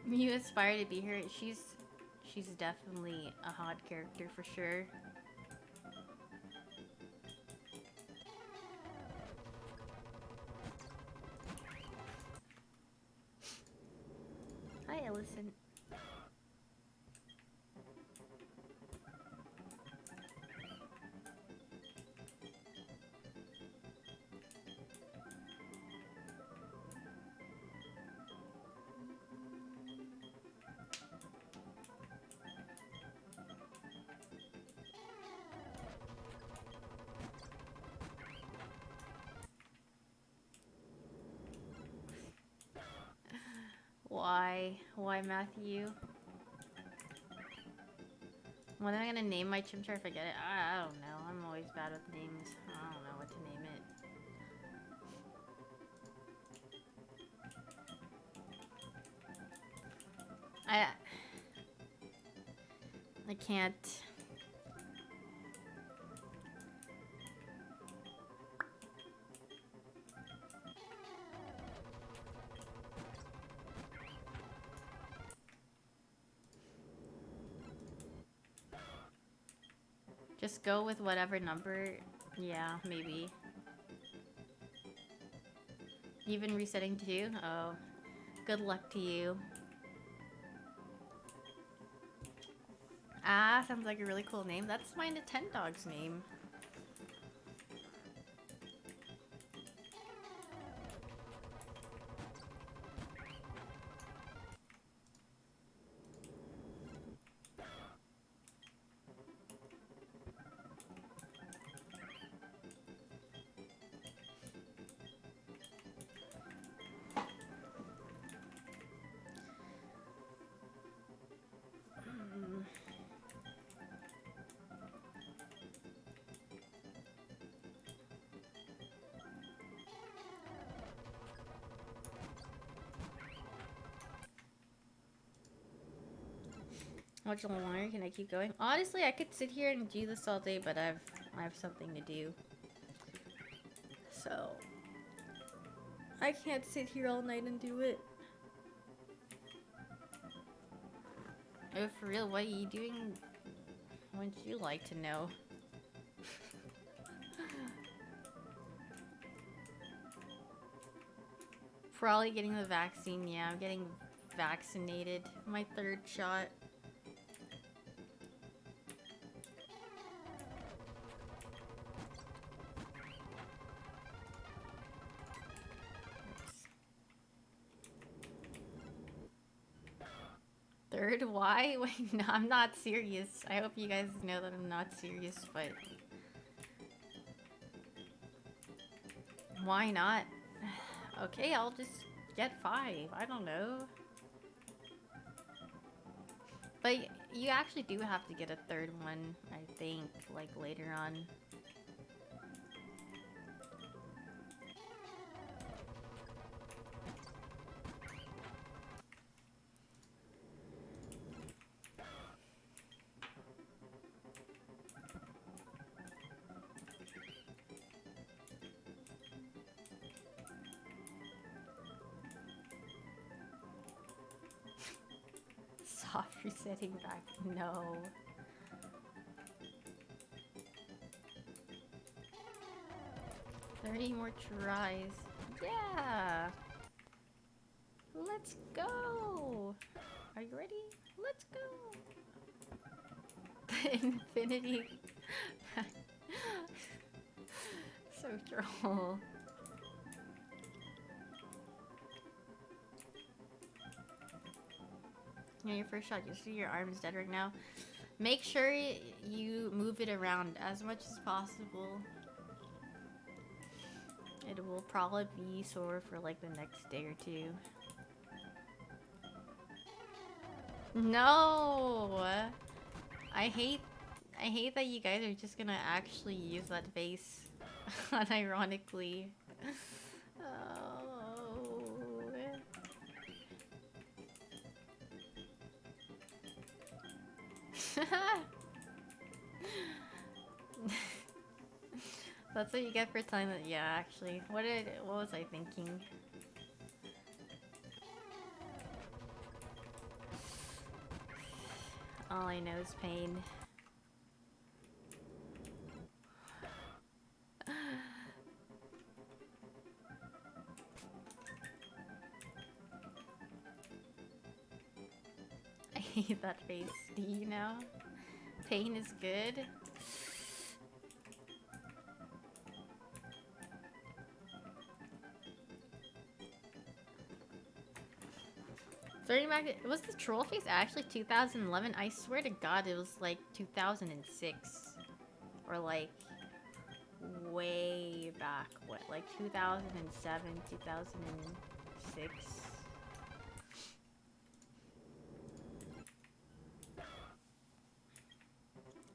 You aspire to be her. She's definitely a hot character for sure. Hi, Ellison. Why? Why, Matthew? When am I gonna name my Chimchar if I get it? I don't know. I'm always bad with names. I don't know what to name it. I can't. Just go with whatever number. Yeah, maybe. You've been resetting too? Oh, good luck to you. Ah, sounds like a really cool name. That's my Nintendog's name. How much longer can I keep going? Honestly, I could sit here and do this all day, but I have something to do. So I can't sit here all night and do it. Oh, for real, what are you doing? Wouldn't you like to know? Probably getting the vaccine. Yeah, I'm getting vaccinated. My 3rd shot. Third? Why? Wait, no, I'm not serious. I hope you guys know that I'm not serious, but... Why not? Okay, I'll just get 5. I don't know. But you actually do have to get a 3rd one, I think, like later on. Soft resetting back. No. "30 more tries." Yeah! Let's go! Are you ready? Let's go! The infinity... So troll. Yeah, your first shot, you see your arm's dead right now. Make sure you move it around as much as possible. It will probably be sore for like the next day or 2. No! I hate that you guys are just gonna actually use that face unironically. Oh. That's what you get for telling that. Yeah, actually. What was I thinking? All I know is pain. I hate that face. Do you know? Pain is good. Starting back, was the troll face actually 2011? I swear to God, it was like 2006, or like way back. What, like 2007, 2006?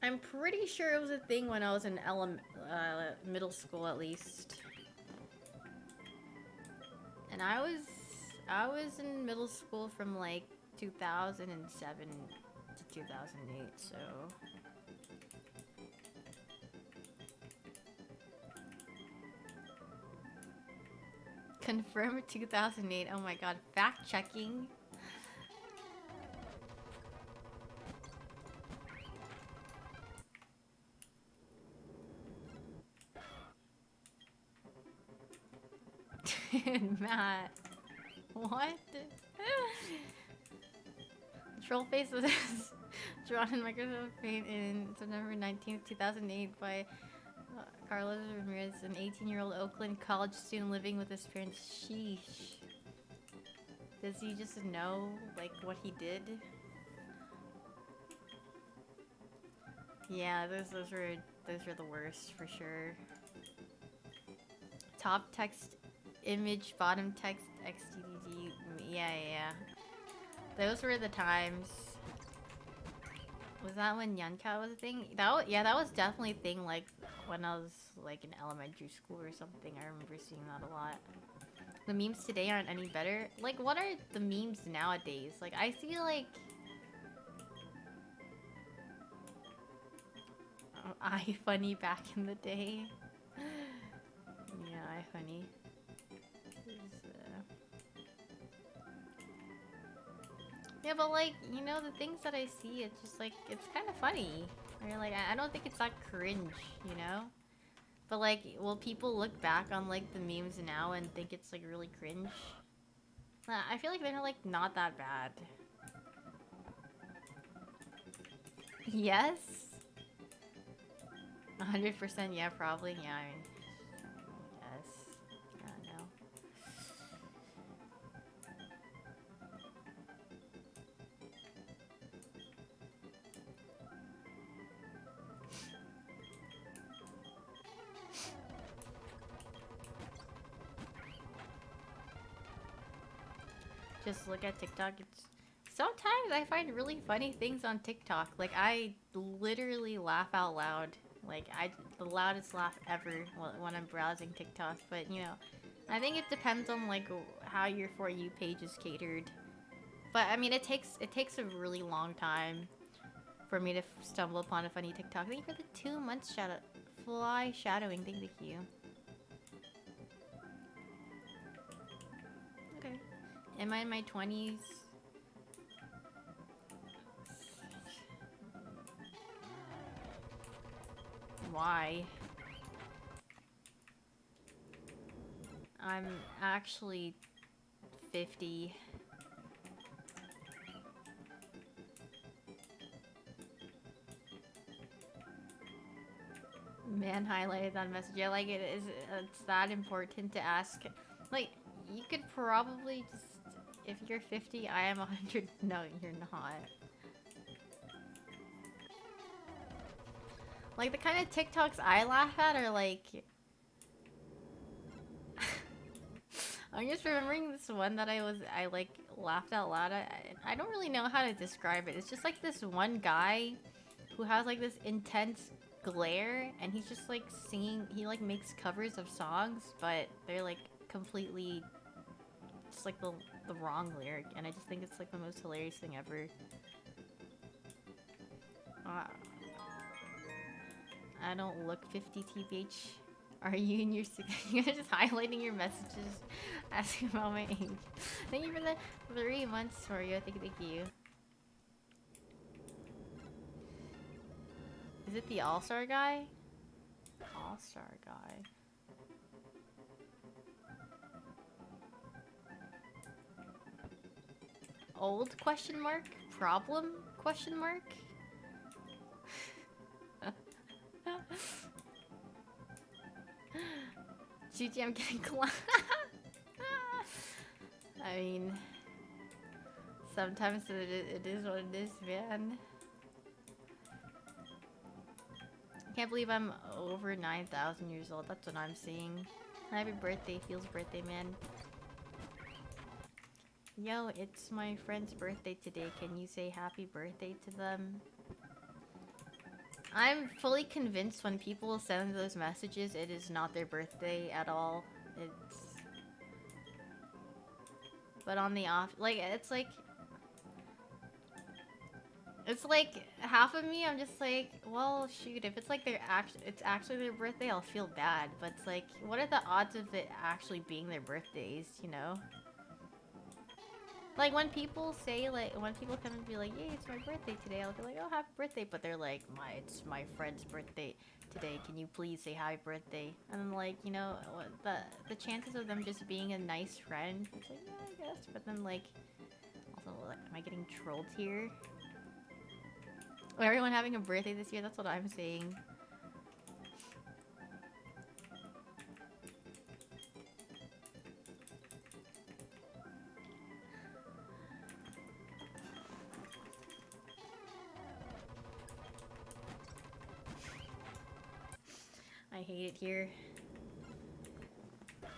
I'm pretty sure it was a thing when I was in middle school, at least. And I was in middle school from like 2007 to 2008, so... Confirm 2008. Oh my god, fact checking. Matt. What? Troll face was drawn in Microsoft Paint in September 19th, 2008 by Carlos Ramirez, an 18-year-old Oakland college student living with his parents. Sheesh. Does he just know, like, what he did? Yeah, those were the worst for sure. Top text, image, bottom text, XDDD. Yeah. Those were the times. Was that when Yanka was a thing? That was definitely a thing, like, when I was, like, in elementary school or something. I remember seeing that a lot. The memes today aren't any better. Like, what are the memes nowadays? Like, I see, like... iFunny back in the day. Yeah, iFunny. Yeah, but like, you know, the things that I see, it's just like, it's kind of funny. Or like, I don't think it's that cringe, you know? But like, will people look back on like the memes now and think it's like really cringe? I feel like they're like not that bad. Yes? 100% yeah, probably. Yeah, I mean, yes. I don't know. Just look at TikTok. It's sometimes I find really funny things on TikTok. Like I literally laugh out loud. Like the loudest laugh ever when I'm browsing TikTok. But you know, I think it depends on like how your For You page is catered. But I mean, it takes a really long time for me to stumble upon a funny TikTok. Thank you for the 2 months shadow fly shadowing. Thank you. Okay. Am I in my 20s? Why? I'm actually 50. Man highlighted that message. Yeah, like it's that important to ask. Like, you could probably just, if you're 50, I am 100. No, you're not. Like, the kind of TikToks I laugh at are like... I'm just remembering this one that I like laughed out loud at. I don't really know how to describe it. It's just like this one guy who has like this intense glare and he's just like singing. He like makes covers of songs, but they're like completely just like the wrong lyric, and I just think it's like the most hilarious thing ever. I don't look 50, TBH. Are you in your 60s? You're just highlighting your messages, asking about my age. Thank you for the 3 months, Sorio. Thank you. Is it the All-Star guy? All-Star guy. Old question mark? Problem question mark? GG, I'm getting I mean, sometimes it is what it is, man. I can't believe I'm over 9,000 years old. That's what I'm seeing. Happy birthday, Feels birthday, man. Yo, it's my friend's birthday today. Can you say happy birthday to them? I'm fully convinced when people send those messages, it is not their birthday at all. But on the off, like, it's like half of me, I'm just like, well, shoot, if it's like it's actually their birthday, I'll feel bad. But it's like, what are the odds of it actually being their birthdays, you know? Like when people say like when people come and be like, "Yay, it's my birthday today," I'll be like, "Oh, happy birthday!" But they're like, it's my friend's birthday today. Can you please say happy birthday?" And I'm like, the chances of them just being a nice friend, it's like, yeah, I guess. But then like, also, like, am I getting trolled here? Oh, everyone having a birthday this year? That's what I'm saying. I hate it here.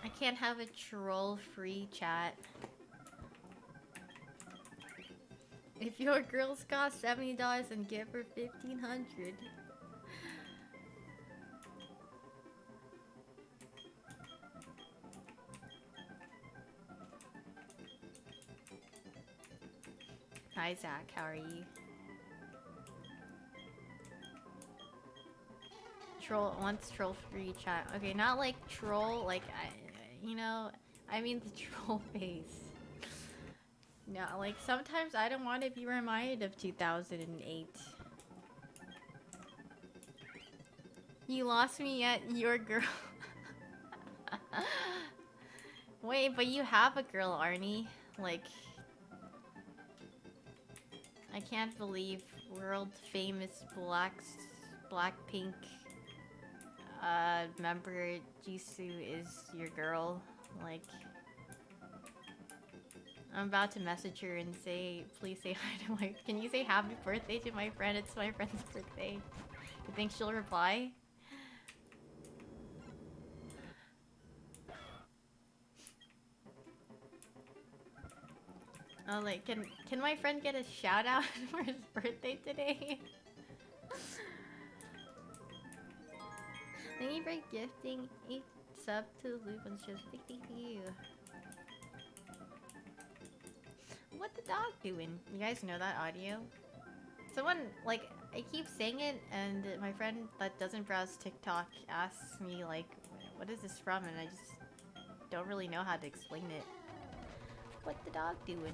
I can't have a troll-free chat. If your girl's cost $70 and give her $1,500. Hi Zach, how are you? Troll-free chat. Okay, not like troll, like I mean the troll face. No, like sometimes I don't want to be reminded of 2008. You lost me at your girl. Wait, but you have a girl, Arnie. Like, I can't believe world famous Blackpink member Jisoo is your girl. Like, I'm about to message her and say, please say hi to my. Can you say happy birthday to my friend? It's my friend's birthday. You think she'll reply? Oh, like, can my friend get a shout out for his birthday today? Thank you for gifting a sub to Lupin's just thank you. What the dog doing? You guys know that audio? Someone, like, I keep saying it, and my friend that doesn't browse TikTok asks me, like, what is this from? And I just don't really know how to explain it. What the dog doing?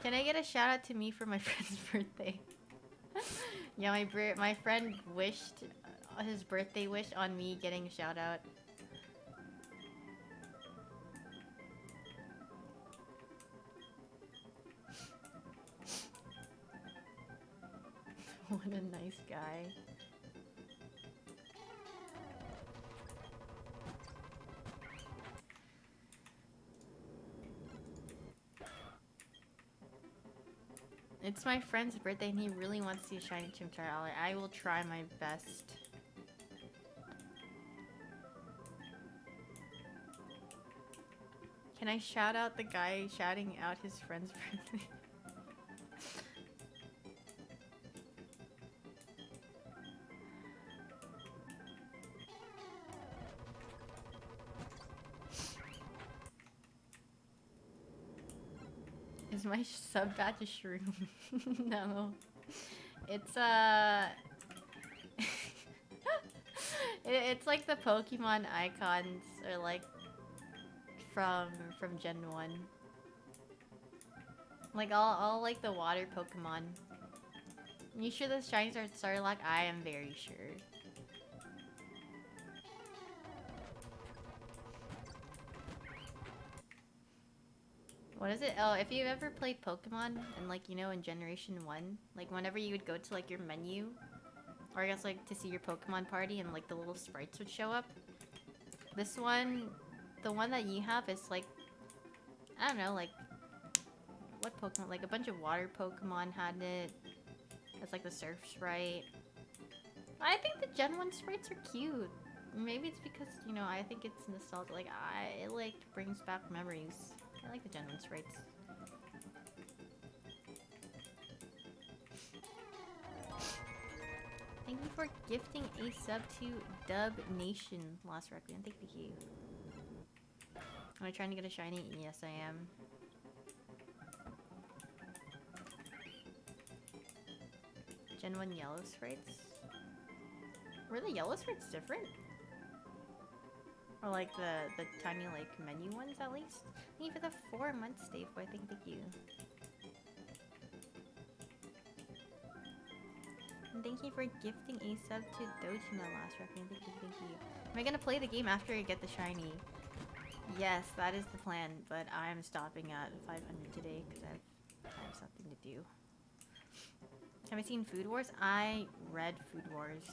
Can I get a shout out to me for my friend's birthday? Yeah, my friend wished his birthday wish on me getting a shout out. What a nice guy. It's my friend's birthday and he really wants to see a shiny Chimchar. I will try my best. Can I shout out the guy shouting out his friend's birthday? Is my sub badge a shroom? No. It's it's like the Pokemon icons are like from Gen 1. Like all like the water Pokemon. You sure the shinies are Starlock? I am very sure. What is it? Oh, if you've ever played Pokemon and like, in Generation 1, like whenever you would go to like your menu, or I guess like to see your Pokemon party and like the little sprites would show up. This one, the one that you have is like, I don't know, like, what Pokemon? Like a bunch of water Pokemon had it. It's like the surf sprite. I think the Gen 1 sprites are cute. Maybe it's because, I think it's nostalgia. Like, it like brings back memories. I like the Gen 1 sprites. Thank you for gifting a sub to Dub Nation, Lost Requiem. Thank you. Am I trying to get a shiny? Yes, I am. Gen 1 yellow sprites? Were the yellow sprites different? Or like the tiny like menu ones at least. Thank you for the 4 months, Dave boy. Thank you. And thank you for gifting a sub to Dojima last reckon. Thank you, thank you. Am I gonna play the game after I get the shiny? Yes, that is the plan, but I'm stopping at 500 today because I have something to do. Have I seen Food Wars? I read Food Wars.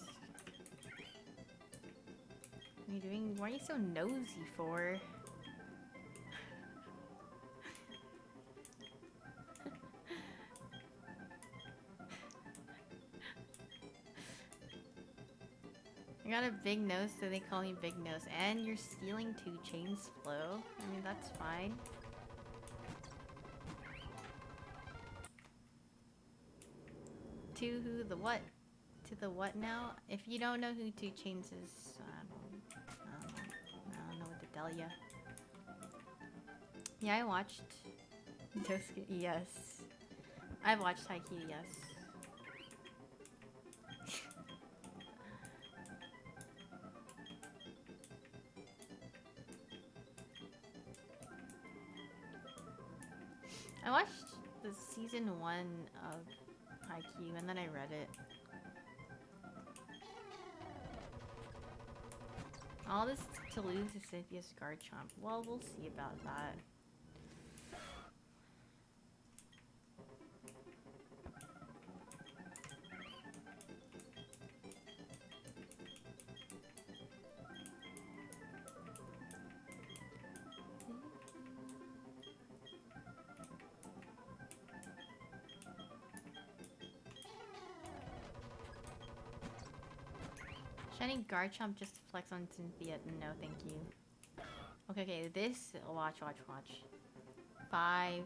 What are you doing? Why are you so nosy for? I got a big nose, so they call me Big Nose. And you're stealing 2 chains, Flo. I mean, that's fine. To who the what? To the what now? If you don't know who 2 Chains is, I don't know what to tell ya. Yeah, I watched Tosuke. Yes. I've watched Haikyuu, yes. I watched the season 1 of Haikyuu and then I read it. All this to lose to Cynthia's Garchomp. Well, we'll see about that. Shiny Garchomp just to flex on Cynthia. No, thank you. Okay, this. Watch. 5,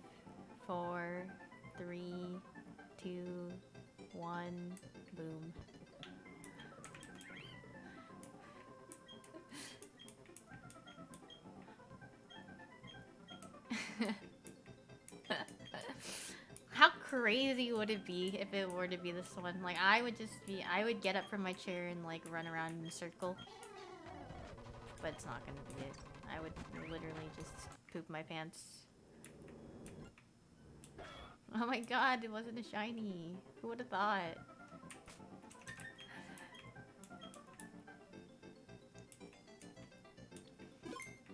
4, 3, 2, 1. Boom. How crazy would it be if it were to be this one? Like, I would get up from my chair and, like, run around in a circle. But it's not gonna be it. I would literally just poop my pants. Oh my god, it wasn't a shiny. Who would have thought?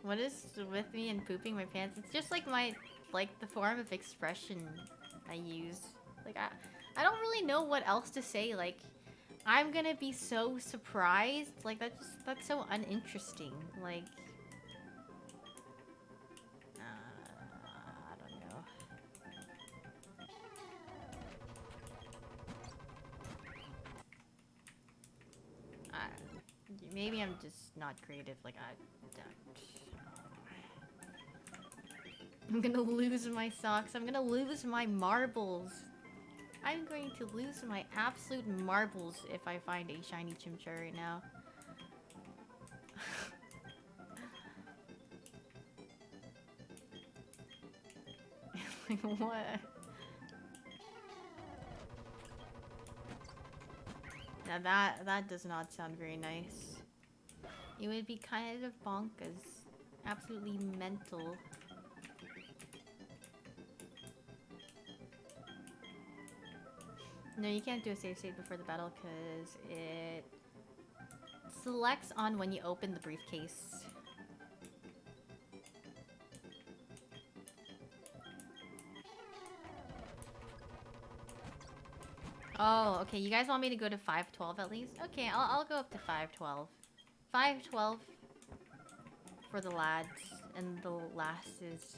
What is with me and pooping my pants? It's just like the form of expression I use. Like, I don't really know what else to say. Like, I'm gonna be so surprised. Like, that's so uninteresting. Like, I don't know. Maybe I'm just not creative. Like, I'm gonna lose my socks. I'm gonna lose my marbles. I'm going to lose my absolute marbles if I find a shiny Chimchar right now. Like, what? Now that does not sound very nice. It would be kind of bonkers. Absolutely mental. No, you can't do a save state before the battle because it selects on when you open the briefcase. Oh, okay. You guys want me to go to 512 at least? Okay, I'll go up to 512. 512 for the lads and the lasses.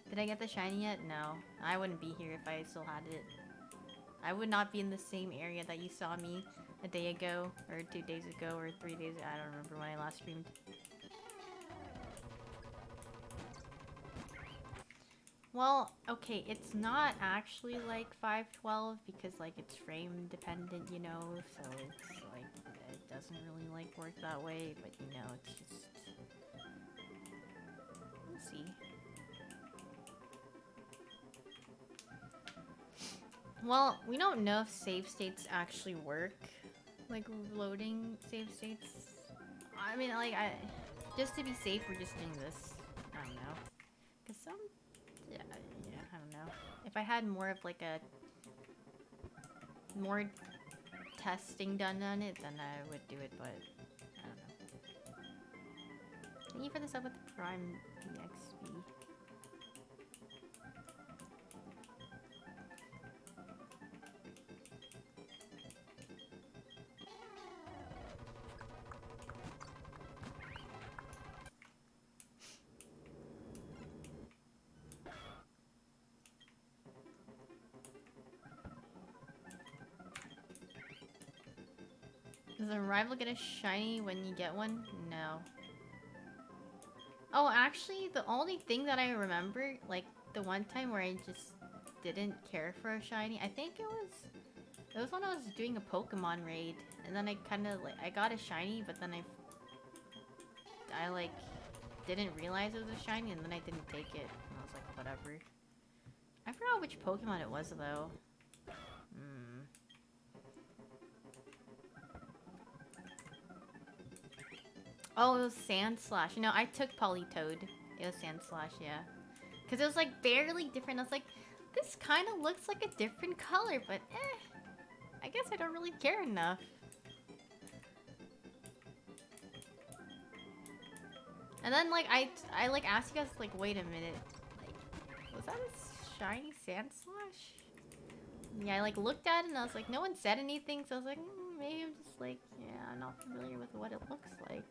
Did I get the shiny yet? No. I wouldn't be here if I still had it. I would not be in the same area that you saw me a day ago, or 2 days ago, or 3 days ago. I don't remember when I last streamed. Well, okay, it's not actually like 512 because like it's frame dependent, you know, so it's like it doesn't really like work that way, but you know, it's just we'll see. Well, we don't know if save states actually work, like loading save states. I mean, like, just to be safe, we're just doing this. I don't know. Cause yeah, I don't know. If I had more of like more testing done on it, then I would do it, but I don't know. Thank you for the sub with the Prime DXB. Does a rival get a shiny when you get one? No. Oh, actually, the only thing that I remember, like, the one time where I just didn't care for a shiny, I think it was when I was doing a Pokemon raid, and then I kind of, like, I got a shiny, but then I, like, didn't realize it was a shiny, and then I didn't take it, and I was like, whatever. I forgot which Pokemon it was, though. Oh, it was Sandslash. You know, I took Politoed. It was Sandslash, yeah. Because it was, like, barely different. I was like, this kind of looks like a different color, but I guess I don't really care enough. And then, like, I like, asked you guys, like, wait a minute. Like, was that a shiny Sandslash? Yeah, I, like, looked at it, and I was like, no one said anything, so I was like, maybe I'm just, like, yeah, I'm not familiar with what it looks like.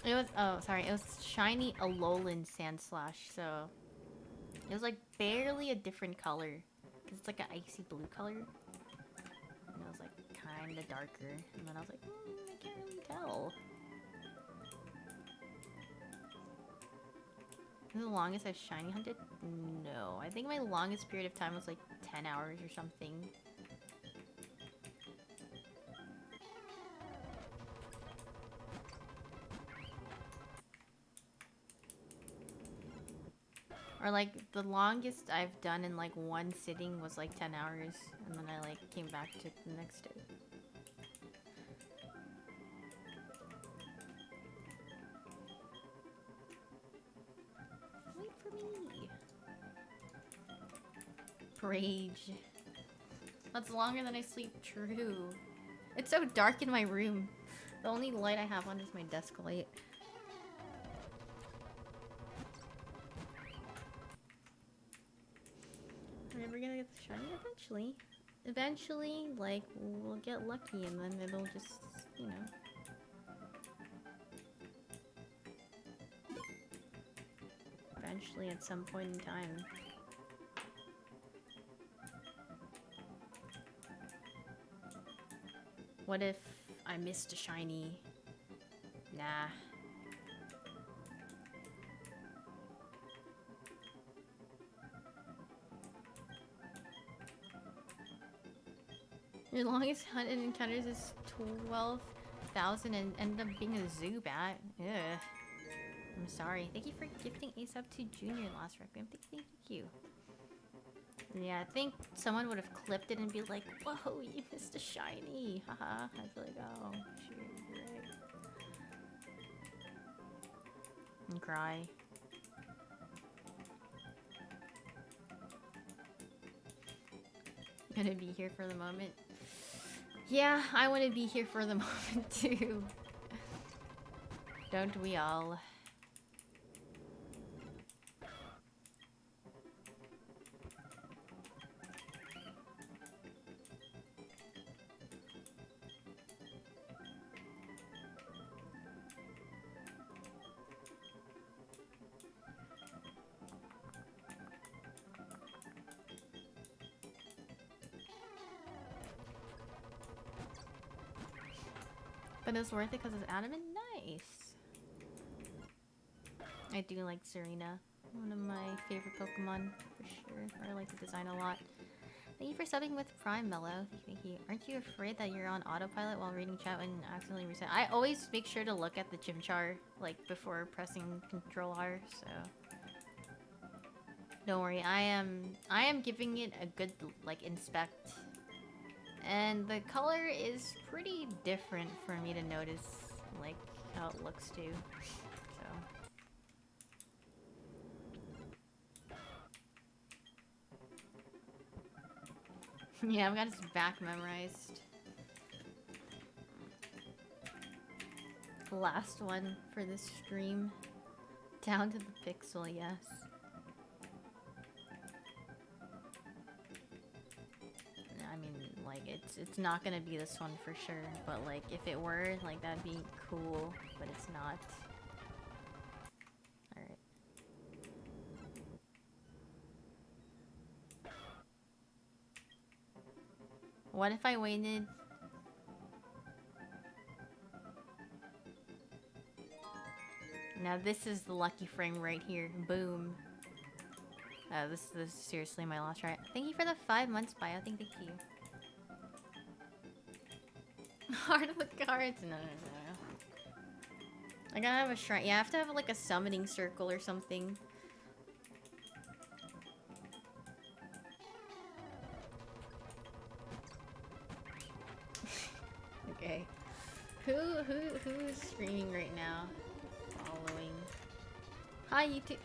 It was, oh, sorry, it was shiny Alolan Sandslash, so it was like barely a different color. Cause it's like an icy blue color. And it was like kinda darker. And then I was like, I can't really tell. Is this the longest I've shiny hunted? No. I think my longest period of time was like 10 hours or something. Or like the longest I've done in like one sitting was like 10 hours, and then I like came back to the next day. Wait for me. Rage. That's longer than I sleep. True. It's so dark in my room. The only light I have on is my desk light. We're never gonna get the shiny eventually. Eventually, like, we'll get lucky and then it'll just, you know. Eventually, at some point in time. What if I missed a shiny? Nah. Your longest hunted encounters is 12,000 and ended up being a Zubat. Ugh. I'm sorry. Thank you for gifting Ace up to Junior last requiem. Thank you. Yeah, I think someone would have clipped it and be like, whoa, you missed a shiny. Haha. I'd be like, oh, shoot, you're right. And cry. Gonna be here for the moment. Yeah, I want to be here for the moment too. Don't we all? But it was worth it because it's adamant. Nice. I do like Serena. One of my favorite Pokemon, for sure. I like the design a lot. Thank you for subbing with Prime Mellow. Thank you. Aren't you afraid that you're on autopilot while reading chat and accidentally reset? I always make sure to look at the chimchar like before pressing Control R. So don't worry. I am giving it a good like inspect, and the color is pretty different for me to notice like how it looks too. So. Yeah, I've got his back memorized. Last one for this stream. Down to the pixel, yes. I mean, like, it's not gonna be this one for sure, but like, if it were, like, that'd be cool, but it's not. Alright. What if I waited? Now this is the lucky frame right here. Boom. This is seriously my last try. Thank you for the 5 months bio. Thank you. Heart of the cards. No. I gotta have a shrine. Yeah, I have to have like a summoning circle or something. Okay. Who's streaming right now? Following. Hi YouTube.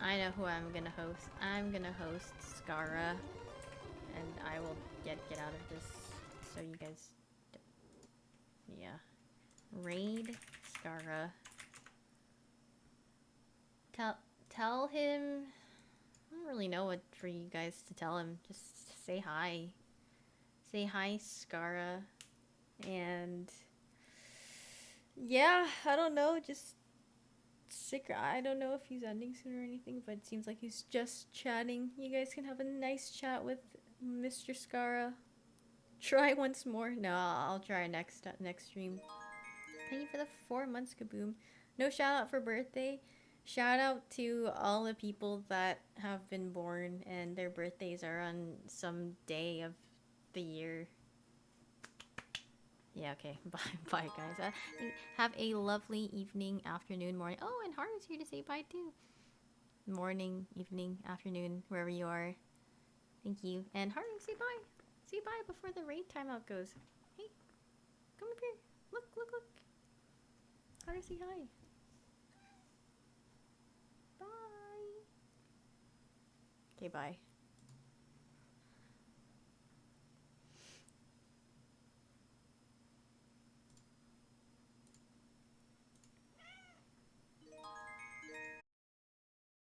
I know who I'm gonna host. I'm gonna host Skara, and I will get out of this so you guys. Yeah. Raid Skara. Tell him. I don't really know what for you guys to tell him. Just say hi. Say hi, Skara. And yeah, I don't know, just secret. I don't know if he's ending soon or anything, but it seems like he's just chatting. You guys can have a nice chat with Mr. Skara. Try once more. No, I'll try next stream. Thank you for the 4 months, Kaboom. No shout out for birthday. Shout out to all the people that have been born and their birthdays are on some day of the year. Yeah, okay. Bye, guys. Have a lovely evening, afternoon, morning. Oh, and Haru's here to say bye, too. Morning, evening, afternoon, wherever you are. Thank you. And Haru, say bye. Say bye before the raid timeout goes. Hey, come up here. Look. Haru, say hi. Bye. Okay, bye.